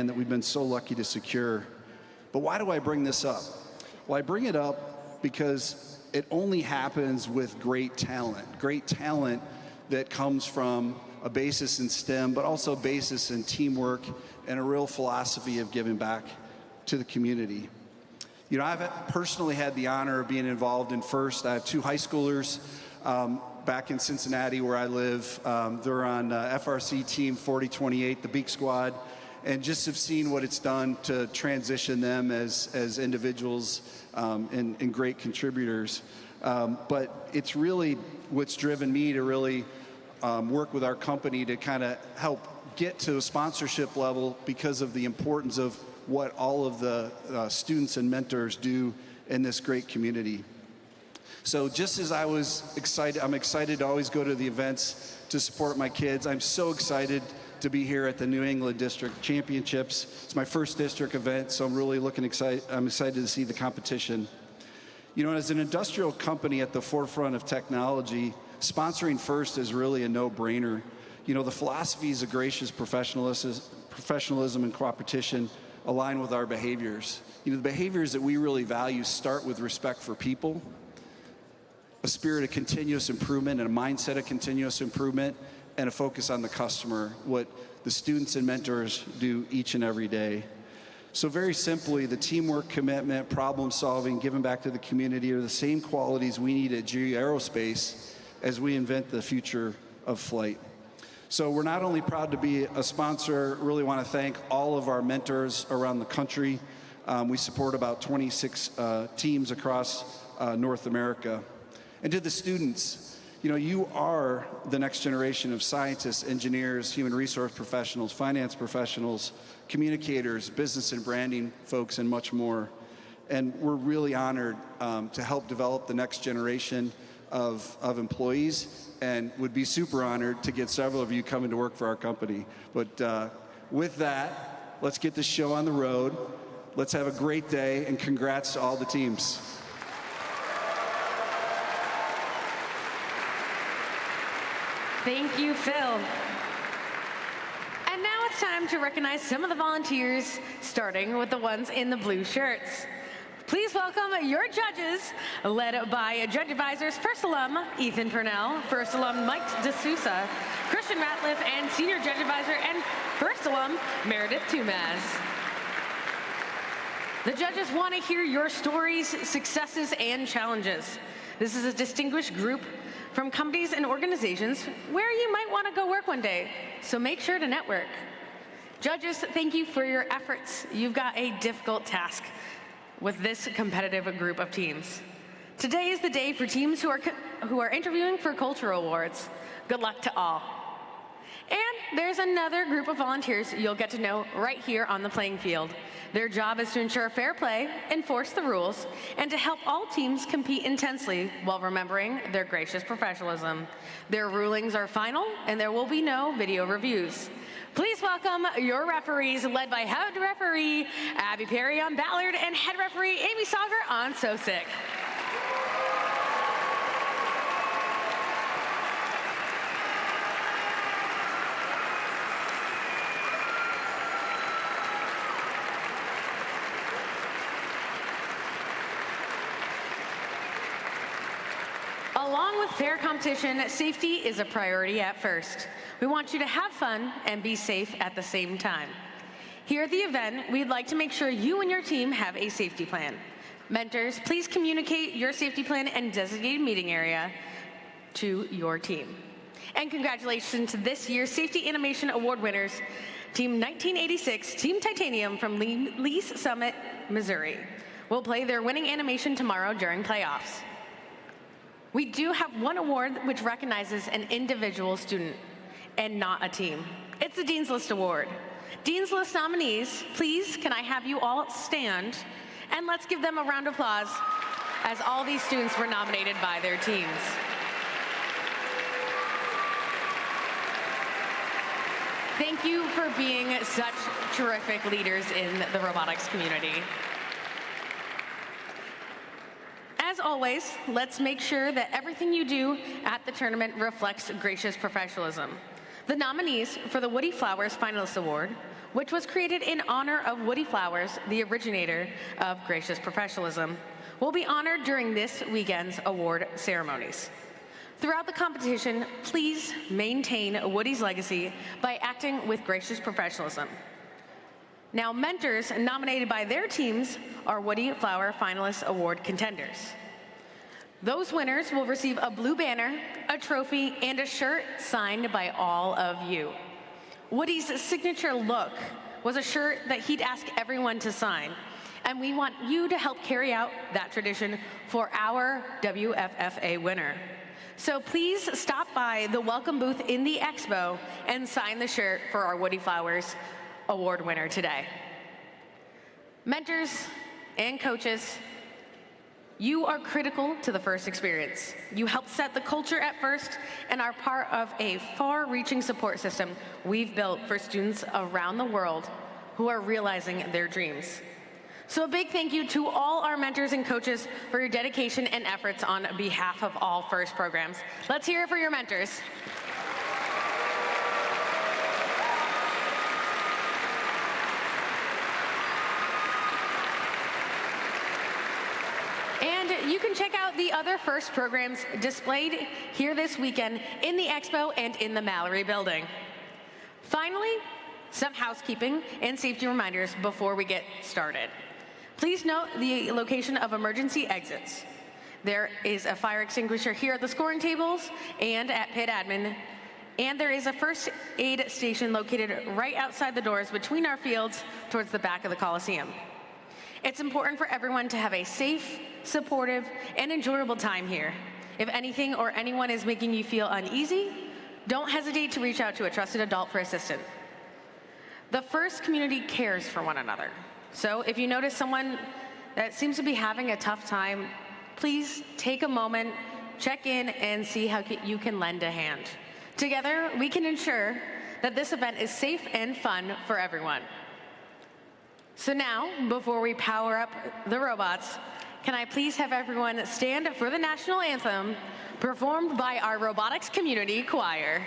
that we've been so lucky to secure. But why do I bring this up? Well, I bring it up because it only happens with great talent that comes from a basis in STEM, but also a basis in teamwork and a real philosophy of giving back to the community. You know, I've personally had the honor of being involved in FIRST. I have two high schoolers back in Cincinnati where I live. They're on FRC Team 4028, the Beak Squad, and just have seen what it's done to transition them as individuals and great contributors. But it's really what's driven me to really work with our company to kind of help get to a sponsorship level because of the importance of what all of the students and mentors do in this great community. So just as I'm excited to always go to the events to support my kids. I'm so excited to be here at the New England District Championships. It's my first district event, so I'm really I'm excited to see the competition. You know, as an industrial company at the forefront of technology, sponsoring FIRST is really a no-brainer. You know, the philosophies of gracious professionalism and cooperation align with our behaviors. You know, the behaviors that we really value start with respect for people, a spirit of continuous improvement and a mindset of continuous improvement, and a focus on the customer, what the students and mentors do each and every day. So very simply, the teamwork, commitment, problem solving, giving back to the community are the same qualities we need at GE Aerospace as we invent the future of flight. So we're not only proud to be a sponsor, really want to thank all of our mentors around the country. We support about 26 teams across North America. And to the students, you know, you are the next generation of scientists, engineers, human resource professionals, finance professionals, communicators, business and branding folks, and much more. And we're really honored to help develop the next generation of employees, and would be super honored to get several of you coming to work for our company. But with that, let's get this show on the road. Let's have a great day, and congrats to all the teams. Thank you, Phil. And now it's time to recognize some of the volunteers, starting with the ones in the blue shirts. Please welcome your judges, led by Judge Advisors First Alum Ethan Purnell, First Alum Mike D'Souza, Christian Ratliff, and Senior Judge Advisor and First Alum Meredith Tumaz. The judges want to hear your stories, successes, and challenges. This is a distinguished group from companies and organizations where you might want to go work one day, so make sure to network. Judges, thank you for your efforts. You've got a difficult task with this competitive group of teams. Today is the day for teams who are interviewing for cultural awards. Good luck to all. And there's another group of volunteers you'll get to know right here on the playing field. Their job is to ensure fair play, enforce the rules, and to help all teams compete intensely while remembering their gracious professionalism. Their rulings are final, and there will be no video reviews. Please welcome your referees, led by head referee Abby Perry on Ballard and head referee Amy Sauger on Sosik. Along with fair competition, safety is a priority at FIRST. We want you to have fun and be safe at the same time. Here at the event, we'd like to make sure you and your team have a safety plan. Mentors, please communicate your safety plan and designated meeting area to your team. And congratulations to this year's Safety Animation Award winners, Team 1986, Team Titanium from Lee's Summit, Missouri. Will play their winning animation tomorrow during playoffs. We do have one award which recognizes an individual student and not a team. It's the Dean's List Award. Dean's List nominees, please, can I have you all stand, and let's give them a round of applause as all these students were nominated by their teams. Thank you for being such terrific leaders in the robotics community. As always, let's make sure that everything you do at the tournament reflects gracious professionalism. The nominees for the Woody Flowers Finalist Award, which was created in honor of Woody Flowers, the originator of gracious professionalism, will be honored during this weekend's award ceremonies. Throughout the competition, please maintain Woody's legacy by acting with gracious professionalism. Now, mentors nominated by their teams are Woody Flower Finalist Award contenders. Those winners will receive a blue banner, a trophy, and a shirt signed by all of you. Woody's signature look was a shirt that he'd ask everyone to sign, and we want you to help carry out that tradition for our WFFA winner. So please stop by the welcome booth in the expo and sign the shirt for our Woody Flowers Award winner today. Mentors and coaches, you are critical to the FIRST experience. You helped set the culture at FIRST and are part of a far-reaching support system we've built for students around the world who are realizing their dreams. So a big thank you to all our mentors and coaches for your dedication and efforts on behalf of all FIRST programs. Let's hear it for your mentors. And you can check out the other FIRST programs displayed here this weekend in the expo and in the Mallory building. Finally, some housekeeping and safety reminders before we get started. Please note the location of emergency exits. There is a fire extinguisher here at the scoring tables and at pit admin, and there is a first aid station located right outside the doors between our fields towards the back of the Coliseum. It's important for everyone to have a safe, supportive, and enjoyable time here. If anything or anyone is making you feel uneasy, don't hesitate to reach out to a trusted adult for assistance. The FIRST community cares for one another. So if you notice someone that seems to be having a tough time, please take a moment, check in, and see how you can lend a hand. Together, we can ensure that this event is safe and fun for everyone. So now, before we power up the robots, can I please have everyone stand for the national anthem performed by our robotics community choir.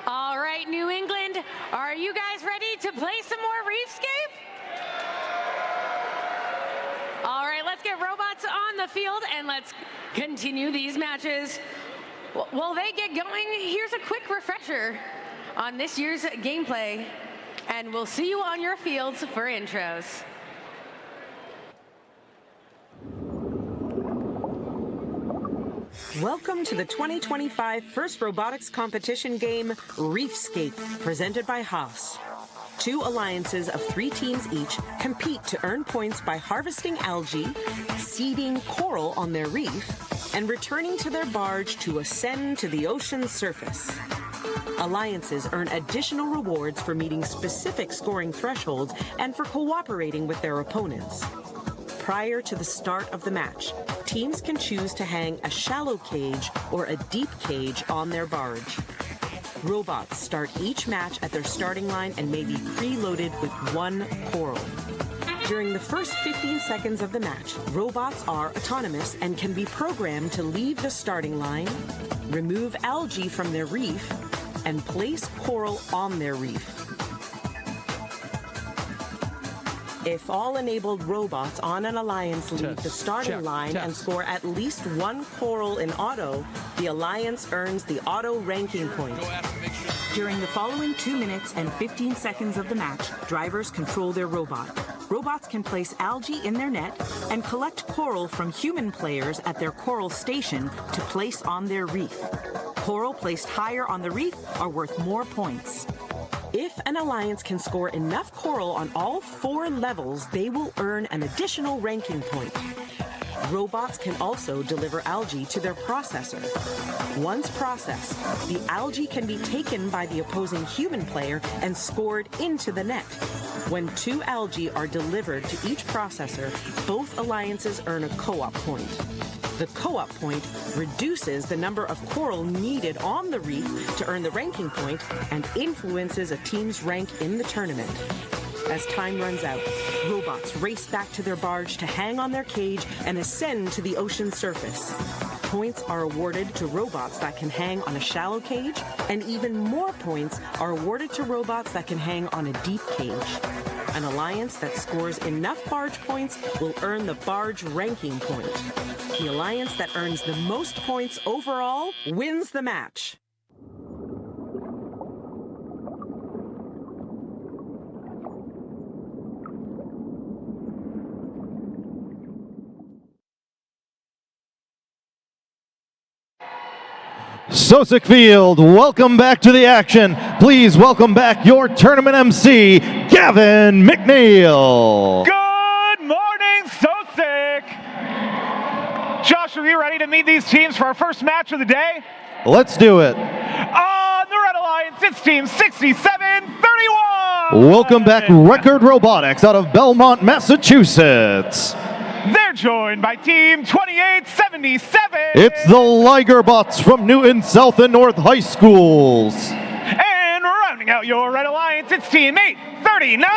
All right, New England, are you guys ready to play some more Reefscape? All right, let's get robots on the field and let's continue these matches. While they get going, here's a quick refresher on this year's gameplay. And we'll see you on your fields for intros. Welcome to the 2025 First Robotics Competition game, Reefscape, presented by Haas. 2 alliances of 3 teams each compete to earn points by harvesting algae, seeding coral on their reef, and returning to their barge to ascend to the ocean's surface. Alliances earn additional rewards for meeting specific scoring thresholds and for cooperating with their opponents. Prior to the start of the match, teams can choose to hang a shallow cage or a deep cage on their barge. Robots start each match at their starting line and may be preloaded with 1 coral. During the first 15 seconds of the match, robots are autonomous and can be programmed to leave the starting line, remove algae from their reef, and place coral on their reef. If all enabled robots on an alliance leave the starting line and score at least 1 coral in auto, the alliance earns the auto ranking point. During the following 2 minutes and 15 seconds of the match, drivers control their robot. Robots can place algae in their net and collect coral from human players at their coral station to place on their reef. Coral placed higher on the reef are worth more points. If an alliance can score enough coral on all 4 levels, they will earn an additional ranking point. Robots can also deliver algae to their processor. Once processed, the algae can be taken by the opposing human player and scored into the net. When 2 algae are delivered to each processor, both alliances earn a co-op point. The co-op point reduces the number of coral needed on the reef to earn the ranking point and influences a team's rank in the tournament. As time runs out, robots race back to their barge to hang on their cage and ascend to the ocean's surface. Points are awarded to robots that can hang on a shallow cage, and even more points are awarded to robots that can hang on a deep cage. An alliance that scores enough barge points will earn the barge ranking point. The alliance that earns the most points overall wins the match. Sosik Field, welcome back to the action. Please welcome back your tournament MC, Gavin McNeil. Good morning, Sosik. Josh, are you ready to meet these teams for our first match of the day? Let's do it. On the Red Alliance, it's Team 6731. Welcome back, Record Robotics out of Belmont, Massachusetts. They're joined by Team 2877. It's the Ligerbots from Newton South and North High Schools. And rounding out your Red Alliance, it's Team 839.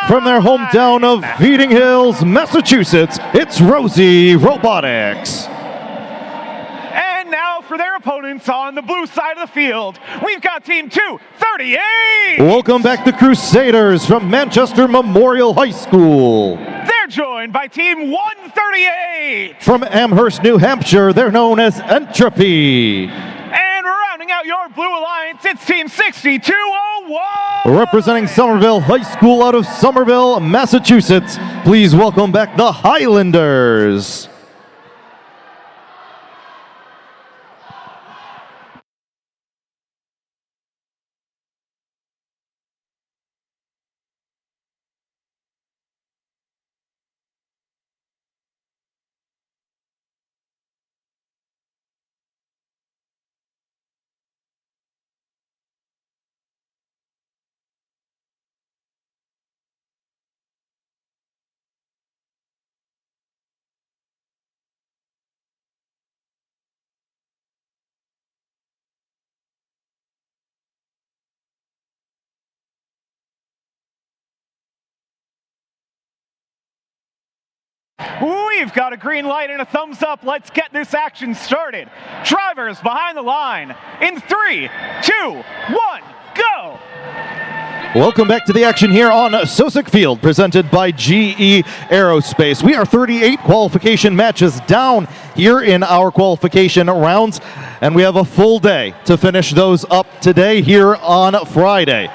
From their hometown of Feeding Hills, Massachusetts, it's Rosie Robotics. And now for their opponents on the blue side of the field, we've got Team 238. Welcome back, the Crusaders from Manchester Memorial High School. They're joined by Team 138. From Amherst, New Hampshire, they're known as Entropy. And rounding out your blue alliance, it's Team 6201. Representing Somerville High School out of Somerville, Massachusetts, please welcome back the Highlanders. We've got a green light and a thumbs up. Let's get this action started. Drivers behind the line in 3, 2, 1, go! Welcome back to the action here on Sosik Field, presented by GE Aerospace. We are 38 qualification matches down here in our qualification rounds, and we have a full day to finish those up today here on Friday.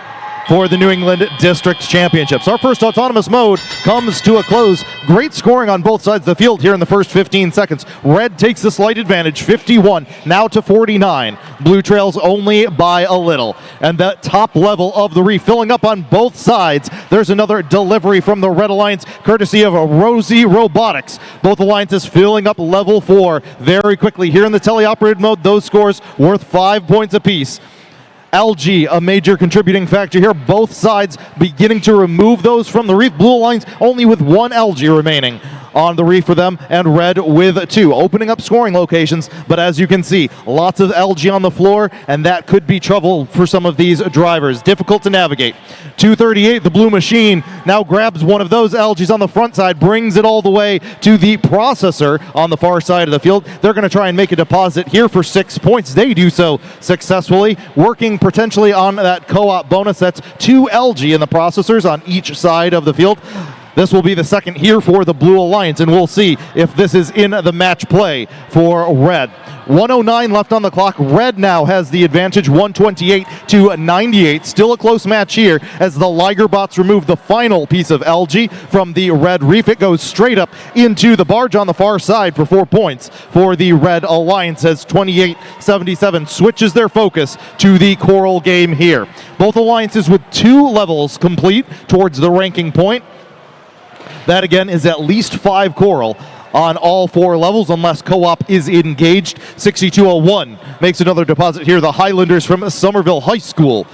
for the New England District Championships. Our first autonomous mode comes to a close. Great scoring on both sides of the field here in the first 15 seconds. Red takes the slight advantage, 51 now to 49. Blue trails only by a little. And that top level of the reef filling up on both sides. There's another delivery from the Red Alliance, courtesy of Rosie Robotics. Both alliances filling up level 4 very quickly. Here in the teleoperated mode, those scores worth 5 points apiece. Algae, a major contributing factor here. Both sides beginning to remove those from the reef. Blue Alliance only with 1 algae remaining on the reef for them, and Red with 2, opening up scoring locations. But as you can see, lots of algae on the floor, and that could be trouble for some of these drivers. Difficult to navigate. 238, the blue machine now grabs one of those algae on the front side, brings it all the way to the processor on the far side of the field. They're going to try and make a deposit here for 6 points. They do so successfully, working potentially on that co-op bonus. That's 2 algae in the processors on each side of the field. This will be the second here for the Blue Alliance, and we'll see if this is in the match play for Red. 109 left on the clock. Red now has the advantage, 128 to 98. Still a close match here as the Liger bots remove the final piece of algae from the Red reef. It goes straight up into the barge on the far side for 4 points for the Red Alliance as 28-77 switches their focus to the coral game here. Both alliances with 2 levels complete towards the ranking point. That again is at least 5 coral on all 4 levels unless co-op is engaged. 6201 makes another deposit here. The Highlanders from Somerville High School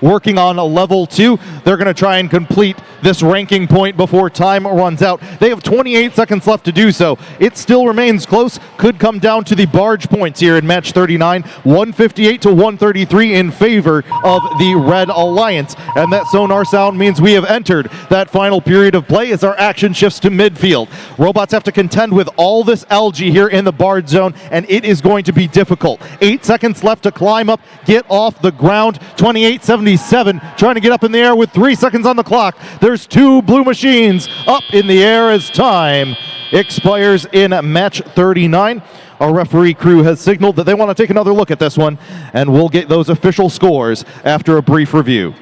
working on a level 2. They're going to try and complete this ranking point before time runs out. They have 28 seconds left to do so. It still remains close. Could come down to the barge points here in match 39. 158 to 133 in favor of the Red Alliance. And that sonar sound means we have entered that final period of play as our action shifts to midfield. Robots have to contend with all this algae here in the barge zone, and it is going to be difficult. 8 seconds left to climb up, get off the ground. 28-77 trying to get up in the air with 3 seconds on the clock. There's 2 blue machines up in the air as time expires in match 39. Our referee crew has signaled that they want to take another look at this one, and we'll get those official scores after a brief review.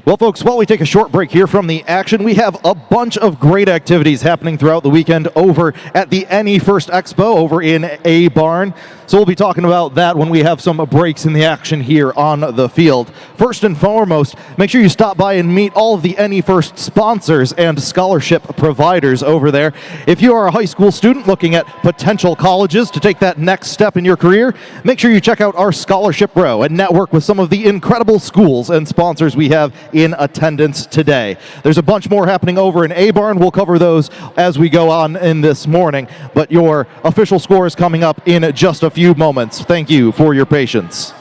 Well, folks, while we take a short break here from the action, we have a bunch of great activities happening throughout the weekend over at the NE First Expo over in A Barn. So we'll be talking about that when we have some breaks in the action here on the field. First and foremost, make sure you stop by and meet all of the NE First sponsors and scholarship providers over there. If you are a high school student looking at potential colleges to take that next step in your career, make sure you check out our scholarship row and network with some of the incredible schools and sponsors we have in attendance today. There's a bunch more happening over in A Barn. We'll cover those as we go on in this morning, but your official score is coming up in just a few moments. Thank you for your patience.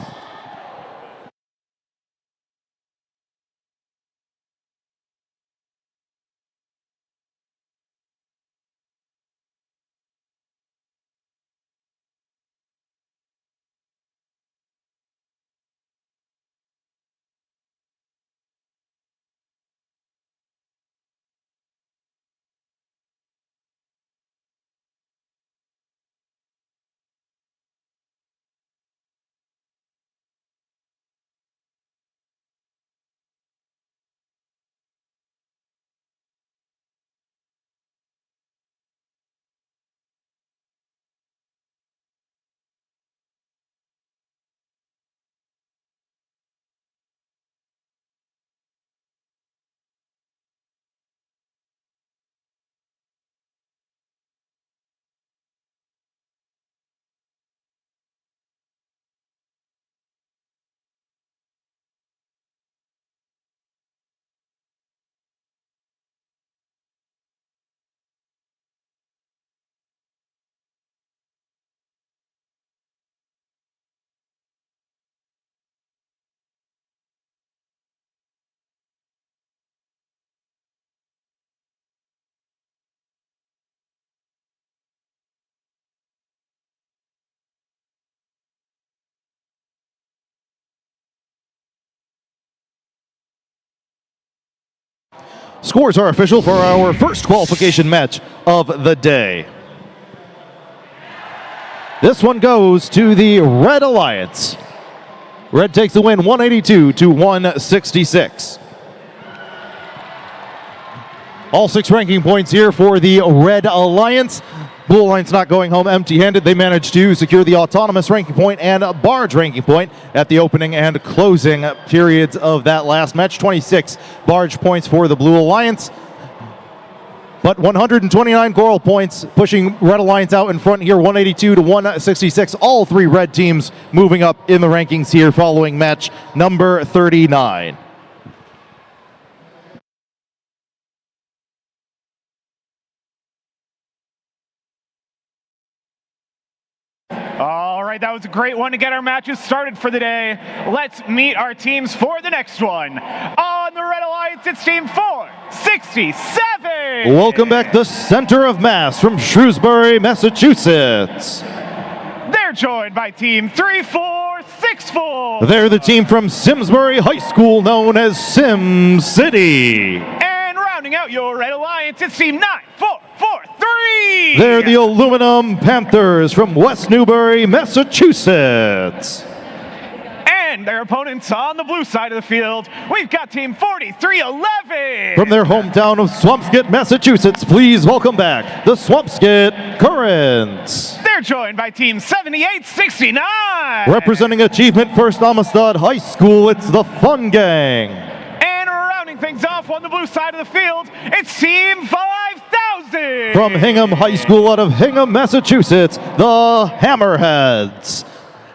Scores are official for our first qualification match of the day. This one goes to the Red Alliance. Red takes the win 182 to 166. All 6 ranking points here for the Red Alliance. Blue Alliance not going home empty-handed. They managed to secure the autonomous ranking point and a barge ranking point at the opening and closing periods of that last match. 26 barge points for the Blue Alliance, but 129 coral points, pushing Red Alliance out in front here, 182 to 166. All 3 red teams moving up in the rankings here following match number 39. All right, that was a great one to get our matches started for the day. Let's meet our teams for the next one. On the Red Alliance, it's Team 467. Welcome back, the center of mass from Shrewsbury, Massachusetts. They're joined by Team 3464. They're the team from Simsbury High School, known as Sim City. And rounding out your Red Alliance, it's Team 9443. They're the Aluminum Panthers from West Newbury, Massachusetts. And their opponents on the blue side of the field, we've got Team 4311. From their hometown of Swampscott, Massachusetts, please welcome back the Swampscott Currents. They're joined by Team 7869. Representing Achievement First Amistad High School, it's the Fun Gang. And rounding things off on the blue side of the field, it's Team 5000. From Hingham High School out of Hingham, Massachusetts, the Hammerheads.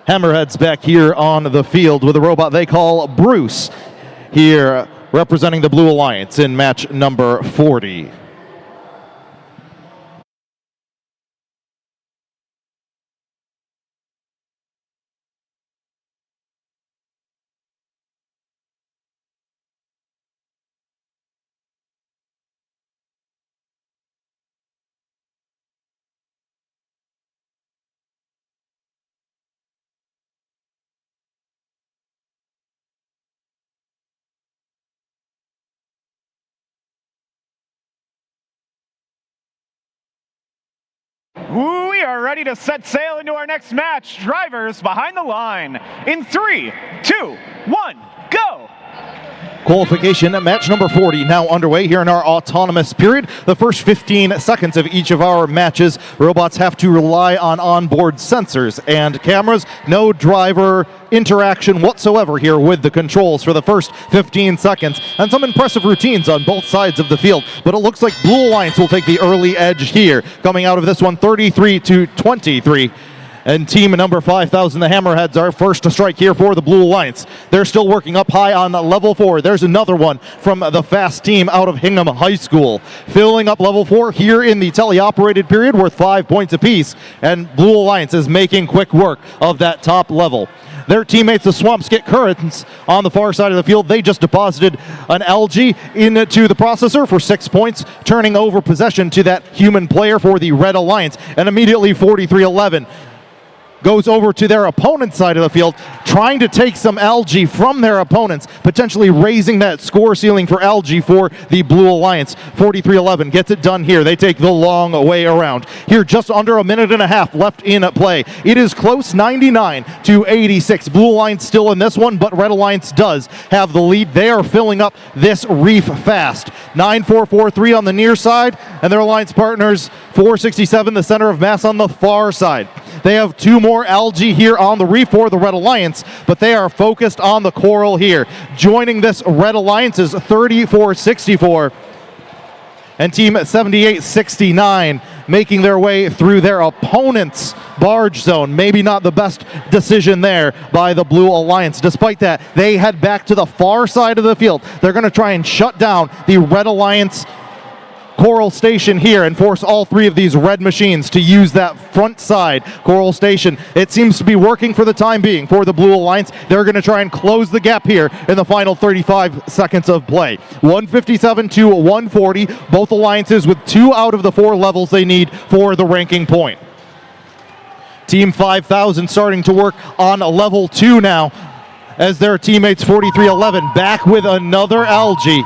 Hammerheads back here on the field with a robot they call Bruce, here representing the Blue Alliance in match number 40. We are ready to set sail into our next match. Drivers behind the line. In 3, 2, 1, go! Qualification match number 40 now underway here in our autonomous period. The first 15 seconds of each of our matches, robots have to rely on onboard sensors and cameras. No driver interaction whatsoever here with the controls for the first 15 seconds, and some impressive routines on both sides of the field. But it looks like Blue Alliance will take the early edge here, coming out of this one 33 to 23. And team number 5000, the Hammerheads, are first to strike here for the Blue Alliance. They're still working up high on level 4. There's another one from the fast team out of Hingham High School. Filling up level 4 here in the teleoperated period, worth 5 points apiece. And Blue Alliance is making quick work of that top level. Their teammates, the Swampscott Currents, on the far side of the field, they just deposited an algae into the processor for 6 points, turning over possession to that human player for the Red Alliance. And immediately 4311 goes over to their opponent's side of the field, trying to take some algae from their opponents, potentially raising that score ceiling for algae for the Blue Alliance. 4311 gets it done here. They take the long way around. Here, just under a minute and a half left in play. It is close, 99 to 86. Blue Alliance still in this one, but Red Alliance does have the lead. They are filling up this reef fast. 9443 on the near side, and their alliance partners 467, the center of mass, on the far side. They have 2 more algae here on the reef for the Red Alliance, but they are focused on the coral here. Joining this Red Alliance is 3464 and team 7869 making their way through their opponent's barge zone. Maybe not the best decision there by the Blue Alliance. Despite that, they head back to the far side of the field. They're going to try and shut down the Red Alliance Coral Station here and force all 3 of these red machines to use that front side Coral Station. It seems to be working for the time being for the Blue Alliance. They're going to try and close the gap here in the final 35 seconds of play. 157 to 140, both alliances with 2 out of the 4 levels they need for the ranking point. Team 5000 starting to work on level 2 now as their teammates 4311 back with another algae,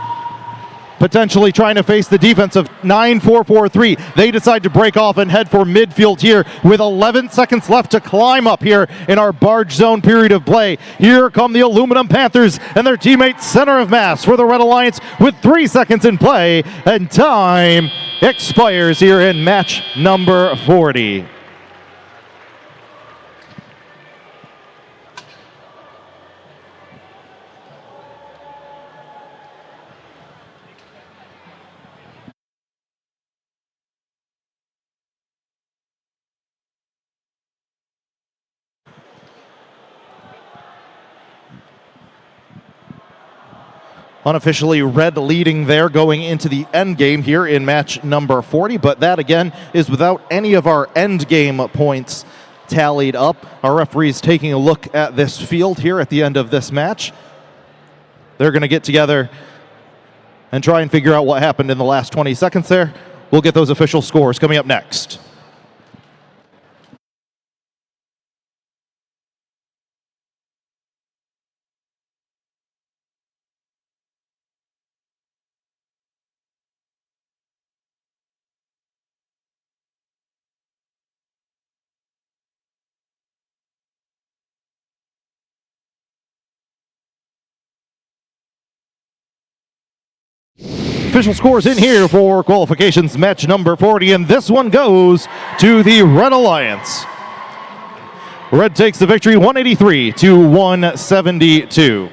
potentially trying to face the defense of 9-4-4-3. They decide to break off and head for midfield here with 11 seconds left to climb up here in our barge zone period of play. Here come the Aluminum Panthers and their teammates center of mass for the Red Alliance with 3 seconds in play, and time expires here in match number 40. Unofficially, Red leading there going into the end game here in match number 40, but that again is without any of our end game points tallied up. Our referees taking a look at this field here at the end of this match. They're going to get together and try and figure out what happened in the last 20 seconds there. We'll get those official scores coming up next. Official scores in here for qualifications match number 40, and this one goes to the Red Alliance. Red takes the victory 183-172.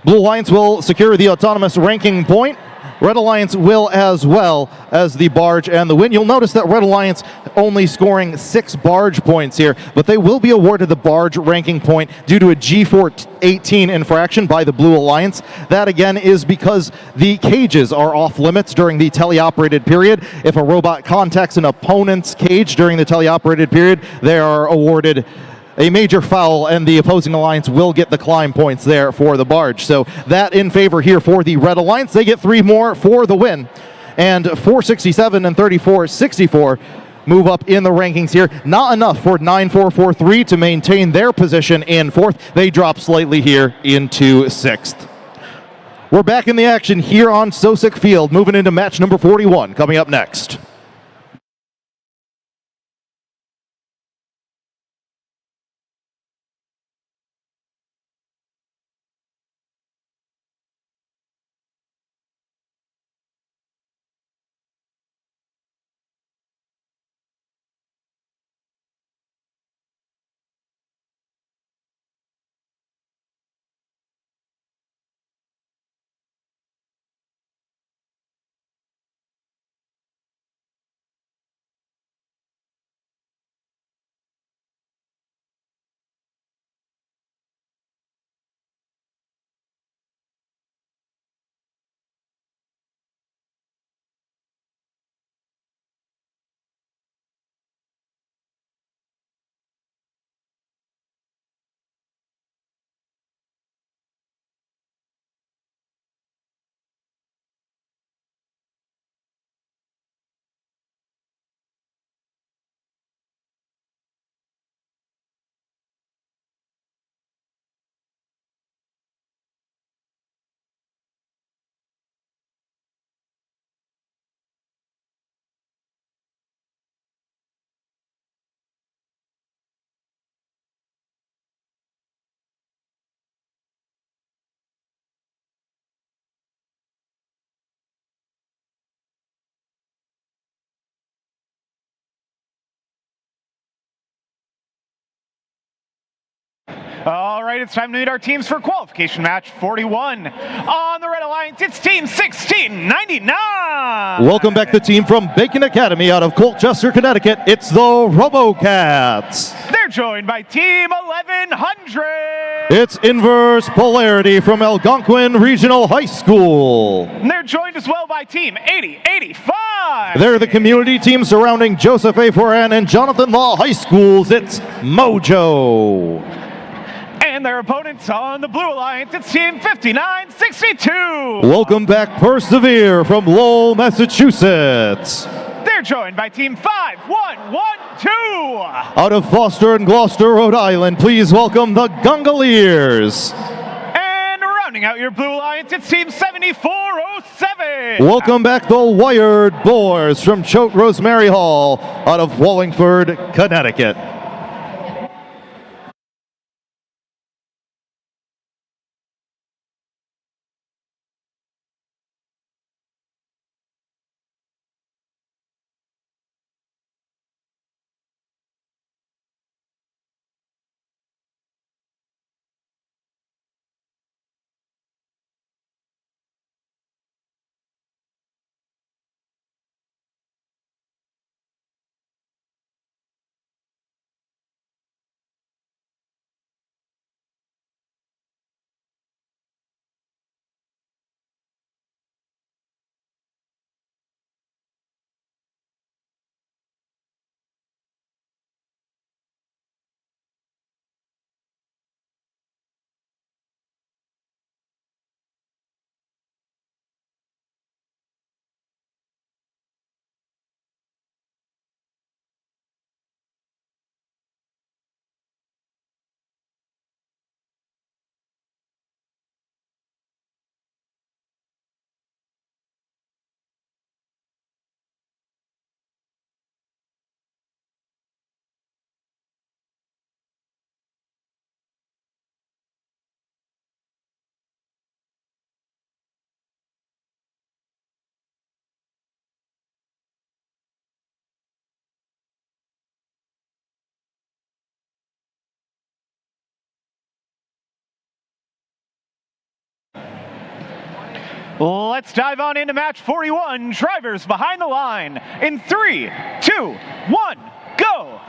Blue Alliance will secure the autonomous ranking point. Red Alliance will as well as the barge and the win. You'll notice that Red Alliance only scoring 6 barge points here, but they will be awarded the barge ranking point due to a G418 infraction by the Blue Alliance. That again is because the cages are off limits during the teleoperated period. If a robot contacts an opponent's cage during the teleoperated period, they are awarded a major foul, and the opposing alliance will get the climb points there for the barge. So that in favor here for the Red Alliance. They get 3 more for the win. And 467 and 3464 move up in the rankings here. Not enough for 9443 to maintain their position in 4th. They drop slightly here into 6th. We're back in the action here on Sosik Field, moving into match number 41 coming up next. All right, it's time to meet our teams for qualification match 41. On the Red Alliance, it's team 1699. Welcome back, the team from Bacon Academy out of Colchester, Connecticut. It's the RoboCats. They're joined by team 1100. It's Inverse Polarity from Algonquin Regional High School. And they're joined as well by team 8085. They're the community team surrounding Joseph A. Foran and Jonathan Law High Schools. It's Mojo. And their opponents on the Blue Alliance, it's team 5962. Welcome back, Persevere from Lowell, Massachusetts. They're joined by team 5112. Out of Foster and Gloucester, Rhode Island, please welcome the Gungaliers. And Rounding out your Blue Alliance, it's Team 7407. Welcome back, the Wired Boars from Choate Rosemary Hall out of Wallingford, Connecticut. Let's dive on into match 41. Drivers behind the line in 3, 2, 1, go!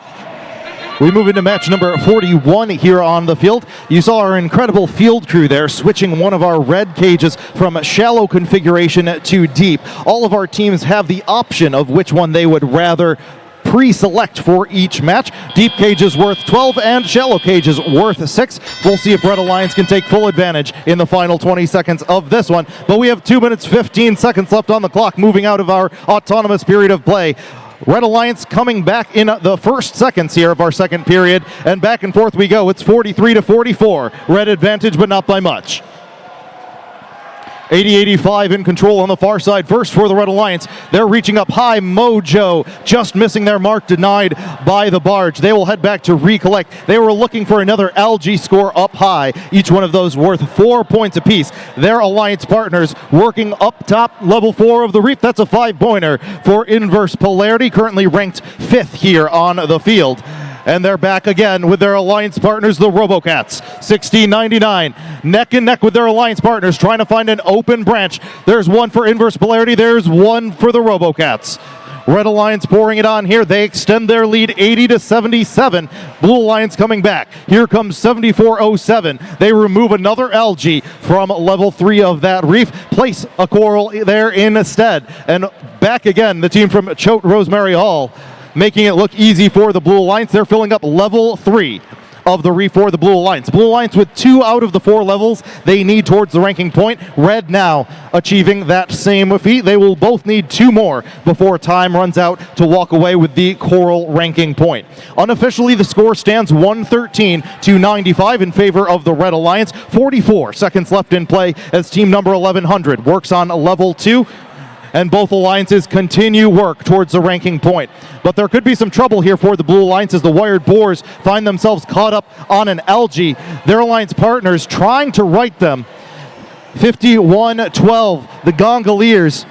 We move into match number 41 here on the field. You saw our incredible field crew there switching one of our red cages from shallow configuration to deep. All of our teams have the option of which one they would rather pre-select for each match. Deep cages worth 12 and shallow cages worth 6. We'll see if Red Alliance can take full advantage in the final 20 seconds of this one. But we have 2 minutes 15 seconds left on the clock, moving out of our autonomous period of play. Red Alliance coming back in the first seconds here of our second period, and back and forth we go. It's 43-44. Red advantage, but not by much. 80-85 in control on the far side. First for the Red Alliance. They're reaching up high. Mojo just missing their mark, denied by the barge. They will head back to recollect. They were looking for another algae score up high. Each one of those worth 4 points apiece. Their Alliance partners working up top, level 4 of the reef. That's a 5-pointer for Inverse Polarity, currently ranked 5th here on the field. And they're back again with their Alliance partners, the Robocats. 1699, neck and neck with their Alliance partners, trying to find an open branch. There's one for Inverse Polarity, there's one for the Robocats. Red Alliance pouring it on here. They extend their lead 80-77. Blue Alliance coming back. Here comes 7407. They remove another algae from level 3 of that reef, place a coral there instead. And back again, the team from Choate Rosemary Hall, making it look easy for the Blue Alliance. They're filling up level 3 of the reef for the Blue Alliance. Blue Alliance with 2 out of the 4 levels they need towards the ranking point. Red now achieving that same feat. They will both need 2 more before time runs out to walk away with the coral ranking point. Unofficially, the score stands 113-95 in favor of the Red Alliance. 44 seconds left in play as team number 1100 works on level 2. And both alliances continue work towards the ranking point. But there could be some trouble here for the Blue Alliance as the Wired Boars find themselves caught up on an algae. Their alliance partners trying to right them. 51-12, the Gondoliers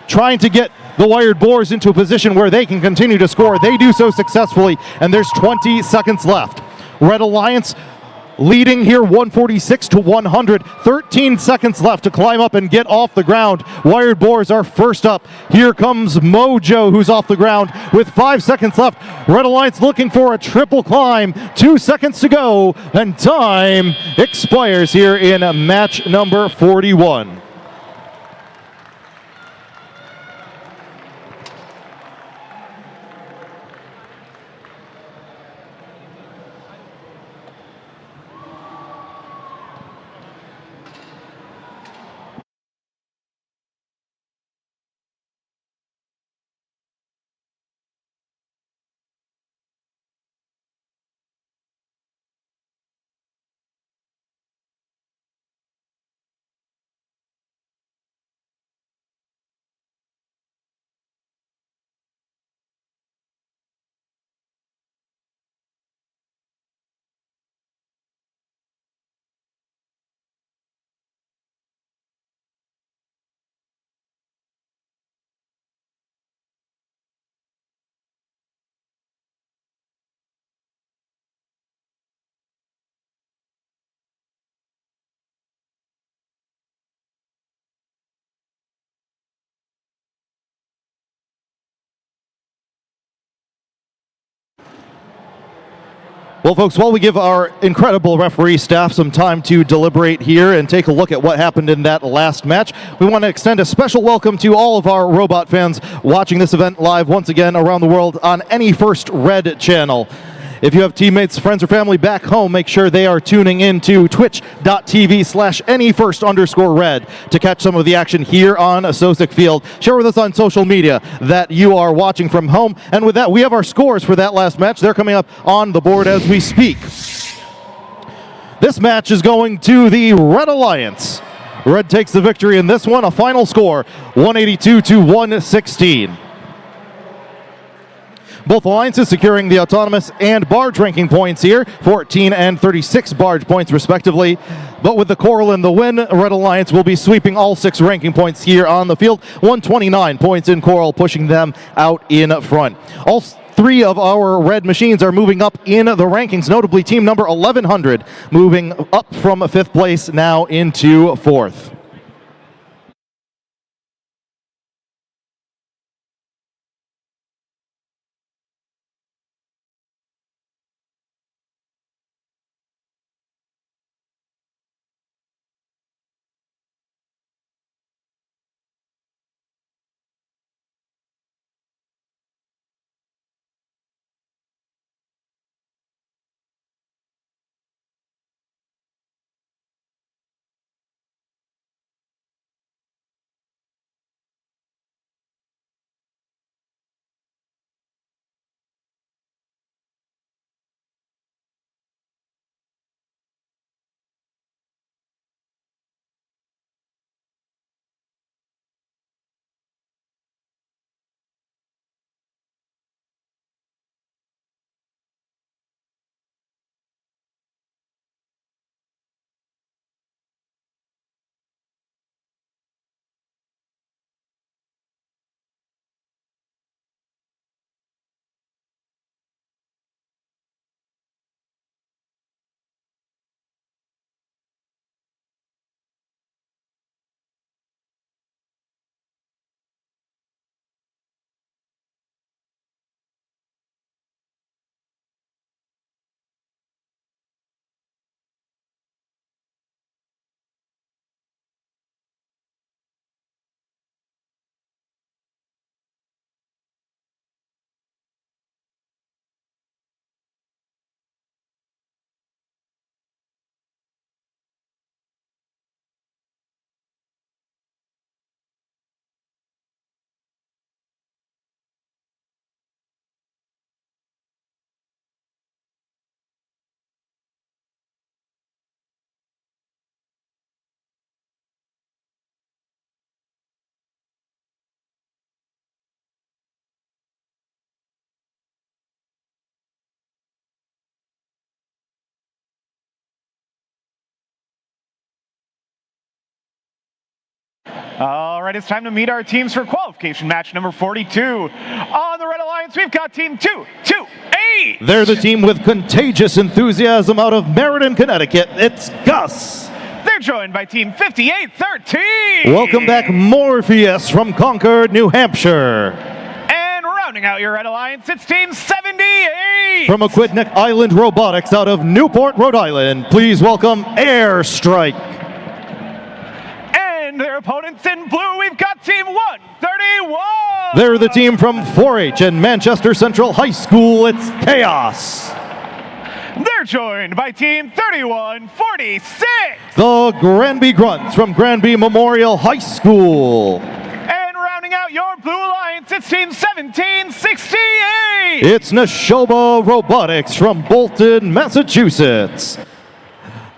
trying to get the Wired Boars into a position where they can continue to score. They do so successfully, and there's 20 seconds left. Red Alliance leading here 146-100. 13 seconds left to climb up and get off the ground. Wired Boars are first up. Here comes Mojo, who's off the ground with 5 seconds left. Red Alliance looking for a triple climb. 2 seconds to go, and time expires here in match number 41. Well, folks, while we give our incredible referee staff some time to deliberate here and take a look at what happened in that last match, we want to extend a special welcome to all of our robot fans watching this event live once again around the world on Any First Red channel. If you have teammates, friends, or family back home, make sure they are tuning in to twitch.tv/anyfirst_red to catch some of the action here on Sosik Field. Share with us on social media that you are watching from home. And with that, we have our scores for that last match. They're coming up on the board as we speak. This match is going to the Red Alliance. Red takes the victory in this one. A final score, 182-116. Both alliances securing the autonomous and barge ranking points here, 14 and 36 barge points respectively. But with the Coral in the win, Red Alliance will be sweeping all 6 ranking points here on the field. 129 points in Coral, pushing them out in front. All 3 of our red machines are moving up in the rankings, notably team number 1100, moving up from 5th place now into 4th. All right, it's time to meet our teams for qualification match number 42. On the Red Alliance, we've got team 228. They're the team with contagious enthusiasm out of Meriden, Connecticut. It's Gus. They're joined by team 5813. Welcome back, Morpheus from Concord, New Hampshire. And rounding out your Red Alliance, it's team 78. From Aquidneck Island Robotics out of Newport, Rhode Island, please welcome Airstrike. And their opponents in blue, we've got team 131. They're the team from 4-H and Manchester Central High School. It's Chaos. They're joined by team 3146. The Granby Grunts from Granby Memorial High School. And rounding out your blue alliance, it's team 1768. It's Neshoba Robotics from Bolton, Massachusetts.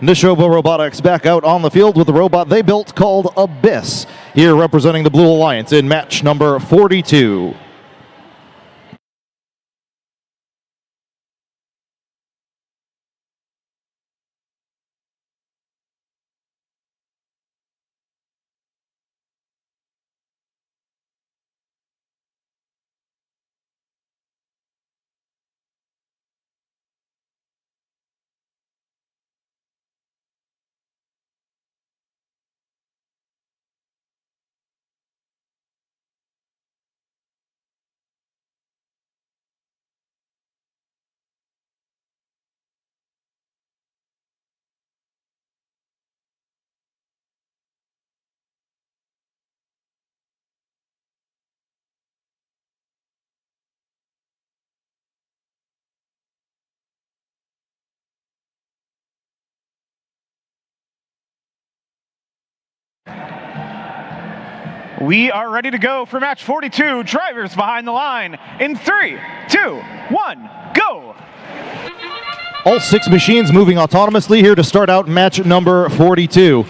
Neshoba Robotics back out on the field with the robot they built called Abyss, here representing the Blue Alliance in match number 42. We are ready to go for match 42, drivers behind the line. In 3, 2, 1, go! All 6 machines moving autonomously here to start out match number 42.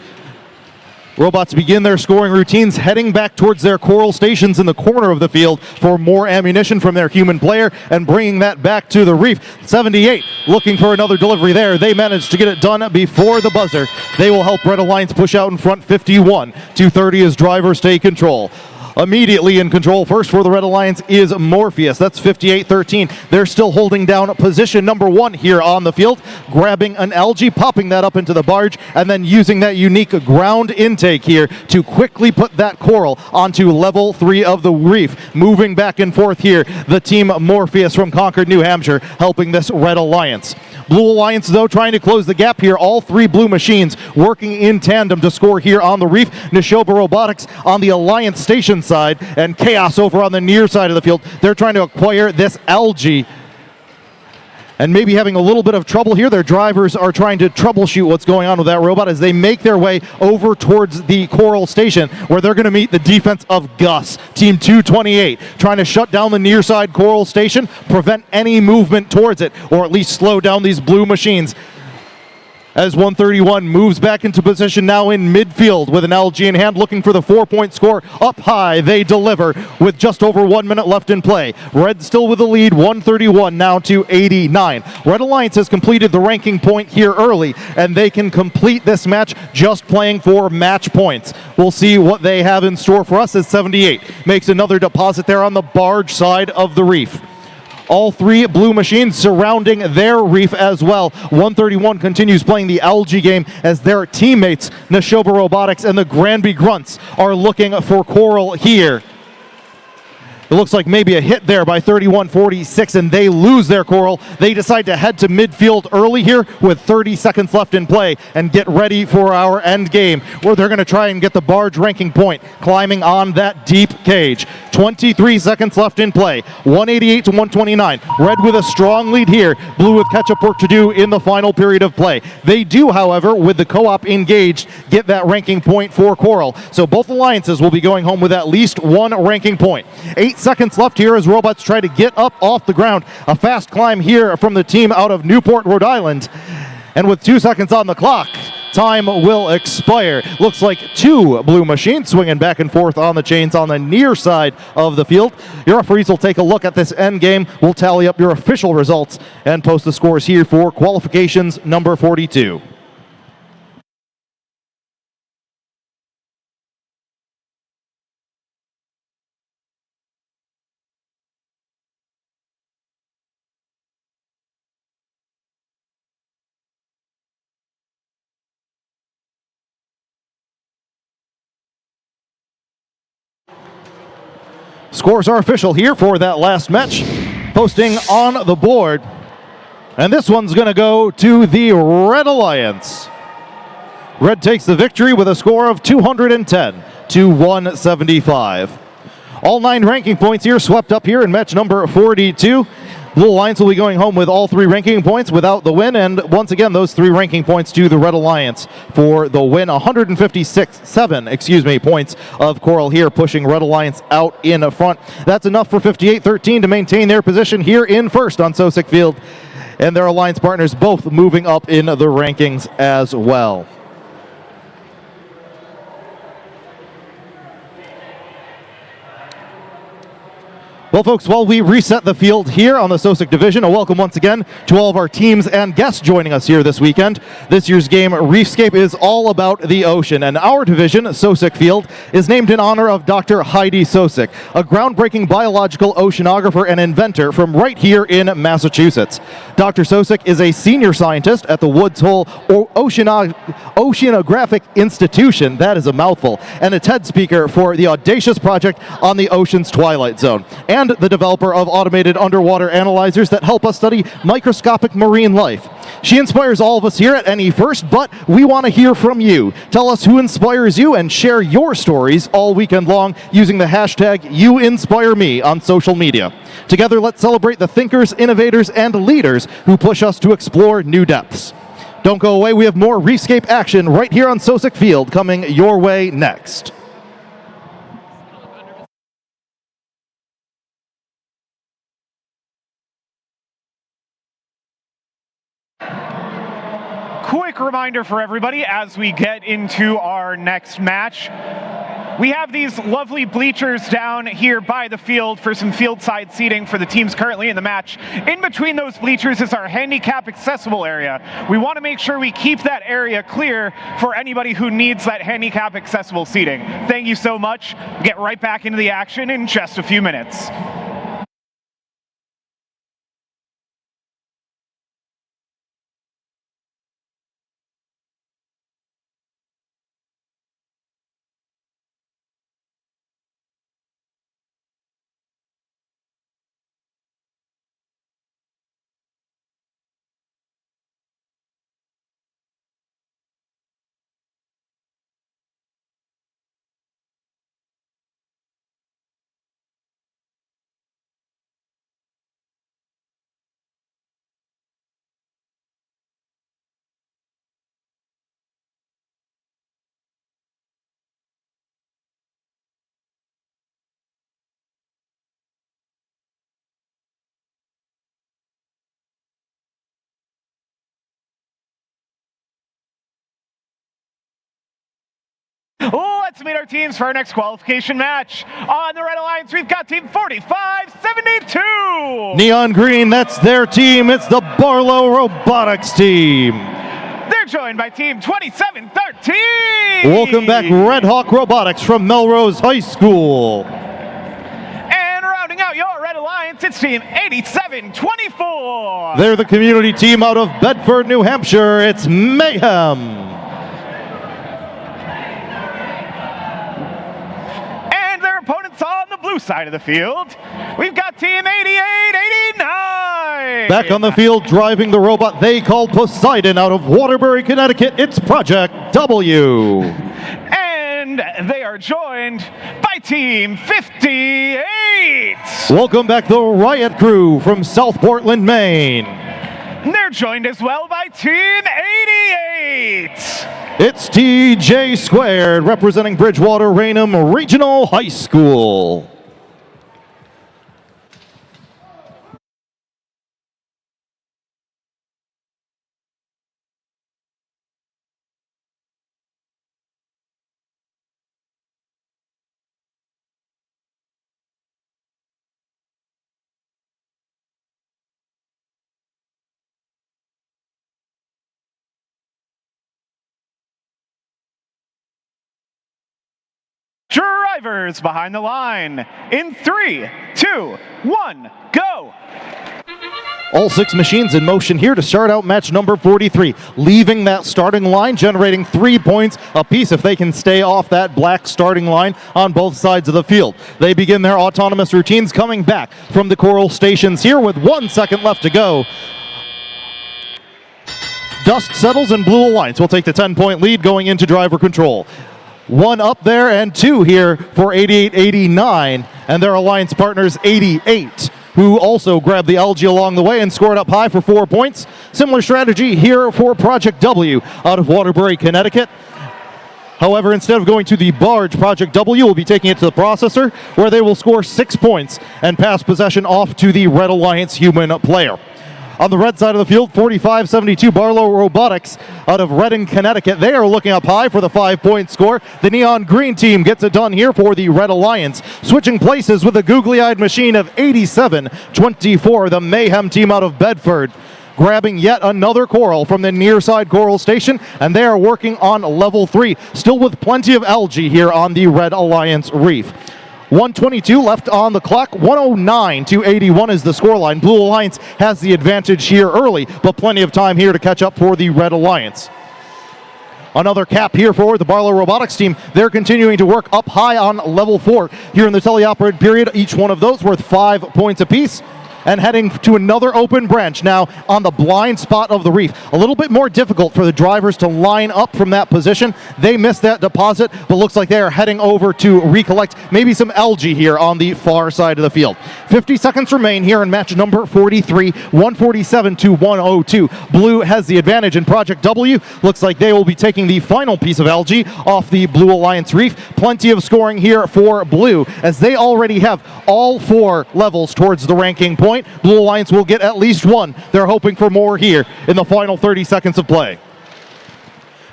Robots begin their scoring routines heading back towards their coral stations in the corner of the field for more ammunition from their human player and bringing that back to the reef. 78 looking for another delivery there. They managed to get it done before the buzzer. They will help Red Alliance push out in front 51. 230 as drivers take control. Immediately in control first for the Red Alliance is Morpheus. That's 58-13. They're still holding down position number 1 here on the field, grabbing an algae, popping that up into the barge, and then using that unique ground intake here to quickly put that coral onto level 3 of the reef. Moving back and forth here, the team Morpheus from Concord, New Hampshire, helping this Red Alliance. Blue Alliance, though, trying to close the gap here. All 3 blue machines working in tandem to score here on the reef. Neshoba Robotics on the Alliance station side, and Chaos over on the near side of the field. They're trying to acquire this algae and maybe having a little bit of trouble here. Their drivers are trying to troubleshoot what's going on with that robot as they make their way over towards the coral station where they're going to meet the defense of Gus. Team 228 trying to shut down the near side coral station, prevent any movement towards it, or at least slow down these blue machines. As 131 moves back into position now in midfield with an algae in hand, looking for the 4-point score. Up high, they deliver with just over 1 minute left in play. Red still with the lead, 131 now to 89. Red Alliance has completed the ranking point here early, and they can complete this match just playing for match points. We'll see what they have in store for us as 78 makes another deposit there on the barge side of the reef. All 3 blue machines surrounding their reef as well. 131 continues playing the algae game as their teammates, Neshoba Robotics and the Granby Grunts, are looking for coral here. It looks like maybe a hit there by 31-46, and they lose their coral. They decide to head to midfield early here with 30 seconds left in play and get ready for our end game, where they're going to try and get the barge ranking point, climbing on that deep cage. 23 seconds left in play, 188 to 129. Red with a strong lead here. Blue with catch-up work to do in the final period of play. They do, however, with the co-op engaged, get that ranking point for coral. So both alliances will be going home with at least 1 ranking point. 8 seconds left here as robots try to get up off the ground. A fast climb here from the team out of Newport, Rhode Island. And with 2 seconds on the clock, time will expire. Looks like 2 blue machines swinging back and forth on the chains on the near side of the field. Your referees will take a look at this end game. We'll tally up your official results and post the scores here for qualifications number 42. Scores are official here for that last match, posting on the board. And this one's going to go to the Red Alliance. Red takes the victory with a score of 210 to 175. All 9 ranking points here swept up here in match number 42. Blue Alliance will be going home with all 3 ranking points without the win, and once again, those 3 ranking points to the Red Alliance for the win. 157 points of coral here, pushing Red Alliance out in front. That's enough for 58-13 to maintain their position here in first on Sosik Field, and their alliance partners both moving up in the rankings as well. Well, folks, while we reset the field here on the Sosik division, a welcome once again to all of our teams and guests joining us here this weekend. This year's game, Reefscape, is all about the ocean, and our division, Sosik Field, is named in honor of Dr. Heidi Sosik, a groundbreaking biological oceanographer and inventor from right here in Massachusetts. Dr. Sosik is a senior scientist at the Woods Hole Oceanographic Institution, that is a mouthful, and a TED speaker for the audacious project on the ocean's twilight zone, and the developer of automated underwater analyzers that help us study microscopic marine life. She inspires all of us here at NE First, but we want to hear from you. Tell us who inspires you and share your stories all weekend long using the hashtag #YouInspireMe on social media. Together, let's celebrate the thinkers, innovators, and leaders who push us to explore new depths. Don't go away, we have more Reefscape action right here on Sosik Field coming your way next. quick reminder for everybody as we get into our next match. We have these lovely bleachers down here by the field for some field side seating for the teams currently in the match. In between those bleachers is our handicap accessible area. We want to make sure we keep that area clear for anybody who needs that handicap accessible seating. Thank you so much. We'll get right back into the action in just a few minutes. Let's meet our teams for our next qualification match. On the Red Alliance, we've got Team 4572. Neon Green, that's their team. It's the Barlow Robotics team. They're joined by Team 2713. Welcome back, Red Hawk Robotics from Melrose High School. And rounding out your Red Alliance, it's Team 8724. They're the community team out of Bedford, New Hampshire. It's Mayhem. Opponents on the blue side of the field, we've got Team 8889. Back on the field, driving the robot they call Poseidon out of Waterbury, Connecticut, it's Project W. And they are joined by Team 58. Welcome back, the Riot Crew from South Portland, Maine. And they're joined as well by Team 88. It's TJ Squared, representing Bridgewater Raynham Regional High School. Drivers behind the line. In 3, 2, 1, go! All 6 machines in motion here to start out match number 43. Leaving that starting line, generating 3 points apiece if they can stay off that black starting line on both sides of the field. They begin their autonomous routines coming back from the coral stations here with 1 second left to go. Dust settles and Blue Alliance will take the 10-point lead going into driver control. 1 up there and 2 here for 8889 and their alliance partners 88, who also grabbed the algae along the way and scored up high for 4 points. Similar strategy here for Project W out of Waterbury, Connecticut. However, instead of going to the barge, Project W will be taking it to the processor, where they will score 6 points and pass possession off to the Red Alliance human player. On the red side of the field, 4572 Barlow Robotics out of Redding, Connecticut. They are looking up high for the 5-point score. The Neon Green team gets it done here for the Red Alliance. Switching places with a googly-eyed machine of 8724, the Mayhem team out of Bedford. Grabbing yet another coral from the near side coral station, and they are working on level 3, still with plenty of algae here on the Red Alliance reef. 122 left on the clock, 109-81 is the scoreline. Blue Alliance has the advantage here early, but plenty of time here to catch up for the Red Alliance. Another cap here for the Barlow Robotics team. They're continuing to work up high on level 4 here in the teleoperated period. Each one of those worth 5 points apiece. And heading to another open branch now on the blind spot of the reef. A little bit more difficult for the drivers to line up from that position. They missed that deposit, but looks like they are heading over to recollect maybe some algae here on the far side of the field. 50 seconds remain here in match number 43, 147-102. Blue has the advantage, and Project W looks like they will be taking the final piece of algae off the Blue Alliance reef. Plenty of scoring here for Blue, as they already have all 4 levels towards the ranking point. Blue Alliance will get at least 1. They're hoping for more here in the final 30 seconds of play.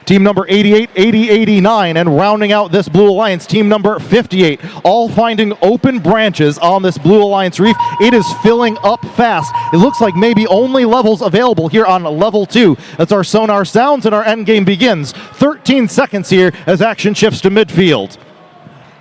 team number 88, 80, 89, and rounding out this Blue Alliance, team number 58, all finding open branches on this Blue Alliance reef. It is filling up fast. It looks like maybe only levels available here on level 2. That's our sonar sounds, and our end game begins. 13 seconds here as action shifts to midfield.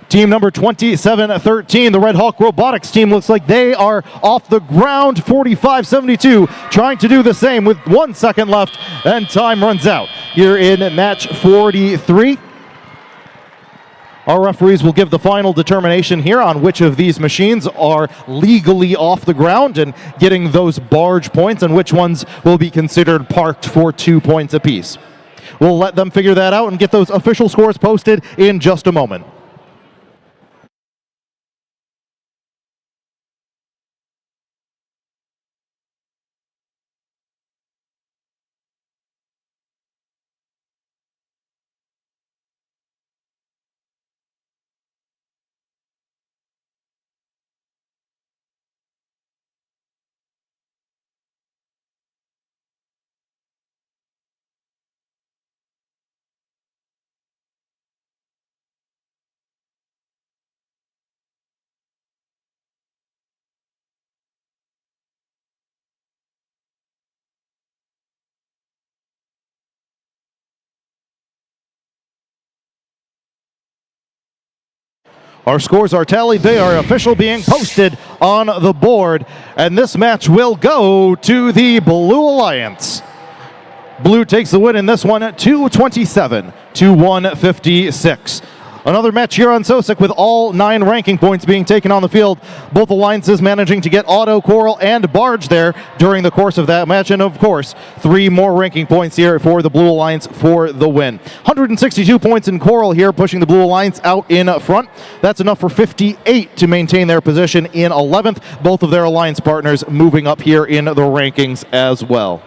Team number 27-13, the Red Hawk Robotics team, looks like they are off the ground, 45-72, trying to do the same with 1 second left, and time runs out. Here in match 43. Our referees will give the final determination here on which of these machines are legally off the ground and getting those barge points, and which ones will be considered parked for 2 points apiece. We'll let them figure that out and get those official scores posted in just a moment. Our scores are tallied. They are official, being posted on the board. And this match will go to the Blue Alliance. Blue takes the win in this one at 227 to 156. Another match here on Sosik with all 9 ranking points being taken on the field. Both alliances managing to get Auto, Coral, and Barge there during the course of that match. And of course, 3 more ranking points here for the Blue Alliance for the win. 162 points in Coral here, pushing the Blue Alliance out in front. That's enough for 58 to maintain their position in 11th. Both of their alliance partners moving up here in the rankings as well.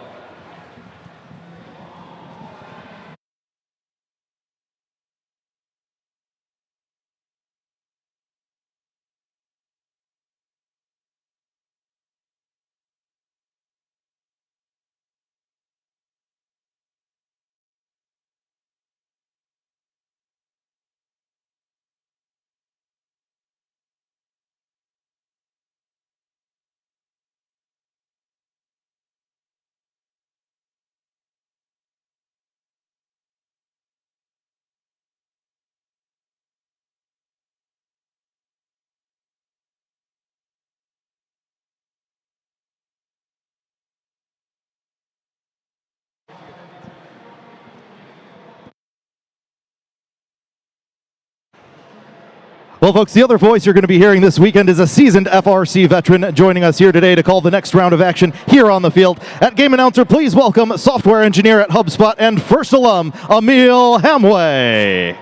Well, folks, the other voice you're going to be hearing this weekend is a seasoned FRC veteran joining us here today to call the next round of action here on the field. At game announcer, please welcome software engineer at HubSpot and first alum, Emil Hamway.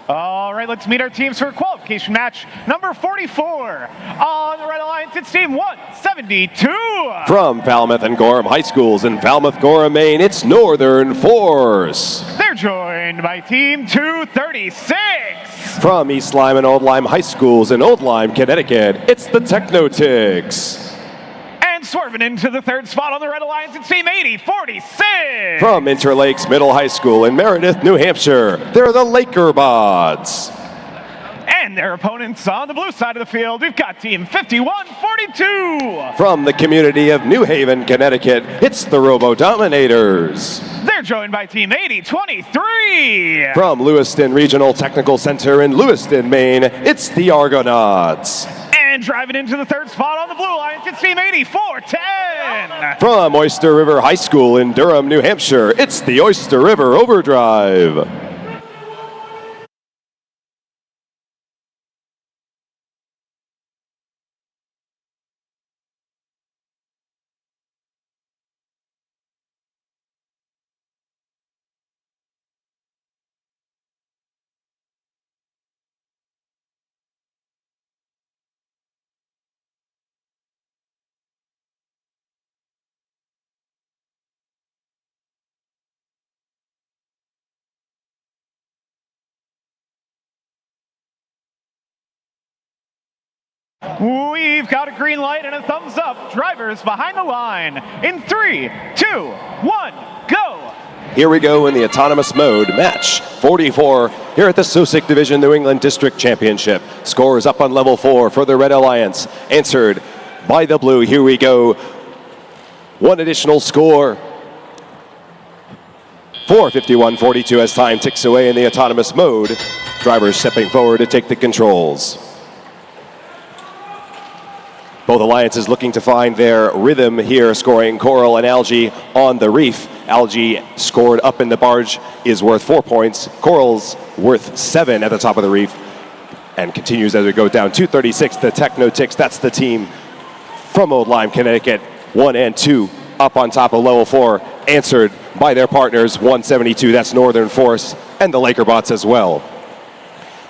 All right, let's meet our teams for qualification match number 44. On the Red Alliance, it's team 172. From Falmouth and Gorham High Schools in Falmouth, Gorham, Maine, it's Northern Force. They're joined by team 236. From East Lyme and Old Lyme High Schools in Old Lyme, Connecticut, it's the Technotics. And swerving into the third spot on the Red Alliance, it's team 8046. From Interlakes Middle High School in Meredith, New Hampshire, they're the Lakerbots. And their opponents on the blue side of the field, we've got team 5142. From the community of New Haven, Connecticut, it's the Robo-Dominators. They're joined by team 8023. From Lewiston Regional Technical Center in Lewiston, Maine, it's the Argonauts. And And driving into the third spot on the Blue Alliance, it's Team 8410. From Oyster River High School in Durham, New Hampshire, it's the Oyster River Overdrive. We've got a green light and a thumbs up. Drivers behind the line in 3, 2, 1, go. Here we go in the autonomous mode, match 44 here at the Sosik Division New England District Championship. Scores up on level 4 for the Red Alliance, answered by the Blue. Here we go. One additional score. 4:51:42 as time ticks away in the autonomous mode. Drivers stepping forward to take the controls. Both alliances looking to find their rhythm here, scoring Coral and Algae on the reef. Algae scored up in the barge is worth 4 points. Coral's worth 7 at the top of the reef and continues as we go down. 236, the Techno Ticks. That's the team from Old Lyme, Connecticut. 1 and 2 up on top of level 4, answered by their partners. 172, that's Northern Force and the Lakerbots as well.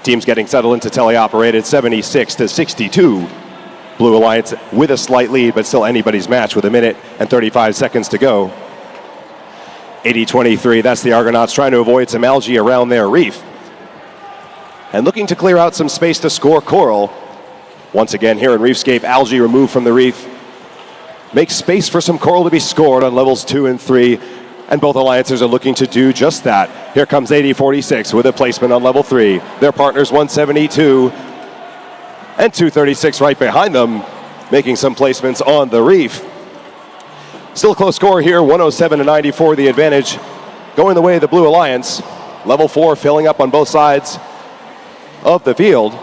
Teams getting settled into teleoperated 76-62. Blue Alliance with a slight lead, but still anybody's match with 1 minute and 35 seconds to go. 80-23, that's the Argonauts trying to avoid some algae around their reef. And looking to clear out some space to score Coral. Once again here in Reefscape, algae removed from the reef. Makes space for some Coral to be scored on levels 2 and 3. And both alliances are looking to do just that. Here comes 80-46 with a placement on level 3. Their partners 172. And 236 right behind them, making some placements on the reef. Still a close score here, 107-94, the advantage going the way of the Blue Alliance. Level 4 filling up on both sides of the field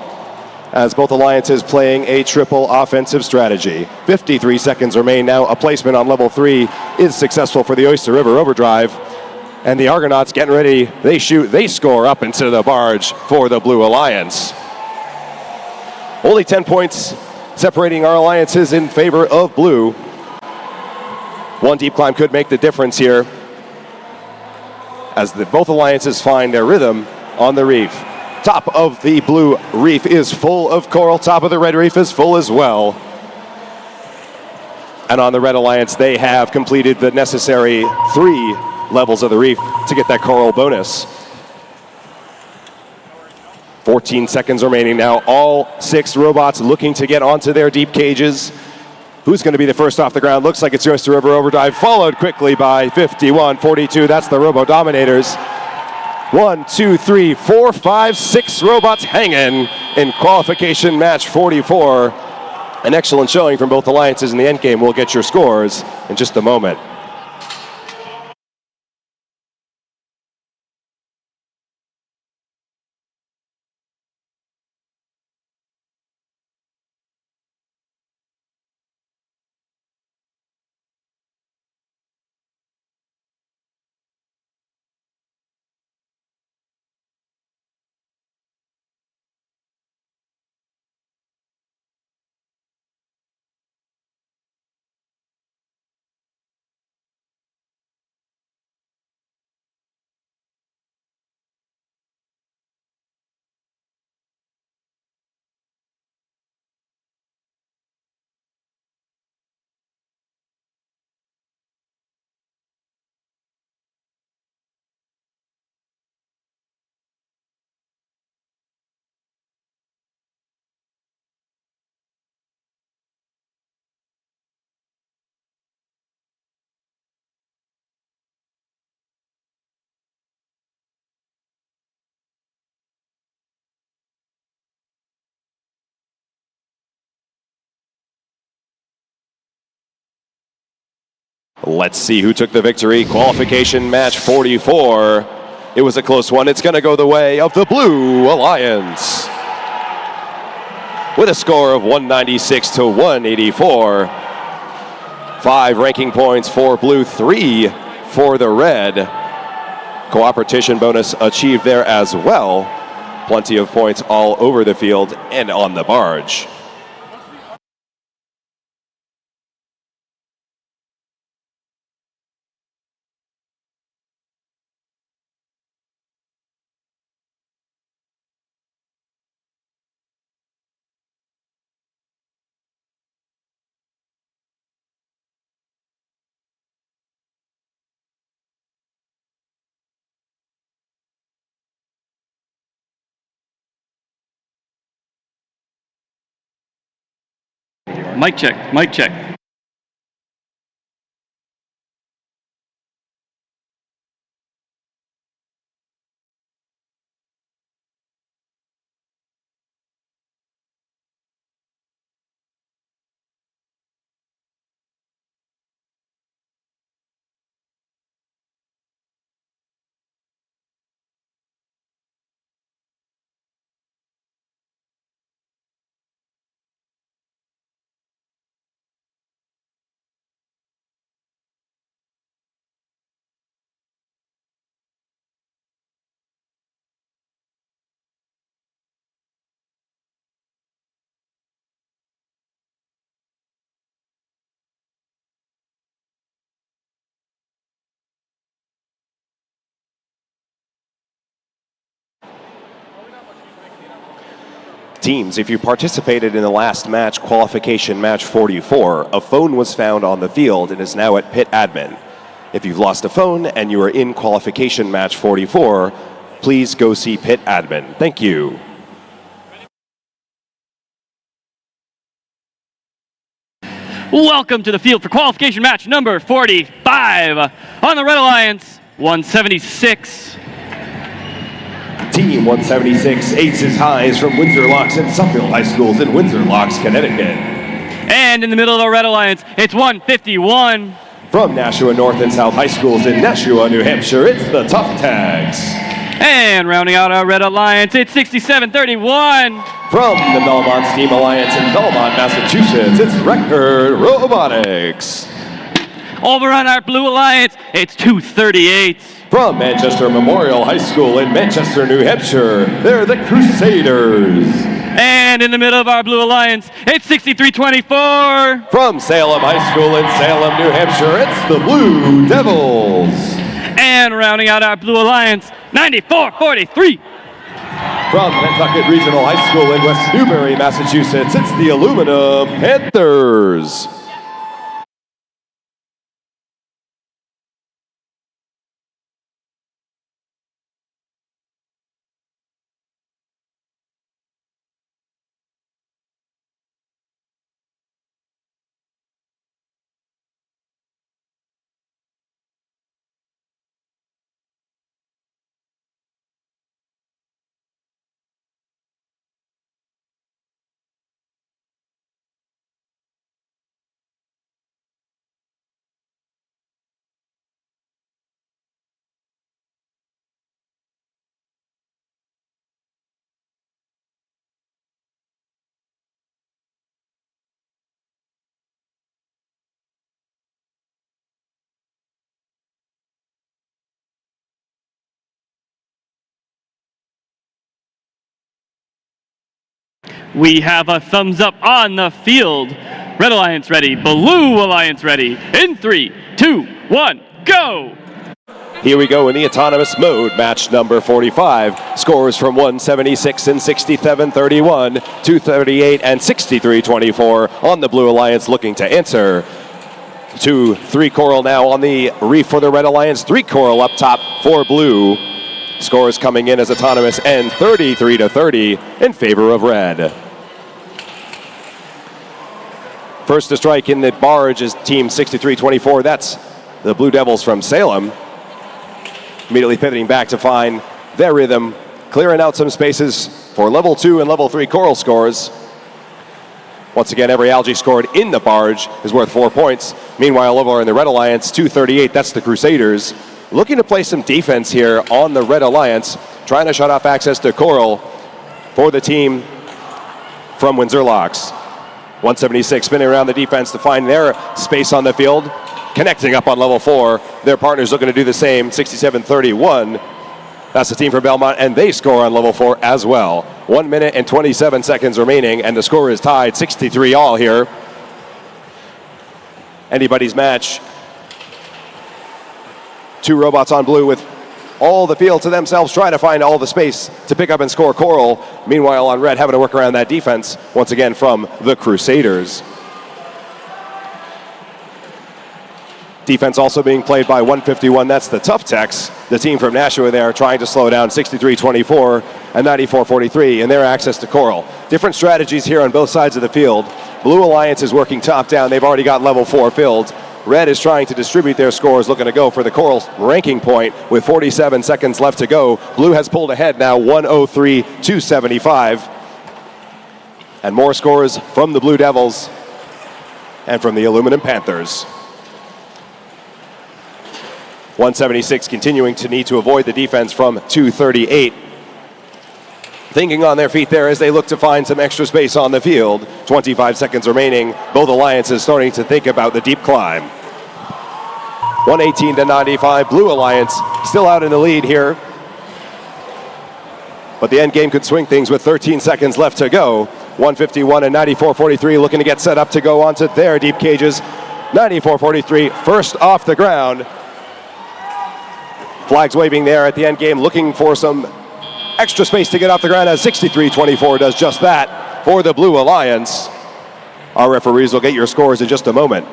as both alliances playing a triple offensive strategy. 53 seconds remain now. A placement on level 3 is successful for the Oyster River Overdrive. And the Argonauts getting ready. They shoot, they score up into the barge for the Blue Alliance. Only 10 points separating our alliances in favor of Blue. One deep climb could make the difference here as both alliances find their rhythm on the reef. Top of the Blue reef is full of Coral. Top of the Red reef is full as well. And on the Red Alliance, they have completed the necessary 3 levels of the reef to get that Coral bonus. 14 seconds remaining now. All 6 robots looking to get onto their deep cages. Who's going to be the first off the ground? Looks like it's Oyster River Overdrive, followed quickly by 51-42. That's the Robo Dominators. 1, 2, 3, 4, 5, 6 robots hanging in qualification match 44. An excellent showing from both alliances in the endgame. We'll get your scores in just a moment. Let's see who took the victory. Qualification match 44. It was a close one. It's going to go the way of the Blue Alliance. with a score of 196 to 184. 5 ranking points for blue, 3 for the red. Cooperation bonus achieved there as well. Plenty of points all over the field and on the barge. Mic check, mic check. Teams, if you participated in the last match, qualification match 44, a phone was found on the field and is now at pit admin. If you've lost a phone and you are in qualification match 44, please go see pit admin. Thank you. Welcome to the field for qualification match number 45. On the Red Alliance, 176. Team 176, aces highs from Windsor Locks and Suffield High Schools in Windsor Locks, Connecticut. And in the middle of the Red Alliance, it's 151. From Nashua North and South High Schools in Nashua, New Hampshire, it's the Tough Tags. And rounding out our Red Alliance, it's 6731. From the Belmont Steam Alliance in Belmont, Massachusetts, it's Record Robotics. Over on our Blue Alliance, it's 238. From Manchester Memorial High School in Manchester, New Hampshire, they're the Crusaders. And in the middle of our Blue Alliance, it's 6324. From Salem High School in Salem, New Hampshire, it's the Blue Devils. And rounding out our Blue Alliance, 9443. From Nantucket Regional High School in West Newbury, Massachusetts, it's the Aluminum Panthers. We have a thumbs up on the field. Red Alliance ready, Blue Alliance ready. In 3, 2, 1, go! Here we go in the autonomous mode, match number 45. Scores from 176 and 67-31, 238 and 63-24 on the Blue Alliance looking to answer. 2-3 coral now on the reef for the Red Alliance, 3 coral up top for Blue. Scores coming in as autonomous and 33-30 in favor of red. First to strike in the barge is team 63-24. That's the Blue Devils from Salem. Immediately pivoting back to find their rhythm, clearing out some spaces for level 2 and level 3 coral scores. Once again, every algae scored in the barge is worth 4 points. Meanwhile, over in the Red Alliance, 238, that's the Crusaders. Looking to play some defense here on the Red Alliance, trying to shut off access to coral for the team from Windsor Locks. 176 spinning around the defense to find their space on the field. Connecting up on level 4. Their partners looking to do the same. 67-31. That's the team from Belmont, and they score on level 4 as well. 1 minute and 27 seconds remaining, and the score is tied 63 all here. Anybody's match. 2 robots on blue with all the field to themselves, trying to find all the space to pick up and score Coral. Meanwhile, on red, having to work around that defense, once again from the Crusaders. Defense also being played by 151. That's the Tough Techs, the team from Nashua there, trying to slow down 63-24 and 94-43 in their access to Coral. Different strategies here on both sides of the field. Blue Alliance is working top down. They've already got level 4 filled. Red is trying to distribute their scores, looking to go for the Coral ranking point with 47 seconds left to go. Blue has pulled ahead now 103-75. And more scores from the Blue Devils and from the Aluminum Panthers. 176 continuing to need to avoid the defense from 238. Thinking on their feet there as they look to find some extra space on the field. 25 seconds remaining. Both alliances starting to think about the deep climb. 118-95. Blue Alliance still out in the lead here. But the end game could swing things with 13 seconds left to go. 151 and 94-43 looking to get set up to go onto their deep cages. 94-43 first off the ground. Flags waving there at the end game, looking for some extra space to get off the ground as 63-24 does just that for the Blue Alliance. Our referees will get your scores in just a moment.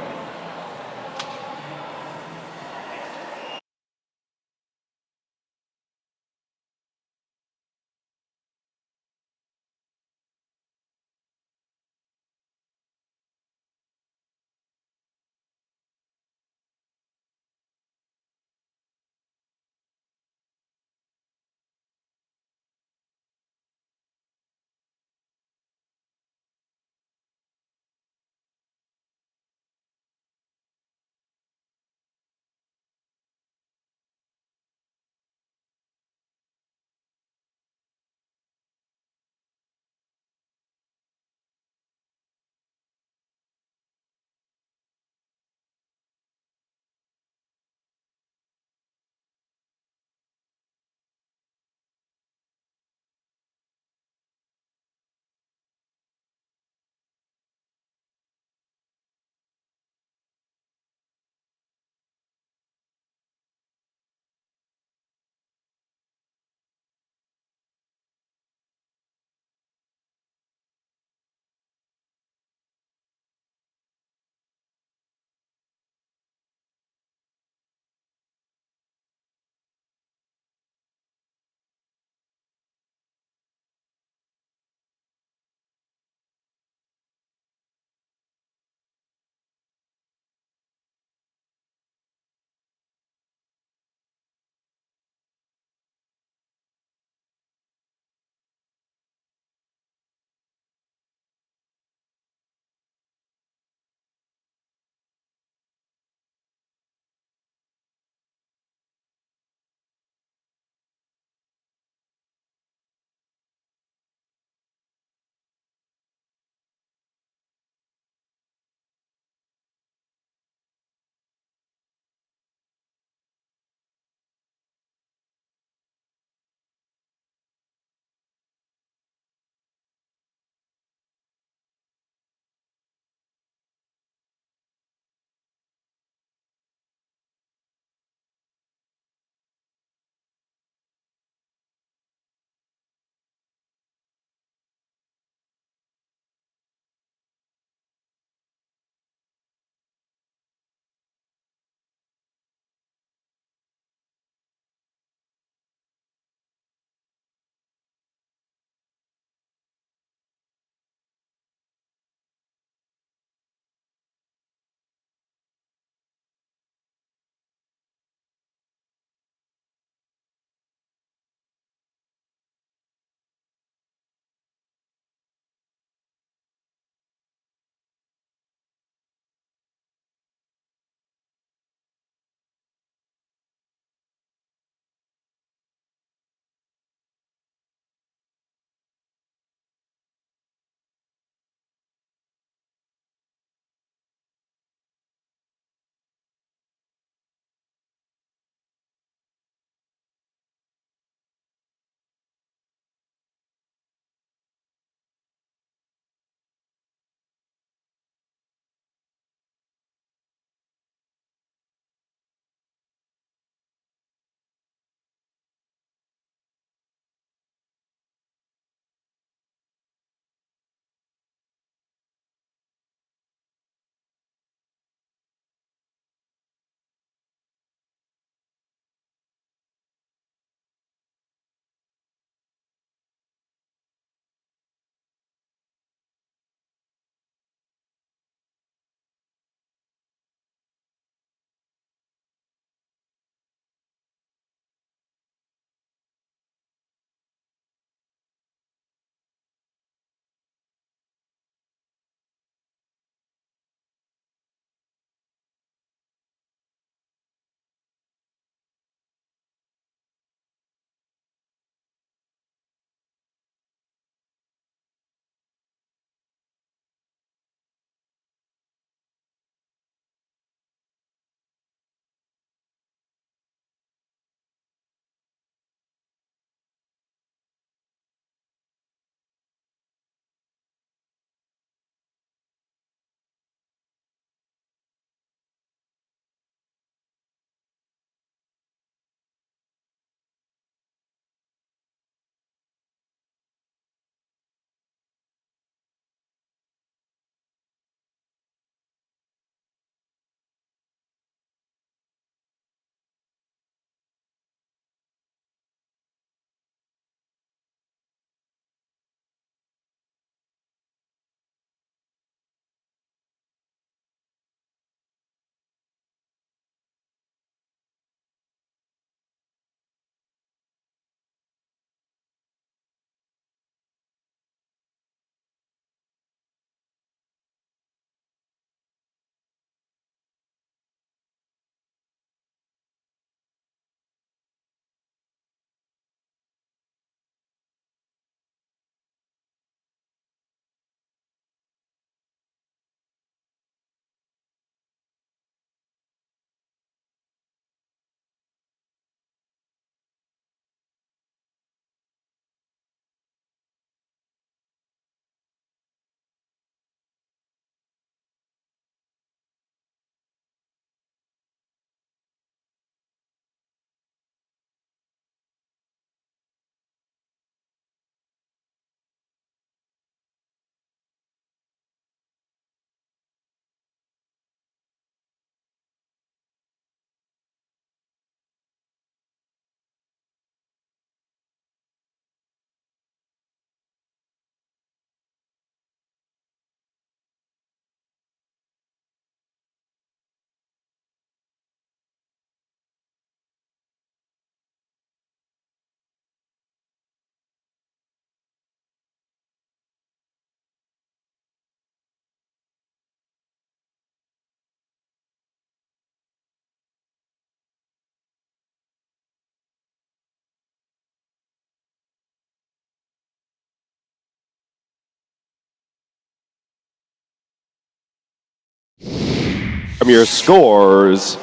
From your scores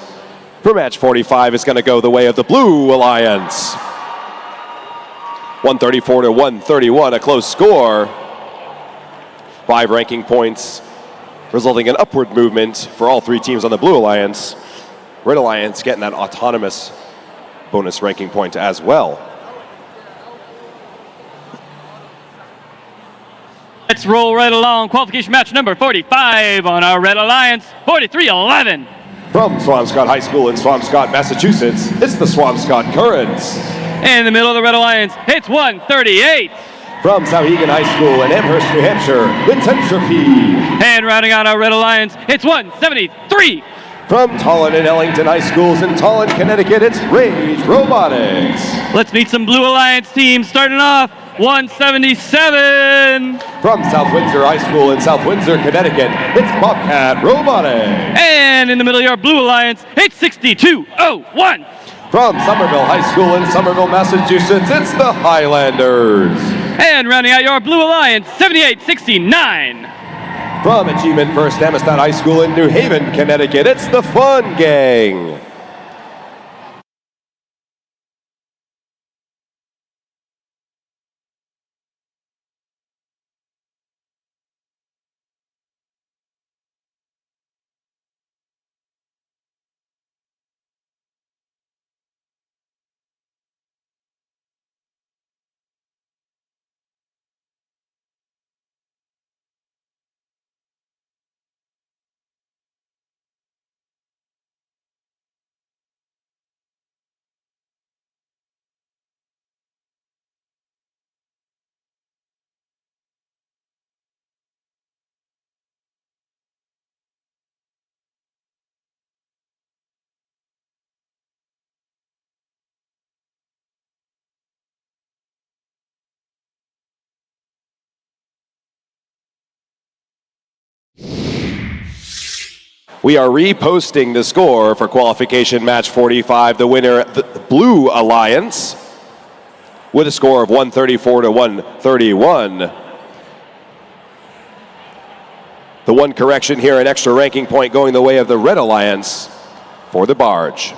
for match 45 is going to go the way of the Blue Alliance. 134 to 131, a close score. 5 ranking points, resulting in upward movement for all 3 teams on the Blue Alliance. Red Alliance getting that autonomous bonus ranking point as well. Let's roll right along. Qualification match number 45 on our Red Alliance, 43-11. From Swampscott High School in Swampscott, Massachusetts, it's the Swampscott Currents. In the middle of the Red Alliance, it's 138. From Souhegan High School in Amherst, New Hampshire, it's Entropy. And rounding out our Red Alliance, it's 173. From Tallinn and Ellington High Schools in Tallinn, Connecticut, it's Rage Robotics. Let's meet some Blue Alliance teams. Starting off, 177. From South Windsor High School in South Windsor, Connecticut, it's Bobcat Robotics. And in the middle of your Blue Alliance, it's 6201. From Somerville High School in Somerville, Massachusetts, it's the Highlanders. And rounding out your Blue Alliance, 7869. From Achievement First Amistad High School in New Haven, Connecticut, it's the Fun Gang. We are reposting the score for qualification match 45. The winner, the Blue Alliance, with a score of 134 to 131. The one correction here, an extra ranking point going the way of the Red Alliance for the barge.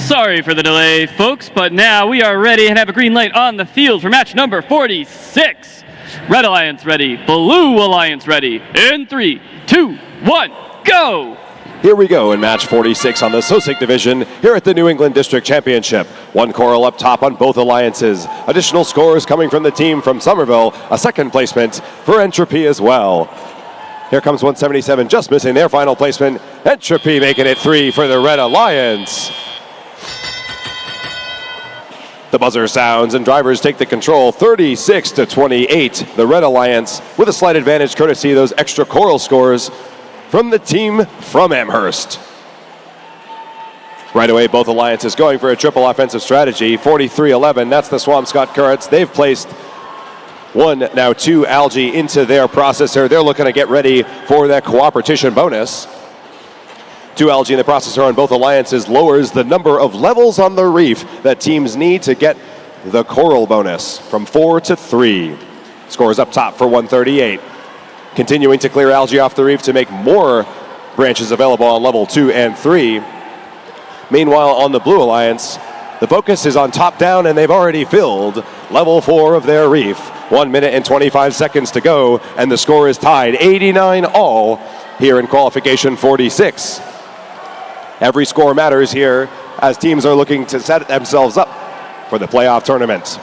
Sorry for the delay, folks, but now we are ready and have a green light on the field for match number 46. Red Alliance ready, Blue Alliance ready. In 3, 2, 1, go! Here we go in match 46 on the Sosik division here at the New England District Championship. One coral up top on both alliances. Additional scores coming from the team from Somerville. A second placement for Entropy as well. Here comes 177, just missing their final placement. Entropy making it 3 for the Red Alliance. The buzzer sounds and drivers take the control, 36-28. The Red Alliance with a slight advantage courtesy of those extra coral scores from the team from Amherst. Right away, both alliances going for a triple offensive strategy. 43-11, that's the Swampscott Currents. They've placed 1, now 2 algae into their processor. They're looking to get ready for that cooperation bonus. 2 algae in the processor on both alliances lowers the number of levels on the reef that teams need to get the coral bonus from 4 to 3. Scores up top for 138. Continuing to clear algae off the reef to make more branches available on level 2 and 3. Meanwhile, on the Blue Alliance, the focus is on top down, and they've already filled level 4 of their reef. 1 minute and 25 seconds to go, and the score is tied 89 all here in qualification 46. Every score matters here as teams are looking to set themselves up for the playoff tournament.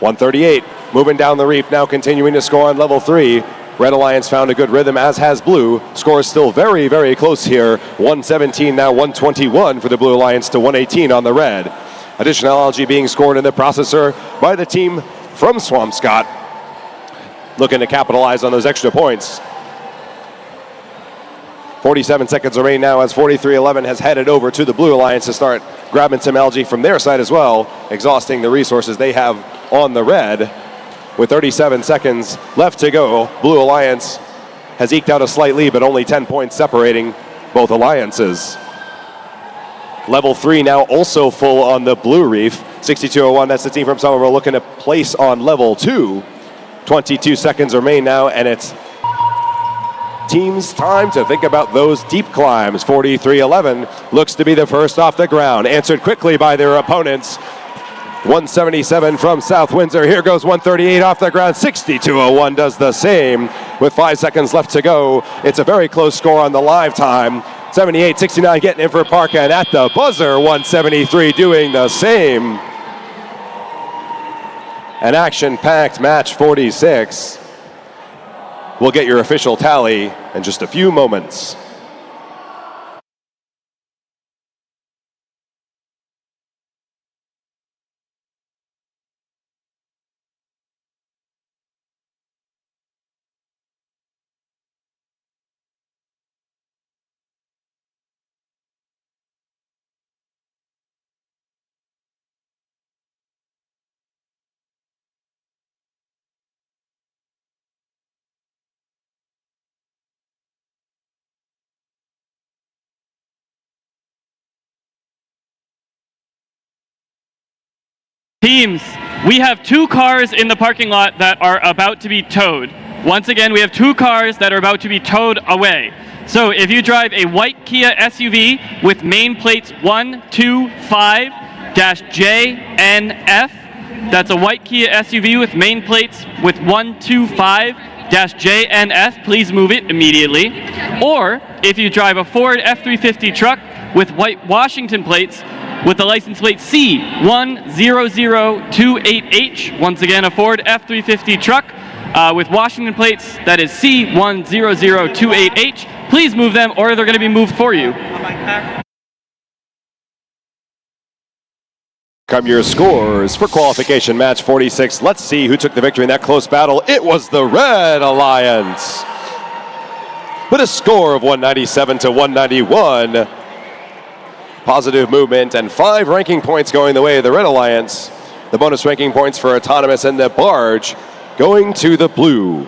138, moving down the reef, now continuing to score on level 3. Red Alliance found a good rhythm, as has Blue. Score is still very, very close here. 117, now 121 for the Blue Alliance to 118 on the Red. Additional algae being scored in the processor by the team from Swampscott, looking to capitalize on those extra points. 47 seconds remain now as 43-11 has headed over to the Blue Alliance to start grabbing some algae from their side as well, exhausting the resources they have on the Red. With 37 seconds left to go, Blue Alliance has eked out a slight lead, but only 10 points separating both alliances. Level 3 now also full on the Blue Reef. 62-01, that's the team from Somerville looking to place on level 2. 22 seconds remain now, and it's team's time to think about those deep climbs. 43-11 looks to be the first off the ground. Answered quickly by their opponents. 177 from South Windsor. Here goes 138 off the ground. 62-01 does the same with 5 seconds left to go. It's a very close score on the live time. 78-69 getting in for Parka, and at the buzzer, 173 doing the same. An action-packed match 46. We'll get your official tally in just a few moments. Teams, we have 2 cars in the parking lot that are about to be towed. Once again, we have 2 cars that are about to be towed away. So if you drive a white Kia SUV with main plates 125-JNF, that's a white Kia SUV with main plates with 125-JNF, please move it immediately. Or if you drive a Ford F-350 truck with white Washington plates with the license plate C10028H. Once again, a Ford F-350 truck with Washington plates, that is C10028H. Please move them, or they're going to be moved for you. Come your scores for qualification match 46. Let's see who took the victory in that close battle. It was the Red Alliance with a score of 197-191. Positive movement and 5 ranking points going the way of the Red Alliance. The bonus ranking points for Autonomous and the Barge going to the Blue.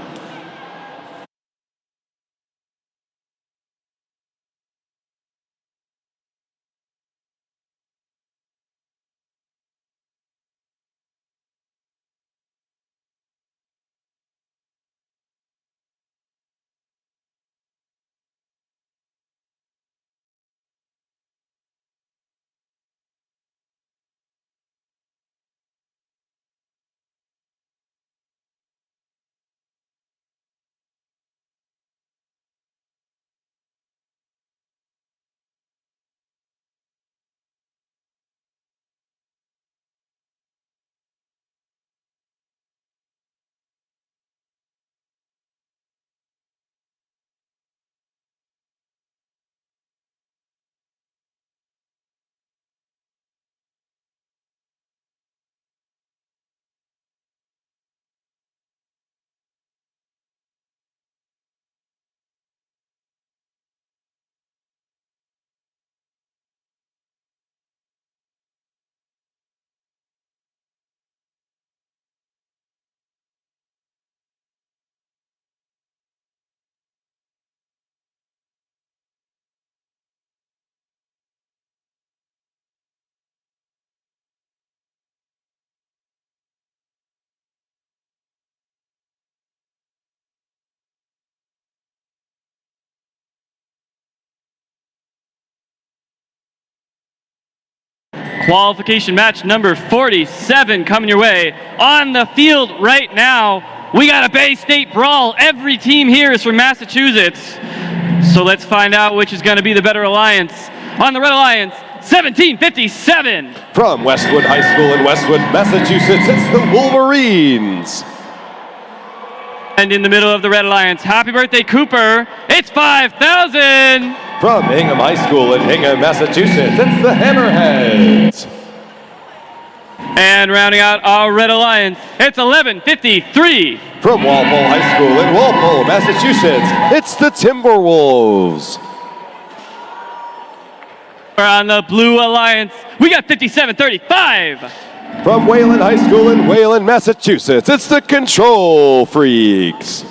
qualification match number 47 coming your way. On the field right now, we got a Bay State brawl. Every team here is from Massachusetts. So let's find out which is going to be the better alliance. On the Red Alliance, 1757. From Westwood High School in Westwood, Massachusetts, it's the Wolverines. And in the middle of the Red Alliance, happy birthday, Cooper. It's 5,000. From Hingham High School in Hingham, Massachusetts, it's the Hammerheads. And rounding out our Red Alliance, it's 1153. From Walpole High School in Walpole, Massachusetts, it's the Timberwolves. On the Blue Alliance, we got 5735. From Wayland High School in Wayland, Massachusetts, it's the Control Freaks.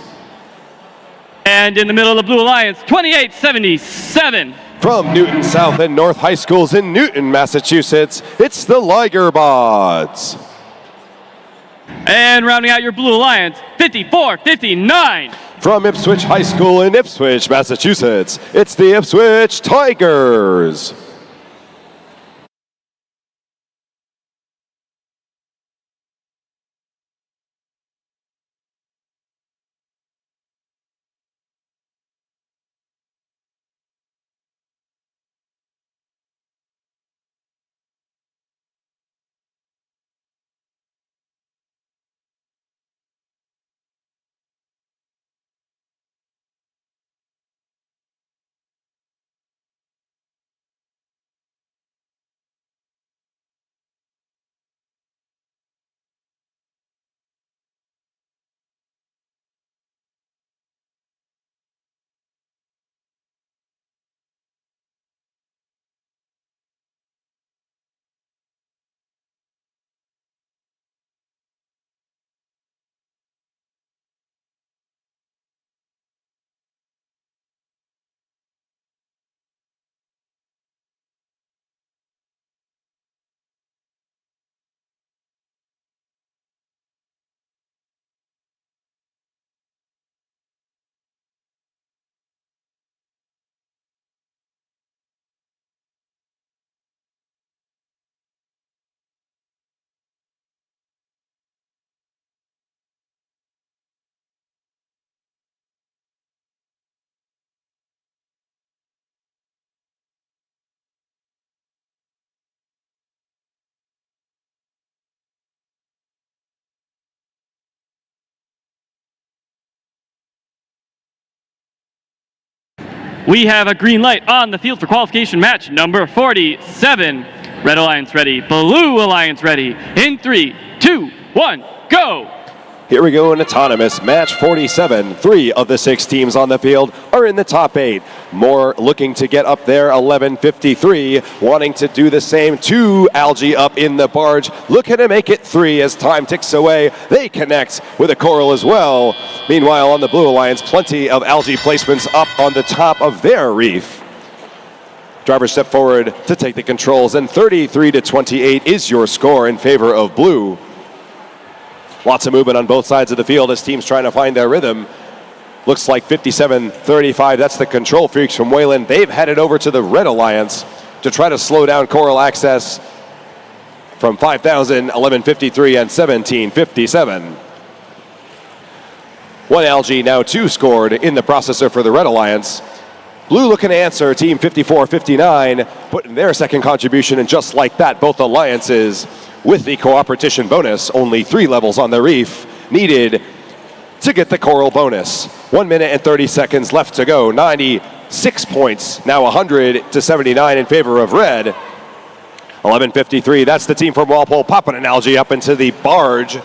And in the middle of the Blue Alliance, 2877. From Newton South and North High Schools in Newton, Massachusetts, it's the Ligerbots. And rounding out your Blue Alliance, 5459. From Ipswich High School in Ipswich, Massachusetts, it's the Ipswich Tigers. We have a green light on the field for qualification match number 47. Red Alliance ready, Blue Alliance ready. In 3, 2, 1, go! Here we go in autonomous match 47. 3 of the 6 teams on the field are in the top 8. More looking to get up there, 11:53, wanting to do the same. 2 Algae up in the barge, looking to make it 3 as time ticks away. They connect with a coral as well. Meanwhile, on the Blue Alliance, plenty of Algae placements up on the top of their reef. Drivers step forward to take the controls, and 33-28 is your score in favor of Blue. Lots of movement on both sides of the field as teams trying to find their rhythm. Looks like 57-35, that's the Control Freaks from Wayland. They've headed over to the Red Alliance to try to slow down coral access from 5,000, 11:53, and 17:57. 1 Algae, now 2 scored in the processor for the Red Alliance. Blue looking to answer, team 54-59, putting their second contribution, and just like that, both alliances with the cooperation bonus, only 3 levels on the reef needed to get the coral bonus. 1 minute and 30 seconds left to go. 96 points, now 100-79 in favor of red. 11:53, that's the team from Walpole popping an Algae up into the barge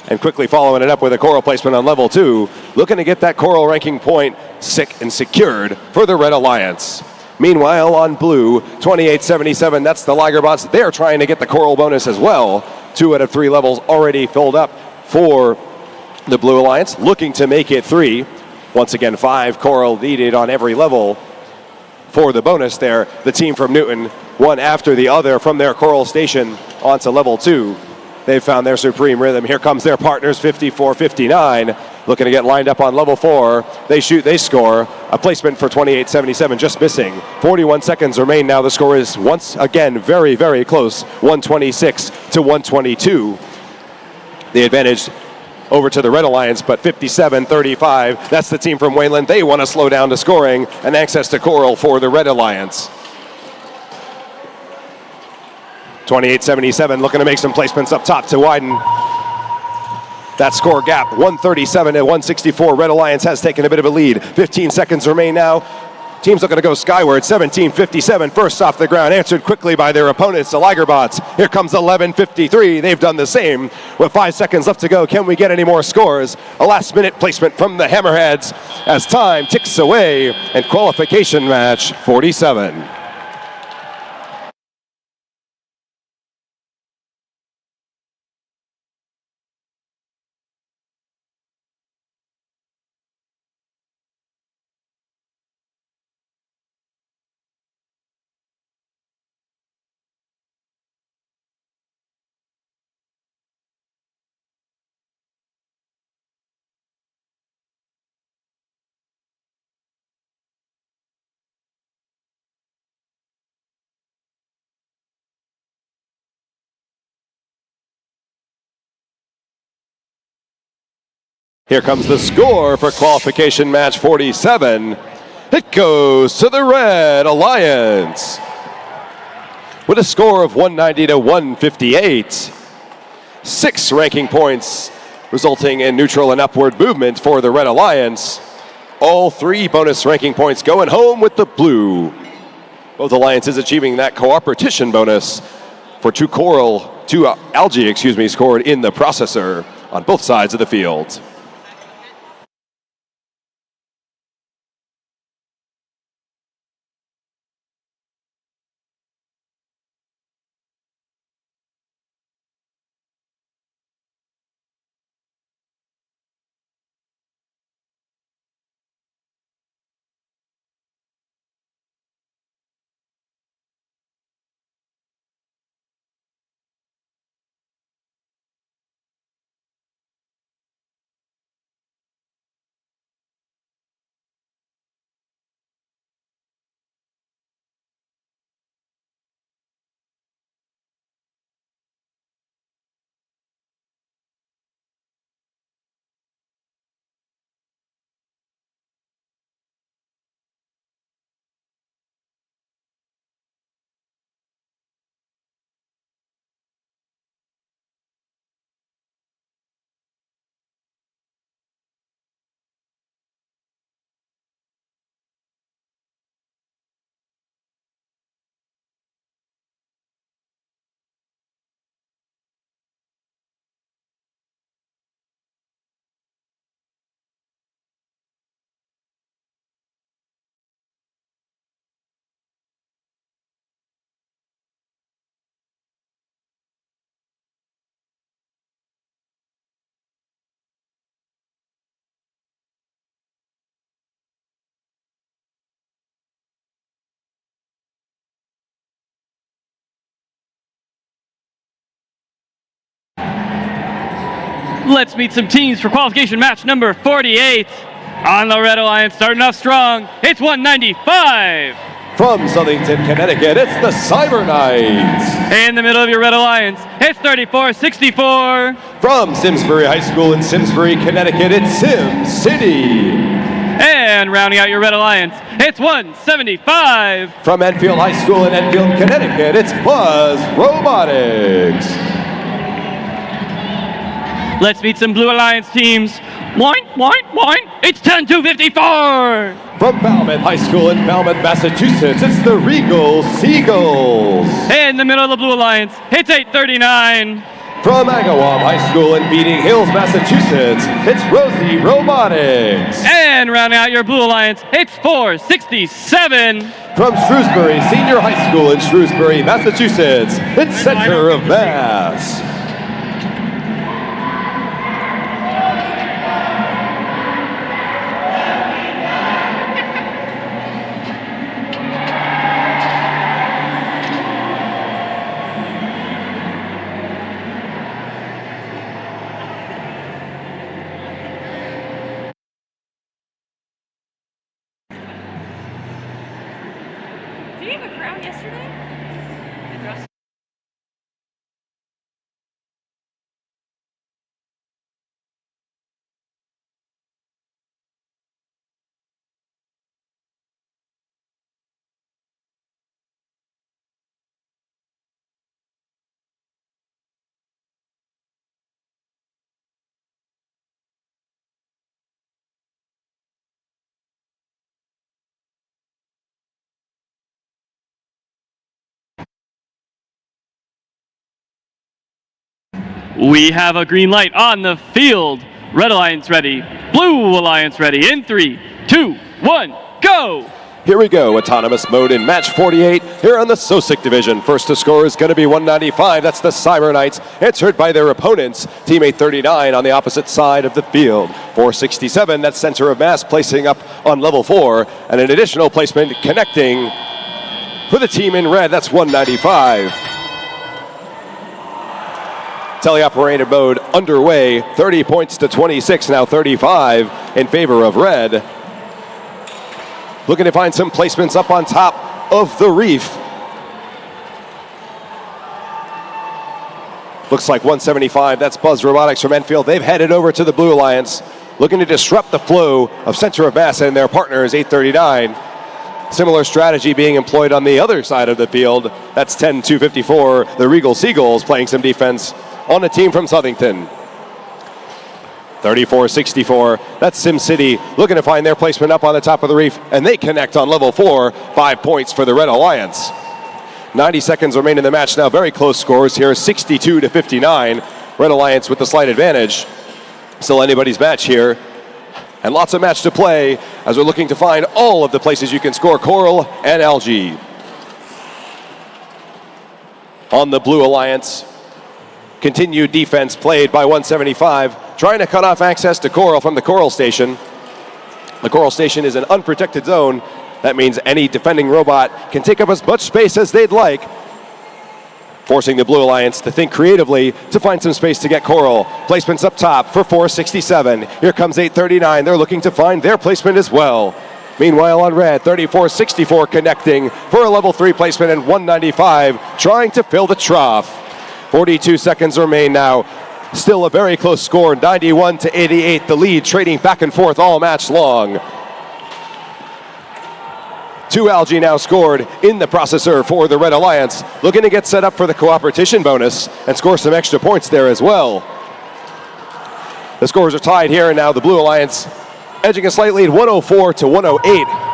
and quickly following it up with a coral placement on level 2, looking to get that coral ranking point sick and secured for the Red Alliance. Meanwhile, on Blue, 28-77, that's the Ligerbots. They're trying to get the coral bonus as well. 2 out of 3 levels already filled up for the Blue Alliance, looking to make it 3. Once again, 5 coral needed on every level for the bonus there. The team from Newton, one after the other from their coral station onto level 2. They've found their supreme rhythm. Here comes their partners, 54-59. looking to get lined up on level 4. They shoot, they score. A placement for 28-77, just missing. 41 seconds remain now. The score is once again very, very close, 126 to 122. The advantage over to the Red Alliance, but 57-35. That's the team from Wayland. They want to slow down to scoring, and access to Coral for the Red Alliance. 28-77, looking to make some placements up top to widen that score gap. 137 to 164. Red Alliance has taken a bit of a lead. 15 seconds remain now. Teams looking to go skyward. 17-57, first off the ground, answered quickly by their opponents, the Ligerbots. Here comes 11-53. They've done the same. With 5 seconds left to go, can we get any more scores? A last-minute placement from the Hammerheads as time ticks away, and qualification match 47. Here comes the score for qualification match 47. It goes to the Red Alliance with a score of 190 to 158. 6 ranking points, resulting in neutral and upward movement for the Red Alliance. All 3 bonus ranking points going home with the blue. Both alliances achieving that cooperation bonus for 2 algae, scored in the processor on both sides of the field. Let's meet some teams for qualification match number 48. On the Red Alliance, starting off strong, it's 195. From Southington, Connecticut, it's the Cyber Knights. In the middle of your Red Alliance, it's 34-64. From Simsbury High School in Simsbury, Connecticut, it's Sim City. And rounding out your Red Alliance, it's 175. From Enfield High School in Enfield, Connecticut, it's Buzz Robotics. Let's meet some Blue Alliance teams. Wine. It's 10-54. From Falmouth High School in Falmouth, Massachusetts, it's the Regal Seagulls. In the middle of the Blue Alliance, it's 839. From Agawam High School in Beating Hills, Massachusetts, it's Rosie Robotics. And rounding out your Blue Alliance, it's 467. From Shrewsbury Senior High School in Shrewsbury, Massachusetts, it's Center of Mass. We have a green light on the field. Red Alliance ready. Blue Alliance ready. In 3, 2, 1, go! Here we go, autonomous mode in match 48 here on the Sosik division. First to score is going to be 195. That's the Cyber Knights, answered by their opponents. Team 839 on the opposite side of the field. 467, that's center of mass, placing up on level 4. And an additional placement connecting for the team in red. That's 195. Teleoperated mode underway. 30 points to 26, now 35 in favor of red. Looking to find some placements up on top of the reef. Looks like 175, that's Buzz Robotics from Enfield. They've headed over to the Blue Alliance, looking to disrupt the flow of center of mass and their partners, 839. Similar strategy being employed on the other side of the field. That's 10-254, the Regal Seagulls playing some defense on a team from Southington. 34-64, that's Sim City looking to find their placement up on the top of the reef, and they connect on level 4, 5 points for the Red Alliance. 90 seconds remain in the match now, very close scores here, 62-59. Red Alliance with the slight advantage. Still anybody's match here, and lots of match to play as we're looking to find all of the places you can score coral and algae. On the Blue Alliance, continued defense played by 175, trying to cut off access to coral from the coral station. The coral station is an unprotected zone. That means any defending robot can take up as much space as they'd like, forcing the Blue Alliance to think creatively to find some space to get coral. Placements up top for 467. Here comes 839. They're looking to find their placement as well. Meanwhile on red, 34-64 connecting for a level 3 placement, and 195 trying to fill the trough. 42 seconds remain now. Still a very close score, 91-88. The lead trading back and forth all match long. 2 algae now scored in the processor for the Red Alliance, looking to get set up for the cooperation bonus and score some extra points there as well. The scores are tied here, and now the Blue Alliance edging a slight lead, 104-108.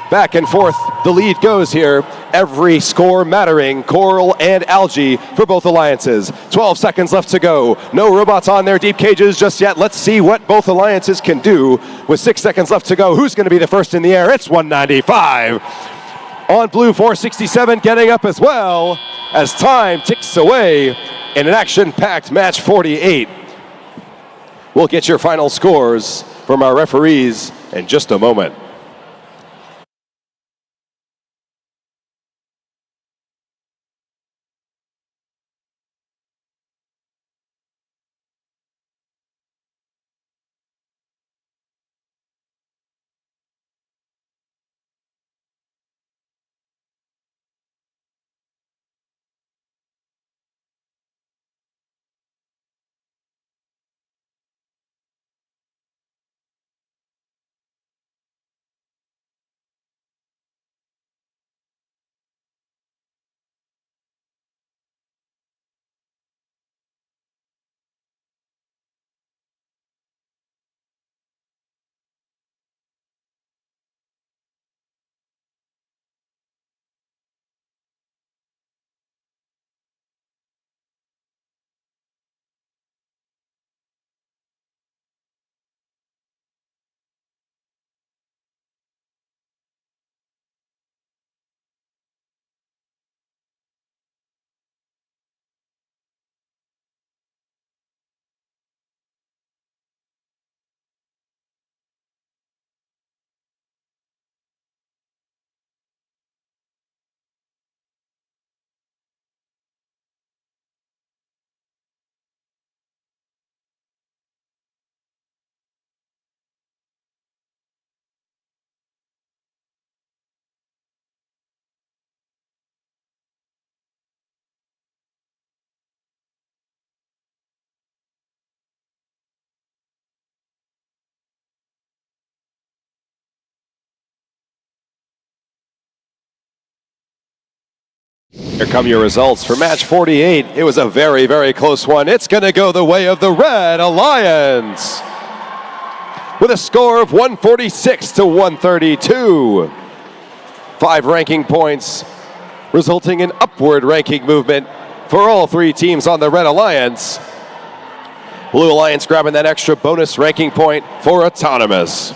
Back and forth, the lead goes here. Every score mattering, coral and algae for both alliances. 12 seconds left to go. No robots on their deep cages just yet. Let's see what both alliances can do. With 6 seconds left to go, who's going to be the first in the air? It's 195. On blue, 467 getting up as well as time ticks away in an action-packed match 48. We'll get your final scores from our referees in just a moment. Here come your results for match 48. It was a very, very close one. It's going to go the way of the Red Alliance with a score of 146 to 132. 5 ranking points, resulting in upward ranking movement for all 3 teams on the Red Alliance. Blue Alliance grabbing that extra bonus ranking point for Autonomous.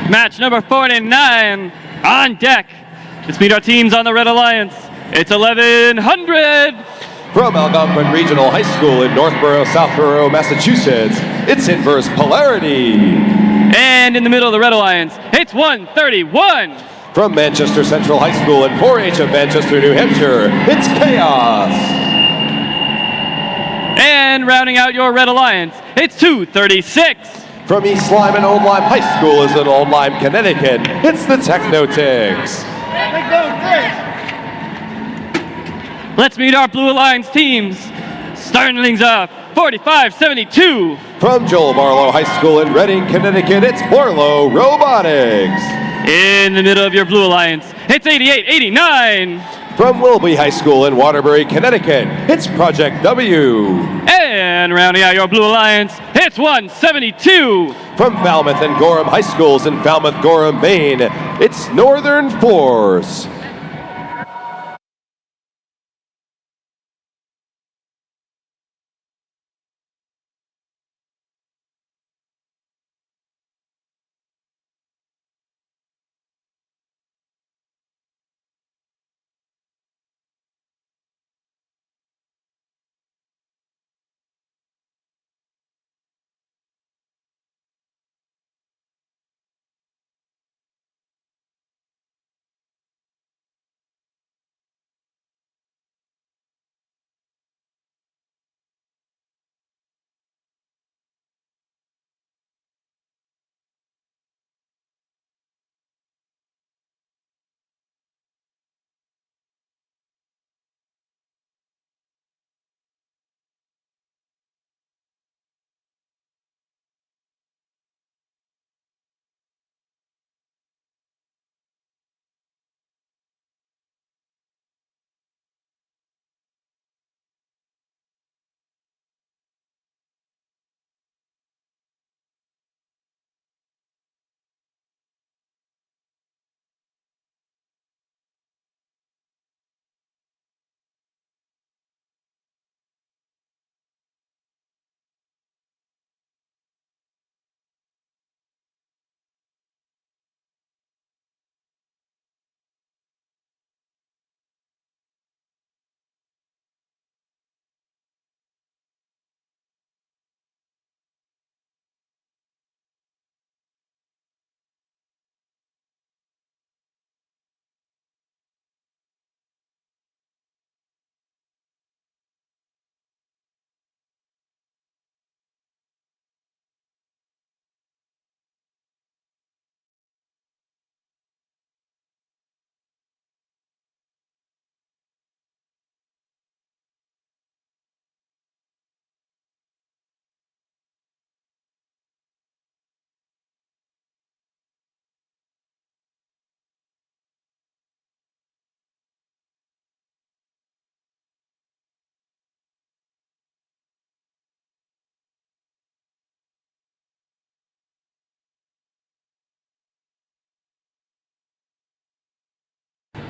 Match number 49 on deck. Let's meet our teams on the Red Alliance. It's 1100. From Algonquin Regional High School in Northborough, Southborough, Massachusetts, it's Inverse Polarity. And in the middle of the Red Alliance, it's 131. From Manchester Central High School in 4-H of Manchester, New Hampshire, it's Chaos. And rounding out your Red Alliance, it's 236. From East Lyme and Old Lyme High School is in Old Lyme, Connecticut, it's the Technotics. Let's meet our Blue Alliance teams. Starting things off, 45-72. From Joel Barlow High School in Reading, Connecticut, it's Barlow Robotics. In the middle of your Blue Alliance, it's 88-89. From Willoughby High School in Waterbury, Connecticut, it's Project W. And rounding out your Blue Alliance, it's 172. From Falmouth and Gorham High Schools in Falmouth, Gorham, Maine, it's Northern Force.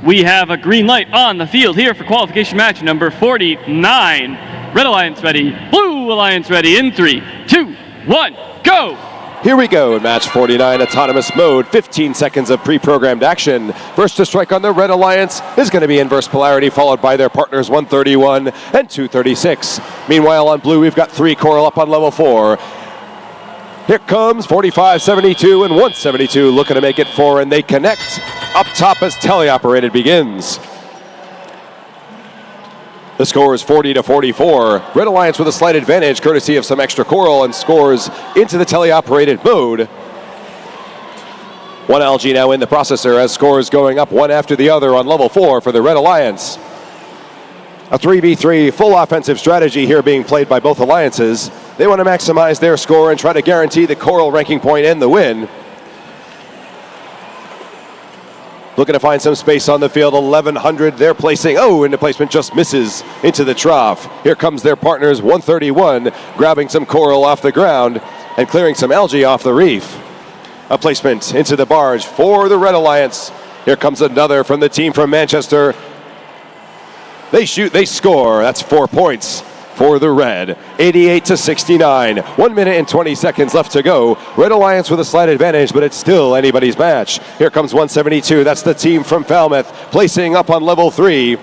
We have a green light on the field here for qualification match number 49. Red Alliance ready, Blue Alliance ready in 3, 2, 1, go! Here we go in match 49, autonomous mode, 15 seconds of pre-programmed action. First to strike on the Red Alliance is going to be Inverse Polarity, followed by their partners 131 and 236. Meanwhile on Blue, we've got 3 Coral up on level 4. Here comes 45-72 and 172 looking to make it 4, and they connect up top as teleoperated begins. The score is 40-44. Red Alliance with a slight advantage, courtesy of some extra coral, and scores into the teleoperated mode. One algae now in the processor as scores going up one after the other on level 4 for the Red Alliance. A 3v3 full offensive strategy here being played by both alliances. They want to maximize their score and try to guarantee the coral ranking point and the win. Looking to find some space on the field, 1100, they're placing, and the placement just misses into the trough. Here comes their partners, 131, grabbing some coral off the ground and clearing some algae off the reef. A placement into the barge for the Red Alliance. Here comes another from the team from Manchester. They shoot, they score, that's 4 points for the Red, 88-69. 1 minute and 20 seconds left to go. Red Alliance with a slight advantage, but it's still anybody's match. Here comes 172. That's the team from Falmouth, placing up on level 3.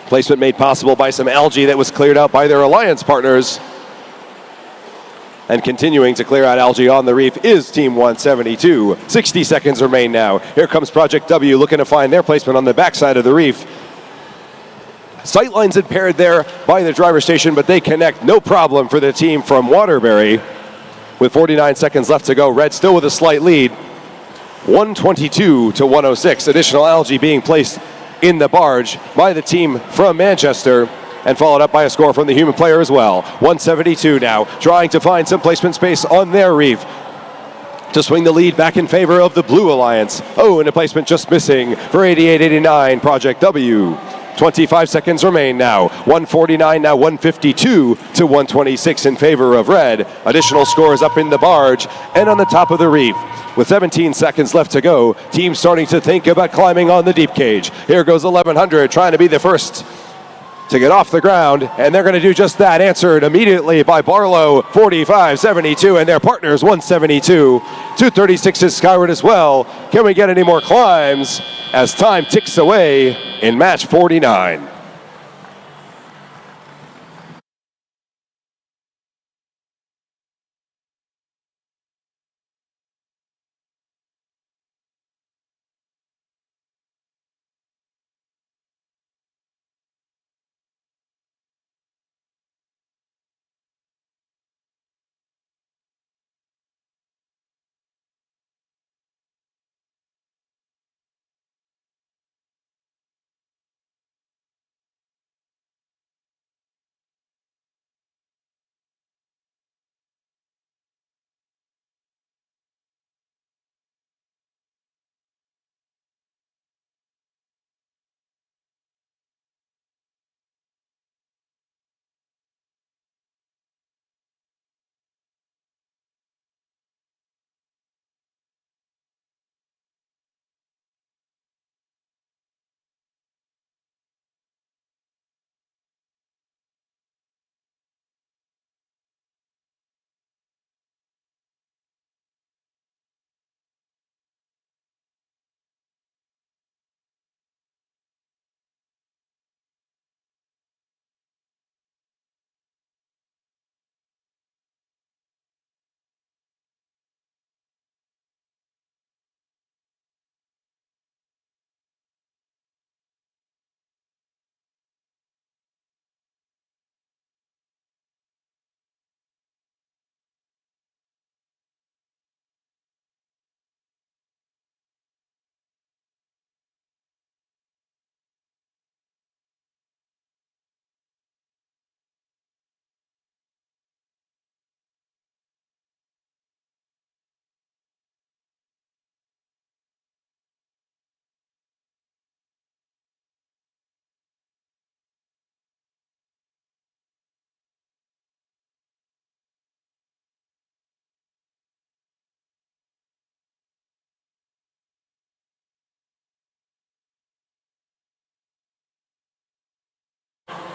Placement made possible by some algae that was cleared out by their alliance partners. And continuing to clear out algae on the reef is Team 172. 60 seconds remain now. Here comes Project W looking to find their placement on the backside of the reef. Sightlines impaired there by the driver station, but they connect no problem for the team from Waterbury. With 49 seconds left to go, Red still with a slight lead. 122-106. Additional algae being placed in the barge by the team from Manchester, and followed up by a score from the human player as well. 172 now, trying to find some placement space on their reef to swing the lead back in favor of the Blue Alliance. And a placement just missing for 88-89 Project W. 25 seconds remain now. 149 now, 152-126 in favor of Red. Additional scores up in the barge and on the top of the reef. With 17 seconds left to go, team starting to think about climbing on the deep cage. Here goes 1100 trying to be the first to get off the ground, and they're going to do just that. Answered immediately by Barlow, 45-72, and their partners, 172. 236 is skyward as well. Can we get any more climbs as time ticks away in match 49?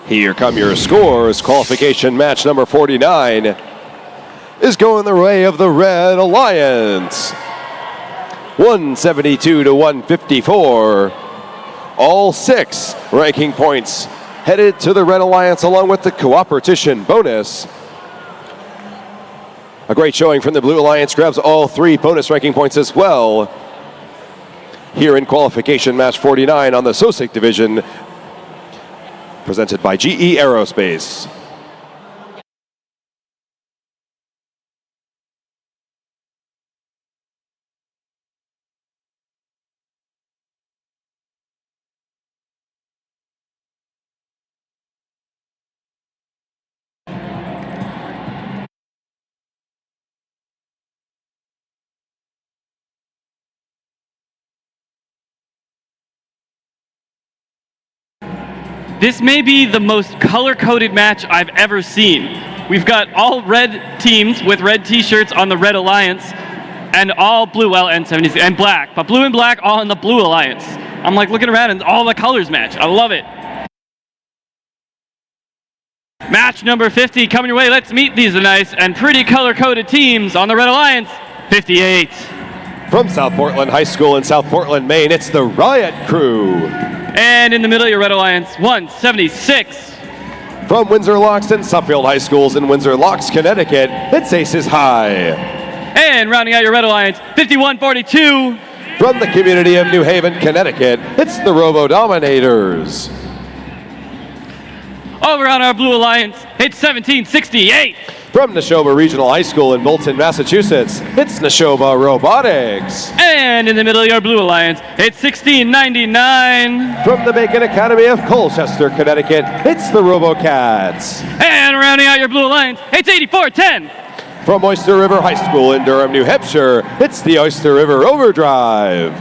Here come your scores. Qualification match number 49 is going the way of the Red Alliance. 172-154. All 6 ranking points headed to the Red Alliance along with the cooperation bonus. A great showing from the Blue Alliance, grabs all 3 bonus ranking points as well. Here in qualification match 49 on the Sosik division. presented by GE Aerospace. This may be the most color-coded match I've ever seen. We've got all red teams with red t-shirts on the Red Alliance, and all blue, well, and 76, and black, but blue and black all in the Blue Alliance. I'm like looking around and all the colors match. I love it. Match number 50 coming your way. Let's meet these nice and pretty color-coded teams on the Red Alliance. 58. From South Portland High School in South Portland, Maine, it's the Riot Crew. And in the middle of your Red Alliance, 176. From Windsor Locks and Suffield High Schools in Windsor Locks, Connecticut, it's Aces High. And rounding out your Red Alliance, 5142. From the community of New Haven, Connecticut, it's the Robo Dominators. Over on our Blue Alliance, it's 1768. From Neshoba Regional High School in Bolton, Massachusetts, it's Neshoba Robotics. And in the middle of your Blue Alliance, it's 1699. From the Bacon Academy of Colchester, Connecticut, it's the RoboCats. And rounding out your Blue Alliance, it's 8410. From Oyster River High School in Durham, New Hampshire, it's the Oyster River Overdrive.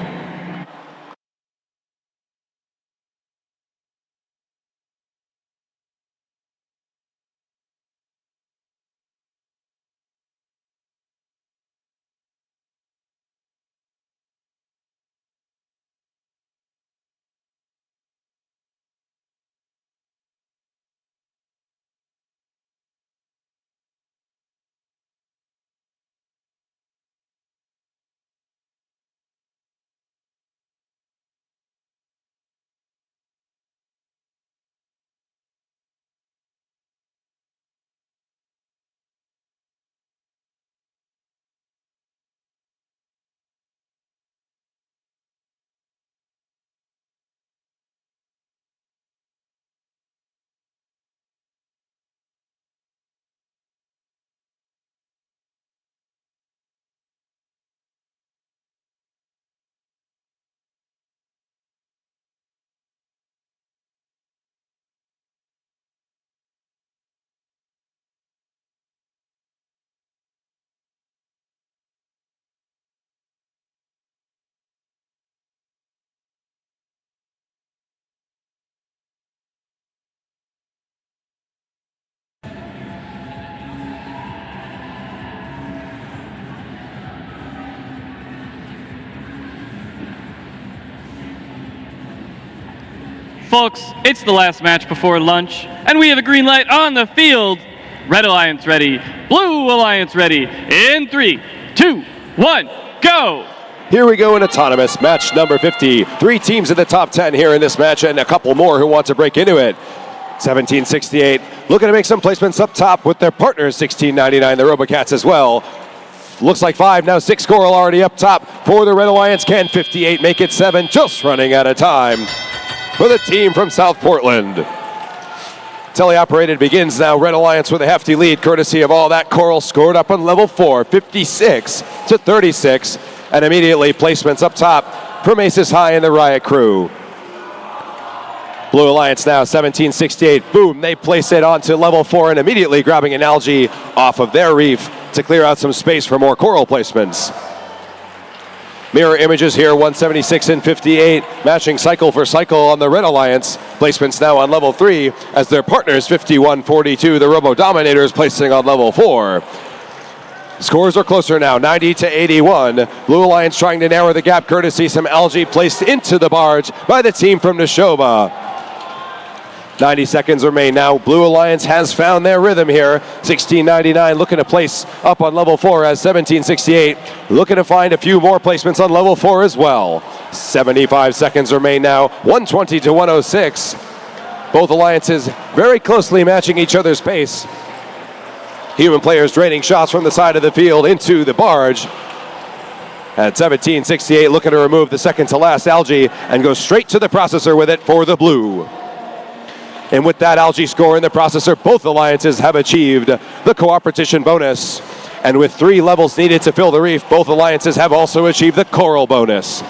Folks, it's the last match before lunch, and we have a green light on the field. Red Alliance ready, Blue Alliance ready. In 3, 2, 1, go! Here we go in autonomous match number 50. 3 teams in the top 10 here in this match, and a couple more who want to break into it. 1768 looking to make some placements up top with their partners, 1699, the RoboCats as well. Looks like 5, now 6 Coral already up top for the Red Alliance. Can 58 make it 7? Just running out of time for the team from South Portland. Teleoperated begins now. Red Alliance with a hefty lead, courtesy of all that Coral scored up on level 4, 56 to 36. And immediately placements up top from Aces High and the Riot Crew. Blue Alliance now, 1768. Boom, they place it onto level 4 and immediately grabbing an algae off of their reef to clear out some space for more Coral placements. Mirror images here, 176 and 58, matching cycle for cycle on the Red Alliance. Placements now on level 3 as their partners, 51-42, the Robo Dominators, placing on level 4. Scores are closer now, 90 to 81. Blue Alliance trying to narrow the gap, courtesy some algae placed into the barge by the team from Neshoba. 90 seconds remain now. Blue Alliance has found their rhythm here. 1699 looking to place up on level 4 as 1768 looking to find a few more placements on level 4 as well. 75 seconds remain now. 120 to 106. Both alliances very closely matching each other's pace. Human players draining shots from the side of the field into the barge. At 1768 looking to remove the second to last algae and go straight to the processor with it for the blue. And with that Algae score in the processor, both alliances have achieved the cooperation bonus. And with 3 levels needed to fill the reef, both alliances have also achieved the coral bonus.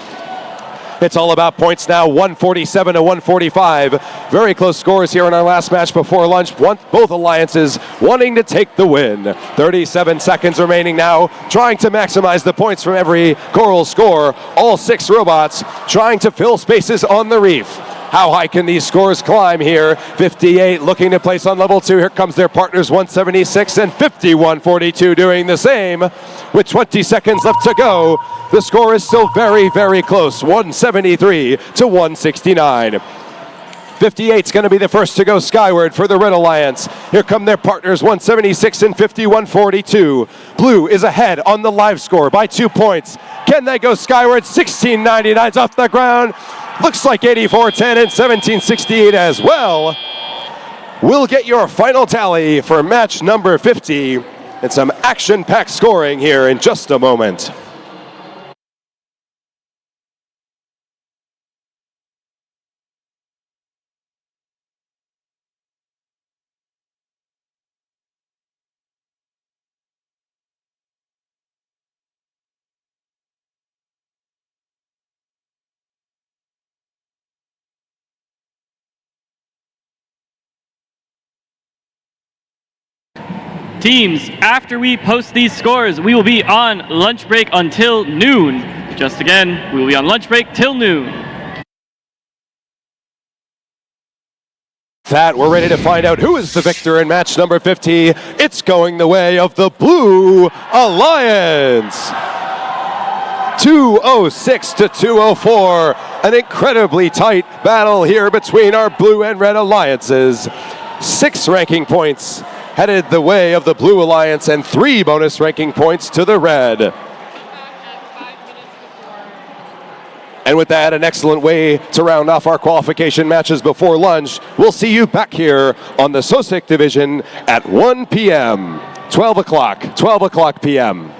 It's all about points now, 147 to 145. Very close scores here in our last match before lunch. Both alliances wanting to take the win. 37 seconds remaining now, trying to maximize the points from every coral score. All 6 robots trying to fill spaces on the reef. How high can these scores climb here? 58 looking to place on level 2. Here comes their partners, 176 and 5142 doing the same. With 20 seconds left to go, the score is still very, very close, 173 to 169. 58's going to be the first to go skyward for the Red Alliance. Here come their partners, 176 and 5142. Blue is ahead on the live score by 2 points. Can they go skyward? 1699's off the ground. Looks like 8410 and 1768 as well. We'll get your final tally for match number 50 and some action-packed scoring here in just a moment. Teams, after we post these scores, we will be on lunch break until noon. Just again, we will be on lunch break till noon. That we're ready to find out who is the victor in match number 50. It's going the way of the Blue Alliance. 206 to 204. An incredibly tight battle here between our Blue and Red Alliances. 6 ranking points headed the way of the Blue Alliance and 3 bonus ranking points to the Red. And with that, an excellent way to round off our qualification matches before lunch. We'll see you back here on the Sosik division at 1 p.m. 12 o'clock p.m.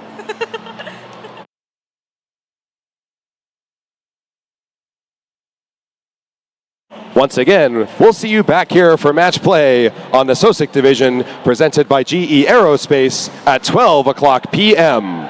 Once again, we'll see you back here for match play on the Sosik division presented by GE Aerospace at 12 o'clock p.m.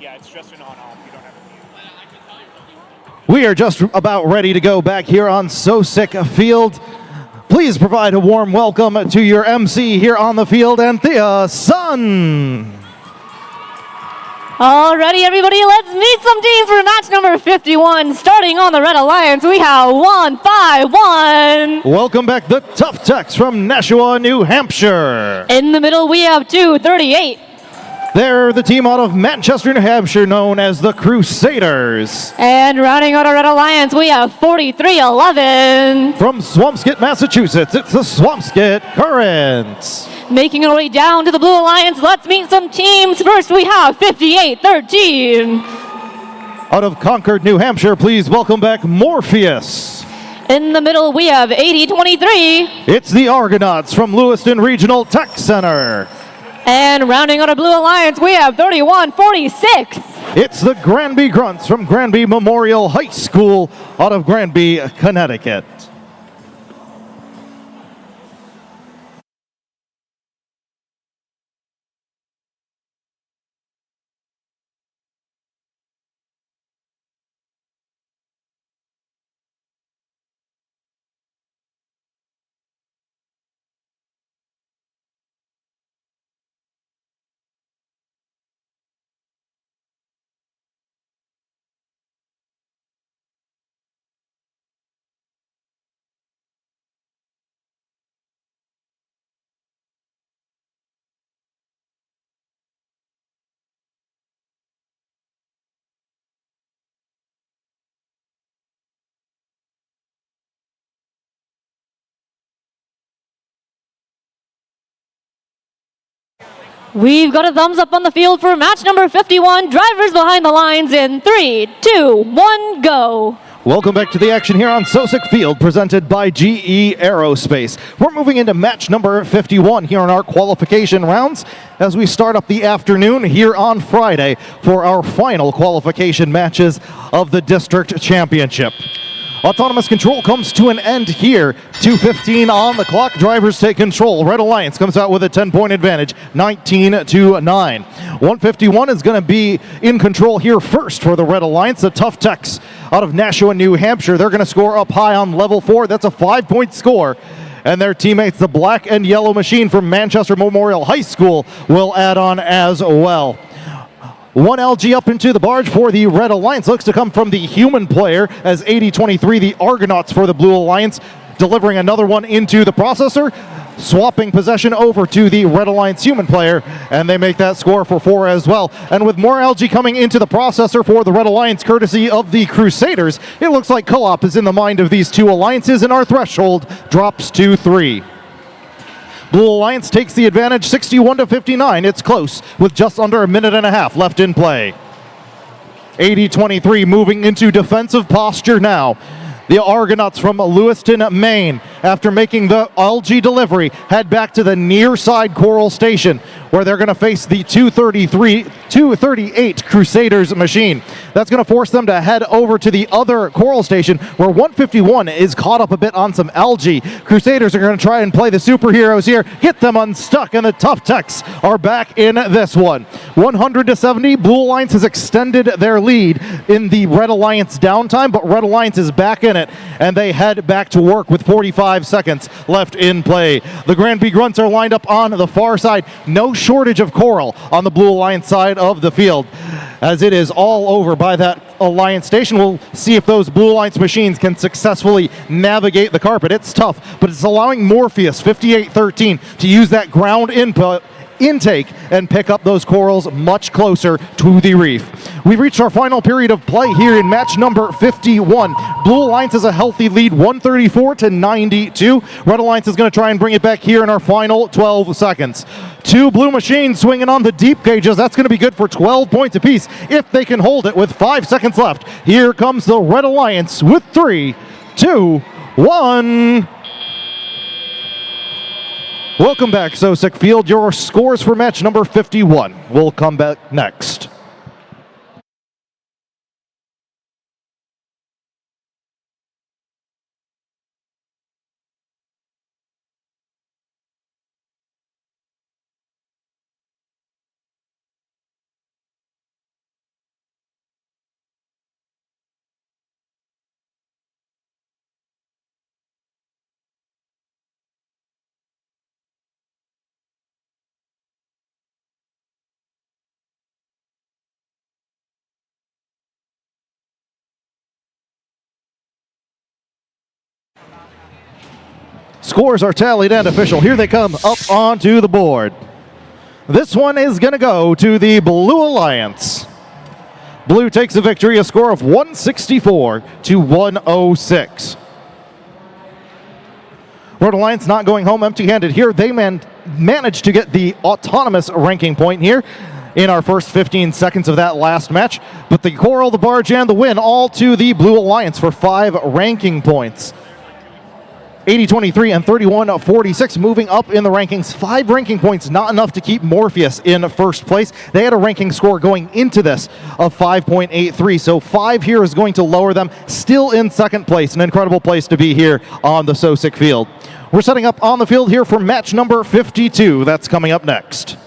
Yeah, it's just an on-off. You don't have a mute. We are just about ready to go back here on Sosik Field. Please provide a warm welcome to your MC here on the field, Anthea Sun. Alrighty, everybody, let's meet some teams for match number 51. Starting on the Red Alliance, we have 151. Welcome back, the Tough Techs from Nashua, New Hampshire. In the middle, we have 238. They're the team out of Manchester, New Hampshire, known as the Crusaders. And rounding out our Red Alliance, we have 4311. From Swampscott, Massachusetts, it's the Swampscott Currents. Making our way down to the Blue Alliance, let's meet some teams. First, we have 5813. Out of Concord, New Hampshire, please welcome back Morpheus. In the middle, we have 8023. It's the Argonauts from Lewiston Regional Tech Center. And rounding out our Blue Alliance, we have 3146. It's the Granby Grunts from Granby Memorial High School out of Granby, Connecticut. We've got a thumbs up on the field for match number 51. Drivers behind the lines in 3, 2, 1, go. Welcome back to the action here on Sosik Field, presented by GE Aerospace. We're moving into match number 51 here in our qualification rounds as we start up the afternoon here on Friday for our final qualification matches of the District Championship. Autonomous control comes to an end here. 2:15 on the clock. Drivers take control. Red Alliance comes out with a 10-point advantage, 19-9. 151 is going to be in control here first for the Red Alliance. The Tough Techs out of Nashua, New Hampshire. They're going to score up high on level 4. That's a 5-point score. And their teammates, the Black and Yellow Machine from Manchester Memorial High School, will add on as well. One LG up into the barge for the Red Alliance. Looks to come from the human player as 80-23, the Argonauts for the Blue Alliance, delivering another one into the processor, swapping possession over to the Red Alliance human player, and they make that score for 4 as well. And with more LG coming into the processor for the Red Alliance, courtesy of the Crusaders, it looks like co-op is in the mind of these two alliances, and our threshold drops to 3. Blue Alliance takes the advantage 61-59. It's close with just under a minute and a half left in play. 80-23 moving into defensive posture now. The Argonauts from Lewiston, Maine, after making the LG delivery, head back to the near side Coral Station, where they're going to face the 238 Crusaders machine. That's going to force them to head over to the other Coral Station, where 151 is caught up a bit on some algae. Crusaders are going to try and play the superheroes here, get them unstuck, and the Tough Techs are back in this one. 100-70, Blue Alliance has extended their lead in the Red Alliance downtime, but Red Alliance is back in it, and they head back to work with 45 seconds left in play. The Granby Grunts are lined up on the far side. No shortage of coral on the Blue Alliance side of the field, as it is all over by that Alliance station. We'll see if those Blue Alliance machines can successfully navigate the carpet. It's tough, but it's allowing Morpheus, 58-13, to use that ground intake and pick up those corals much closer to the reef. We've reached our final period of play here in match number 51. Blue Alliance has a healthy lead, 134-92. Red Alliance is going to try and bring it back here in our final 12 seconds. Two blue machines swinging on the deep gauges. That's going to be good for 12 points apiece if they can hold it with 5 seconds left. Here comes the Red Alliance with 3, 2, 1. Welcome back, Sosik Field. Your scores for match number 51 will come back next. Scores are tallied and official. Here they come up onto the board. This one is going to go to the Blue Alliance. Blue takes the victory, a score of 164 to 106. Red Alliance not going home empty-handed here. They managed to get the autonomous ranking point here in our first 15 seconds of that last match. But the Coral, the Barge, and the win all to the Blue Alliance for 5 ranking points. 80-23 and 31-46 moving up in the rankings. 5 ranking points, not enough to keep Morpheus in first place. They had a ranking score going into this of 5.83, so 5 here is going to lower them. Still in second place, an incredible place to be here on the Sosik field. We're setting up on the field here for match number 52. That's coming up next.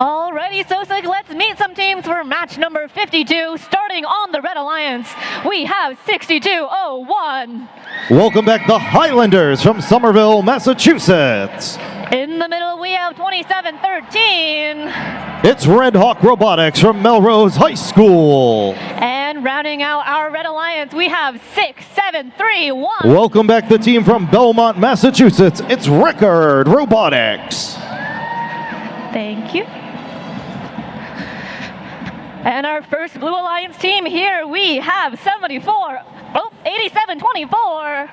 Alrighty, Sosik, let's meet some teams for match number 52. Starting on the Red Alliance, we have 6201. Welcome back, the Highlanders from Somerville, Massachusetts. In the middle, we have 2713. It's Red Hawk Robotics from Melrose High School. And rounding out our Red Alliance, we have 6731. Welcome back, the team from Belmont, Massachusetts. It's Rickard Robotics. Thank you. And our first Blue Alliance team here, we have 8724.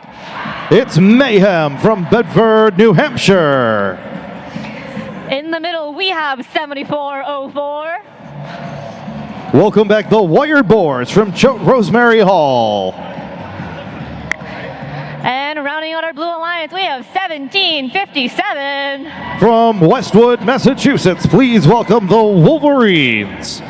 It's Mayhem from Bedford, New Hampshire. In the middle, we have 7404. Welcome back, the Wired Boars from Choate Rosemary Hall. And rounding out our Blue Alliance, we have 1757. From Westwood, Massachusetts, please welcome the Wolverines.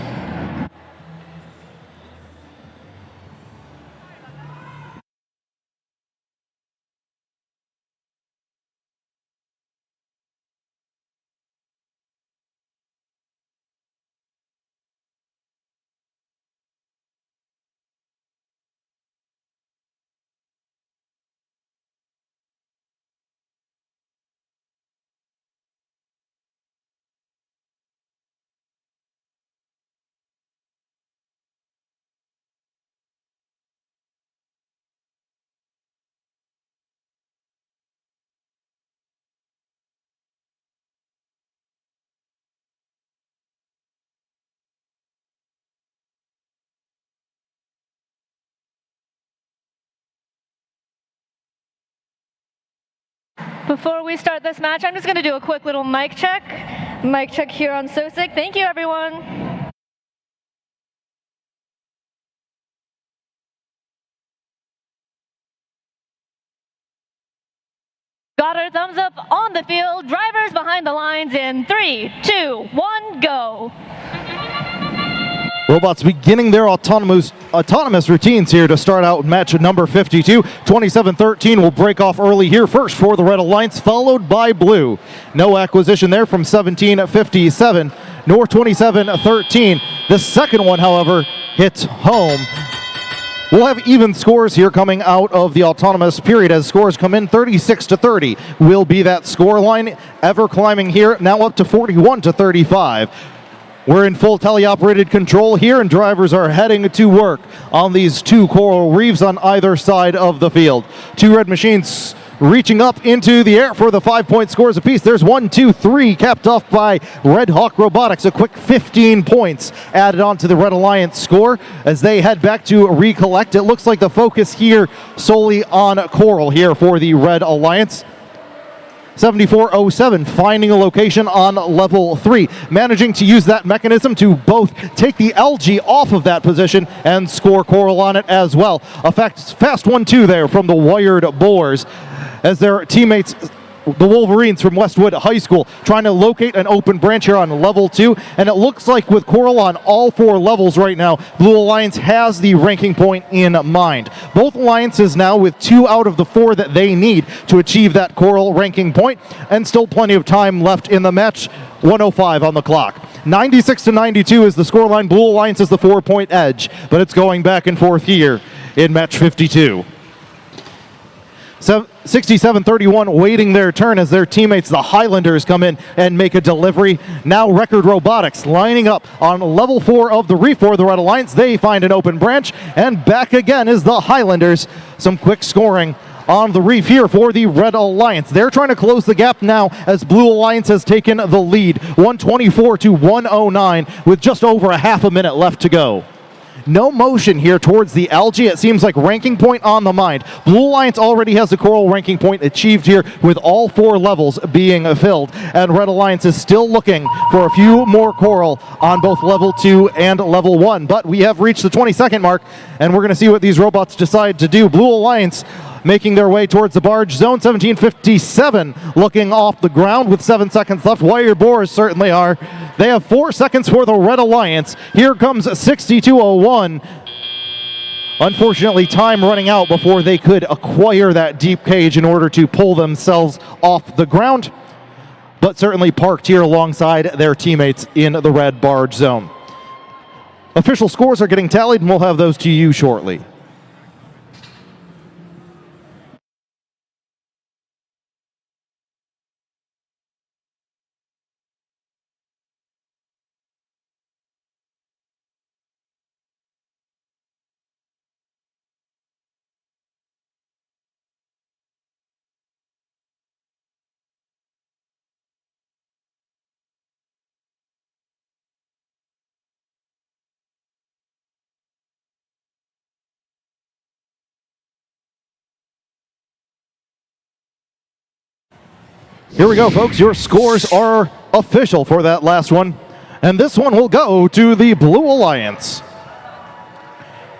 Before we start this match, I'm just going to do a quick little mic check. Mic check here on Sosik. Thank you, everyone. Got our thumbs up on the field. Drivers behind the lines in 3, 2, 1, go. Robots beginning their autonomous routines here to start out match number 52. 27-13 will break off early here first for the Red Alliance, followed by Blue. No acquisition there from 17-57, nor 27-13. The second one, however, hits home We'll have even scores here coming out of the autonomous period as scores come in. 36-30 will be that score line. Ever climbing here, now up to 41-35. We're in full teleoperated control here, and drivers are heading to work on these two coral reefs on either side of the field. Two red machines reaching up into the air for the 5-point scores apiece. There's 1, 2, 3, capped off by Red Hawk Robotics. A quick 15 points added on to the Red Alliance score as they head back to recollect. It looks like the focus here solely on coral here for the Red Alliance. 7407 finding a location on level 3, managing to use that mechanism to both take the algae off of that position and score coral on it as well. A fast 1-2 there from the Wired Boars as their teammates, the Wolverines from Westwood High School, trying to locate an open branch here on level 2, and it looks like with coral on all 4 levels right now, Blue Alliance has the ranking point in mind. Both alliances now with 2 out of the 4 that they need to achieve that coral ranking point, and still plenty of time left in the match. 1:05 on the clock. 96-92 is the scoreline. Blue Alliance has the 4-point edge, but it's going back and forth here in match 52. 67-31 waiting their turn as their teammates, the Highlanders, come in and make a delivery. Now Record Robotics lining up on level 4 of the reef for the Red Alliance. They find an open branch, and back again is the Highlanders. Some quick scoring on the reef here for the Red Alliance. They're trying to close the gap now as Blue Alliance has taken the lead. 124-109 with just over a half a minute left to go. No motion here towards the algae. It seems like ranking point on the mind. Blue Alliance already has the coral ranking point achieved here with all 4 levels being filled. And Red Alliance is still looking for a few more coral on both level 2 and level 1. But we have reached the 20-second mark, and we're going to see what these robots decide to do. Blue Alliance making their way towards the barge zone. 1757 looking off the ground with 7 seconds left. Wired Boars certainly are. They have 4 seconds for the Red Alliance. Here comes 6201. Unfortunately, time running out before they could acquire that deep cage in order to pull themselves off the ground, but certainly parked here alongside their teammates in the red barge zone. Official scores are getting tallied, and we'll have those to you shortly. Here we go, folks. Your scores are official for that last one. And this one will go to the Blue Alliance.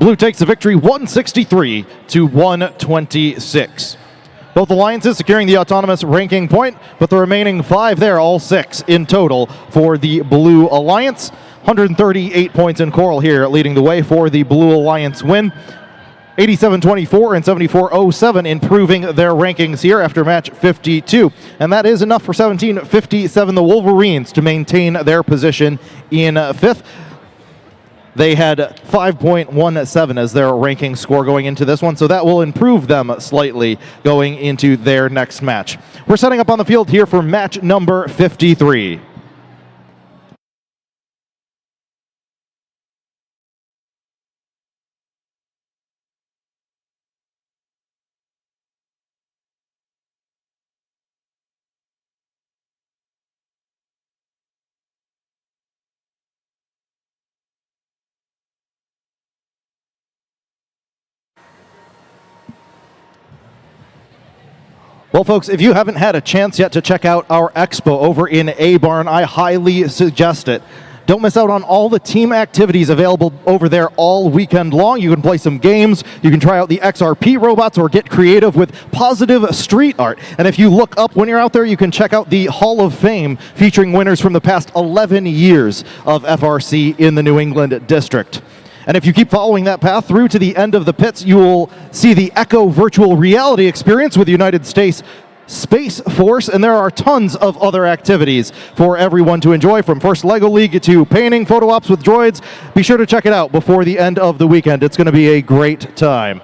Blue takes the victory 163-126. Both alliances securing the autonomous ranking point, but the remaining 5 there, all 6 in total for the Blue Alliance. 138 points in coral here, leading the way for the Blue Alliance win. 87-24 and 74-07 improving their rankings here after match 52. And that is enough for 17-57, the Wolverines, to maintain their position in 5th. They had 5.17 as their ranking score going into this one, so that will improve them slightly going into their next match. We're setting up on the field here for match number 53. Well, folks, if you haven't had a chance yet to check out our expo over in A-Barn, I highly suggest it. Don't miss out on all the team activities available over there all weekend long. You can play some games, you can try out the XRP robots, or get creative with positive street art. And if you look up when you're out there, you can check out the Hall of Fame featuring winners from the past 11 years of FRC in the New England District. And if you keep following that path through to the end of the pits, you will see the Echo virtual reality experience with United States Space Force, and there are tons of other activities for everyone to enjoy, from first LEGO League to painting, photo ops with droids. Be sure to check it out before the end of the weekend. It's going to be a great time.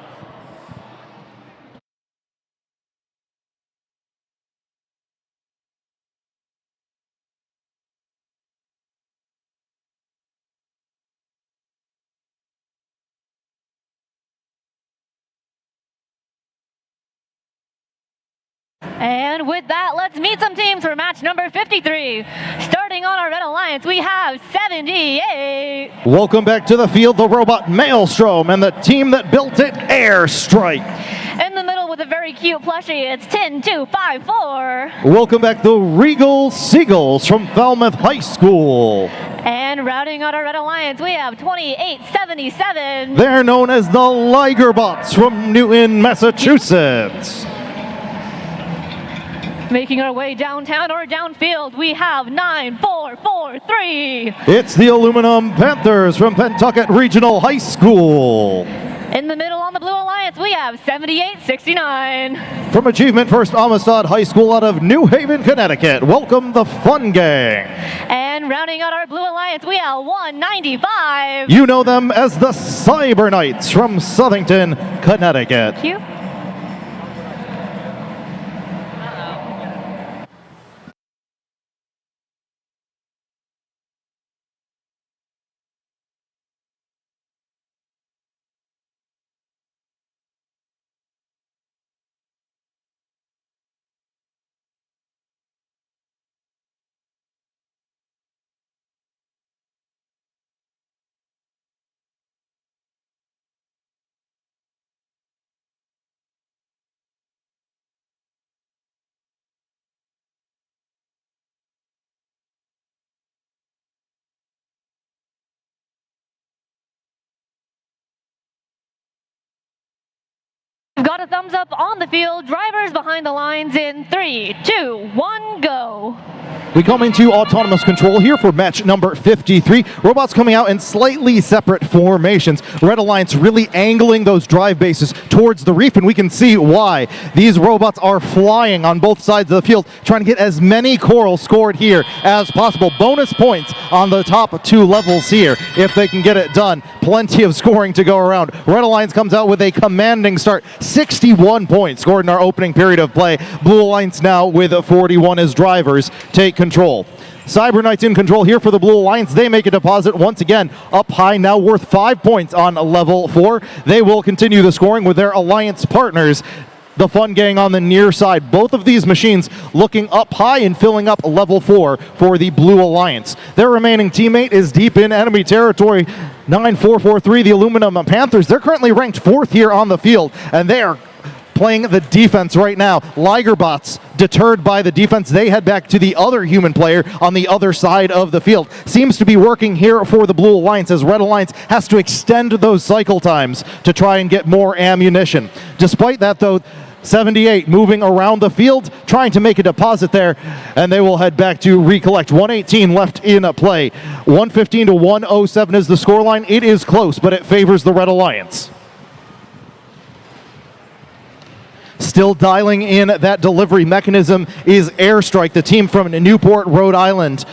And with that, let's meet some teams for match number 53. Starting on our Red Alliance, we have 78. Welcome back to the field, the robot Maelstrom and the team that built it, Airstrike. In the middle with a very cute plushie, it's 10254. Welcome back, the Regal Seagulls from Falmouth High School. And rounding out our Red Alliance, we have 2877. They're known as the Ligerbots from Newton, Massachusetts. Making our way downtown or downfield, we have 9443. It's the Aluminum Panthers from Pentucket Regional High School. In the middle on the Blue Alliance, we have 7869. From Achievement First Amistad High School out of New Haven, Connecticut, welcome the Fun Gang. And rounding out our Blue Alliance, we have 195. You know them as the Cyber Knights from Southington, Connecticut. Thank you. We've got a thumbs up on the field. Drivers behind the lines in 3, 2, 1, go. We come into autonomous control here for match number 53. Robots coming out in slightly separate formations. Red Alliance really angling those drive bases towards the reef, and we can see why. These robots are flying on both sides of the field, trying to get as many corals scored here as possible. Bonus points on the top two levels here if they can get it done. Plenty of scoring to go around. Red Alliance comes out with a commanding start. 61 points scored in our opening period of play. Blue Alliance now with 41 as drivers take control. Cyber Knights in control here for the Blue Alliance. They make a deposit once again up high, now worth 5 points on level 4. They will continue the scoring with their alliance partners, the Fun Gang on the near side. Both of these machines looking up high and filling up level 4 for the Blue Alliance. Their remaining teammate is deep in enemy territory. 9443, the Aluminum Panthers. They're currently ranked 4th here on the field, and they are playing the defense right now. Ligerbots, deterred by the defense, they head back to the other human player on the other side of the field. Seems to be working here for the Blue Alliance, as Red Alliance has to extend those cycle times to try and get more ammunition. Despite that, though, 78 moving around the field, trying to make a deposit there, and they will head back to recollect. 118 left in play. 115 to 107 is the scoreline. It is close, but it favors the Red Alliance. Still dialing in that delivery mechanism is Airstrike, the team from Newport, Rhode Island.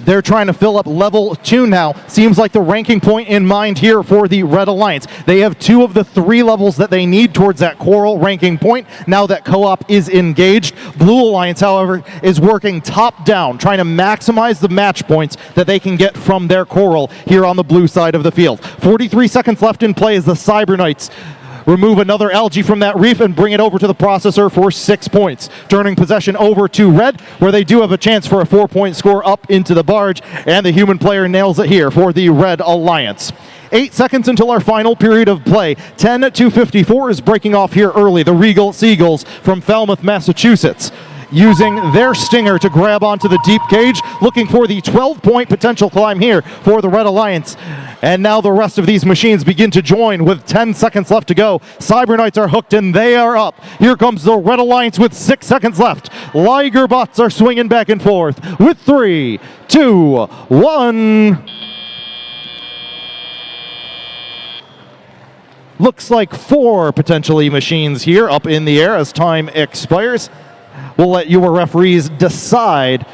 They're trying to fill up level 2 now. Seems like the ranking point in mind here for the Red Alliance. They have 2 of the 3 levels that they need towards that coral ranking point now that co-op is engaged. Blue Alliance, however, is working top down, trying to maximize the match points that they can get from their coral here on the blue side of the field. 43 seconds left in play as the Cyber Knights remove another algae from that reef and bring it over to the processor for 6 points. Turning possession over to Red, where they do have a chance for a 4-point score up into the barge, and the human player nails it here for the Red Alliance. 8 seconds until our final period of play. 10-54 is breaking off here early. The Regal Seagulls from Falmouth, Massachusetts, using their stinger to grab onto the deep cage, looking for the 12-point potential climb here for the Red Alliance. And now the rest of these machines begin to join with 10 seconds left to go. Cyber Knights are hooked and they are up. Here comes the Red Alliance with 6 seconds left. Ligerbots are swinging back and forth with 3, 2, 1. Looks like 4 potentially machines here up in the air as time expires. We'll let your referees decide,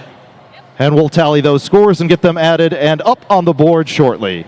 and we'll tally those scores and get them added and up on the board shortly.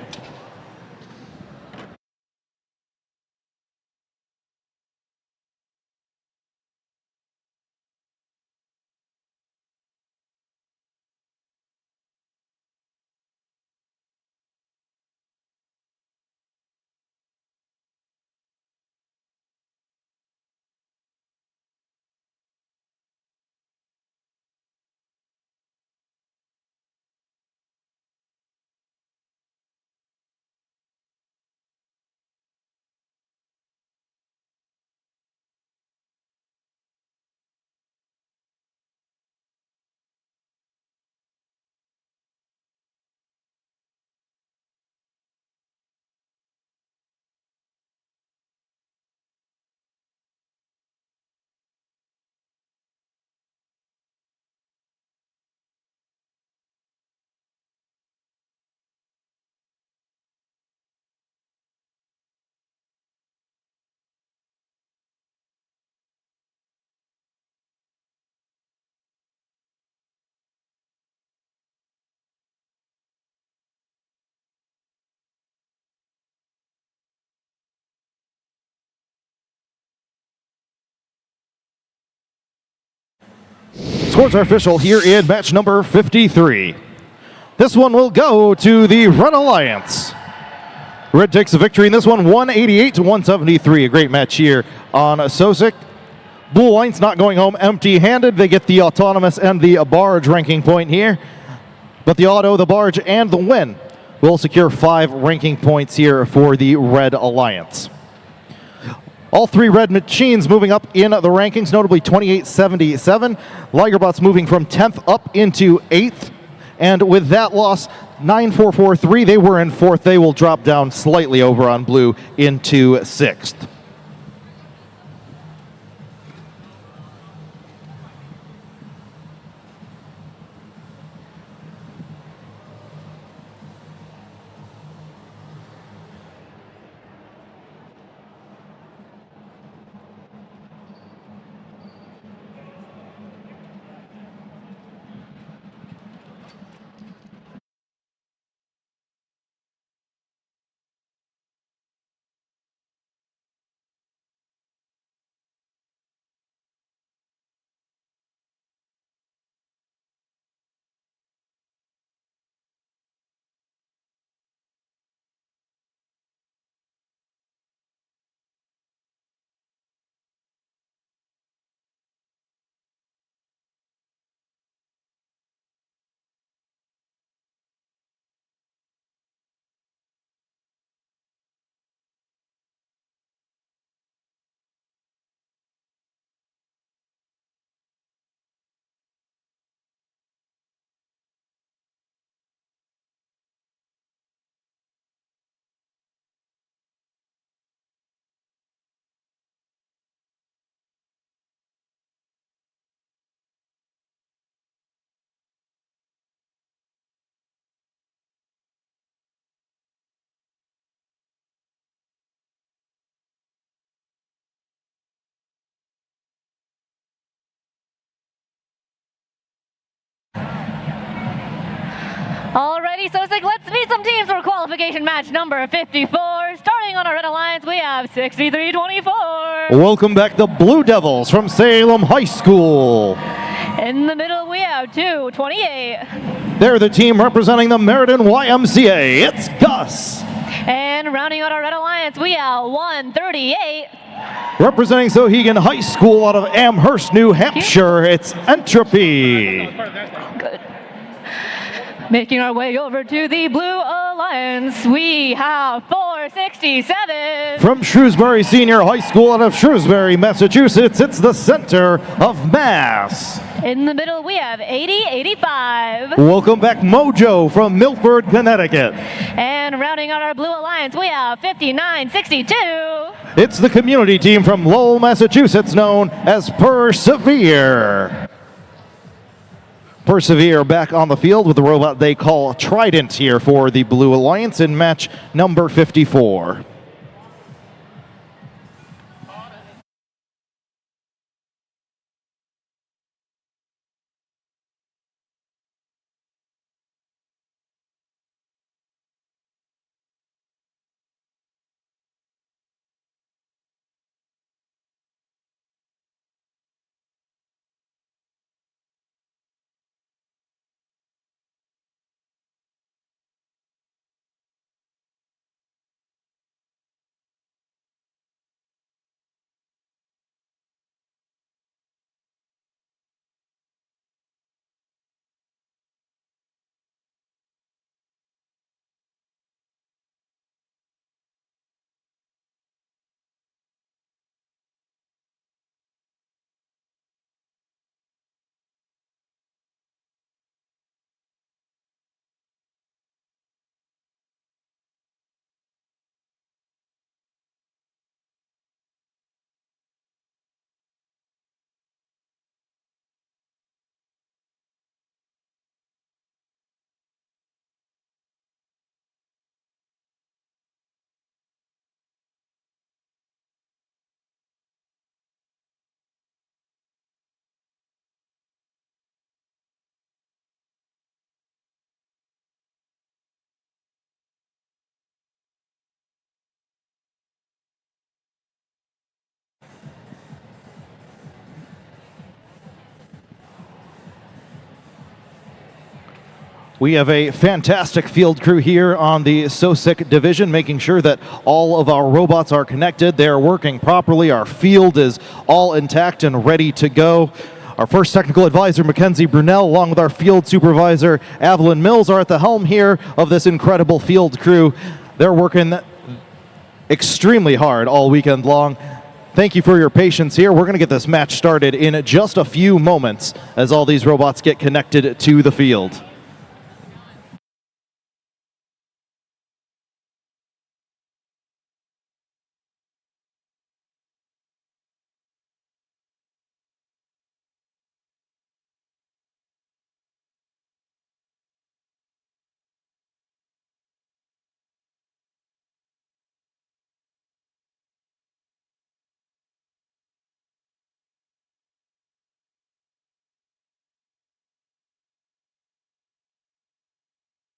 Scores are official here in match number 53. This one will go to the Red Alliance. Red takes the victory in this one, 188-173. A great match here on Sosik. Blue Alliance not going home empty-handed. They get the autonomous and the barge ranking point here. But the auto, the barge, and the win will secure 5 ranking points here for the Red Alliance. All 3 red machines moving up in the rankings, notably 28-77. Ligerbots moving from 10th up into 8th. And with that loss, 9-4-4-3, they were in 4th. They will drop down slightly over on blue into 6th. Alrighty, Sosik, let's meet some teams for qualification match number 54. Starting on our Red Alliance, we have 63-24. Welcome back, the Blue Devils from Salem High School. In the middle, we have 2-28. They're the team representing the Meriden YMCA. It's Gus. And rounding out our Red Alliance, we have 1-38. Representing Sohegan High School out of Amherst, New Hampshire, it's Entropy. Good. Making our way over to the Blue Alliance, we have 467. From Shrewsbury Senior High School out of Shrewsbury, Massachusetts, it's the center of Mass. In the middle, we have 80-85. Welcome back, Mojo from Milford, Connecticut. And rounding out our Blue Alliance, we have 59-62. It's the community team from Lowell, Massachusetts, known as Persevere. Persevere back on the field with the robot they call Trident here for the Blue Alliance in match number 54. We have a fantastic field crew here on the Sosik division, making sure that all of our robots are connected. They're working properly. Our field is all intact and ready to go. Our first technical advisor, Mackenzie Brunel, along with our field supervisor, Evelyn Mills, are at the helm here of this incredible field crew. They're working extremely hard all weekend long. Thank you for your patience here. We're going to get this match started in just a few moments as all these robots get connected to the field.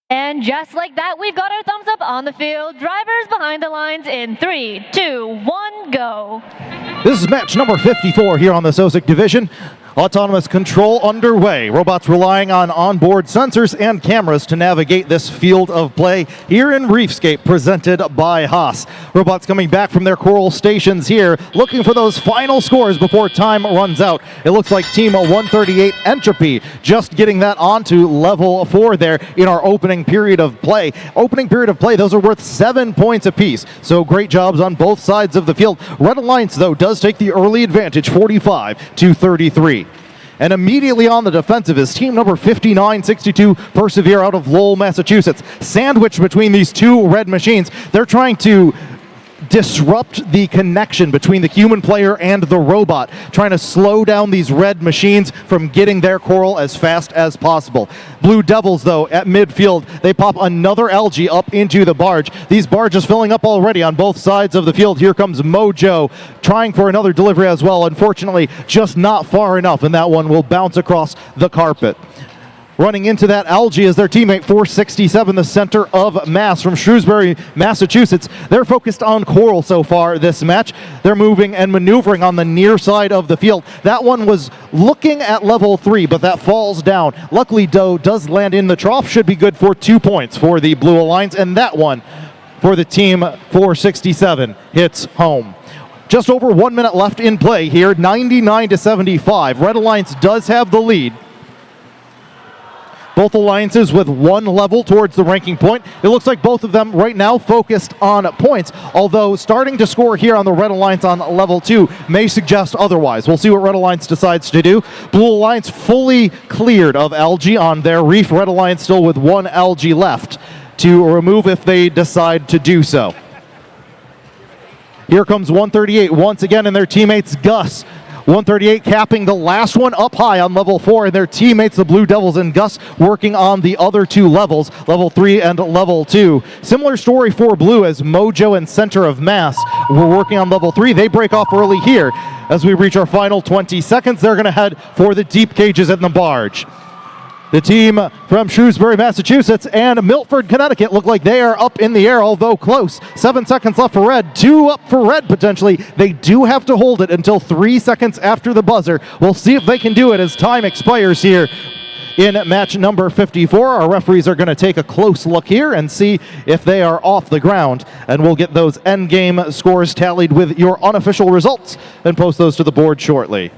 And just like that, we've got our thumbs up on the field. Drivers behind the lines in 3, 2, 1, go. This is match number 54 here on the Sosik division. Autonomous control underway. Robots relying on onboard sensors and cameras to navigate this field of play here in Reefscape, presented by Haas. Robots coming back from their coral stations here, looking for those final scores before time runs out. It looks like Team 138 Entropy just getting that onto level 4 there in our opening period of play. Opening period of play, those are worth 7 points apiece. So great jobs on both sides of the field. Red Alliance, though, does take the early advantage, 45-33. And immediately on the defensive is team number 5962, Persevere out of Lowell, Massachusetts. Sandwiched between these two red machines, they're trying to disrupt the connection between the human player and the robot, trying to slow down these red machines from getting their coral as fast as possible. Blue Devils, though, at midfield, they pop another algae up into the barge. These barges filling up already on both sides of the field. Here comes Mojo trying for another delivery as well. Unfortunately, just not far enough, and that one will bounce across the carpet. Running into that algae is their teammate 467, the center of mass from Shrewsbury, Massachusetts. They're focused on coral so far this match. They're moving and maneuvering on the near side of the field. That one was looking at level 3, but that falls down. Luckily, Doe does land in the trough. Should be good for 2 points for the Blue Alliance, and that one for the team 467 hits home. Just over 1 minute left in play here, 99-75. Red Alliance does have the lead. Both alliances with one level towards the ranking point. It looks like both of them right now focused on points, although starting to score here on the Red Alliance on level 2 may suggest otherwise. We'll see what Red Alliance decides to do. Blue Alliance fully cleared of algae on their reef. Red Alliance still with one algae left to remove if they decide to do so. Here comes 138 once again, and their teammates Gus. 138 capping the last one up high on level 4, and their teammates, the Blue Devils and Gus, working on the other two levels, level 3 and level 2. Similar story for Blue, as Mojo and Center of Mass were working on level 3. They break off early here. As we reach our final 20 seconds, they're going to head for the deep cages in the barge. The team from Shrewsbury, Massachusetts and Milford, Connecticut look like they are up in the air, although close. 7 seconds left for red, 2 up for red potentially. They do have to hold it until 3 seconds after the buzzer. We'll see if they can do it as time expires here in match number 54. Our referees are going to take a close look here and see if they are off the ground, and we'll get those end game scores tallied with your unofficial results and post those to the board shortly.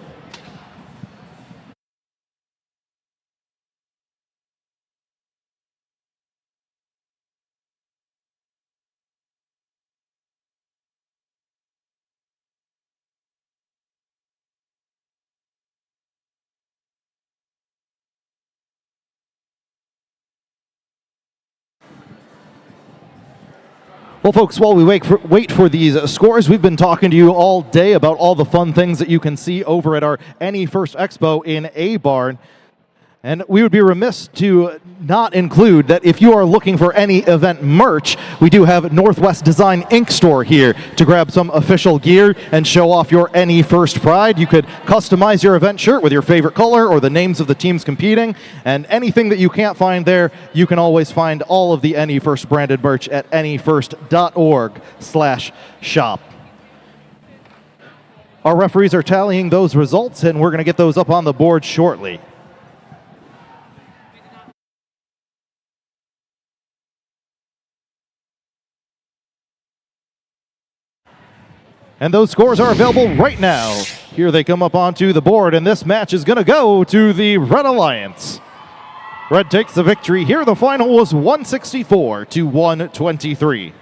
Well, folks, while we wait for these scores, we've been talking to you all day about all the fun things that you can see over at our Any First Expo in A-Barn. And we would be remiss to not include that if you are looking for any event merch, we do have Northwest Design Inc. store here to grab some official gear and show off your Any First pride. You could customize your event shirt with your favorite color or the names of the teams competing, and anything that you can't find there, you can always find all of the Any First branded merch at anyfirst.org/shop. Our referees are tallying those results, and we're going to get those up on the board shortly. And those scores are available right now. Here they come up onto the board, and this match is going to go to the Red Alliance. Red takes the victory here. The final was 164 to 123.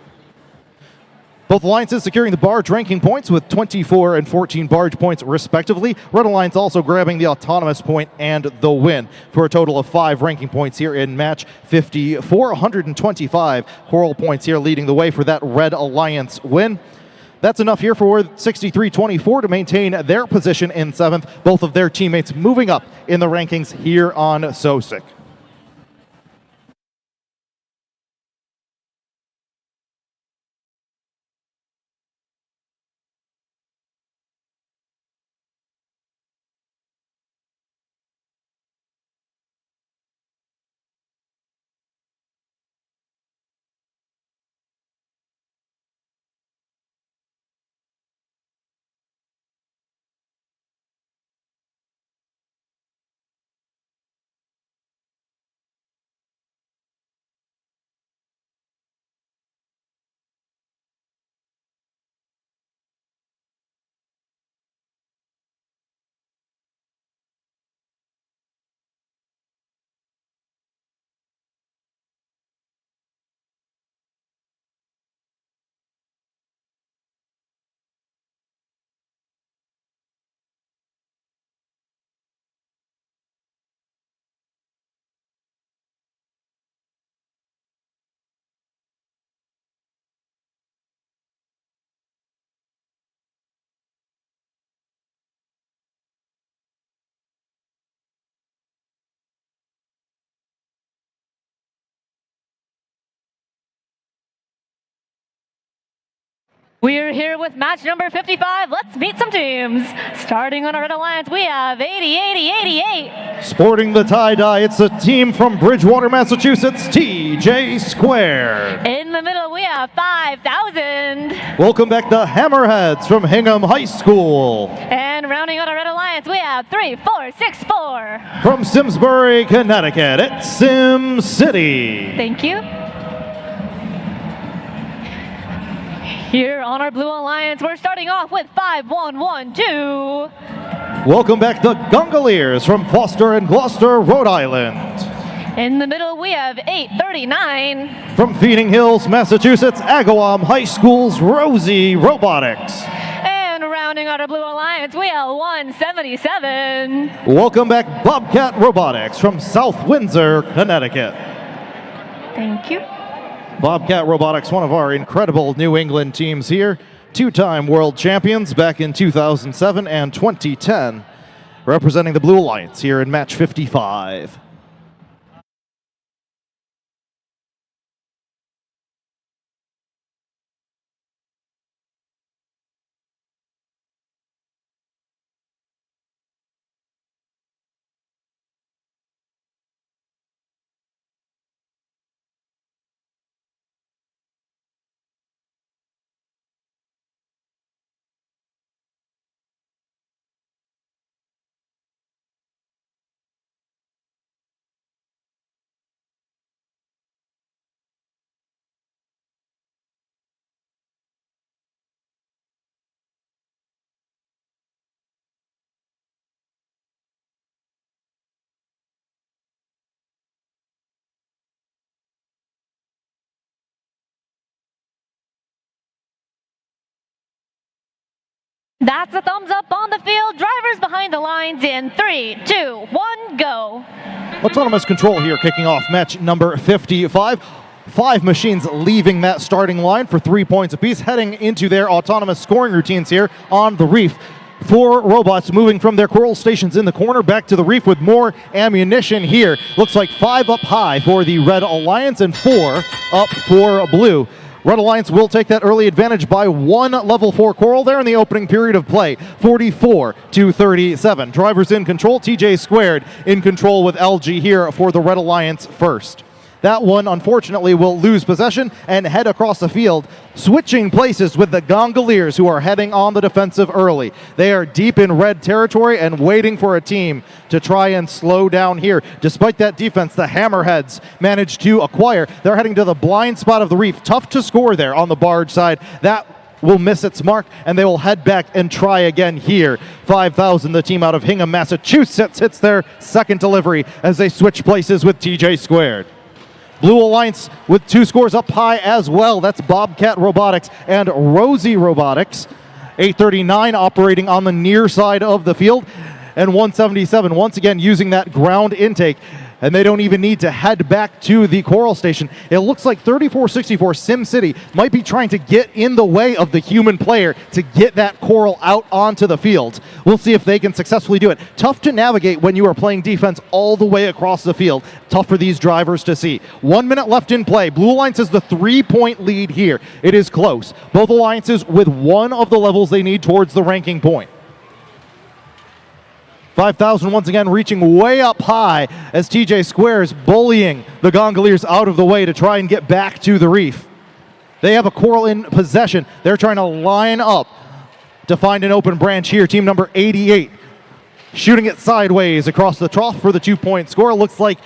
Both alliances securing the barge ranking points with 24 and 14 barge points respectively. Red Alliance also grabbing the autonomous point and the win for a total of 5 ranking points here in match 54. 125 coral points here leading the way for that Red Alliance win. That's enough here for 63-24 to maintain their position in 7th. Both of their teammates moving up in the rankings here on Sosik. We're here with match number 55. Let's meet some teams. Starting on our Red Alliance, we have 80-80-88. Sporting the tie-dye, it's a team from Bridgewater, Massachusetts, TJ Square. In the middle, we have 5,000. Welcome back the Hammerheads from Hingham High School. And rounding out our Red Alliance, we have 3464. From Simsbury, Connecticut, it's Sim City. Thank you. Here on our Blue Alliance, we're starting off with 5112. Welcome back the Gongoliers from Foster and Gloucester, Rhode Island. In the middle, we have 839. From Feeding Hills, Massachusetts, Agawam High School's Rosie Robotics. And rounding out our Blue Alliance, we have 177. Welcome back Bobcat Robotics from South Windsor, Connecticut. Thank you. Bobcat Robotics, one of our incredible New England teams here. 2-time world champions back in 2007 and 2010. Representing the Blue Alliance here in match 55. That's a thumbs up on the field. Drivers behind the lines in 3, 2, 1, go. Autonomous control here kicking off match number 55. 5 machines leaving that starting line for 3 points apiece, heading into their autonomous scoring routines here on the reef. 4 robots moving from their coral stations in the corner back to the reef with more ammunition here. Looks like 5 up high for the Red Alliance and 4 up for Blue. Red Alliance will take that early advantage by 1 level 4 coral there in the opening period of play. 44-37. Drivers in control. TJ Squared in control with LG here for the Red Alliance first. That one, unfortunately, will lose possession and head across the field, switching places with the Gongoliers, who are heading on the defensive early. They are deep in red territory and waiting for a team to try and slow down here. Despite that defense, the Hammerheads managed to acquire. They're heading to the blind spot of the reef. Tough to score there on the barge side. That will miss its mark, and they will head back and try again here. 5,000, the team out of Hingham, Massachusetts, hits their second delivery as they switch places with TJ Squared. Blue Alliance with 2 scores up high as well. That's Bobcat Robotics and Rosie Robotics. 839 operating on the near side of the field, and 177 once again using that ground intake. And they don't even need to head back to the Coral Station. It looks like 3464 SimCity might be trying to get in the way of the human player to get that Coral out onto the field. We'll see if they can successfully do it. Tough to navigate when you are playing defense all the way across the field. Tough for these drivers to see. 1 minute left in play. Blue Alliance has the 3-point lead here. It is close. Both alliances with one of the levels they need towards the ranking point. 5,000 once again reaching way up high as TJ Squares bullying the Gongoliers out of the way to try and get back to the reef. They have a Coral in possession. They're trying to line up to find an open branch here. Team number 88 shooting it sideways across the trough for the 2-point score. Looks like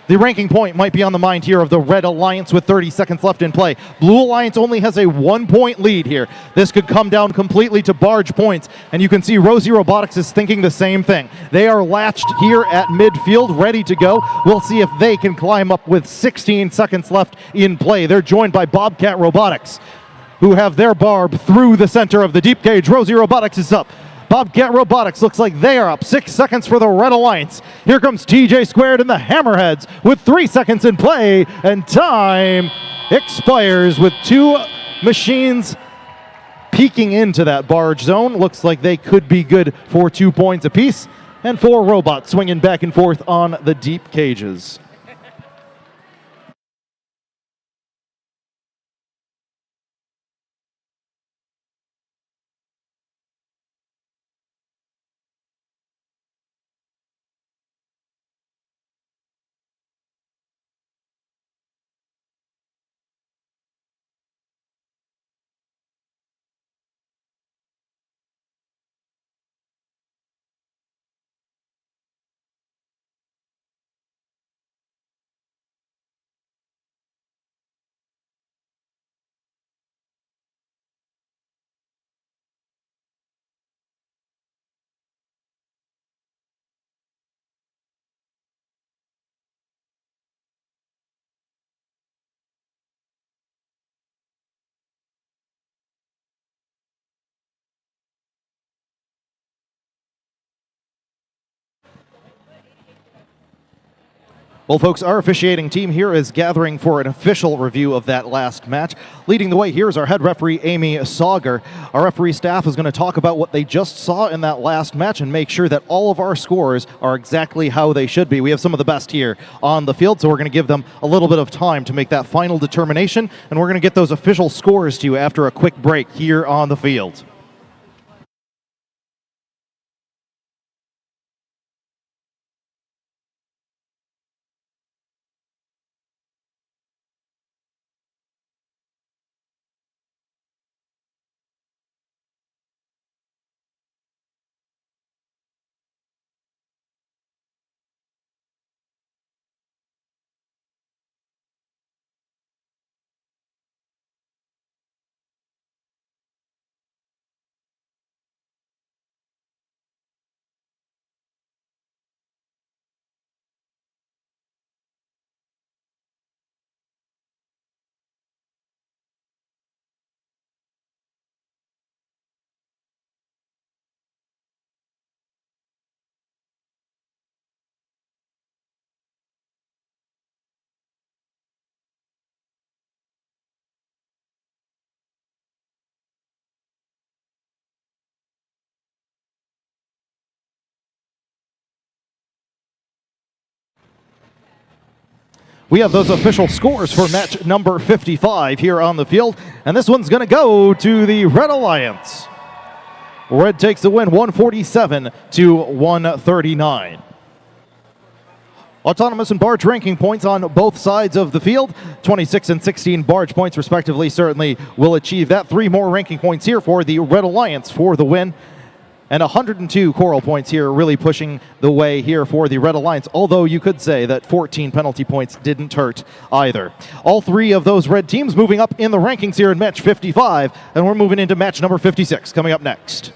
the ranking point might be on the mind here of the Red Alliance with 30 seconds left in play. Blue Alliance only has a 1-point lead here. This could come down completely to barge points, and you can see Rosie Robotics is thinking the same thing. They are latched here at midfield, ready to go. We'll see if they can climb up with 16 seconds left in play. They're joined by Bobcat Robotics, who have their barb through the center of the deep cage. Rosie Robotics is up. Bobcat Robotics looks like they are up. 6 seconds for the Red Alliance. Here comes TJ Squared and the Hammerheads with 3 seconds in play, and time expires with 2 machines peeking into that barge zone. Looks like they could be good for 2 points apiece, and 4 robots swinging back and forth on the deep cages. Well, folks, our officiating team here is gathering for an official review of that last match. Leading the way here is our head referee, Amy Sauger. Our referee staff is going to talk about what they just saw in that last match and make sure that all of our scores are exactly how they should be. We have some of the best here on the field, so we're going to give them a little bit of time to make that final determination, and we're going to get those official scores to you after a quick break here on the field. We have those official scores for match number 55 here on the field, and this one's going to go to the Red Alliance. Red takes the win 147 to 139. Autonomous and barge ranking points on both sides of the field. 26 and 16 barge points respectively certainly will achieve that. 3 more ranking points here for the Red Alliance for the win. And 102 Coral points here, really pushing the way here for the Red Alliance, although you could say that 14 penalty points didn't hurt either. All three of those red teams moving up in the rankings here in match 55, and we're moving into match number 56 coming up next.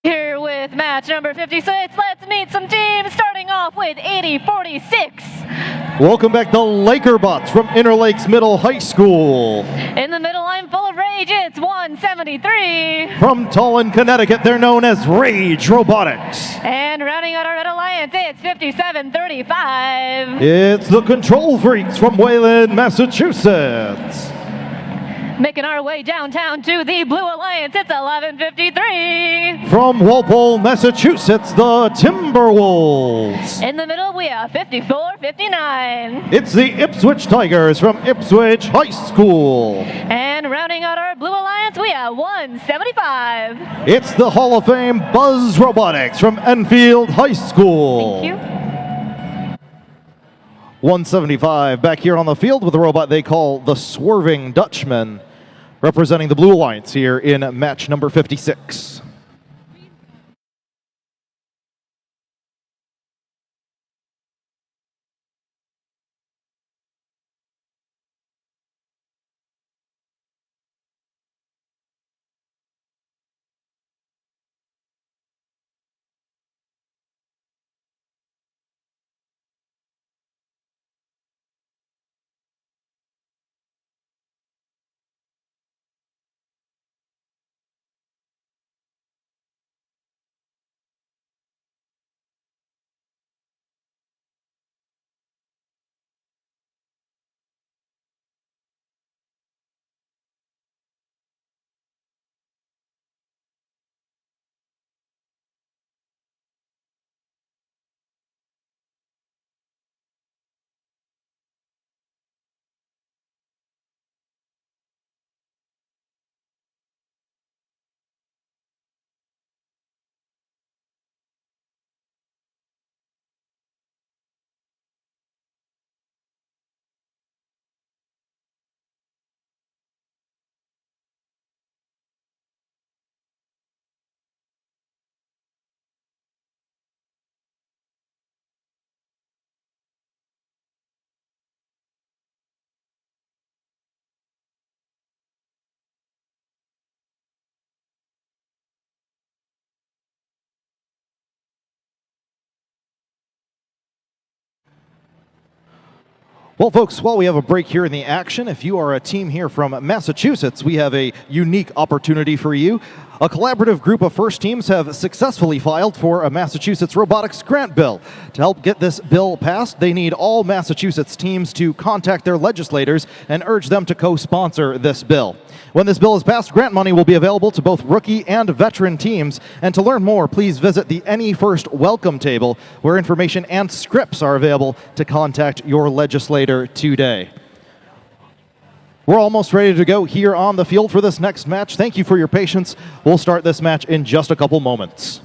Here with match number 56, let's meet some teams, starting off with 8046. Welcome back, the Lakerbots from Interlakes Middle High School. In the middle line, full of rage, it's 173. From Tallinn, Connecticut, they're known as Rage Robotics. And rounding out our Red Alliance, it's 5735. It's the Control Freaks from Wayland, Massachusetts. Making our way downtown to the Blue Alliance, it's 1153. From Walpole, Massachusetts, the Timberwolves. In the middle, we have 5459. It's the Ipswich Tigers from Ipswich High School. And rounding out our Blue Alliance, we have 175. It's the Hall of Fame Buzz Robotics from Enfield High School. Thank you. 175 back here on the field with a robot they call the Swerving Dutchman, representing the Blue Alliance here in match number 56. Well, folks, while we have a break here in the action, if you are a team here from Massachusetts, we have a unique opportunity for you. A collaborative group of first teams have successfully filed for a Massachusetts robotics grant bill. To help get this bill passed, they need all Massachusetts teams to contact their legislators and urge them to co-sponsor this bill. When this bill is passed, grant money will be available to both rookie and veteran teams. And to learn more, please visit the Any First welcome table, where information and scripts are available to contact your legislator today. We're almost ready to go here on the field for this next match. Thank you for your patience. We'll start this match in just a couple moments.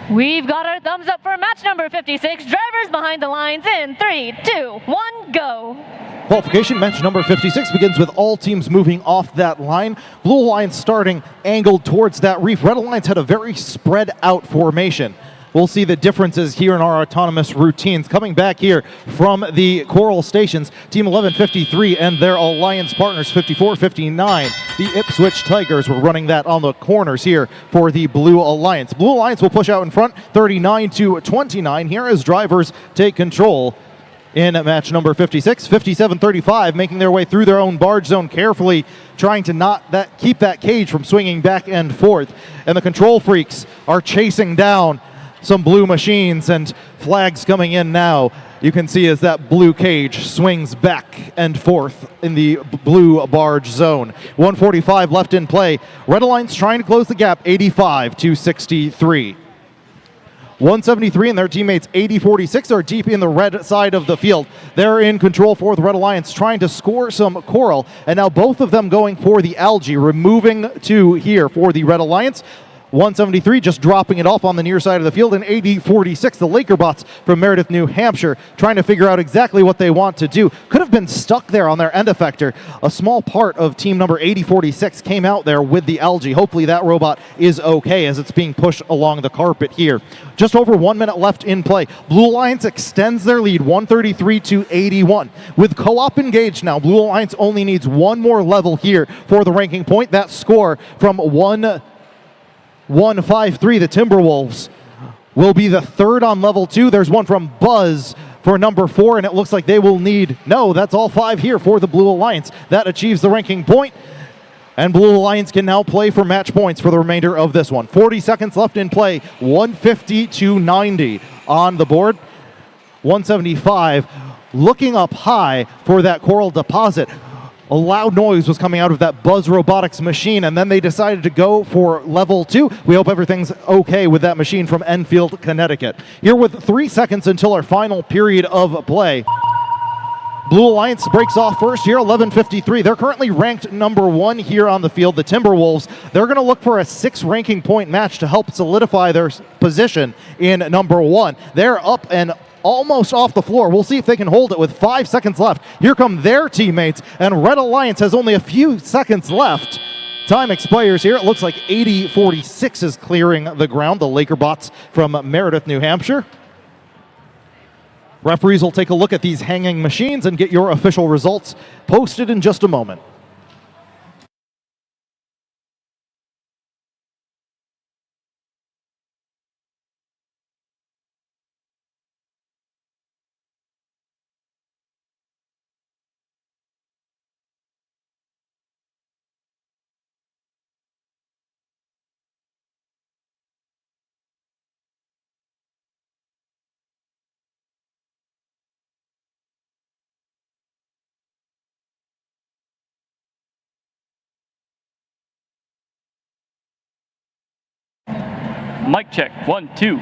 We've got our thumbs up for match number 56. Drivers behind the lines in 3, 2, 1, go. Qualification match number 56 begins with all teams moving off that line. Blue Alliance starting angled towards that reef. Red Alliance had a very spread out formation. We'll see the differences here in our autonomous routines. Coming back here from the Coral stations, Team 1153 and their alliance partners 5459. The Ipswich Tigers were running that on the corners here for the Blue Alliance. Blue Alliance will push out in front 39-29 here as drivers take control in match number 56. 5735 making their way through their own barge zone carefully, trying to keep that cage from swinging back and forth. And the control freaks are chasing down some blue machines, and flags coming in now. You can see as that blue cage swings back and forth in the blue barge zone. 145 left in play. Red Alliance trying to close the gap, 85-63. 173 and their teammates 80-46 are deep in the red side of the field. They're in control for the Red Alliance, trying to score some coral, and now both of them going for the algae, removing two here for the Red Alliance. 173 just dropping it off on the near side of the field, and 80-46, the Lakerbots from Meredith, New Hampshire, trying to figure out exactly what they want to do. Could have been stuck there on their end effector. A small part of team number 80-46 came out there with the algae. Hopefully that robot is okay as it's being pushed along the carpet here. Just over 1 minute left in play. Blue Alliance extends their lead, 133-81. With co-op engaged now, Blue Alliance only needs one more level here for the ranking point. That score from 153, the Timberwolves will be the third on level 2. There's one from Buzz for number 4, and it looks like they will need, no, that's all 5 here for the Blue Alliance. That achieves the ranking point, and Blue Alliance can now play for match points for the remainder of this one. 40 seconds left in play, 150-90 on the board. 175 looking up high for that coral deposit. A loud noise was coming out of that Buzz Robotics machine, and then they decided to go for level 2. We hope everything's okay with that machine from Enfield, Connecticut. Here with 3 seconds until our final period of play. Blue Alliance breaks off first here, 11:53. They're currently ranked number 1 here on the field, the Timberwolves. They're going to look for a 6 ranking point match to help solidify their position in number 1. They're up and almost off the floor. We'll see if they can hold it with 5 seconds left. Here come their teammates, and Red Alliance has only a few seconds left. Time expires here. It looks like 80-46 is clearing the ground, the Lakerbots from Meredith, New Hampshire. Referees will take a look at these hanging machines and get your official results posted in just a moment. Mic check, 1, 2.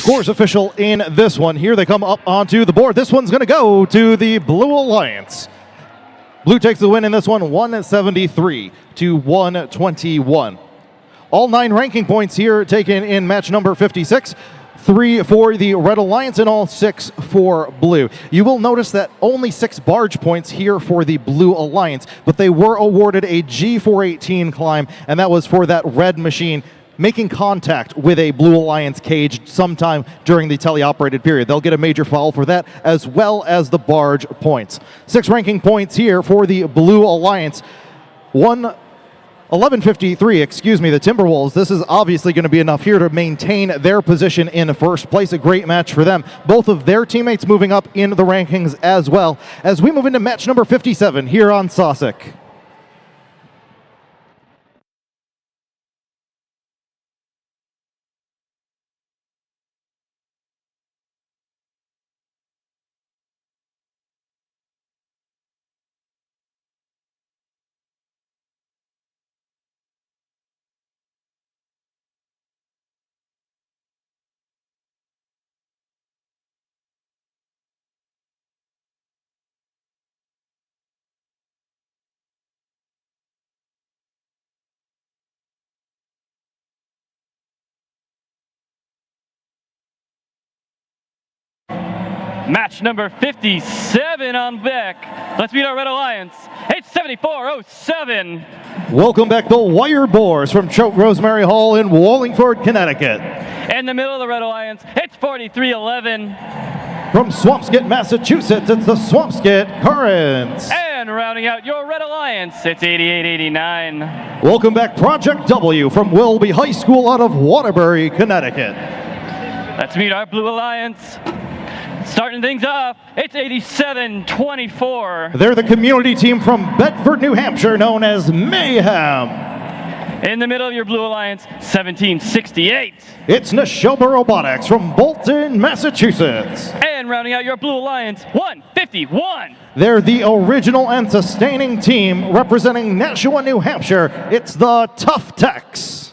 scores official in this one. Here they come up onto the board. This one's going to go to the Blue Alliance. Blue takes the win in this one, 173 to 121. All 9 ranking points here taken in match number 56. 3 for the Red Alliance and all 6 for Blue. You will notice that only 6 barge points here for the Blue Alliance, but they were awarded a G418 climb, and that was for that red machine making contact with a Blue Alliance cage sometime during the teleoperated period. They'll get a major foul for that, as well as the barge points. 6 ranking points here for the Blue Alliance. 11:53, the Timberwolves. This is obviously going to be enough here to maintain their position in first place. A great match for them. Both of their teammates moving up in the rankings as well. As we move into match number 57 here on Sosik. Match number 57 on deck. Let's meet our Red Alliance. It's 74-07. Welcome back, the Wire Boars from Choate Rosemary Hall in Wallingford, Connecticut. In the middle of the Red Alliance, it's 43-11. From Swampscott, Massachusetts, it's the Swampscott Currents. And rounding out your Red Alliance, it's 88-89. Welcome back, Project W from Willoughby High School out of Waterbury, Connecticut. Let's meet our Blue Alliance. Starting things off, it's 87-24. They're the community team from Bedford, New Hampshire, known as Mayhem. In the middle of your Blue Alliance, 17-68. It's Neshoba Robotics from Bolton, Massachusetts. And rounding out your Blue Alliance, 151. They're the original and sustaining team representing Nashua, New Hampshire. It's the Tough Techs.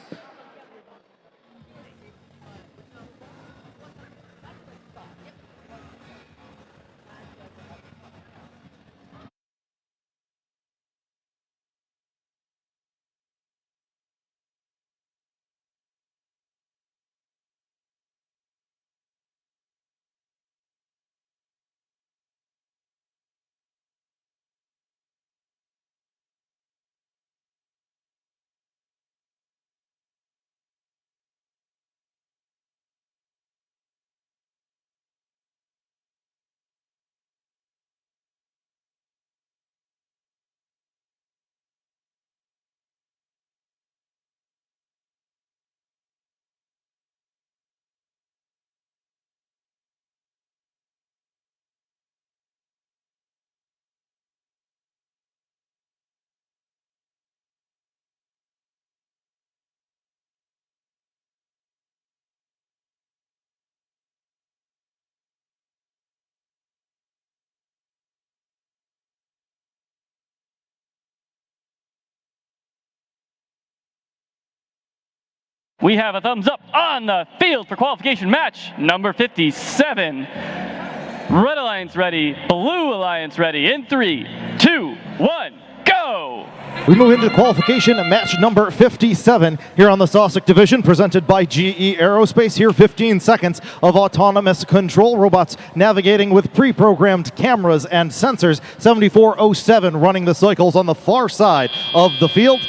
We have a thumbs up on the field for qualification match number 57. Red Alliance ready, Blue Alliance ready in 3, 2, 1, go! We move into qualification at match number 57 here on the Sosik division, presented by GE Aerospace. Here, 15 seconds of autonomous control robots navigating with pre-programmed cameras and sensors. 7407 running the cycles on the far side of the field.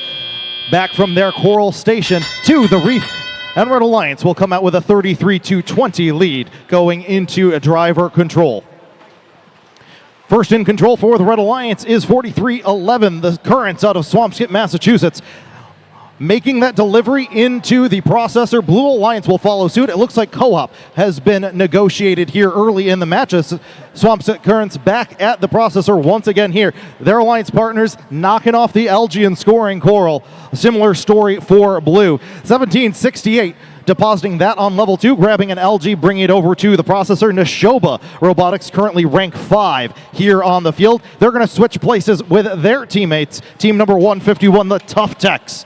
Back from their coral station to the reef, and Red Alliance will come out with a 33-20 lead going into a driver control. First in control for the Red Alliance is 4311, the Currents out of Swampscott, Massachusetts. Making that delivery into the processor, Blue Alliance will follow suit. It looks like co-op has been negotiated here early in the matches. Swampscott Currents back at the processor once again here. Their Alliance partners knocking off the LG and scoring Coral. A similar story for Blue. 1768. Depositing that on level 2, grabbing an LG, bringing it over to the processor. Neshoba Robotics currently rank 5 here on the field. They're going to switch places with their teammates. Team number 151, the Tough Techs.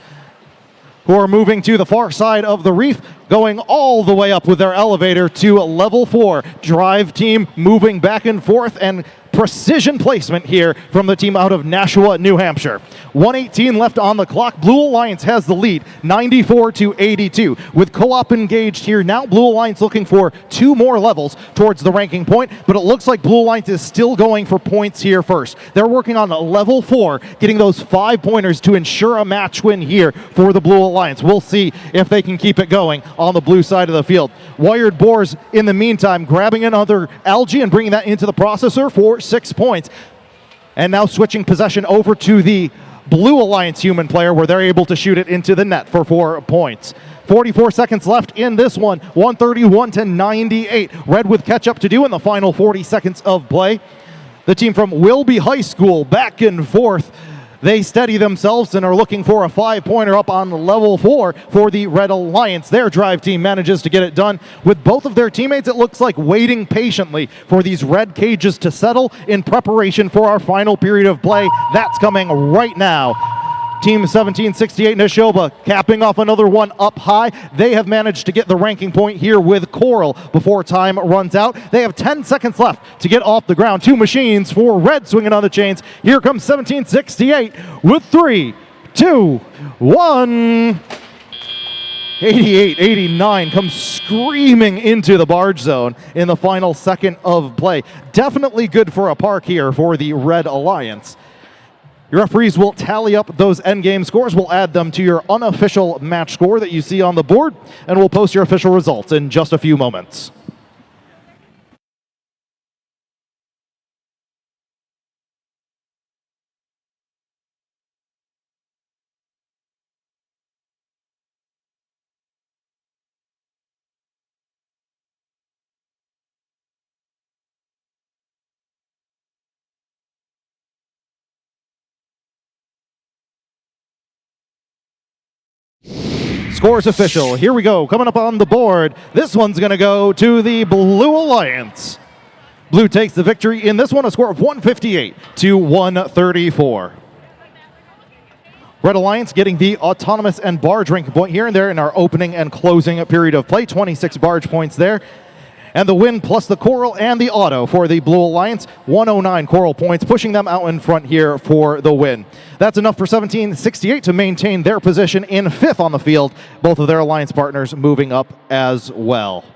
who are moving to the far side of the reef, going all the way up with their elevator to level 4. Drive team moving back and forth, and precision placement here from the team out of Nashua, New Hampshire. 1:18 left on the clock. Blue Alliance has the lead, 94-82. With co-op engaged here now, Blue Alliance looking for 2 more levels towards the ranking point, but it looks like Blue Alliance is still going for points here first. They're working on level 4, getting those 5 pointers to ensure a match win here for the Blue Alliance. We'll see if they can keep it going on the blue side of the field. Wired Boars, in the meantime, grabbing another algae and bringing that into the processor for 6 points. And now switching possession over to the Blue Alliance human player, where they're able to shoot it into the net for 4 points. 44 seconds left in this one, 131-98. Red with catch up to do in the final 40 seconds of play. The team from Wilby High School back and forth. They steady themselves and are looking for a 5-pointer up on level 4 for the Red Alliance. Their drive team manages to get it done with both of their teammates, it looks like, waiting patiently for these red cages to settle in preparation for our final period of play. That's coming right now. Team 1768 Neshoba capping off another one up high. They have managed to get the ranking point here with Coral before time runs out. They have 10 seconds left to get off the ground. 2 machines for Red swinging on the chains. Here comes 1768 with 3, 2, 1. 88-89 comes screaming into the barge zone in the final second of play. Definitely good for a park here for the Red Alliance. Your referees will tally up those endgame scores. We'll add them to your unofficial match score that you see on the board, and we'll post your official results in just a few moments. Scores official. Here we go. Coming up on the board. This one's going to go to the Blue Alliance. Blue takes the victory in this one, a score of 158-134. Red Alliance getting the autonomous and barge ranking point here and there in our opening and closing period of play. 26 barge points there. And the win plus the Coral and the auto for the Blue Alliance. 109 Coral points, pushing them out in front here for the win. That's enough for 1768 to maintain their position in 5th on the field. Both of their alliance partners moving up as well.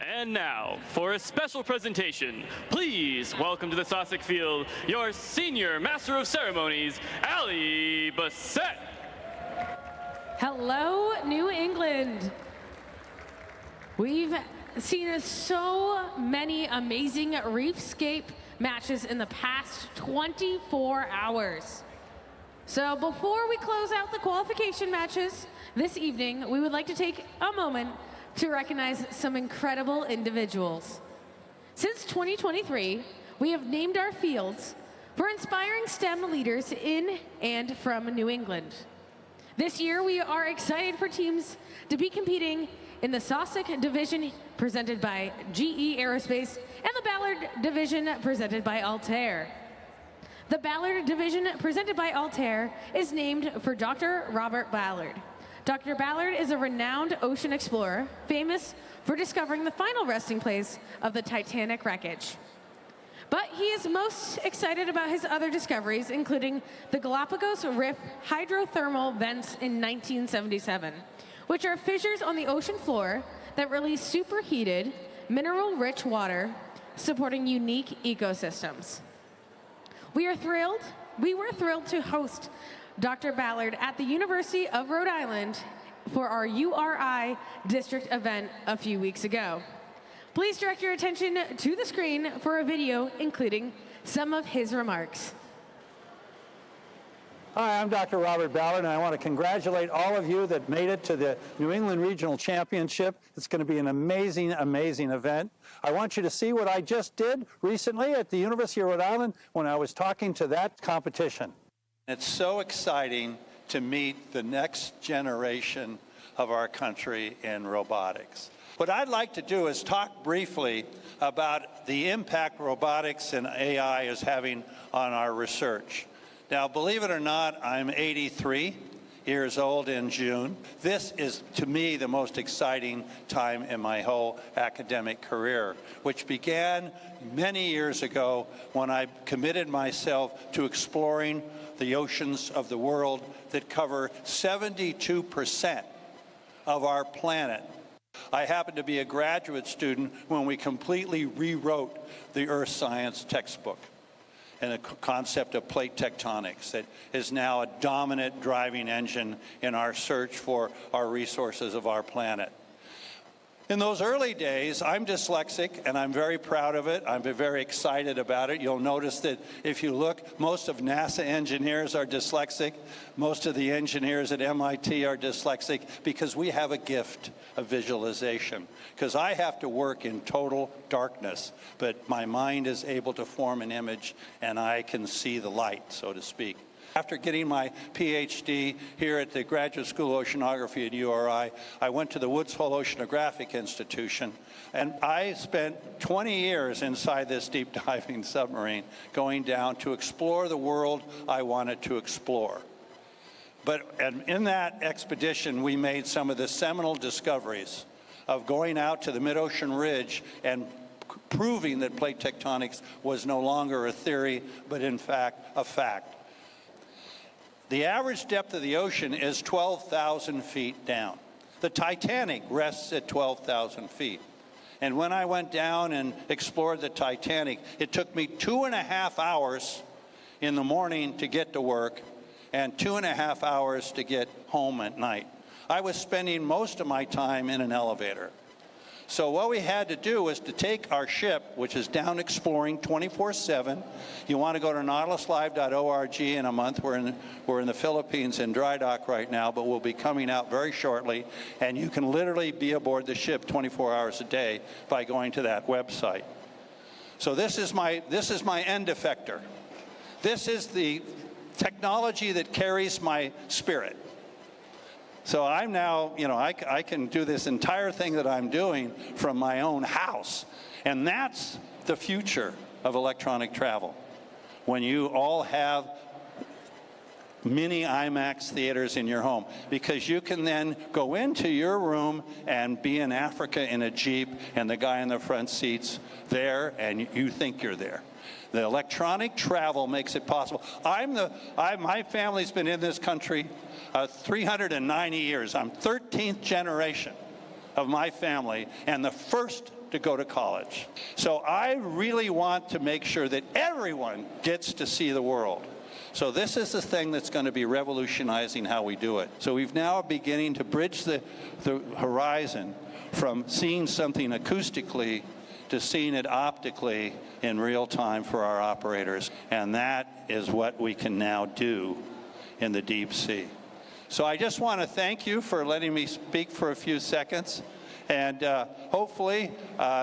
And now, for a special presentation, please welcome to the Sosik field your Senior Master of Ceremonies, Ali Bassett. Hello, New England. We've seen so many amazing Reefscape matches in the past 24 hours. So before we close out the qualification matches this evening, we would like to take a moment to recognize some incredible individuals. Since 2023, we have named our fields for inspiring STEM leaders in and from New England. This year, we are excited for teams to be competing in the Sosik division presented by GE Aerospace and the Ballard division presented by Altair. The Ballard division presented by Altair is named for Dr. Robert Ballard. Dr. Ballard is a renowned ocean explorer, famous for discovering the final resting place of the Titanic wreckage. But he is most excited about his other discoveries, including the Galapagos Rift hydrothermal vents in 1977, which are fissures on the ocean floor that release superheated, mineral-rich water, supporting unique ecosystems. We were thrilled to host Dr. Ballard at the University of Rhode Island for our URI district event a few weeks ago. Please direct your attention to the screen for a video including some of his remarks. Hi, I'm Dr. Robert Ballard, and I want to congratulate all of you that made it to the New England Regional Championship. It's going to be an amazing, amazing event. I want you to see what I just did recently at the University of Rhode Island when I was talking to that competition. It's so exciting to meet the next generation of our country in robotics. What I'd like to do is talk briefly about the impact robotics and AI is having on our research. Now, believe it or not, I'm 83 years old in June. This is, to me, the most exciting time in my whole academic career, which began many years ago when I committed myself to exploring the oceans of the world that cover 72% of our planet. I happened to be a graduate student when we completely rewrote the earth science textbook and the concept of plate tectonics that is now a dominant driving engine in our search for our resources of our planet. In those early days, I'm dyslexic, and I'm very proud of it. I'm very excited about it. You'll notice that if you look, most of NASA engineers are dyslexic. Most of the engineers at MIT are dyslexic because we have a gift of visualization. Because I have to work in total darkness, but my mind is able to form an image, and I can see the light, so to speak. After getting my PhD here at the Graduate School of Oceanography at URI, I went to the Woods Hole Oceanographic Institution, and I spent 20 years inside this deep diving submarine going down to explore the world I wanted to explore. And in that expedition, we made some of the seminal discoveries of going out to the mid-ocean ridge and proving that plate tectonics was no longer a theory, but in fact, a fact. The average depth of the ocean is 12,000 feet down. The Titanic rests at 12,000 feet. And when I went down and explored the Titanic, it took me 2.5 hours in the morning to get to work and 2.5 hours to get home at night. I was spending most of my time in an elevator. So what we had to do was to take our ship, which is down exploring 24/7. You want to go to nautiluslive.org in a month. We're in the Philippines in dry dock right now, but we'll be coming out very shortly. And you can literally be aboard the ship 24 hours a day by going to that website. So this is my end effector. This is the technology that carries my spirit. So I'm now, I can do this entire thing that I'm doing from my own house. And that's the future of electronic travel. When you all have mini IMAX theaters in your home, because you can then go into your room and be in Africa in a Jeep and the guy in the front seat's there and you think you're there. The electronic travel makes it possible. My family's been in this country 390 years. I'm 13th generation of my family, and the first to go to college. So I really want to make sure that everyone gets to see the world. So this is the thing that's going to be revolutionizing how we do it. So we've now beginning to bridge the horizon from seeing something acoustically to seeing it optically in real time for our operators. And that is what we can now do in the deep sea. So I just want to thank you for letting me speak for a few seconds. And hopefully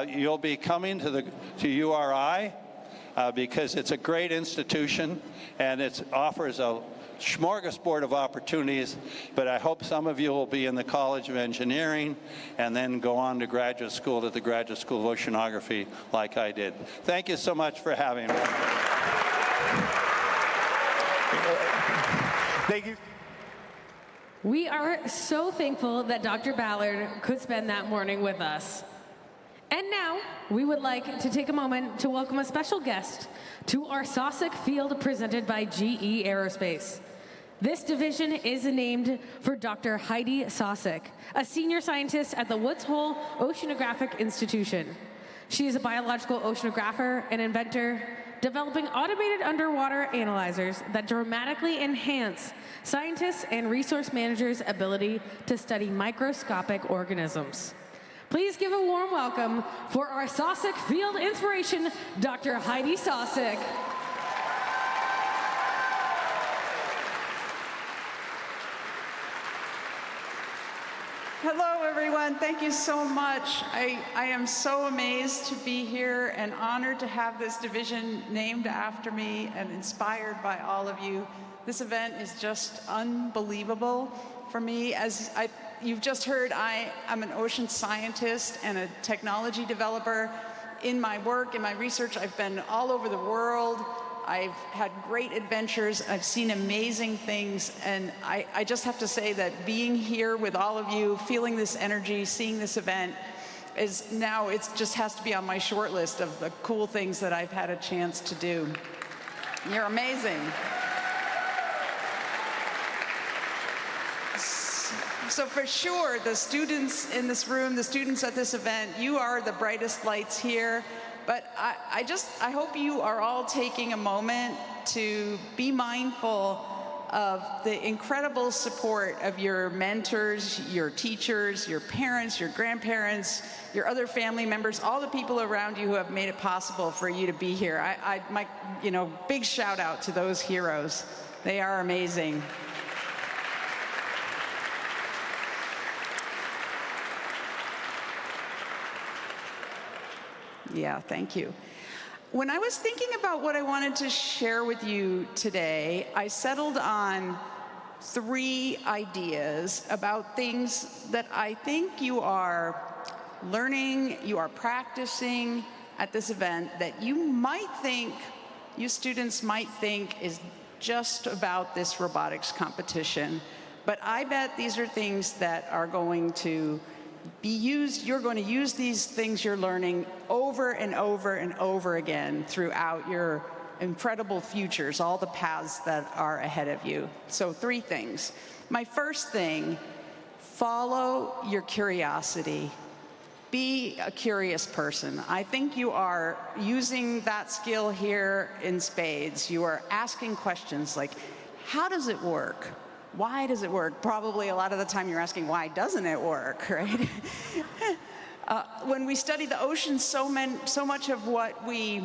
you'll be coming to URI because it's a great institution and it offers a smorgasbord of opportunities, but I hope some of you will be in the College of Engineering and then go on to graduate school at the Graduate School of Oceanography like I did. Thank you so much for having me. Thank you. We are so thankful that Dr. Ballard could spend that morning with us. And now, we would like to take a moment to welcome a special guest to our Sosik field presented by GE Aerospace. This division is named for Dr. Heidi Sosik, a senior scientist at the Woods Hole Oceanographic Institution. She is a biological oceanographer and inventor, developing automated underwater analyzers that dramatically enhance scientists' and resource managers' ability to study microscopic organisms. Please give a warm welcome for our Sosik Field Inspiration, Dr. Heidi Sosik. Hello, everyone. Thank you so much. I am so amazed to be here and honored to have this division named after me and inspired by all of you. This event is just unbelievable for me. As you've just heard, I'm an ocean scientist and a technology developer. In my work, in my research, I've been all over the world. I've had great adventures. I've seen amazing things. And I just have to say that being here with all of you, feeling this energy, seeing this event, is now, it just has to be on my short list of the cool things that I've had a chance to do. You're amazing. So for sure, the students in this room, the students at this event, you are the brightest lights here. But I hope you are all taking a moment to be mindful of the incredible support of your mentors, your teachers, your parents, your grandparents, your other family members, all the people around you who have made it possible for you to be here. My big shout out to those heroes. They are amazing. Yeah, thank you. When I was thinking about what I wanted to share with you today, I settled on 3 ideas about things that I think you are learning, you are practicing at this event that you students might think is just about this robotics competition. But I bet these are things that are going to be used, you're going to use these things you're learning over and over and over again throughout your incredible futures, all the paths that are ahead of you. So 3 things. My first thing, follow your curiosity. Be a curious person. I think you are using that skill here in spades. You are asking questions like, how does it work? Why does it work? Probably a lot of the time you're asking, why doesn't it work, right? When we study the ocean, so much of what we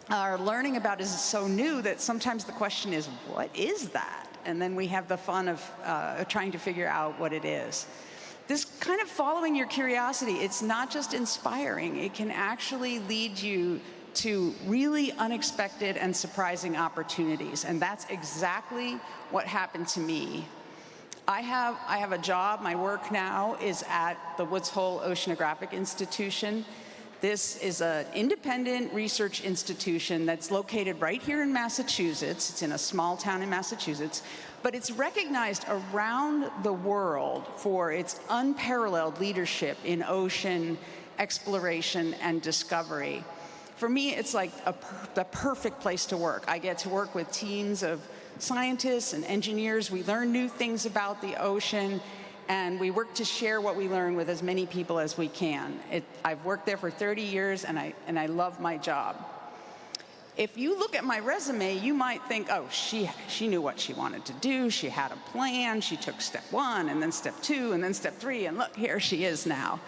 are learning about is so new that sometimes the question is, what is that? And then we have the fun of trying to figure out what it is. This kind of following your curiosity, it's not just inspiring, it can actually lead you to really unexpected and surprising opportunities. And that's exactly what happened to me. I have a job. My work now is at the Woods Hole Oceanographic Institution. This is an independent research institution that's located right here in Massachusetts. It's in a small town in Massachusetts, but it's recognized around the world for its unparalleled leadership in ocean exploration and discovery. For me, it's like the perfect place to work. I get to work with teams of scientists and engineers. We learn new things about the ocean, and we work to share what we learn with as many people as we can. I've worked there for 30 years, and I love my job. If you look at my resume, you might think, oh, she knew what she wanted to do. She had a plan. She took step 1, and then step 2, and then step 3, and look, here she is now.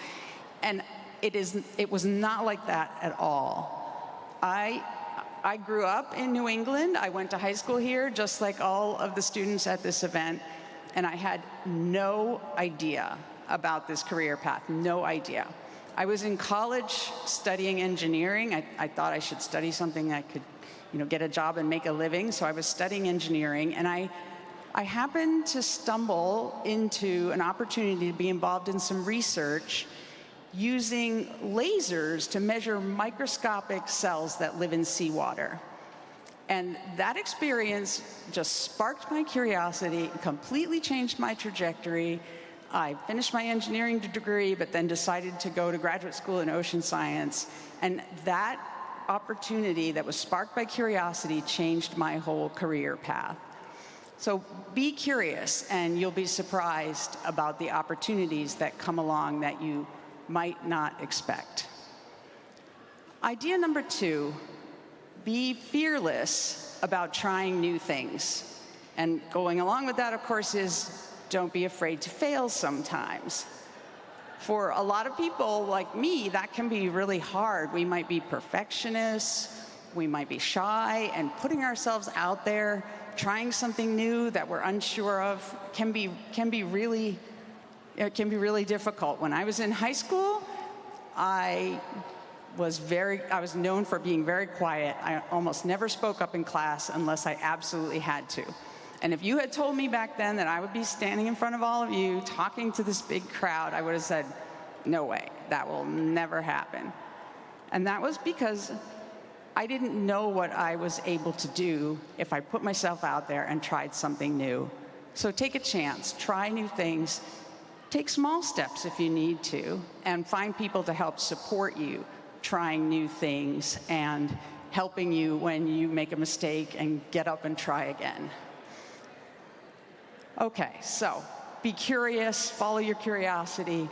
And it was not like that at all. I grew up in New England. I went to high school here, just like all of the students at this event, and I had no idea about this career path, no idea. I was in college studying engineering. I thought I should study something that could, get a job and make a living, so I was studying engineering, and I happened to stumble into an opportunity to be involved in some research using lasers to measure microscopic cells that live in seawater. And that experience just sparked my curiosity, completely changed my trajectory. I finished my engineering degree, but then decided to go to graduate school in ocean science. And that opportunity that was sparked by curiosity changed my whole career path. So be curious, and you'll be surprised about the opportunities that come along that you might not expect. Idea number 2, be fearless about trying new things. And going along with that, of course, is don't be afraid to fail sometimes. For a lot of people like me, that can be really hard. We might be perfectionists, we might be shy, and putting ourselves out there, trying something new that we're unsure of can be really difficult. When I was in high school, I was known for being very quiet. I almost never spoke up in class unless I absolutely had to. And if you had told me back then that I would be standing in front of all of you talking to this big crowd, I would have said, no way, that will never happen. And that was because I didn't know what I was able to do if I put myself out there and tried something new. So take a chance, try new things, take small steps if you need to, and find people to help support you trying new things and helping you when you make a mistake and get up and try again. Okay, so be curious, follow your curiosity,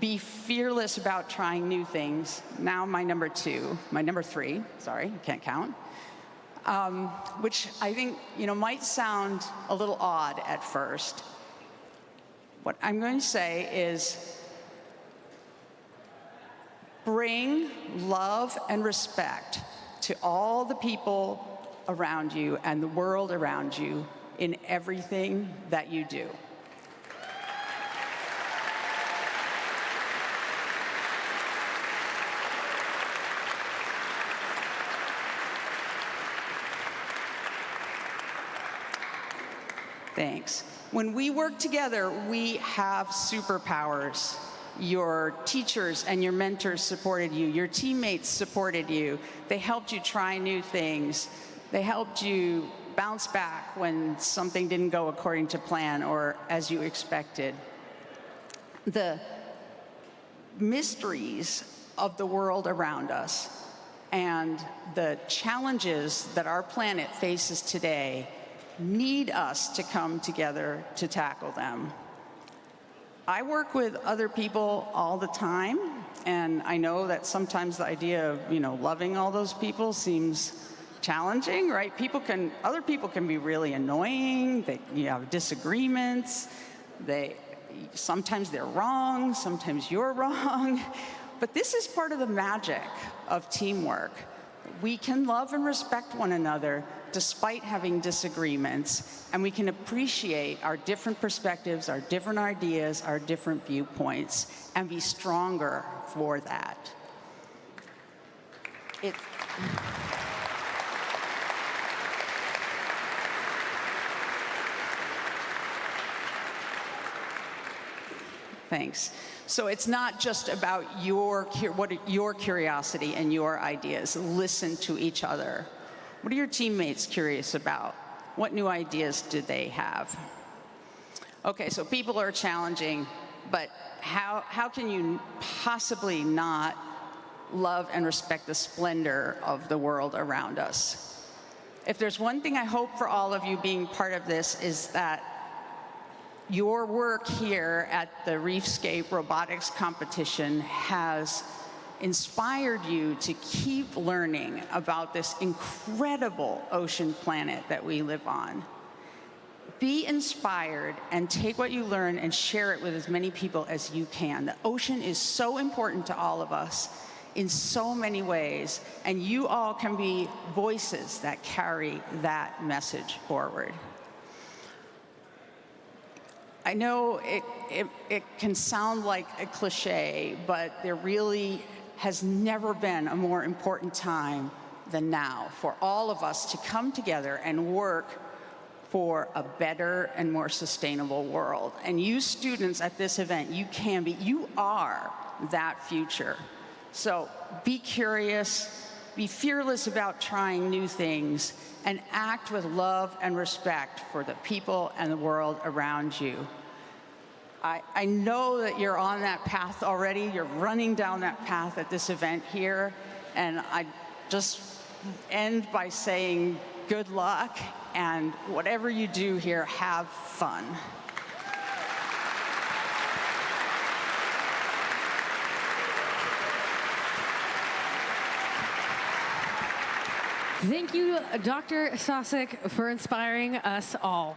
be fearless about trying new things. Now my number 3, sorry, I can't count, which I think might sound a little odd at first. What I'm going to say is bring love and respect to all the people around you and the world around you in everything that you do. Thanks. When we work together, we have superpowers. Your teachers and your mentors supported you. Your teammates supported you. They helped you try new things. They helped you bounce back when something didn't go according to plan or as you expected. The mysteries of the world around us and the challenges that our planet faces today need us to come together to tackle them. I work with other people all the time, and I know that sometimes the idea of, loving all those people seems challenging, right? Other people can be really annoying. You have disagreements. Sometimes they're wrong. Sometimes you're wrong. But this is part of the magic of teamwork. We can love and respect one another despite having disagreements, and we can appreciate our different perspectives, our different ideas, our different viewpoints, and be stronger for that. Thanks. So it's not just about your curiosity and your ideas. Listen to each other. What are your teammates curious about? What new ideas do they have? Okay, so people are challenging, but how can you possibly not love and respect the splendor of the world around us? If there's one thing I hope for all of you being part of this is that Your work here at the Reefscape Robotics Competition has inspired you to keep learning about this incredible ocean planet that we live on. Be inspired and take what you learn and share it with as many people as you can. The ocean is so important to all of us in so many ways, and you all can be voices that carry that message forward. I know it can sound like a cliche, but there really has never been a more important time than now for all of us to come together and work for a better and more sustainable world. And you students at this event, you are that future. So be curious, be fearless about trying new things, and act with love and respect for the people and the world around you. I know that you're on that path already. You're running down that path at this event here. And I just end by saying good luck, and whatever you do here, have fun. Thank you, Dr. Sosik, for inspiring us all.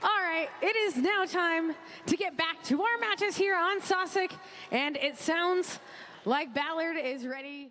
All right, it is now time to get back to our matches here on Sosik, and it sounds like Ballard is ready.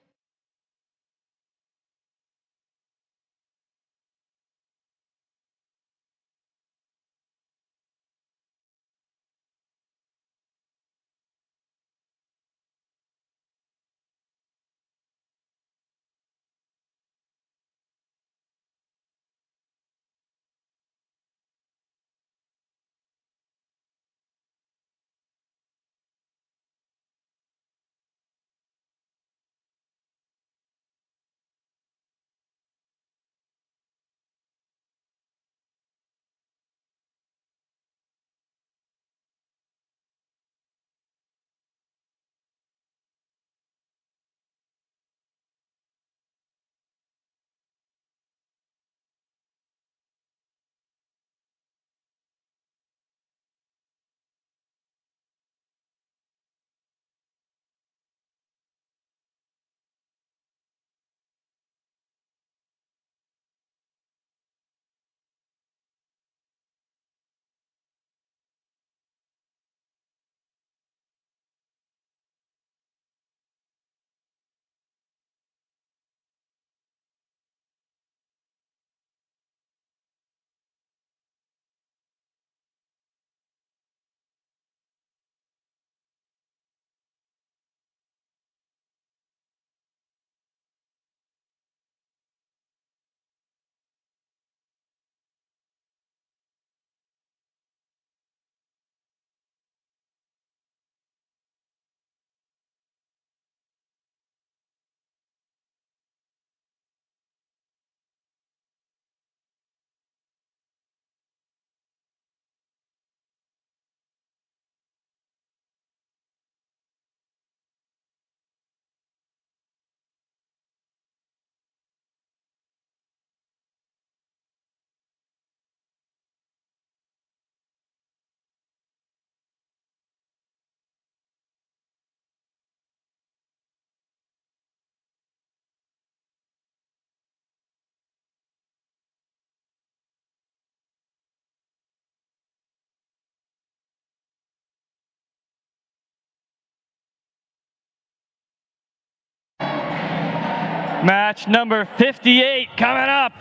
Match number 58 coming up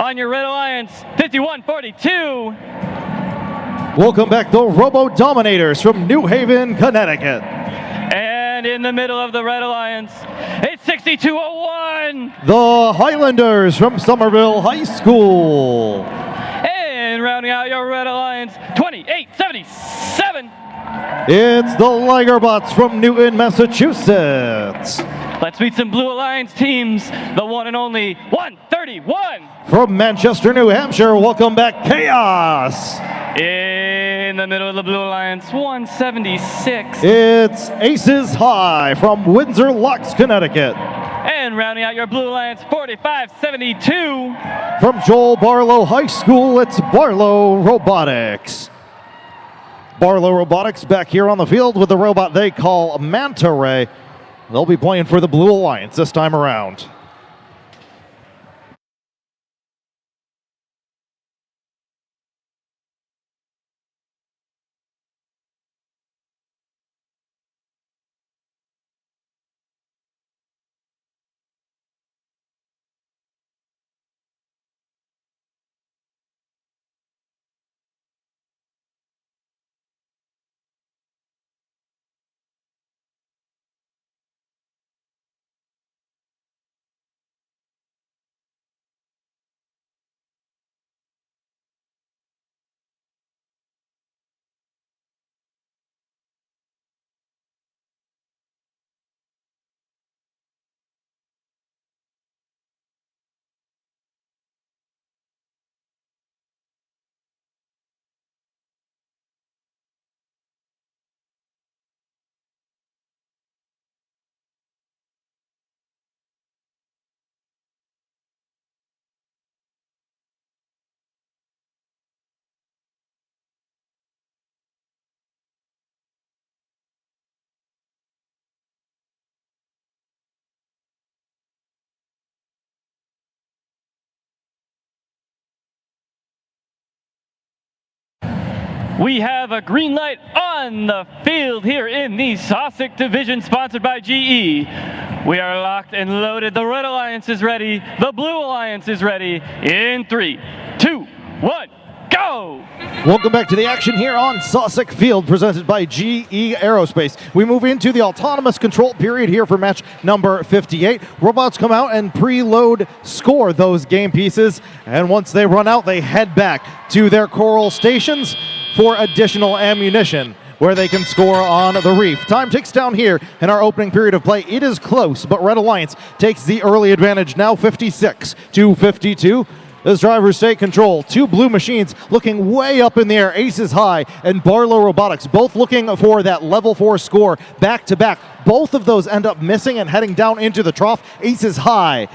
on your Red Alliance, 51-42. Welcome back, the Robo Dominators from New Haven, Connecticut. And in the middle of the Red Alliance, it's 62-01. The Highlanders from Somerville High School. And rounding out your Red Alliance, 28-77. It's the Ligerbots from Newton, Massachusetts. Let's meet some Blue Alliance teams, the one and only 131. From Manchester, New Hampshire, welcome back, Chaos. In the middle of the Blue Alliance, 176. It's Aces High from Windsor Locks, Connecticut. And rounding out your Blue Alliance, 45-72. From Joel Barlow High School, it's Barlow Robotics. Barlow Robotics back here on the field with the robot they call Manta Ray. They'll be playing for the Blue Alliance this time around. We have a green light on the field here in the Sosik division sponsored by GE. We are locked and loaded. The Red Alliance is ready. The Blue Alliance is ready. In 3, 2, 1, go! Welcome back to the action here on Sosik Field, presented by GE Aerospace. We move into the autonomous control period here for match number 58. Robots come out and preload score those game pieces, and once they run out, they head back to their coral stations for additional ammunition where they can score on the reef. Time ticks down here in our opening period of play. It is close, but Red Alliance takes the early advantage now 56-52. As drivers take control, two blue machines looking way up in the air. Aces High and Barlow Robotics both looking for that level 4 score back to back. Both of those end up missing and heading down into the trough. Aces High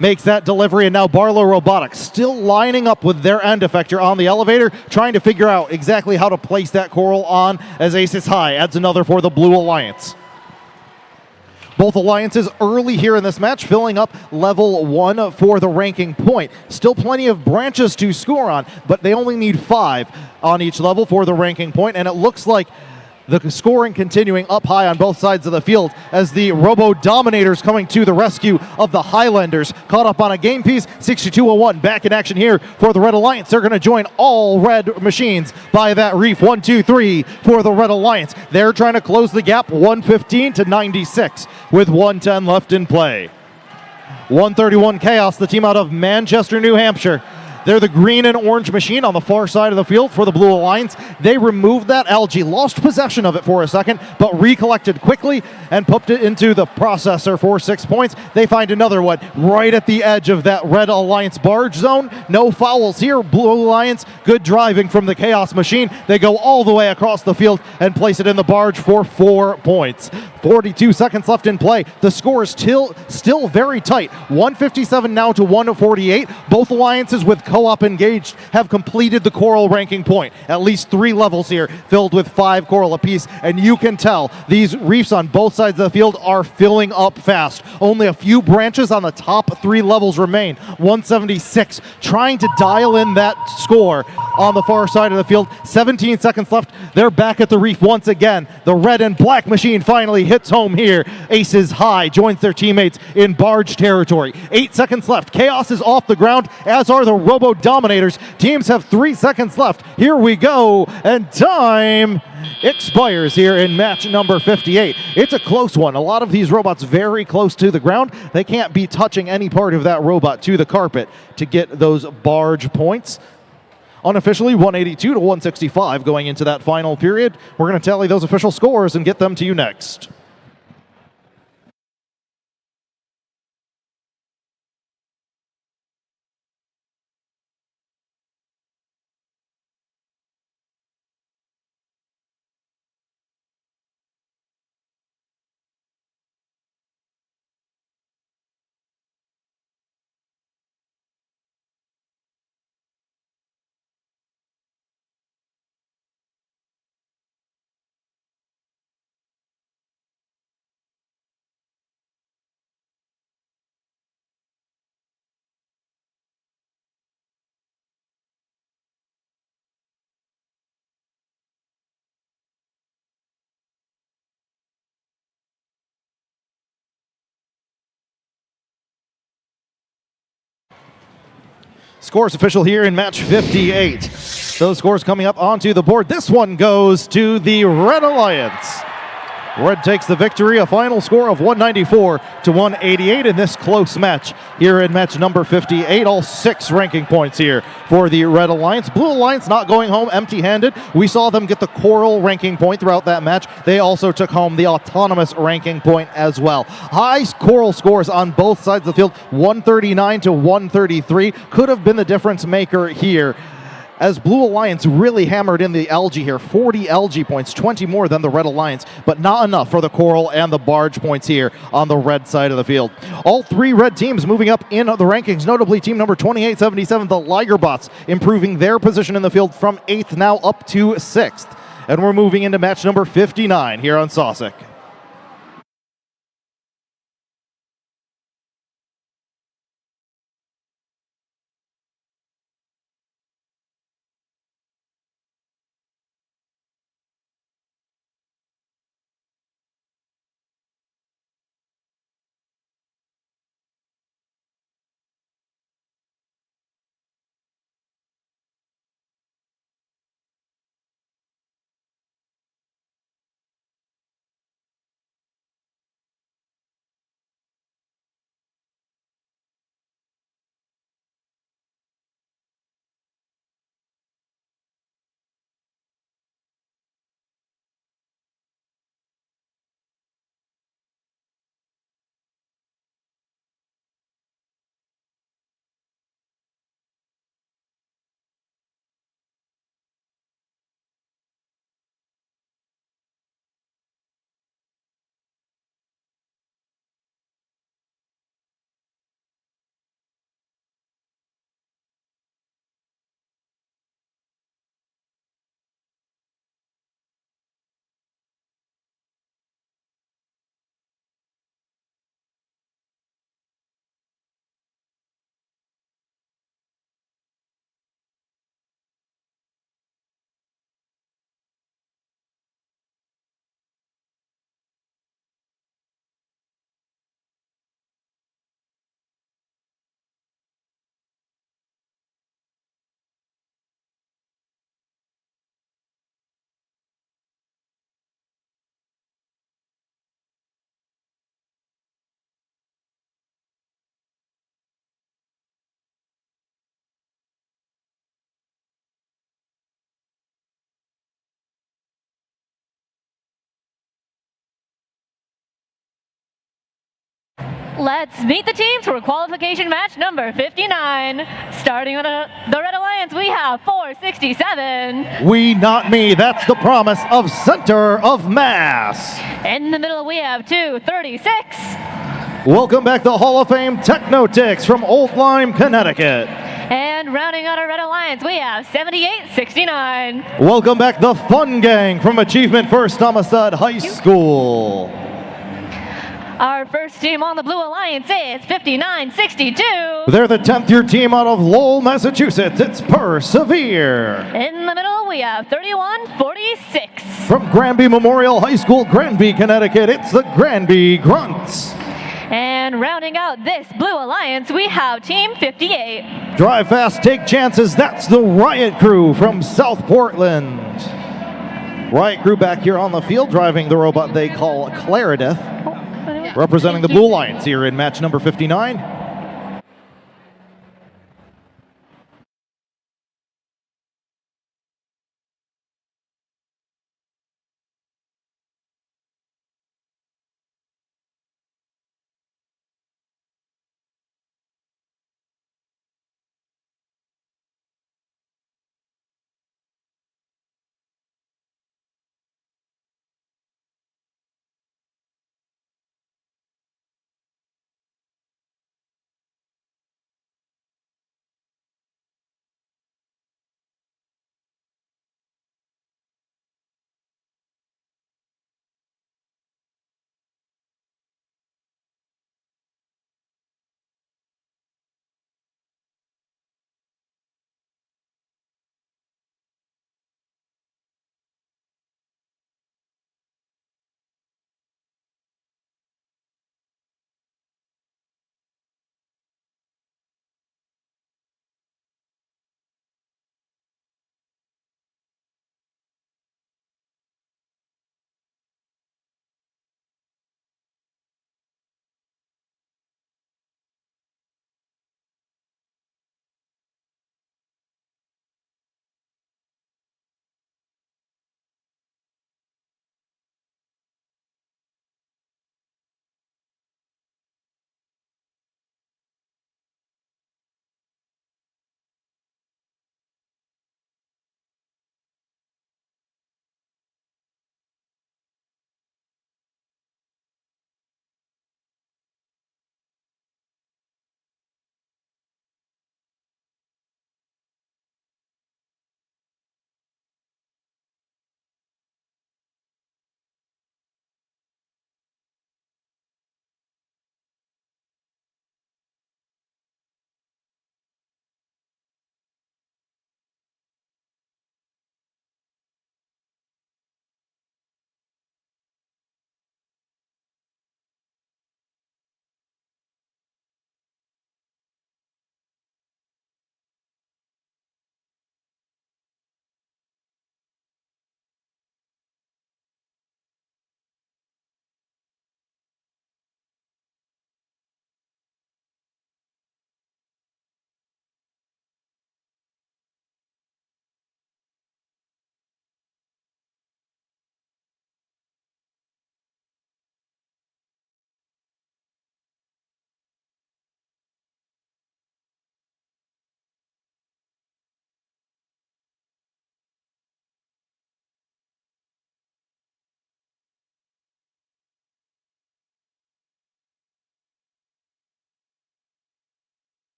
makes that delivery, and now Barlow Robotics still lining up with their end effector on the elevator, trying to figure out exactly how to place that coral on as Aces High adds another for the Blue Alliance. Both alliances early here in this match, filling up level 1 for the ranking point. Still plenty of branches to score on, but they only need 5 on each level for the ranking point, and it looks like the scoring continuing up high on both sides of the field as the Robo-Dominators coming to the rescue of the Highlanders. Caught up on a game piece, 62-01. Back in action here for the Red Alliance. They're going to join all red machines by that reef. 1, 2, 3 for the Red Alliance. They're trying to close the gap, 115-96 with 110 left in play. 131 Chaos, the team out of Manchester, New Hampshire. They're the green and orange machine on the far side of the field for the Blue Alliance. They removed that algae, lost possession of it for a second, but recollected quickly and put it into the processor for 6 points. They find another one right at the edge of that Red Alliance barge zone. No fouls here. Blue Alliance, good driving from the Chaos machine. They go all the way across the field and place it in the barge for 4 points. 42 seconds left in play. The score is still very tight. 157 now to 148. Both alliances with co-op engaged have completed the coral ranking point. At least 3 levels here filled with 5 coral apiece, and you can tell these reefs on both sides of the field are filling up fast. Only a few branches on the top 3 levels remain. 176 trying to dial in that score on the far side of the field. 17 seconds left. They're back at the reef once again. The red and black machine finally hits home here. Aces High joins their teammates in barge territory. 8 seconds left. Chaos is off the ground, as are the Robo-Dominators. Teams have 3 seconds left. Here we go, and time expires here in match number 58. It's a close one. A lot of these robots very close to the ground. They can't be touching any part of that robot to the carpet to get those barge points. Unofficially, 182 to 165 going into that final period. We're going to tally those official scores and get them to you next. Scores official here in match 58. Those scores coming up onto the board. This one goes to the Red Alliance. Red takes the victory, a final score of 194 to 188 in this close match here in match number 58. All 6 ranking points here for the Red Alliance. Blue Alliance not going home empty-handed. We saw them get the Coral ranking point throughout that match. They also took home the Autonomous ranking point as well. High Coral scores on both sides of the field, 139 to 133. Could have been the difference maker here, as Blue Alliance really hammered in the Algae here. 40 Algae points, 20 more than the Red Alliance, but not enough for the Coral and the Barge points here on the red side of the field. All 3 red teams moving up in the rankings, notably team number 2877, the Ligerbots, improving their position in the field from 8th now up to 6th. And we're moving into match number 59 here on Sosik. Let's meet the teams for qualification match number 59. Starting with the Red Alliance, we have 467. We, not me. That's the promise of center of mass. In the middle, we have 236. Welcome back to Hall of Fame Technotics from Old Lyme, Connecticut. And rounding out our Red Alliance, we have 7869. Welcome back the Fun Gang from Achievement First Amistad High School. Our first team on the Blue Alliance is 5962. They're the 10th year team out of Lowell, Massachusetts. It's Persevere. In the middle, we have 3146. From Granby Memorial High School, Granby, Connecticut, it's the Granby Grunts. And rounding out this Blue Alliance, we have Team 58. Drive fast, take chances. That's the Riot Crew from South Portland. Riot Crew back here on the field, driving the robot they call Claridith, representing the Blue Alliance here in match number 59.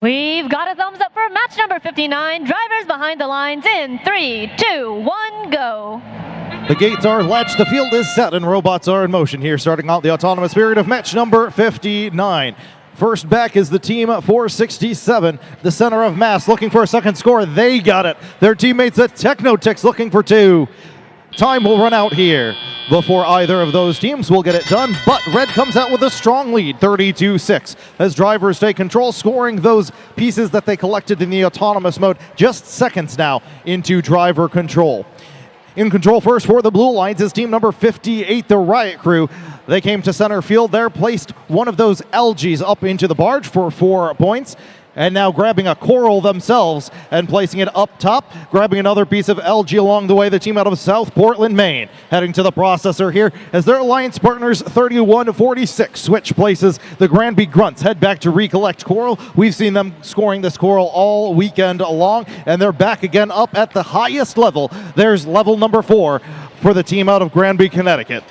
We've got a thumbs up for match number 59. Drivers behind the lines in 3, 2, 1, go. The gates are latched, the field is set, and robots are in motion here, starting out the autonomous period of match number 59. First back is the team 467, the center of mass, looking for a second score. They got it. Their teammates at Technotics looking for 2. Time will run out here before either of those teams will get it done, but Red comes out with a strong lead, 32-6, as drivers take control, scoring those pieces that they collected in the autonomous mode just seconds now into driver control. In control first for the Blue Alliance is team number 58, the Riot Crew. They came to center field there, placed one of those algaes up into the barge for 4 points, and now grabbing a coral themselves and placing it up top, grabbing another piece of algae along the way. The team out of South Portland, Maine, heading to the processor here as their alliance partners 31-46 switch places. The Granby Grunts head back to recollect coral. We've seen them scoring this coral all weekend long, and they're back again up at the highest level. There's level number 4 for the team out of Granby, Connecticut.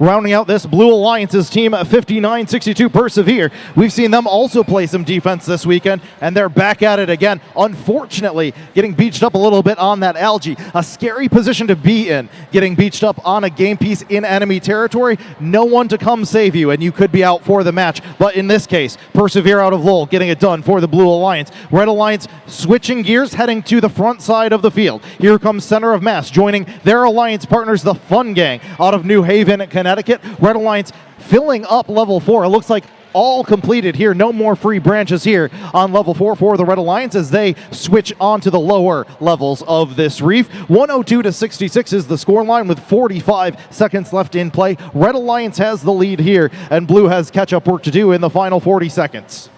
Rounding out this Blue Alliance's team 59-62 Persevere. We've seen them also play some defense this weekend, and they're back at it again. Unfortunately, getting beached up a little bit on that algae. A scary position to be in, getting beached up on a game piece in enemy territory. No one to come save you, and you could be out for the match. But in this case, Persevere out of Lowell getting it done for the Blue Alliance. Red Alliance switching gears, heading to the front side of the field. Here comes Center of Mass, joining their alliance partners, the Fun Gang, out of New Haven, Connecticut. Red Alliance filling up level 4. It looks like all completed here. No more free branches here on level 4 for the Red Alliance as they switch on to the lower levels of this reef. 102-66 is the scoreline with 45 seconds left in play. Red Alliance has the lead here, and Blue has catch-up work to do in the final 40 seconds.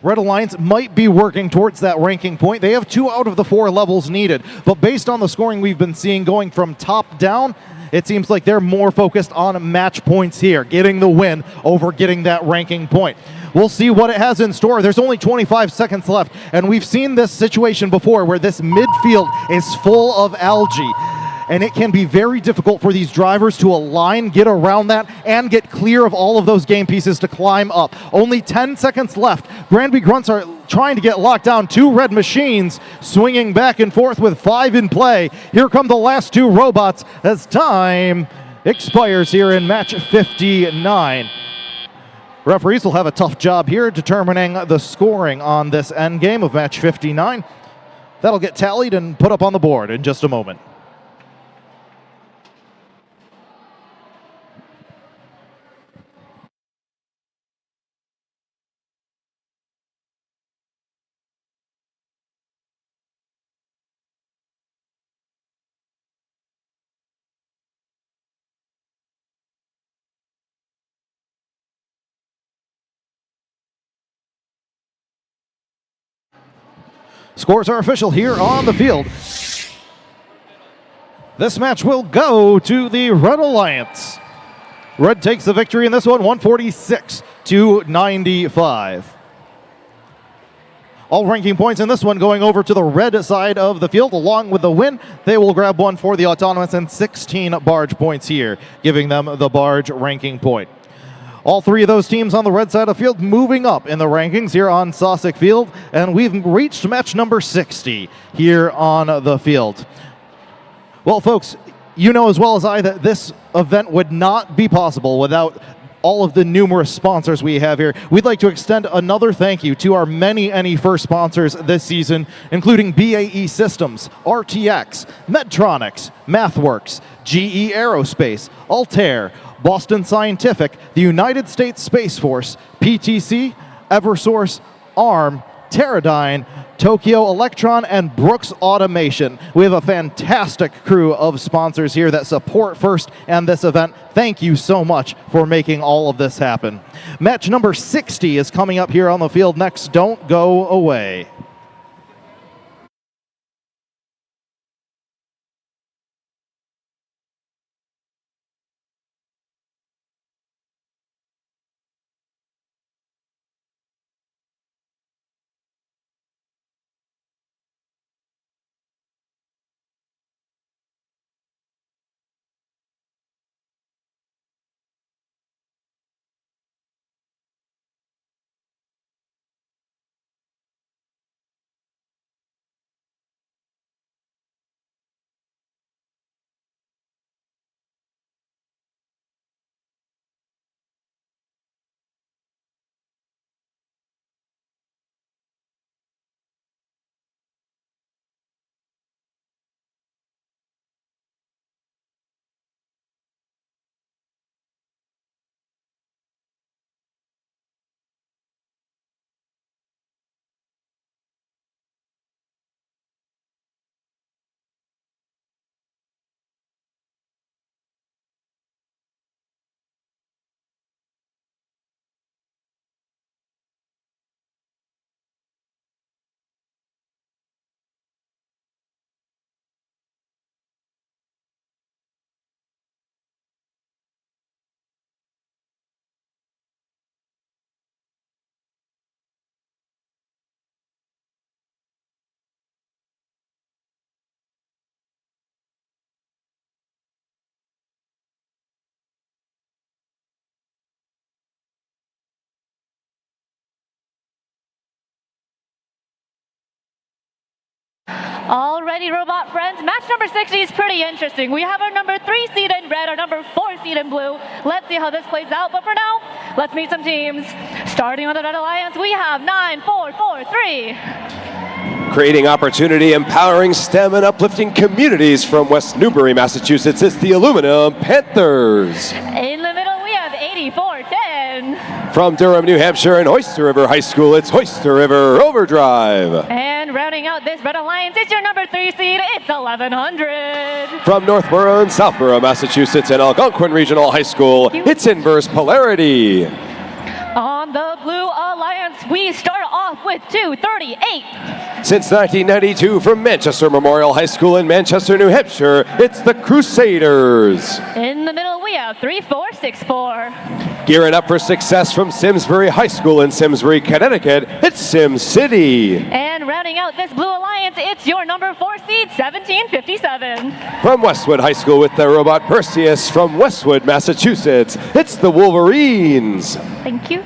Red Alliance might be working towards that ranking point. They have 2 out of the 4 levels needed, but based on the scoring we've been seeing going from top down, it seems like they're more focused on match points here, getting the win over getting that ranking point. We'll see what it has in store. There's only 25 seconds left, and we've seen this situation before where this midfield is full of algae, and it can be very difficult for these drivers to align, get around that, and get clear of all of those game pieces to climb up. Only 10 seconds left. Granby Grunts are trying to get locked down. 2 red machines swinging back and forth with 5 in play. Here come the last 2 robots as time expires here in match 59. Referees will have a tough job here determining the scoring on this end game of match 59. That'll get tallied and put up on the board in just a moment. Scores are official here on the field. This match will go to the Red Alliance. Red takes the victory in this one, 146-95. All ranking points in this one going over to the red side of the field. Along with the win, they will grab 1 for the autonomous and 16 barge points here, giving them the barge ranking point. All 3 of those teams on the red side of the field moving up in the rankings here on Sosik Field, and we've reached match number 60 here on the field. Well, folks, you know as well as I that this event would not be possible without all of the numerous sponsors we have here. We'd like to extend another thank you to our many first sponsors this season, including BAE Systems, RTX, Medtronics, MathWorks, GE Aerospace, Altair, Boston Scientific, the United States Space Force, PTC, Eversource, ARM, Teradyne, Tokyo Electron, and Brooks Automation. We have a fantastic crew of sponsors here that support FIRST and this event. Thank you so much for making all of this happen. Match number 60 is coming up here on the field next. Don't go away. Alrighty, robot friends, match number 60 is pretty interesting. We have our number 3 seed in red, our number 4 seed in blue. Let's see how this plays out, but for now, let's meet some teams. Starting on the Red Alliance, we have 9443. Creating opportunity, empowering STEM, and uplifting communities from West Newbury, Massachusetts. It's the Aluminum Panthers. In the middle, we have 8410. From Durham, New Hampshire, and Oyster River High School, it's Oyster River Overdrive. And rounding out this Red Alliance, it's your number 3 seed, it's 1100. From Northborough and Southborough, Massachusetts, and Algonquin Regional High School, it's Inverse Polarity. On the Blue Alliance, we start off with 238. Since 1992, from Manchester Memorial High School in Manchester, New Hampshire, it's the Crusaders. In the middle, we have 3464. Gearing up for success from Simsbury High School in Simsbury, Connecticut, it's Sim City. And rounding out this Blue Alliance, it's your number 4 seed, 1757. From Westwood High School with the robot Perseus from Westwood, Massachusetts, it's the Wolverines. Thank you.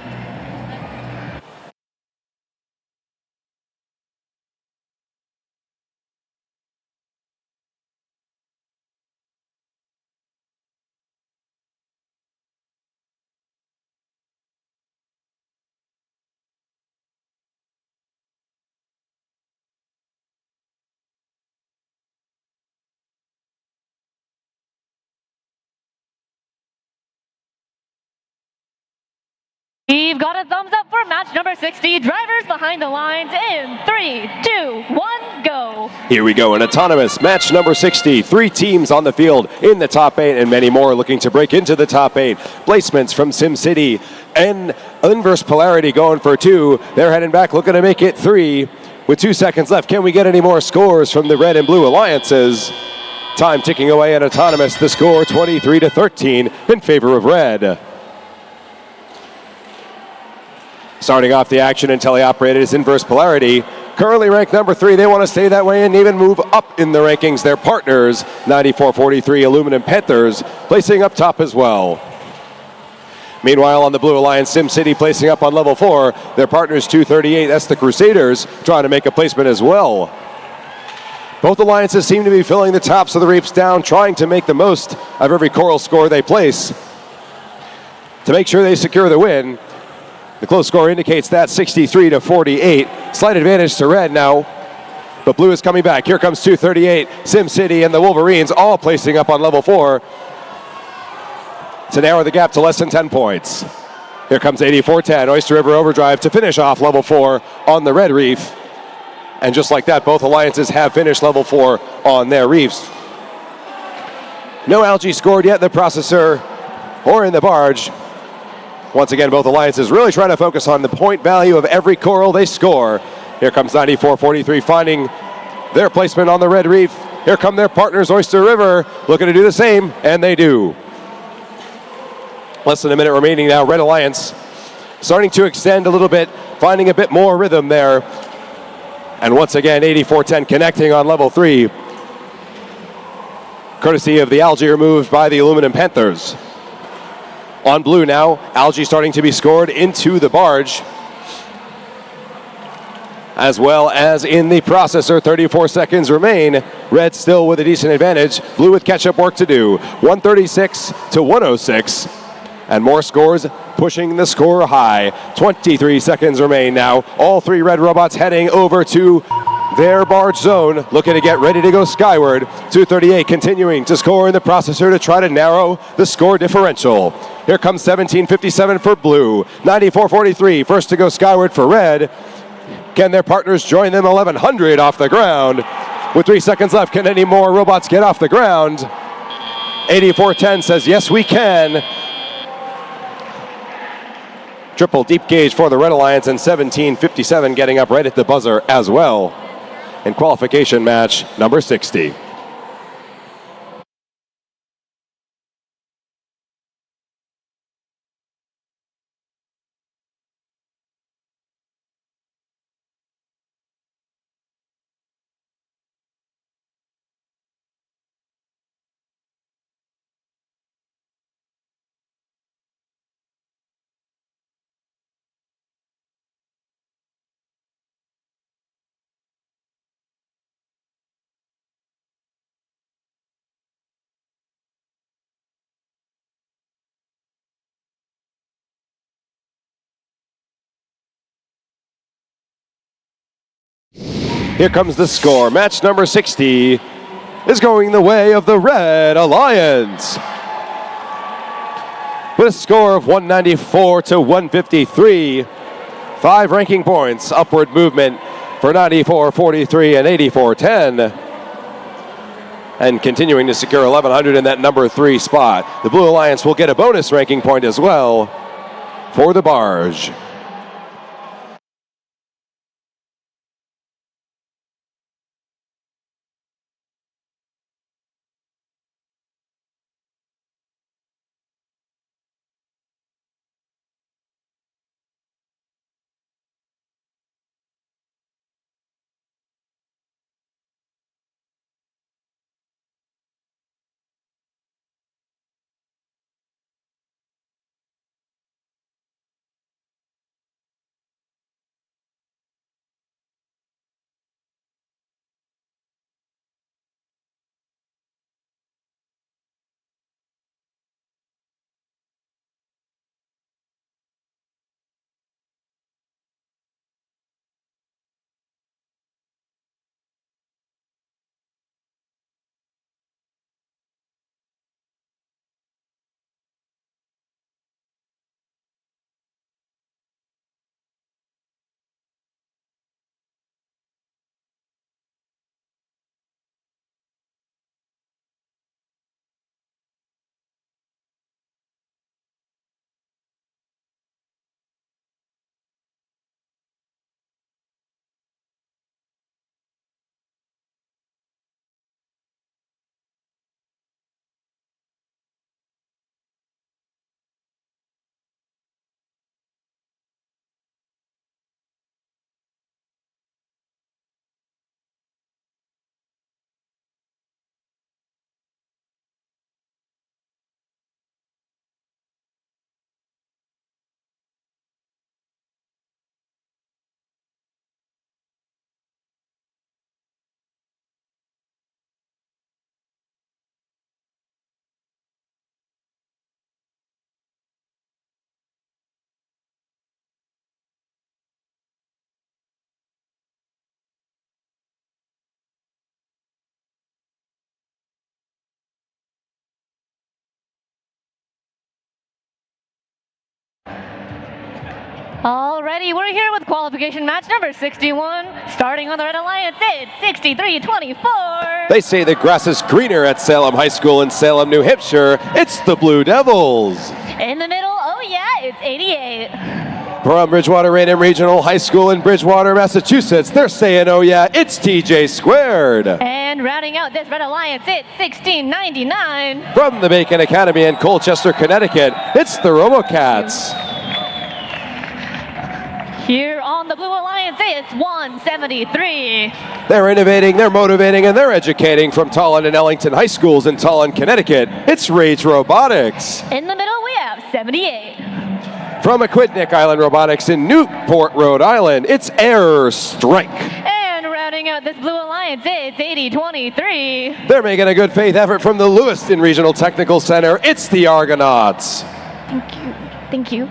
We've got a thumbs up for match number 60. Drivers behind the lines in 3, 2, 1, go. Here we go, an autonomous match number 60. 3 teams on the field in the top 8 and many more looking to break into the top 8. Placements from SimCity and Inverse Polarity going for 2. They're heading back looking to make it 3. With 2 seconds left, can we get any more scores from the red and blue alliances? Time ticking away at autonomous. The score 23-13 in favor of red. Starting off the action and teleoperated is Inverse Polarity. Currently ranked number 3. They want to stay that way and even move up in the rankings. Their partners, 9443 Aluminum Panthers, placing up top as well. Meanwhile, on the Blue Alliance, SimCity placing up on level 4. Their partners, 238. That's the Crusaders, trying to make a placement as well. Both alliances seem to be filling the tops of the reefs down, trying to make the most of every coral score they place to make sure they secure the win. The close score indicates that 63-48. Slight advantage to red now, but blue is coming back. Here comes 238, SimCity and the Wolverines all placing up on level 4 to narrow the gap to less than 10 points. Here comes 8410, Oyster River Overdrive to finish off level 4 on the red reef. And just like that, both alliances have finished level 4 on their reefs. No algae scored yet in the processor or in the barge. Once again, both alliances really trying to focus on the point value of every coral they score. Here comes 9443 finding their placement on the red reef. Here come their partners, Oyster River, looking to do the same, and they do. Less than a minute remaining now. Red Alliance starting to extend a little bit, finding a bit more rhythm there. And once again, 8410 connecting on level 3. Courtesy of the algae removed by the Aluminum Panthers. On blue now, algae starting to be scored into the barge. As well as in the processor, 34 seconds remain. Red still with a decent advantage. Blue with catch-up work to do. 136-106. And more scores pushing the score high. 23 seconds remain now. All 3 red robots heading over to their barge zone, looking to get ready to go skyward. 238 continuing to score in the processor to try to narrow the score differential. Here comes 1757 for blue. 9443 first to go skyward for red. Can their partners join them? 1100 off the ground. With 3 seconds left, can any more robots get off the ground? 8410 says yes we can. Triple deep gauge for the Red Alliance, and 1757 getting up right at the buzzer as well in qualification match number 60. Here comes the score. Match number 60 is going the way of the Red Alliance. With a score of 194 to 153. 5 ranking points, upward movement for 94-43 and 84-10. And continuing to secure 1,100 in that number 3 spot. The Blue Alliance will get a bonus ranking point as well for the barge. Alrighty, we're here with qualification match number 61. Starting on the Red Alliance, it's 63-24. They say the grass is greener at Salem High School in Salem, New Hampshire. It's the Blue Devils. In the middle, oh yeah, it's 88. From Bridgewater A&M Regional High School in Bridgewater, Massachusetts, they're saying, oh yeah, it's TJ squared. And rounding out this Red Alliance, it's 1699. From the Bacon Academy in Colchester, Connecticut, it's the RoboCats. Here on the Blue Alliance, it's 173. They're innovating, they're motivating, and they're educating from Tolland and Ellington High Schools in Tolland, Connecticut. It's Rage Robotics. In the middle, we have 78. From Aquidneck Island Robotics in Newport, Rhode Island, it's Air Strike. And rounding out this Blue Alliance, it's 80-23. They're making a good faith effort from the Lewiston Regional Technical Center. It's the Argonauts. Thank you. Thank you.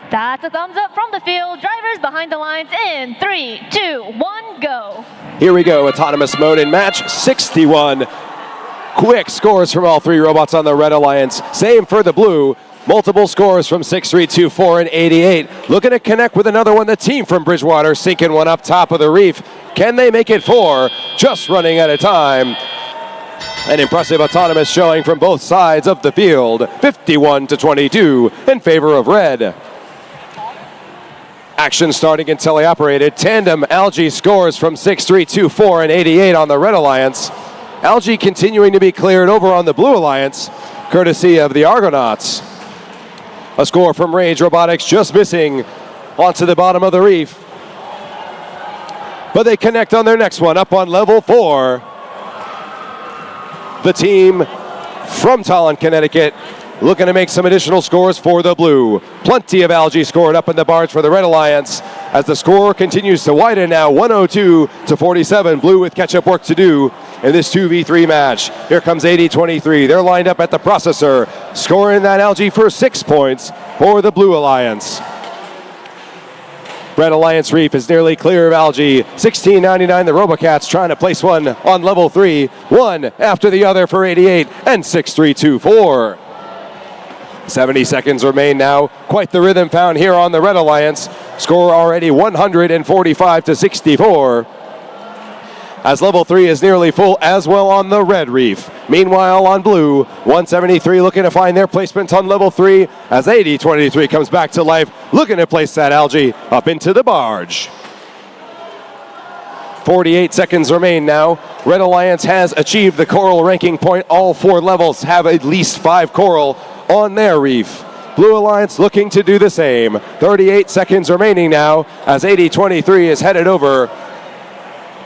That's a thumbs up from the field. Drivers behind the lines in 3, 2, 1, go. Here we go, autonomous mode in match 61. Quick scores from all three robots on the Red Alliance. Same for the blue. Multiple scores from 6, 3, 2, 4, and 88. Looking to connect with another one. The team from Bridgewater sinking one up top of the reef. Can they make it 4? Just running out of time. An impressive autonomous showing from both sides of the field. 51-22 in favor of red. Action starting in teleoperated. Tandem Algae scores from 6, 3, 2, 4, and 88 on the Red Alliance. Algae continuing to be cleared over on the Blue Alliance, courtesy of the Argonauts. A score from Rage Robotics just missing onto the bottom of the reef. But they connect on their next one, up on level 4. The team from Tallinn, Connecticut, looking to make some additional scores for the blue. Plenty of Algae scored up in the barge for the Red Alliance as the score continues to widen now, 102-47. Blue with catch-up work to do in this 2v3 match. Here comes 80-23. They're lined up at the processor, scoring that Algae for 6 points for the Blue Alliance. Red Alliance Reef is nearly clear of Algae. 16.99, the Robocats trying to place one on level 3. One after the other for 88 and 6-3-2-4. 70 seconds remain now. Quite the rhythm found here on the Red Alliance. Score already 145-64. As level 3 is nearly full as well on the Red Reef. Meanwhile on Blue, 173 looking to find their placement on level 3 as 80-23 comes back to life, looking to place that Algae up into the barge. 48 seconds remain now. Red Alliance has achieved the coral ranking point. All 4 levels have at least 5 coral on their reef. Blue Alliance looking to do the same. 38 seconds remaining now as 80-23 is headed over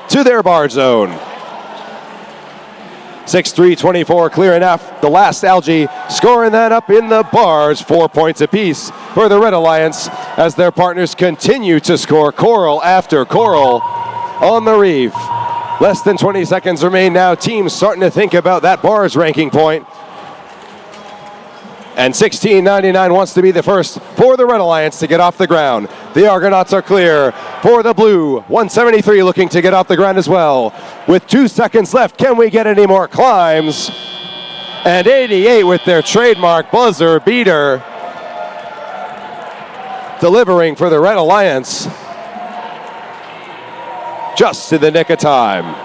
to their barge zone. 6-3-24 clear enough. The last Algae scoring that up in the barge. 4 points apiece for the Red Alliance as their partners continue to score coral after coral on the reef. Less than 20 seconds remain now. Teams starting to think about that barge ranking point. And 16.99 wants to be the first for the Red Alliance to get off the ground. The Argonauts are clear for the blue. 173 looking to get off the ground as well. With 2 seconds left, can we get any more climbs? And 88 with their trademark buzzer beater. Delivering for the Red Alliance. Just in the nick of time.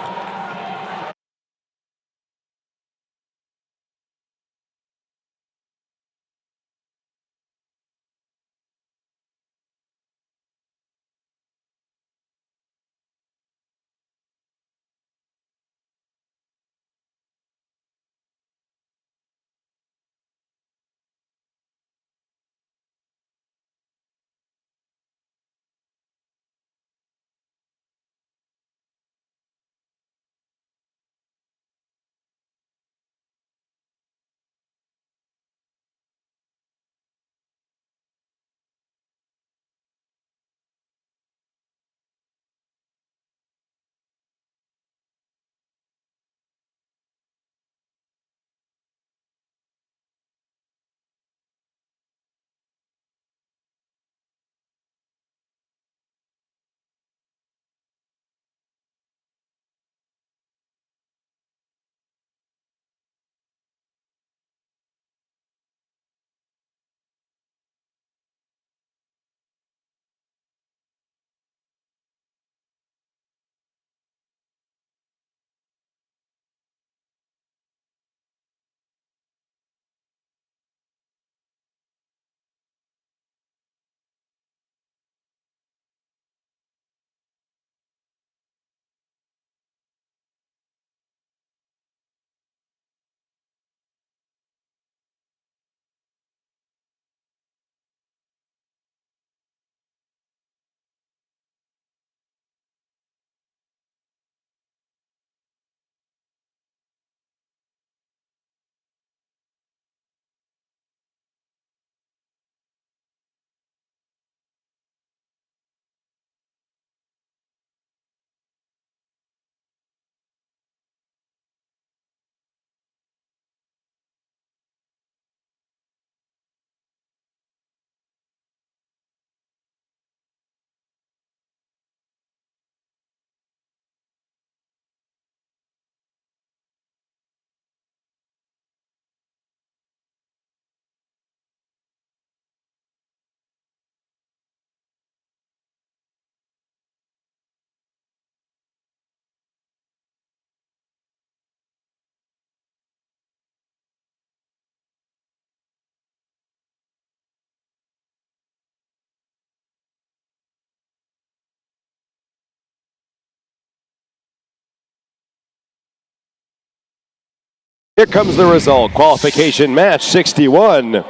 Here comes the result. Qualification match 61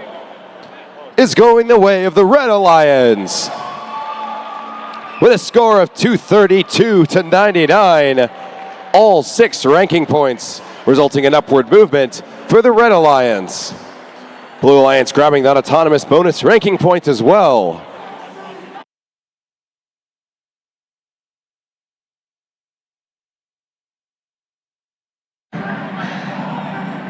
is going the way of the Red Alliance with a score of 232 to 99. All 6 ranking points, resulting in upward movement for the Red Alliance. Blue Alliance grabbing that autonomous bonus ranking point as well.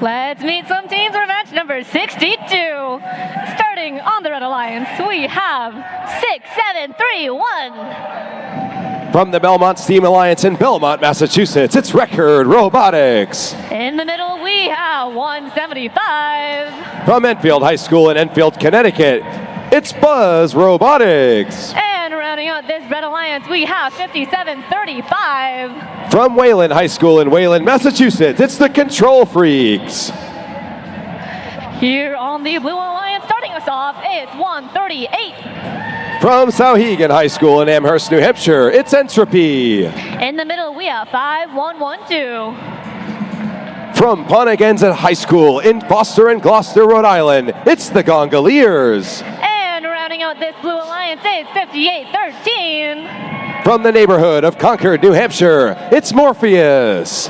Let's meet some teams for match number 62. Starting on the Red Alliance, we have 6, 7, 3, 1. From the Belmont Steam Alliance in Belmont, Massachusetts, it's Record Robotics. In the middle, we have 175. From Enfield High School in Enfield, Connecticut, it's Buzz Robotics. And rounding out this Red Alliance, we have 5735. From Wayland High School in Wayland, Massachusetts, it's the Control Freaks. Here on the Blue Alliance, starting us off, it's 138. From Sauhegan High School in Amherst, New Hampshire, it's Entropy. In the middle, we have 5112. From Ponegenzet High School in Foster and Gloucester, Rhode Island, it's the Gongoliers. And rounding out this Blue Alliance, it's 5813. From the neighborhood of Concord, New Hampshire, it's Morpheus.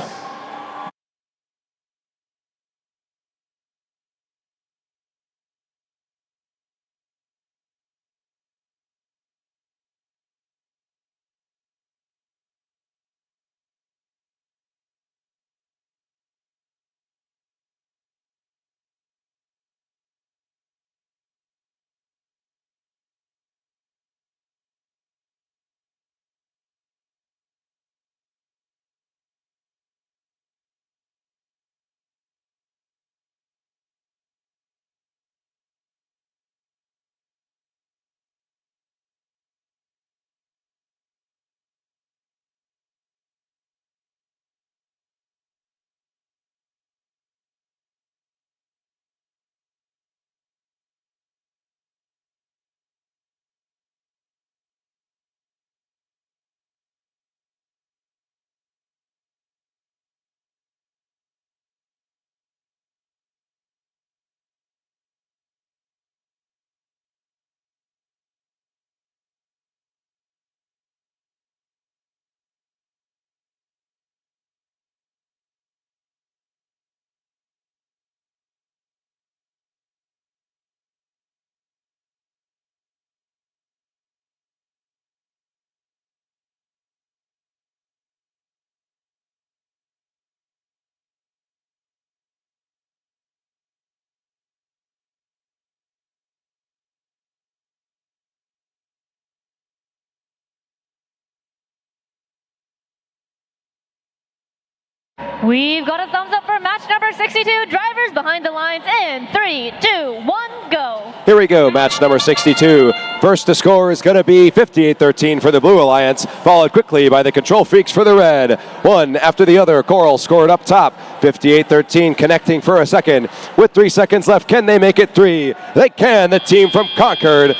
We've got a thumbs up for match number 62. Drivers behind the lines in 3, 2, 1, go. Here we go, match number 62. First to score is going to be 58-13 for the Blue Alliance, followed quickly by the Control Freaks for the Red. One after the other. Coral scored up top. 58-13 connecting for a second. With 3 seconds left, can they make it 3? They can. The team from Concord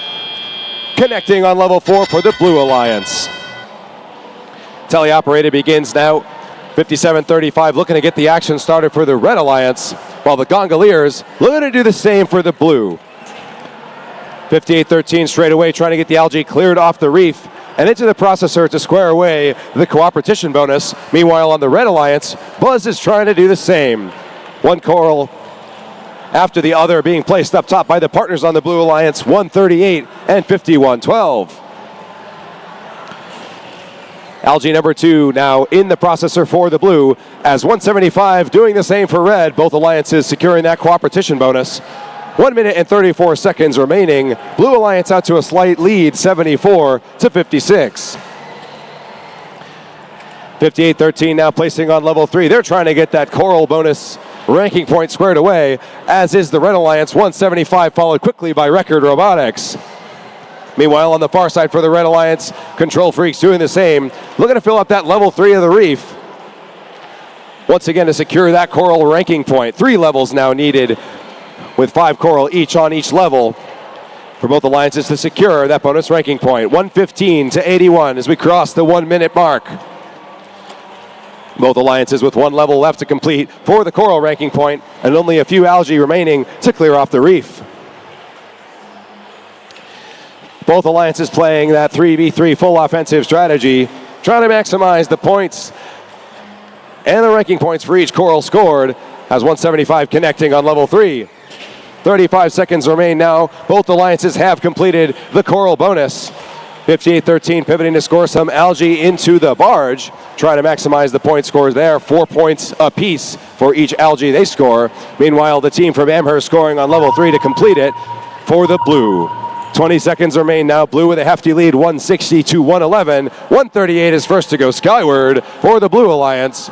connecting on level 4 for the Blue Alliance. Teleoperated begins now. 57-35 looking to get the action started for the Red Alliance, while the Gongoliers looking to do the same for the Blue. 58-13 straight away, trying to get the algae cleared off the reef and into the processor to square away the cooperation bonus. Meanwhile, on the Red Alliance, Buzz is trying to do the same. One coral after the other being placed up top by the partners on the Blue Alliance, 138 and 51-12. Algae number 2 now in the processor for the Blue, as 175 doing the same for Red. Both alliances securing that cooperation bonus. 1 minute and 34 seconds remaining. Blue Alliance out to a slight lead, 74 to 56. 58-13 now placing on level 3. They're trying to get that coral bonus ranking point squared away, as is the Red Alliance. 175 followed quickly by Record Robotics. Meanwhile, on the far side for the Red Alliance, Control Freaks doing the same, looking to fill up that level 3 of the reef. Once again to secure that coral ranking point. 3 levels now needed, with 5 coral each on each level for both alliances to secure that bonus ranking point. 115 to 81 as we cross the 1 minute mark. Both alliances with one level left to complete for the Coral ranking point, and only a few algae remaining to clear off the reef. Both alliances playing that 3v3 full offensive strategy, trying to maximize the points and the ranking points for each Coral scored, as 175 connecting on level 3. 35 seconds remain now. Both alliances have completed the Coral bonus. 58-13 pivoting to score some algae into the barge. Trying to maximize the point scores there. 4 points apiece for each algae they score. Meanwhile, the team from Amherst scoring on level 3 to complete it for the blue. 20 seconds remain now. Blue with a hefty lead, 160 to 111. 138 is first to go skyward for the Blue Alliance.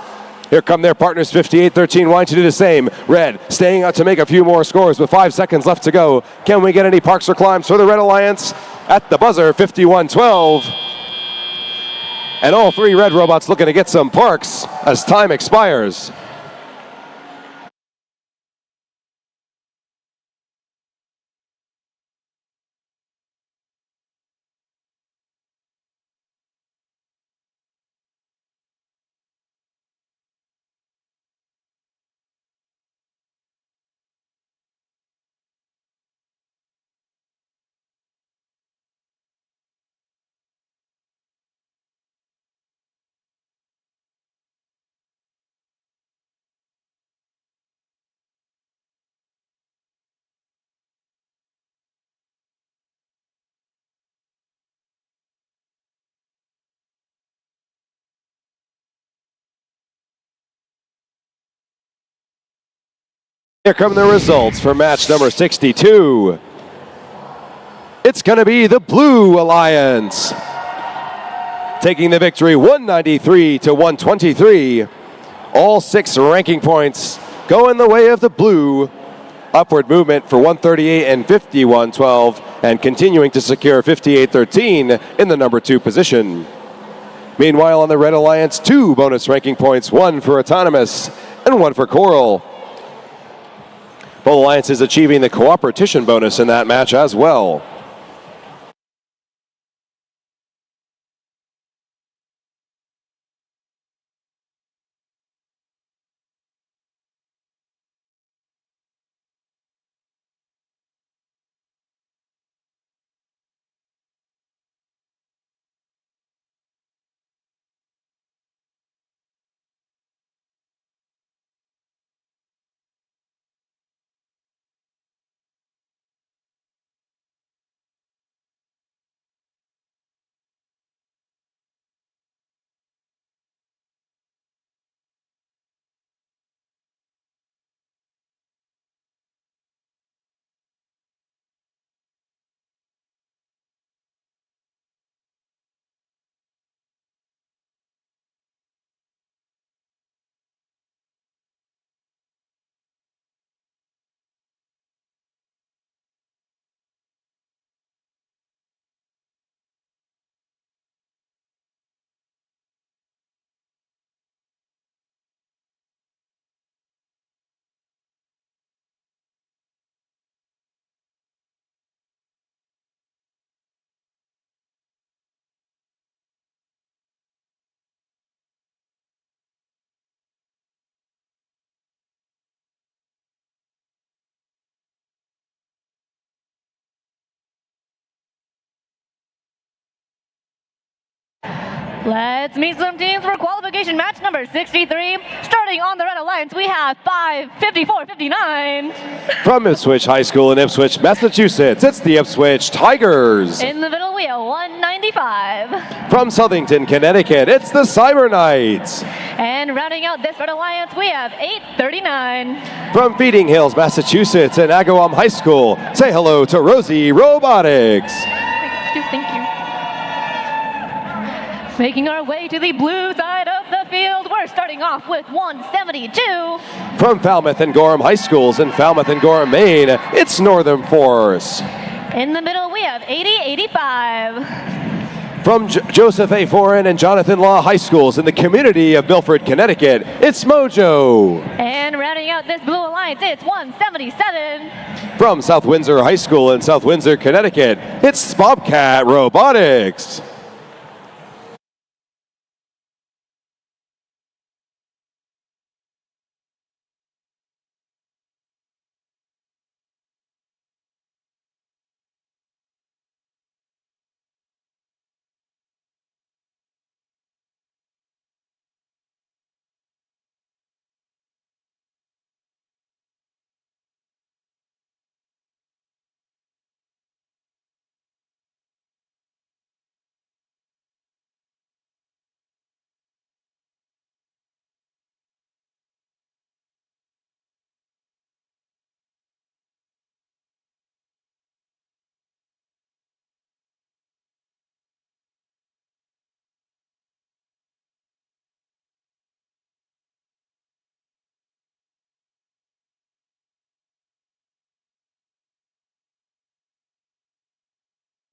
Here come their partners, 58-13, wanting to do the same. Red staying out to make a few more scores with 5 seconds left to go. Can we get any parks or climbs for the Red Alliance? At the buzzer, 51-12. And all 3 red robots looking to get some parks as time expires. Here come the results for match number 62. It's going to be the Blue Alliance taking the victory 193 to 123. All 6 ranking points going the way of the blue. Upward movement for 138 and 51-12, and continuing to secure 58-13 in the number 2 position. Meanwhile, on the Red Alliance, 2 bonus ranking points, 1 for Autonomous and 1 for Coral. Both alliances achieving the cooperation bonus in that match as well. Let's meet some teams for qualification match number 63. Starting on the Red Alliance, we have 554-59. From Ipswich High School in Ipswich, Massachusetts, it's the Ipswich Tigers. In the middle, we have 195. From Southington, Connecticut, it's the Cyber Knights. And rounding out this Red Alliance, we have 839. From Feeding Hills, Massachusetts, and Agawam High School, say hello to Rosie Robotics. Thank you. Making our way to the blue side of the field, we're starting off with 172. From Falmouth and Gorham High Schools in Falmouth and Gorham, Maine, it's Northern Force. In the middle, we have 80-85. From Joseph A. Foreign and Jonathan Law High Schools in the community of Milford, Connecticut, it's Mojo. And rounding out this blue alliance, it's 177. From South Windsor High School in South Windsor, Connecticut, it's Bobcat Robotics.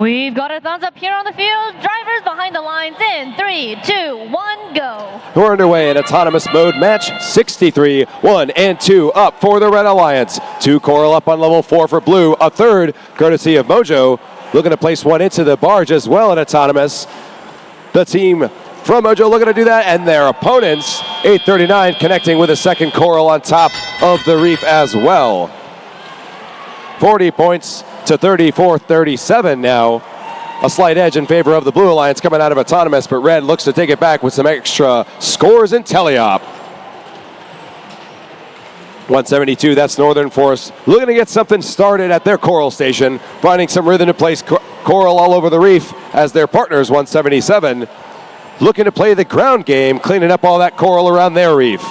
We've got a thumbs up here on the field. Drivers behind the lines in 3, 2, 1, go. We're underway in autonomous mode. Match 63, 1 and 2 up for the Red Alliance. 2 Coral up on level 4 for Blue. A third courtesy of Mojo. Looking to place one into the barge as well in autonomous. The team from Mojo looking to do that, and their opponents, 839, connecting with a second Coral on top of the reef as well. 40 points to 34-37 now. A slight edge in favor of the Blue Alliance coming out of autonomous, but Red looks to take it back with some extra scores in teleop. 172, that's Northern Force. Looking to get something started at their Coral station, finding some rhythm to place Coral all over the reef as their partners, 177, looking to play the ground game, cleaning up all that Coral around their reef.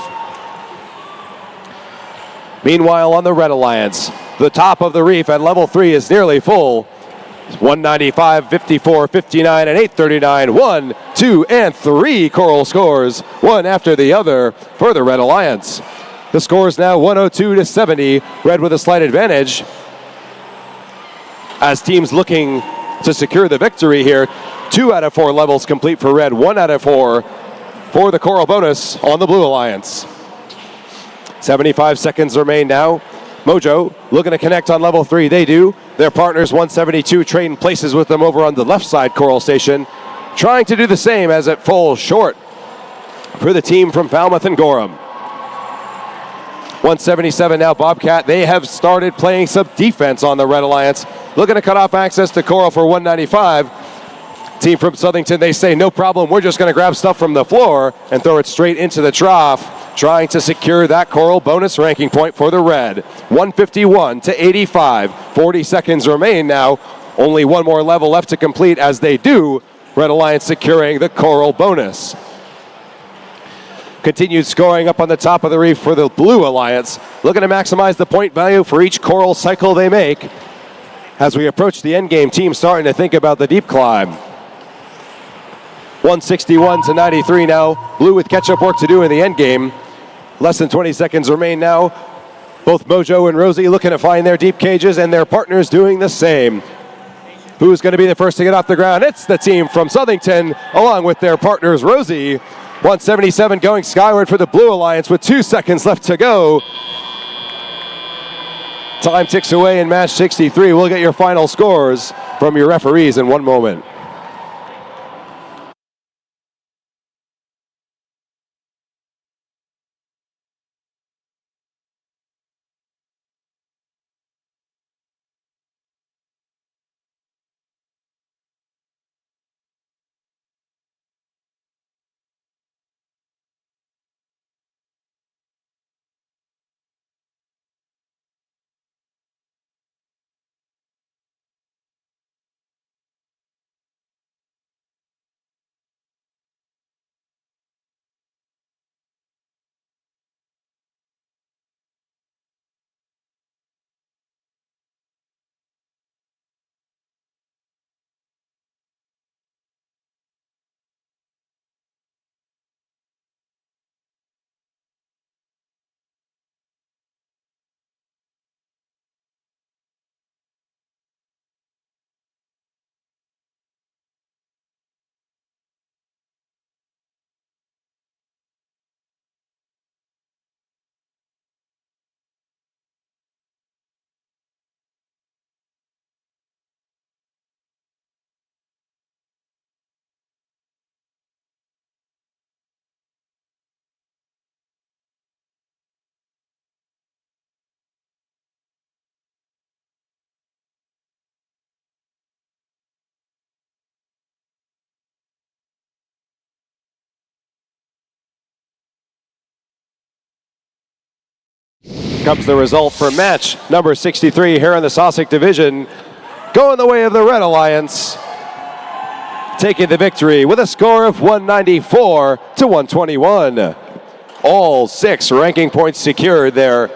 Meanwhile, on the Red Alliance, the top of the reef at level 3 is nearly full. 195, 54, 59, and 839. 1, 2, and 3 Coral scores, one after the other for the Red Alliance. The score is now 102 to 70. Red with a slight advantage as teams looking to secure the victory here. 2 out of 4 levels complete for Red, 1 out of 4 for the Coral bonus on the Blue Alliance. 75 seconds remain now. Mojo looking to connect on level 3. They do. Their partners 172 trading places with them over on the left side Coral station, trying to do the same as it falls short for the team from Falmouth and Gorham. 177 now Bobcat. They have started playing some defense on the Red Alliance, looking to cut off access to Coral for 195. Team from Southington, they say no problem, we're just going to grab stuff from the floor and throw it straight into the trough, trying to secure that Coral bonus ranking point for the Red. 151 to 85. 40 seconds remain now. Only one more level left to complete as they do. Red Alliance securing the Coral bonus. Continued scoring up on the top of the reef for the Blue Alliance, looking to maximize the point value for each Coral cycle they make. As we approach the end game, team starting to think about the deep climb. 161 to 93 now. Blue with catch-up work to do in the end game. Less than 20 seconds remain now. Both Mojo and Rosie looking to find their deep cages, and their partners doing the same. Who's going to be the first to get off the ground? It's the team from Southington, along with their partners Rosie. 177 going skyward for the Blue Alliance with 2 seconds left to go. Time ticks away in match 63. We'll get your final scores from your referees in one moment. Comes the result for match number 63 here in the Sosik division. Going the way of the Red Alliance, taking the victory with a score of 194 to 121. All 6 ranking points secured there.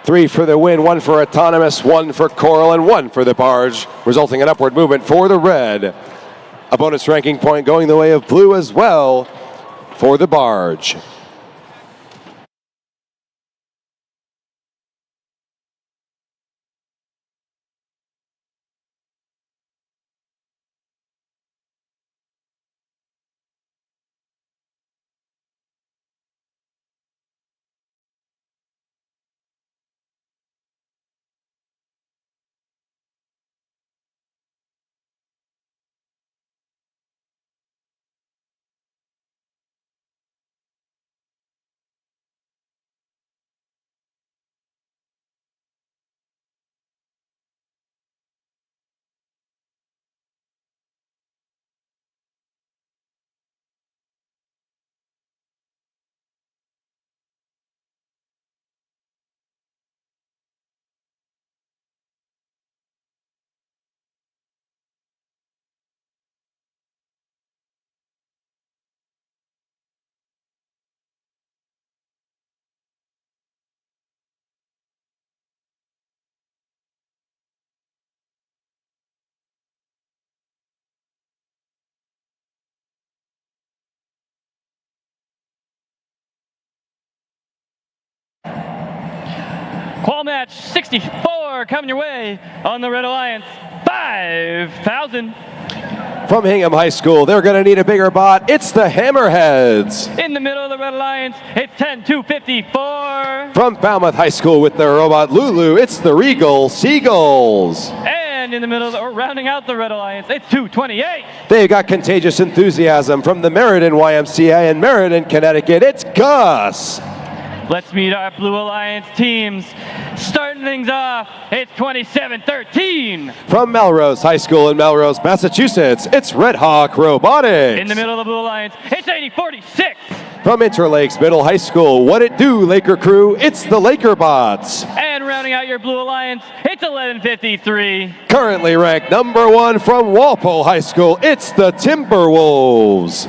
3 for the win, 1 for autonomous, 1 for Coral, and 1 for the barge, resulting in upward movement for the Red. A bonus ranking point going the way of Blue as well for the barge. Ball match 64 coming your way on the Red Alliance. 5,000. From Hingham High School, they're going to need a bigger bot. It's the Hammerheads. In the middle of the Red Alliance, it's 10,254. From Falmouth High School with their robot Lulu, it's the Regal Seagulls. And in the middle, or rounding out the Red Alliance, it's 228. They got Contagious Enthusiasm from the Meriden YMCA in Meriden, Connecticut. It's Gus. Let's meet our Blue Alliance teams. Starting things off, it's 27-13. From Melrose High School in Melrose, Massachusetts, it's Red Hawk Robotics. In the middle of the Blue Alliance, it's 80-46. From Interlakes Middle High School, what it do, Laker crew? It's the Laker Bots. And rounding out your Blue Alliance, it's 11-53. Currently ranked number 1 from Walpole High School, it's the Timberwolves.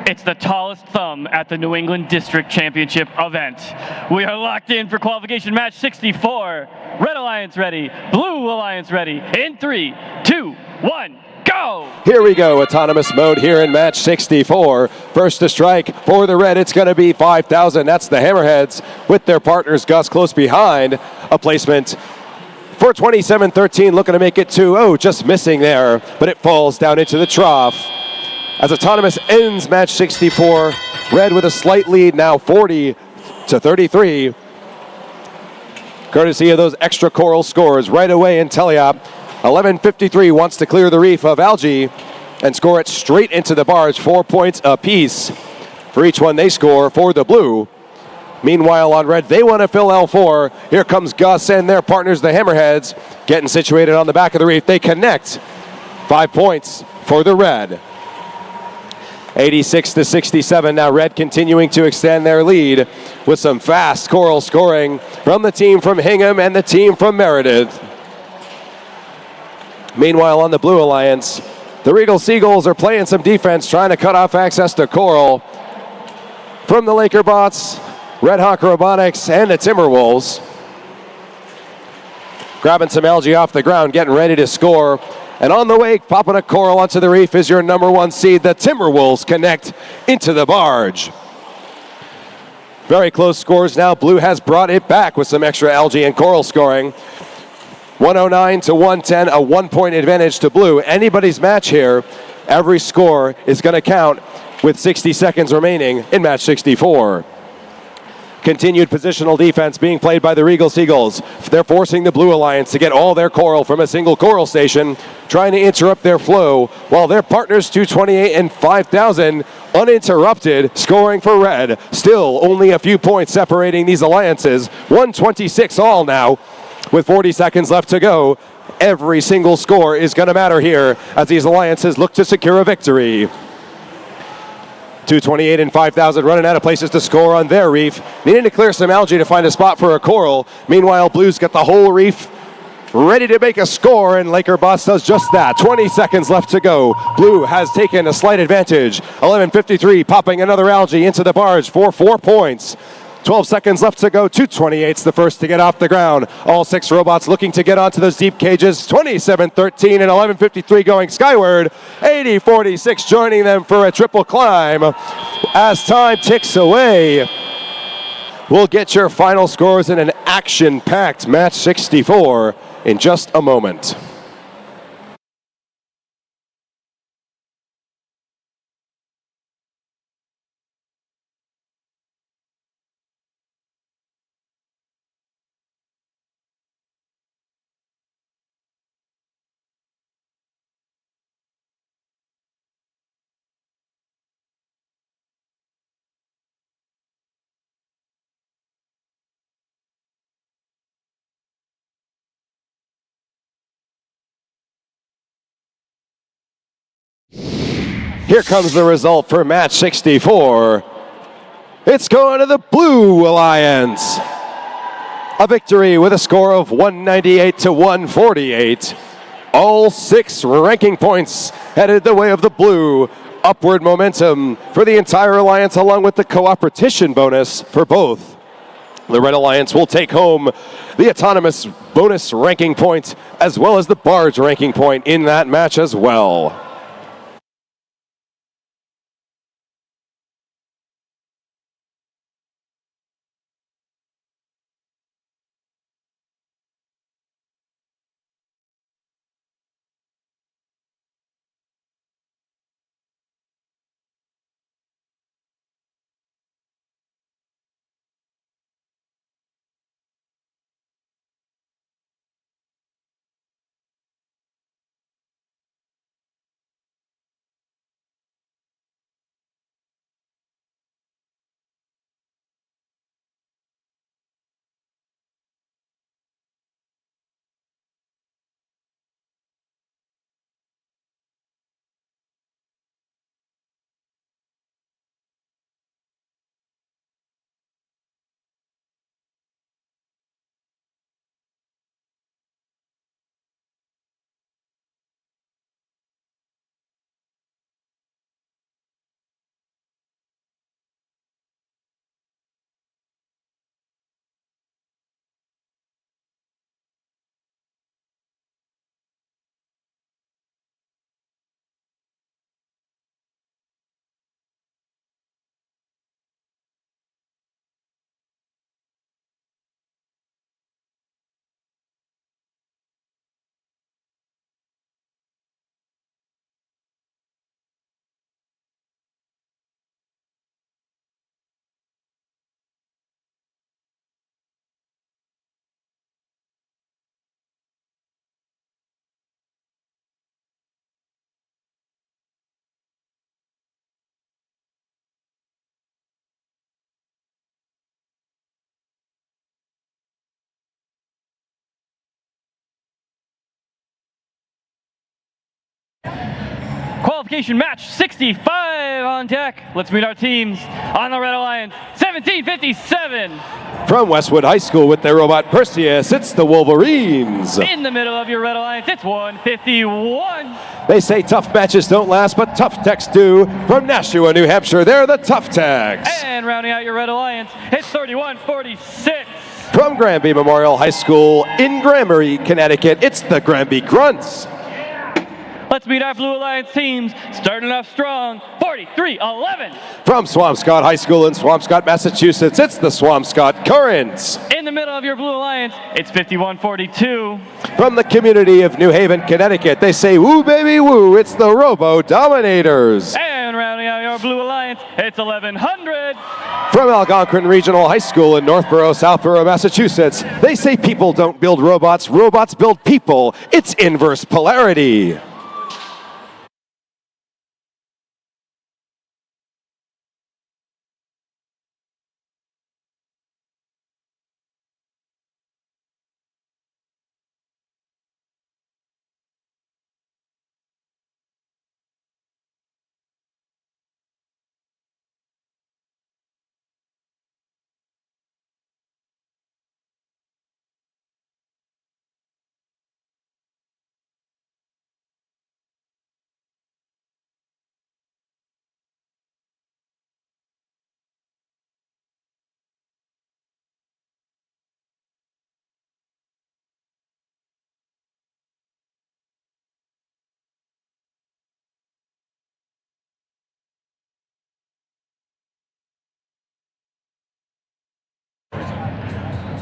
It's the tallest thumb at the New England District Championship event. We are locked in for qualification match 64. Red Alliance ready, Blue Alliance ready. In 3, 2, 1, go! Here we go, autonomous mode here in match 64. First to strike for the red, it's going to be 5,000. That's the Hammerheads with their partners Gus close behind. A placement for 27-13, looking to make it 2-0, just missing there, but it falls down into the trough. As Autonomous ends match 64, red with a slight lead now 40-33. Courtesy of those extra coral scores right away in Teliop. 11:53 wants to clear the reef of Algae and score it straight into the bars, 4 points apiece for each one they score for the blue. Meanwhile on red, they want to fill L4. Here comes Gus and their partners, the Hammerheads, getting situated on the back of the reef. They connect. 5 points for the red. 86-67. Now red continuing to extend their lead with some fast coral scoring from the team from Hingham and the team from Meredith. Meanwhile on the Blue Alliance, the Regal Seagulls are playing some defense, trying to cut off access to coral from the Laker Bots, Red Hawk Robotics, and the Timberwolves. Grabbing some algae off the ground, getting ready to score. And on the way, popping a coral onto the reef is your number 1 seed. The Timberwolves connect into the barge. Very close scores now. Blue has brought it back with some extra algae and coral scoring. 109-110, a 1-point advantage to Blue. Anybody's match here. Every score is going to count with 60 seconds remaining in match 64. Continued positional defense being played by the Regal Seagulls. They're forcing the Blue Alliance to get all their coral from a single coral station, trying to interrupt their flow, while their partners 228 and 5,000 uninterrupted, scoring for red. Still only a few points separating these alliances. 126 all now with 40 seconds left to go. Every single score is going to matter here as these alliances look to secure a victory. 228 and 5,000 running out of places to score on their reef. Needing to clear some algae to find a spot for a coral. Meanwhile, Blue's got the whole reef ready to make a score, and LakerBots does just that. 20 seconds left to go. Blue has taken a slight advantage. 11:53, popping another algae into the barge for 4 points. 12 seconds left to go. 2:28's the first to get off the ground. All 6 robots looking to get onto those deep cages. 27:13 and 11:53 going skyward. 80:46 joining them for a triple climb. As time ticks away, we'll get your final scores in an action-packed match 64 in just a moment. Here comes the result for match 64. It's going to the Blue Alliance. A victory with a score of 198 to 148. All 6 ranking points headed the way of the Blue. Upward momentum for the entire alliance, along with the cooperation bonus for both. The Red Alliance will take home the autonomous bonus ranking point as well as the barge ranking point in that match as well. Qualification match 65 on deck. Let's meet our teams on the Red Alliance. 1757. From Westwood High School with their robot Perseus, it's the Wolverines. In the middle of your Red Alliance, it's 151. They say tough matches don't last, but tough techs do. From Nashua, New Hampshire, they're the Tough Techs. And rounding out your Red Alliance, it's 3146. From Granby Memorial High School in Granbury, Connecticut, it's the Granby Grunts. Let's meet our Blue Alliance teams, starting off strong, 43-11. From Swampscott High School in Swampscott, Massachusetts, it's the Swampscott Currents. In the middle of your Blue Alliance, it's 51-42. From the community of New Haven, Connecticut, they say, woo baby woo, it's the Robo Dominators. And rounding out your Blue Alliance, it's 1100. From Algonquin Regional High School in Northborough, Southborough, Massachusetts, they say people don't build robots, robots build people. It's inverse polarity.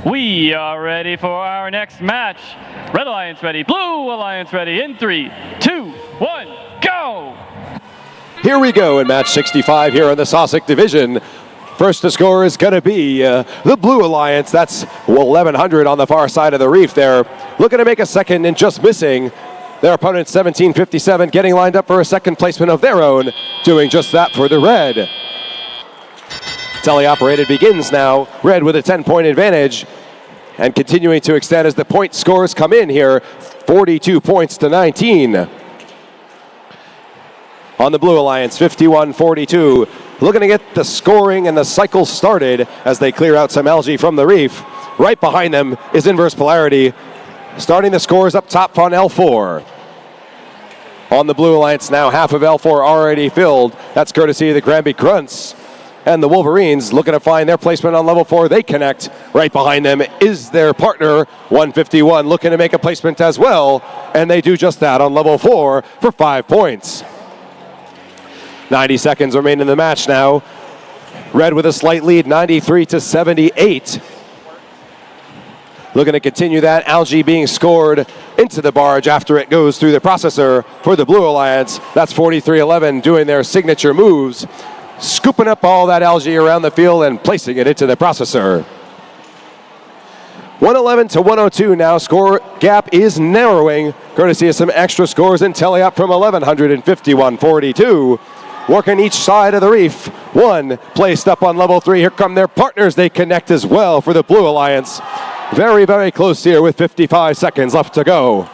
We are ready for our next match. Red Alliance ready, Blue Alliance ready in 3, 2, 1, go! Here we go in match 65 here in the Sosik division. First to score is going to be the Blue Alliance. That's 1100 on the far side of the reef there. Looking to make a second and just missing. Their opponent 1757 getting lined up for a second placement of their own, doing just that for the Red. Teleoperated begins now. Red with a 10-point advantage and continuing to extend as the point scores come in here. 42 points to 19. On the Blue Alliance, 51-42. Looking to get the scoring and the cycle started as they clear out some algae from the reef. Right behind them is Inverse Polarity. Starting the scores up top on L4. On the Blue Alliance now, half of L4 already filled. That's courtesy of the Granby Grunts. And the Wolverines looking to find their placement on level 4. They connect. Right behind them is their partner, 151, looking to make a placement as well. And they do just that on level 4 for 5 points. 90 seconds remain in the match now. Red with a slight lead, 93-78. Looking to continue that. Algae being scored into the barge after it goes through the processor for the Blue Alliance. That's 43-11 doing their signature moves. Scooping up all that algae around the field and placing it into the processor. 111-102 now. Score gap is narrowing, courtesy of some extra scores in teleop from 1100 and 51-42. Working each side of the reef. One placed up on level 3. Here come their partners. They connect as well for the Blue Alliance. Very, very close here with 55 seconds left to go.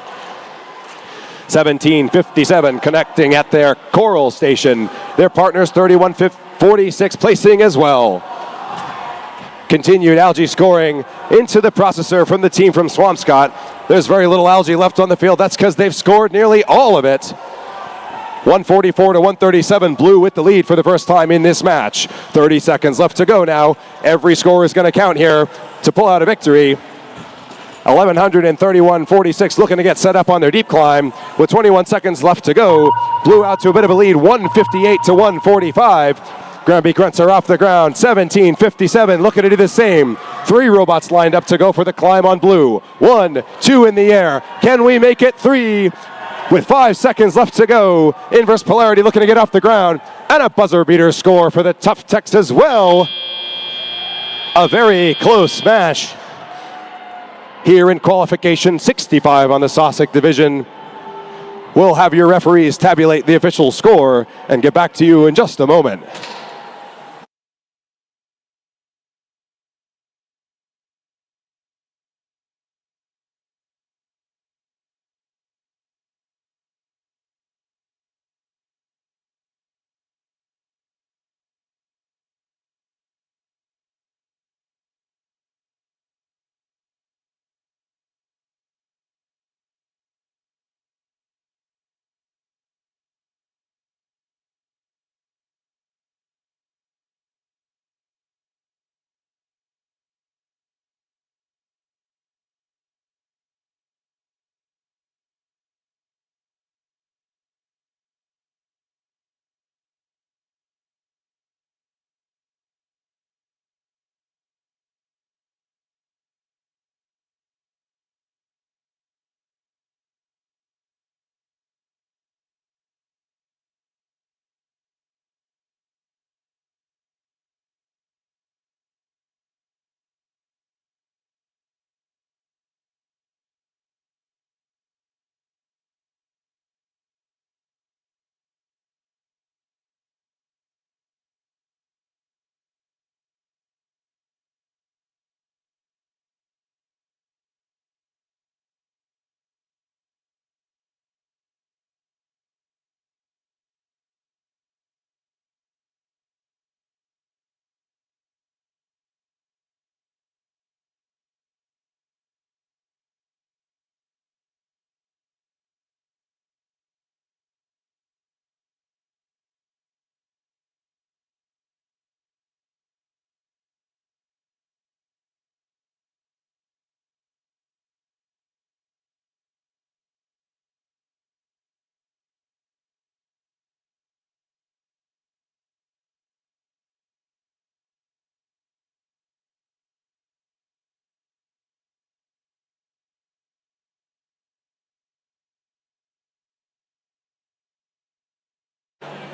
1757 connecting at their coral station. Their partners 31-46 placing as well. Continued algae scoring into the processor from the team from Swampscott. There's very little algae left on the field. That's because they've scored nearly all of it. 144-137, Blue with the lead for the first time in this match. 30 seconds left to go now. Every score is going to count here to pull out a victory. 1131-46 looking to get set up on their deep climb with 21 seconds left to go. Blue out to a bit of a lead, 158-145. Granby Grunts are off the ground, 1757 looking to do the same. 3 robots lined up to go for the climb on Blue. 1, 2 in the air. Can we make it? 3. With 5 seconds left to go, Inverse Polarity looking to get off the ground, and a buzzer beater score for the Tough Techs as well. A very close smash here in qualification 65 on the Sosik division. We'll have your referees tabulate the official score and get back to you in just a moment.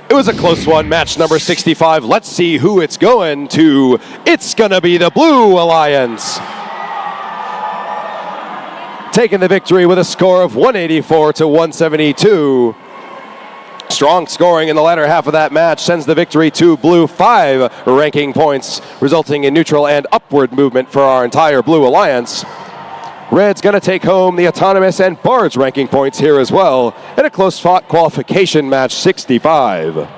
It was a close one, match number 65. Let's see who it's going to. It's gonna be the Blue Alliance. Taking the victory with a score of 184 to 172. Strong scoring in the latter half of that match sends the victory to Blue. 5 ranking points, resulting in neutral and upward movement for our entire Blue Alliance. Red's going to take home the Autonomous and Barge ranking points here as well in a close-fought qualification match 65.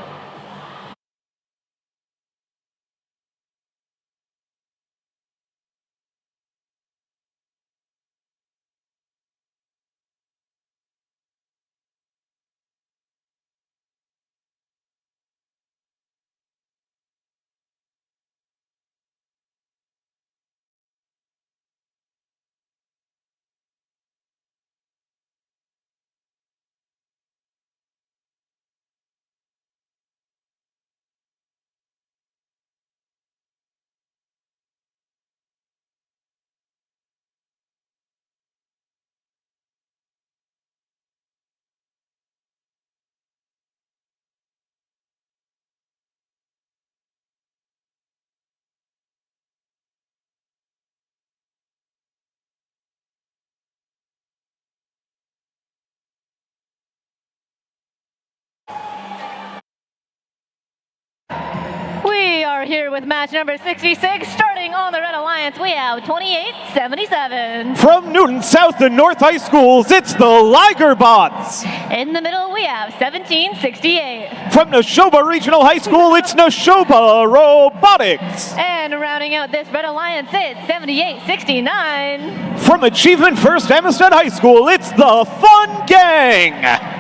We are here with match number 66. Starting on the Red Alliance, we have 28-77. From Newton South and North High Schools, it's the Ligerbots. In the middle, we have 17-68. From Neshoba Regional High School, it's Neshoba Robotics. And rounding out this Red Alliance, it's 78-69. From Achievement First Amistad High School, it's the Fun Gang.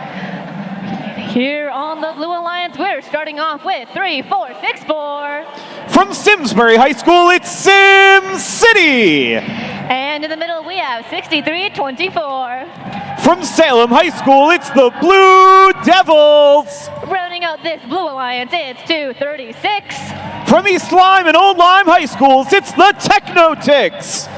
Here on the Blue Alliance, we're starting off with 3-4-6-4. From Simsbury High School, it's Sim City. And in the middle, we have 63-24. From Salem High School, it's the Blue Devils. Rounding out this Blue Alliance, it's 2-36. From East Lyme and Old Lyme High Schools, it's the Technotics.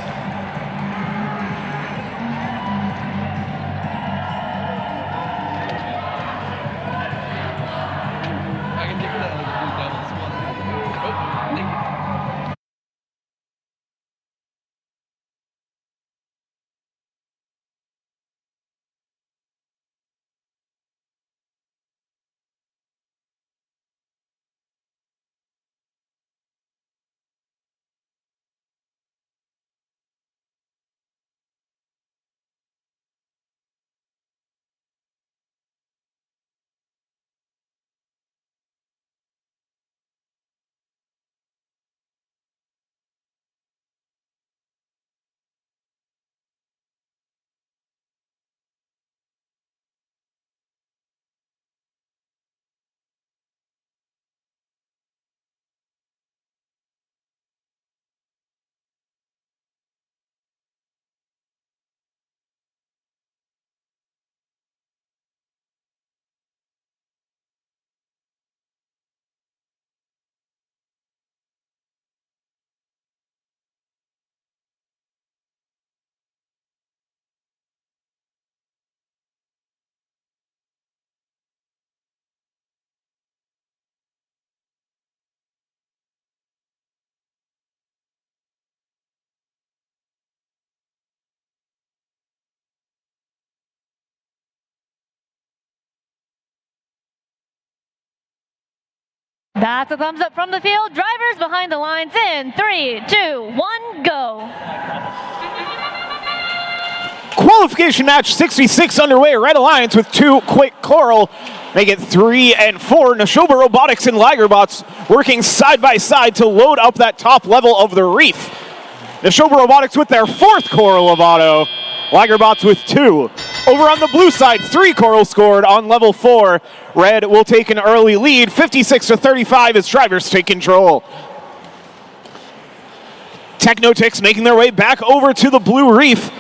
That's a thumbs up from the field. Drivers behind the lines in 3, 2, 1, go. Qualification match 66 underway. Red Alliance with 2 quick coral. Make it 3 and 4. Neshoba Robotics and Ligerbots working side by side to load up that top level of the reef. Neshoba Robotics with their 4th coral of auto. Ligerbots with 2. Over on the blue side, 3 coral scored on level 4. Red will take an early lead, 56-35 as drivers take control. Technotics making their way back over to the blue reef.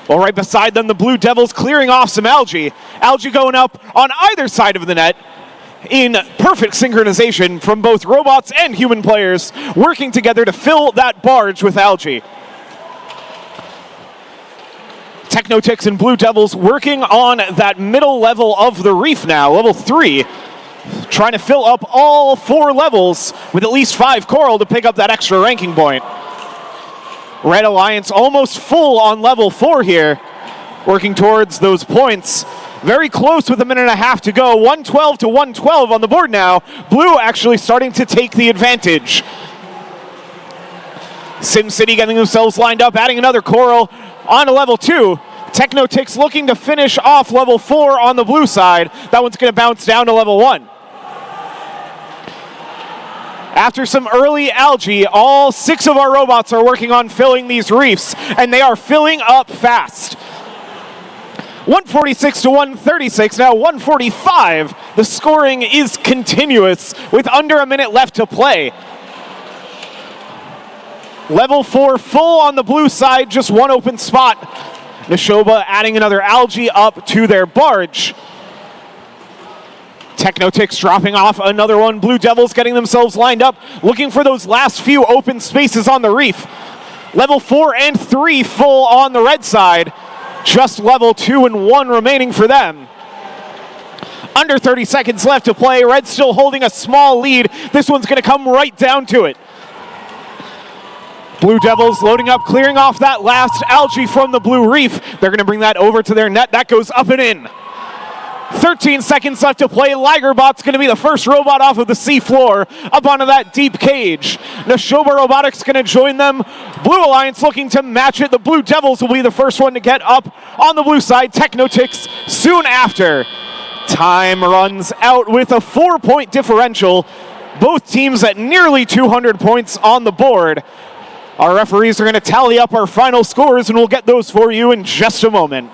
While right beside them, the Blue Devils clearing off some algae. Algae going up on either side of the net in perfect synchronization from both robots and human players, working together to fill that barge with algae. Technotics and Blue Devils working on that middle level of the reef now, level 3. trying to fill up all 4 levels with at least 5 coral to pick up that extra ranking point. Red Alliance almost full on level 4 here, working towards those points. Very close with a minute and a half to go. 112 to 112 on the board now. Blue actually starting to take the advantage. SimCity getting themselves lined up, adding another coral on to level 2. Technotix looking to finish off level 4 on the blue side. That one's going to bounce down to level 1. After some early algae, all 6 of our robots are working on filling these reefs, and they are filling up fast. 146 to 136, now 145. The scoring is continuous with under a minute left to play. Level 4 full on the blue side, just 1 open spot. Neshoba adding another algae up to their barge. Technotix dropping off another one. Blue Devils getting themselves lined up, looking for those last few open spaces on the reef. Level 4 and 3 full on the red side. Just level 2 and 1 remaining for them. Under 30 seconds left to play. Red still holding a small lead. This one's going to come right down to it. Blue Devils loading up, clearing off that last algae from the blue reef. They're going to bring that over to their net. That goes up and in. 13 seconds left to play. Ligerbot's going to be the first robot off of the sea floor up onto that deep cage. Neshoba Robotics going to join them. Blue Alliance looking to match it. The Blue Devils will be the first one to get up on the blue side. Technotix soon after. Time runs out with a 4-point differential. Both teams at nearly 200 points on the board. Our referees are going to tally up our final scores, and we'll get those for you in just a moment.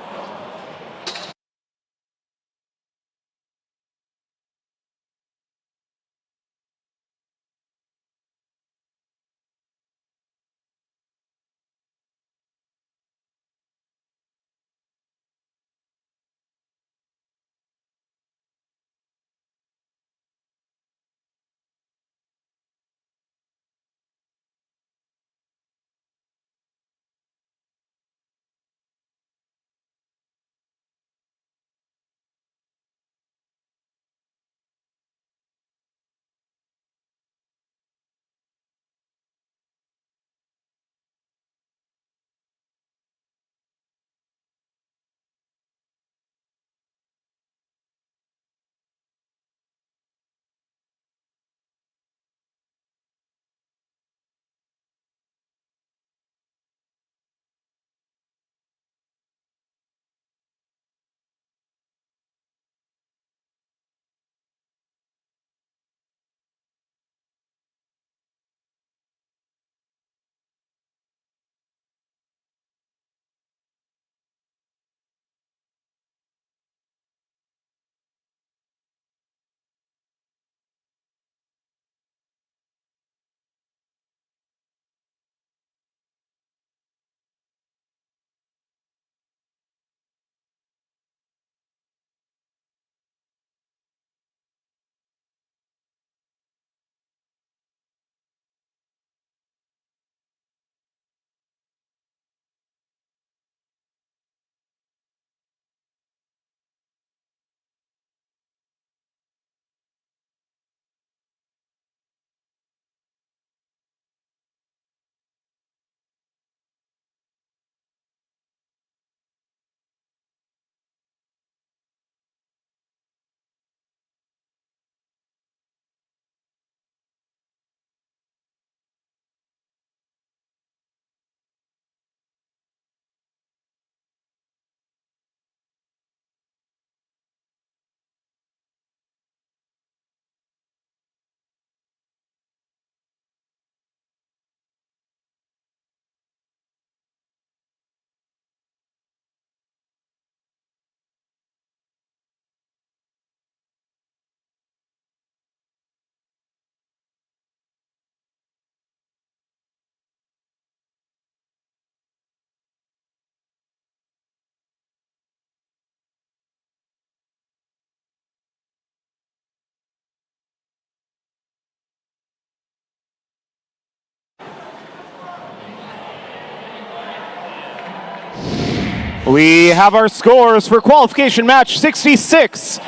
We have our scores for qualification match 66.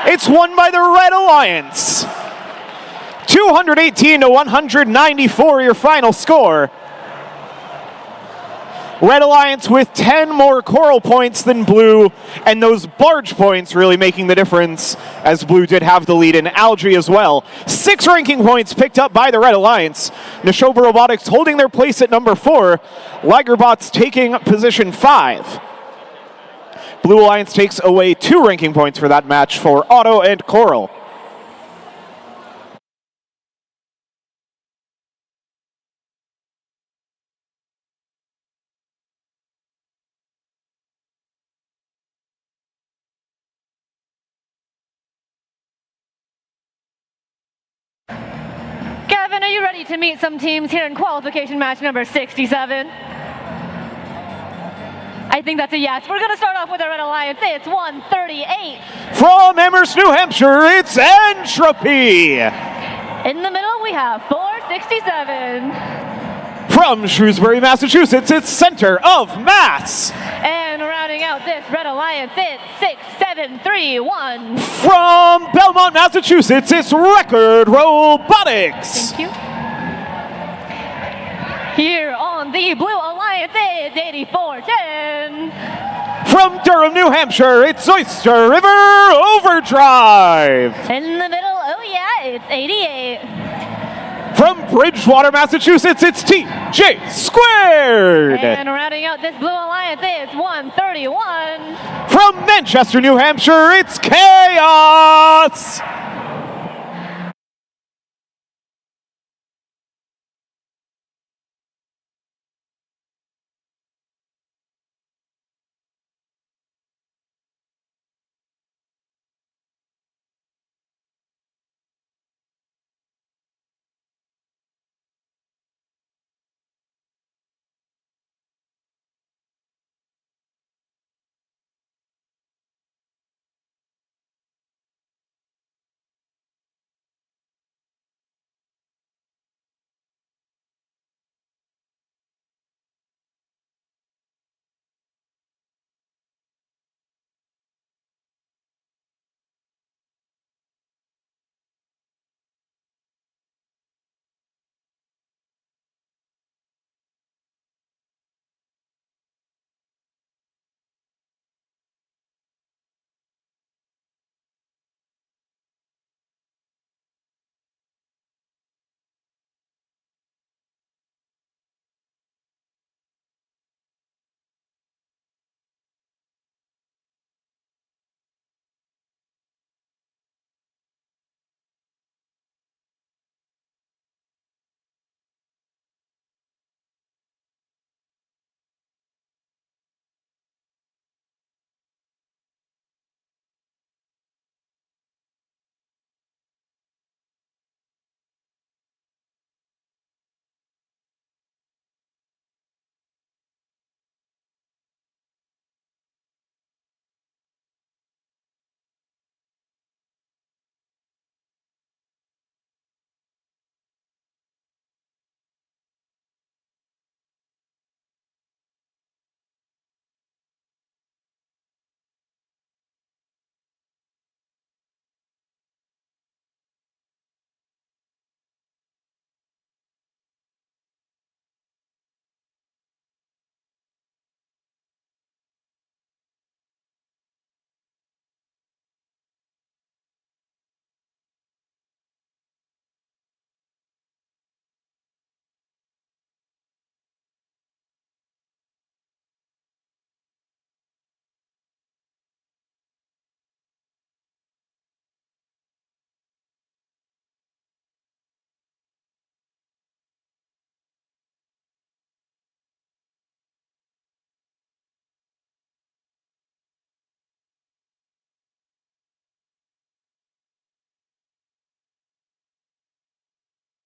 It's won by the Red Alliance. 218 to 194, your final score. Red Alliance with 10 more Coral points than Blue, and those barge points really making the difference, as Blue did have the lead in Algae as well. 6 ranking points picked up by the Red Alliance. Neshoba Robotics holding their place at number 4. Ligerbots taking position 5. Blue Alliance takes away 2 ranking points for that match for Auto and Coral. Kevin, are you ready to meet some teams here in qualification match number 67? I think that's a yes. We're going to start off with the Red Alliance. It's 138. From Amherst, New Hampshire, it's Entropy. In the middle, we have 467. From Shrewsbury, Massachusetts, it's Center of Mass. And rounding out this Red Alliance, it's 6731. From Belmont, Massachusetts, it's Record Robotics. Thank you. Here on the Blue Alliance, it's 8410. From Durham, New Hampshire, it's Oyster River Overdrive. In the middle, oh yeah, it's 88. From Bridgewater, Massachusetts, it's TJ Squared. And rounding out this Blue Alliance, it's 131. From Manchester, New Hampshire, it's Chaos.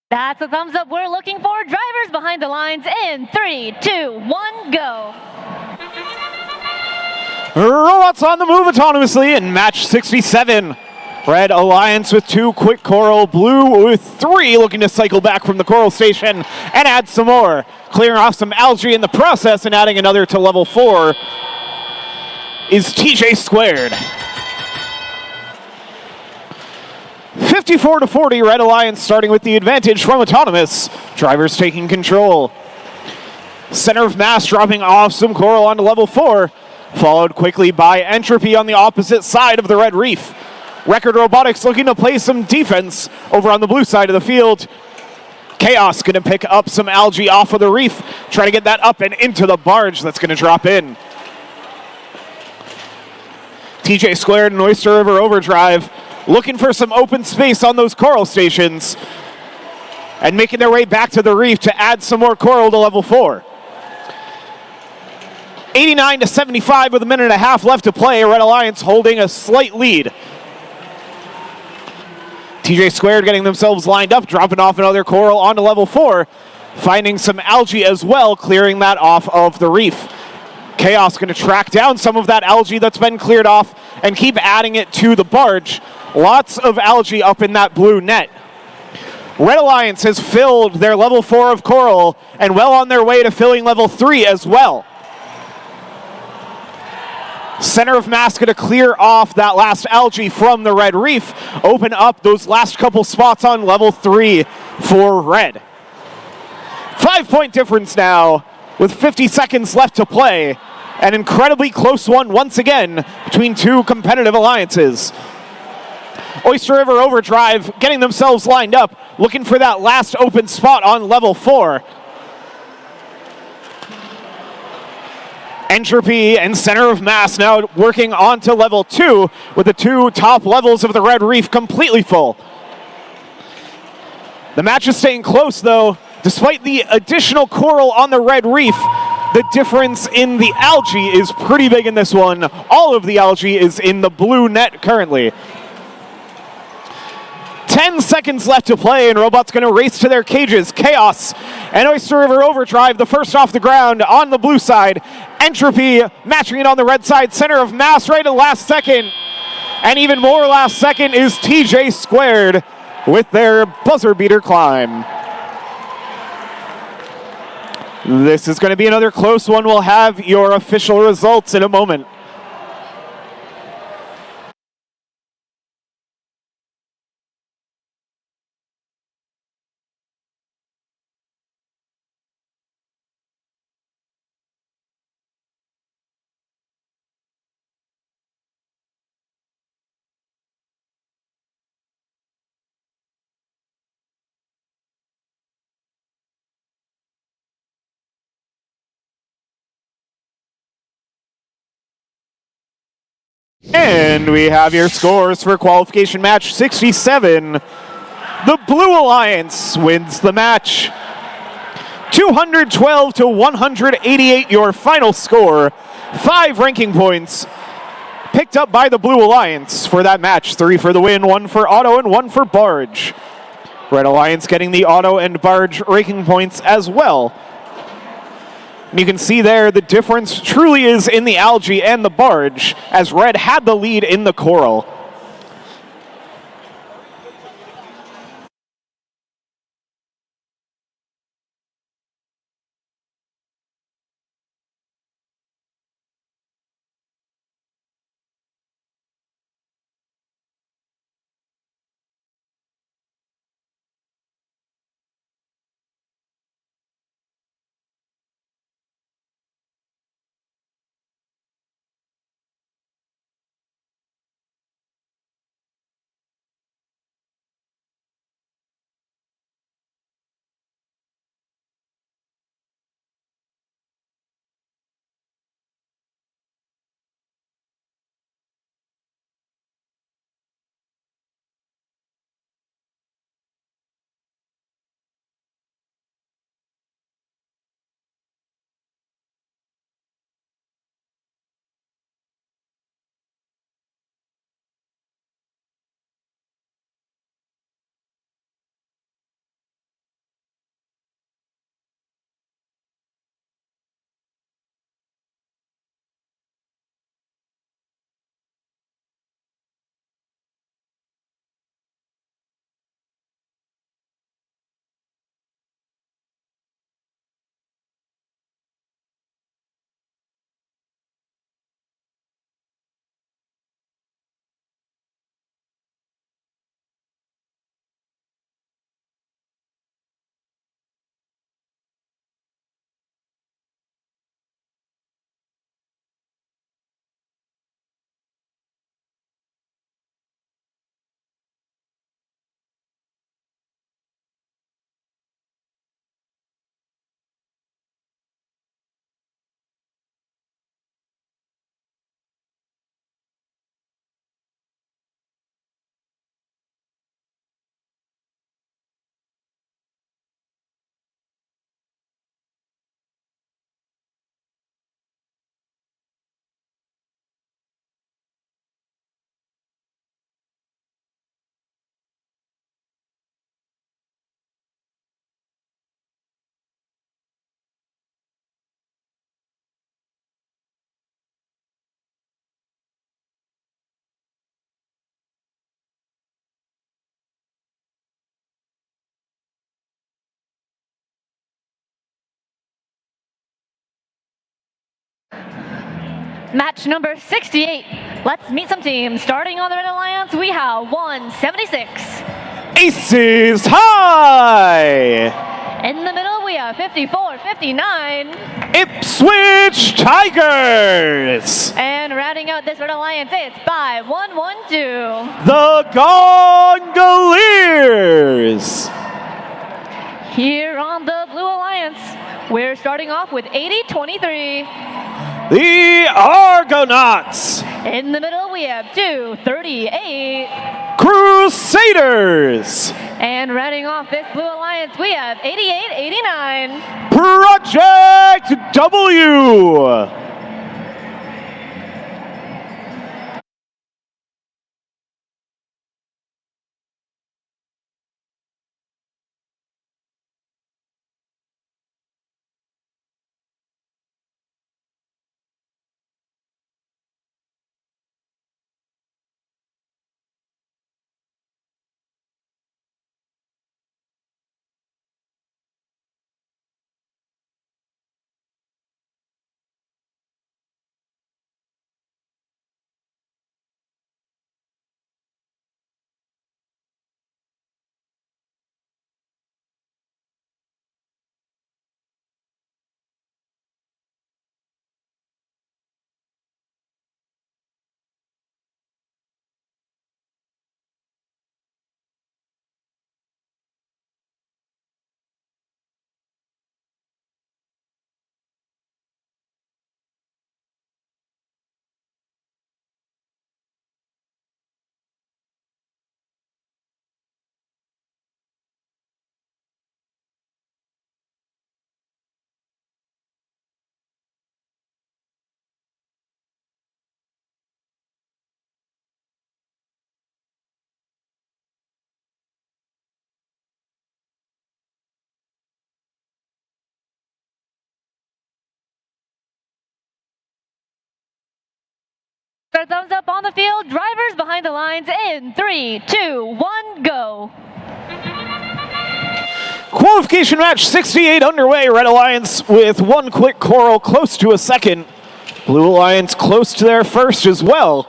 That's a thumbs up we're looking for. Drivers behind the lines in 3, 2, 1, go. Robots on the move autonomously in match 67. Red Alliance with 2 quick Coral, Blue with 3 looking to cycle back from the Coral station and add some more. Clearing off some Algae in the process and adding another to level 4 is TJ Squared. 54-40, Red Alliance starting with the advantage from Autonomous. Drivers taking control. Center of Mass dropping off some coral onto level 4, followed quickly by Entropy on the opposite side of the Red Reef. Record Robotics looking to play some defense over on the blue side of the field. Chaos going to pick up some algae off of the reef, try to get that up and into the barge that's going to drop in. TJ Squared and Oyster River Overdrive looking for some open space on those coral stations and making their way back to the reef to add some more coral to level 4. 89-75 with a minute and a half left to play. Red Alliance holding a slight lead. TJ Squared getting themselves lined up, dropping off another coral onto level 4, finding some algae as well, clearing that off of the reef. Chaos going to track down some of that algae that's been cleared off and keep adding it to the barge. Lots of algae up in that blue net. Red Alliance has filled their level 4 of coral and well on their way to filling level 3 as well. Center of Mass going to clear off that last algae from the Red Reef, open up those last couple spots on level 3 for Red. 5-point difference now with 50 seconds left to play. An incredibly close one once again between two competitive alliances. Oyster River Overdrive getting themselves lined up, looking for that last open spot on level 4. Entropy and Center of Mass now working on to level 2 with the two top levels of the Red Reef completely full. The match is staying close though. Despite the additional coral on the Red Reef, the difference in the algae is pretty big in this one. All of the algae is in the blue net currently. 10 seconds left to play, and Robot's going to race to their cages. Chaos and Oyster River Overdrive, the first off the ground on the blue side. Entropy matching it on the red side. Center of Mass right at last second. And even more last second is TJ Squared with their buzzer beater climb. This is going to be another close one. We'll have your official results in a moment. And we have your scores for qualification match 67. The Blue Alliance wins the match. 212 to 188 your final score. 5 ranking points picked up by the Blue Alliance for that match. 3 for the win, 1 for Auto, and 1 for Barge. Red Alliance getting the Auto and Barge ranking points as well. And you can see there the difference truly is in the algae and the barge, as Red had the lead in the coral. match number 68. Let's meet some teams. Starting on the Red Alliance, we have 176. Aces High! In the middle, we have 54-59. Ipswich Tigers! And rounding out this Red Alliance, it's 5-1-1-2. The Gongoliers! Here on the Blue Alliance, we're starting off with 80-23. The Argonauts! In the middle, we have 238. Crusaders! And rounding off this Blue Alliance, we have 88-89. Project W! Our thumbs up on the field. Drivers behind the lines in 3, 2, 1, go. Qualification match 68 underway. Red Alliance with one quick coral close to a second. Blue Alliance close to their first as well.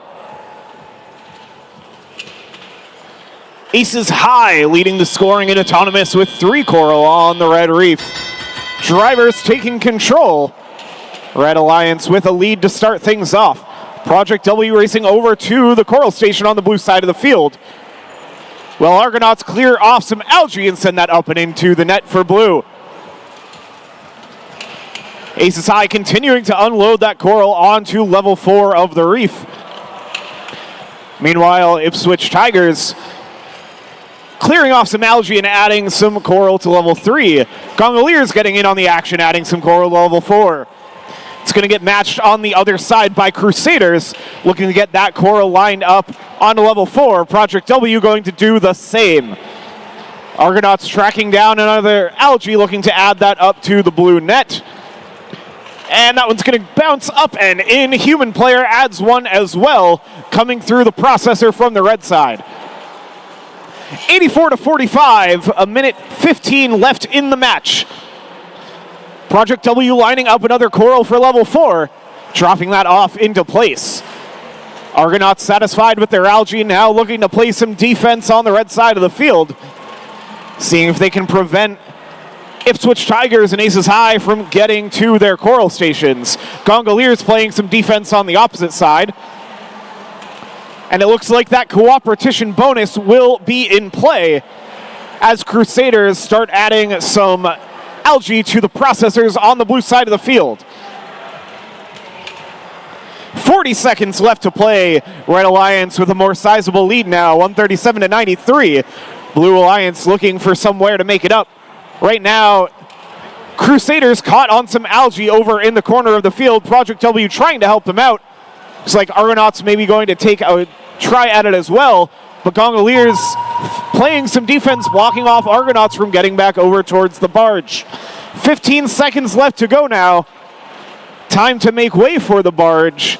Aces High leading the scoring in autonomous with 3 coral on the Red Reef. Drivers taking control. Red Alliance with a lead to start things off. Project W racing over to the coral station on the blue side of the field. Well, Argonauts clear off some algae and send that up and into the net for blue. Aces High continuing to unload that coral onto level 4 of the reef. Meanwhile, Ipswich Tigers clearing off some algae and adding some coral to level 3. Gongoliers getting in on the action, adding some coral to level 4. It's going to get matched on the other side by Crusaders, looking to get that coral lined up onto level 4. Project W going to do the same. Argonauts tracking down another algae, looking to add that up to the blue net. And that one's going to bounce up and in. Human player adds one as well, coming through the processor from the red side. 84-45, a minute 15 left in the match. Project W lining up another coral for level 4, dropping that off into place. Argonauts satisfied with their algae, now looking to play some defense on the red side of the field, seeing if they can prevent Ipswich Tigers and Aces High from getting to their coral stations. Gongoliers playing some defense on the opposite side. And it looks like that cooperation bonus will be in play as Crusaders start adding some algae to the processors on the blue side of the field. 40 seconds left to play. Red Alliance with a more sizable lead now, 137-93. Blue Alliance looking for somewhere to make it up. Right now, Crusaders caught on some algae over in the corner of the field. Project W trying to help them out. Looks like Argonauts maybe going to take a try at it as well. But Gongoliers playing some defense, blocking off Argonauts from getting back over towards the barge. 15 seconds left to go now. Time to make way for the barge.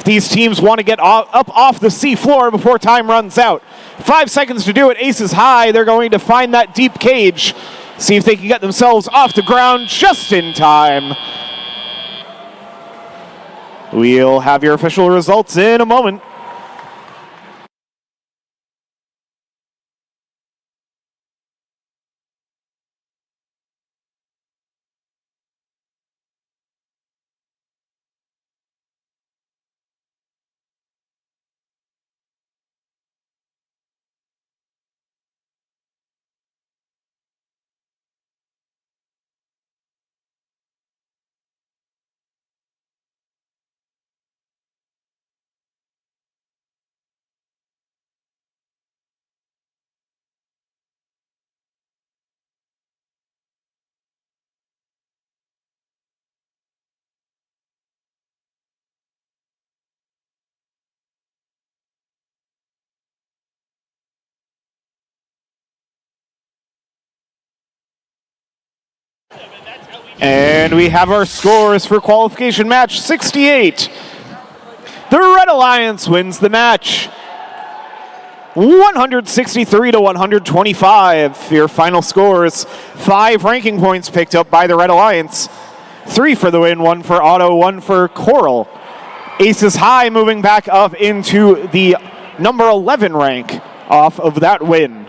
These teams want to get up off the sea floor before time runs out. 5 seconds to do it. Aces High, they're going to find that deep cage. See if they can get themselves off the ground just in time. We'll have your official results in a moment. And we have our scores for qualification match 68. The Red Alliance wins the match 163 to 125. Your final scores: 5 ranking points picked up by the Red Alliance, 3 for the win, 1 for Otto, 1 for Coral. Aces High moving back up into the number 11 rank off of that win.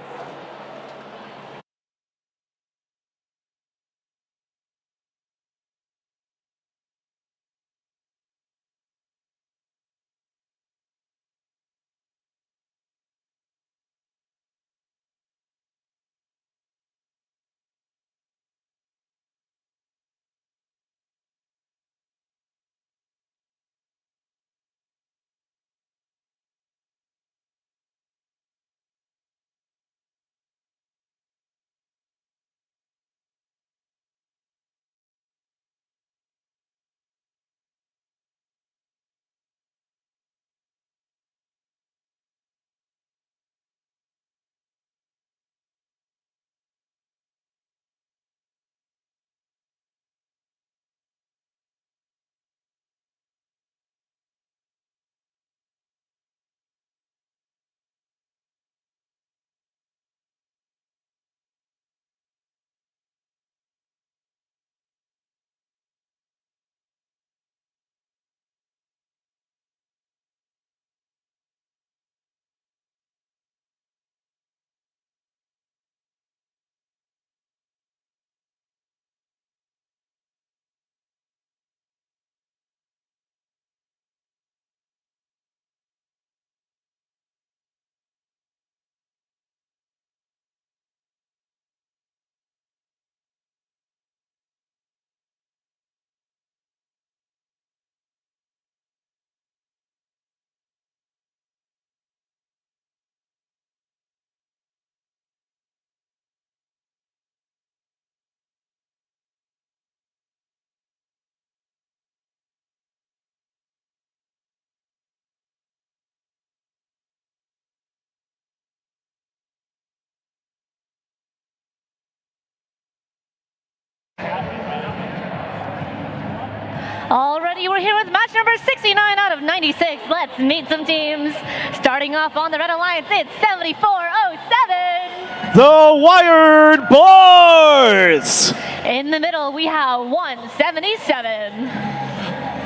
Already we're here with match number 69 out of 96. Let's meet some teams. Starting off on the Red Alliance, it's 7407. The Wired Boars. In the middle, we have 177.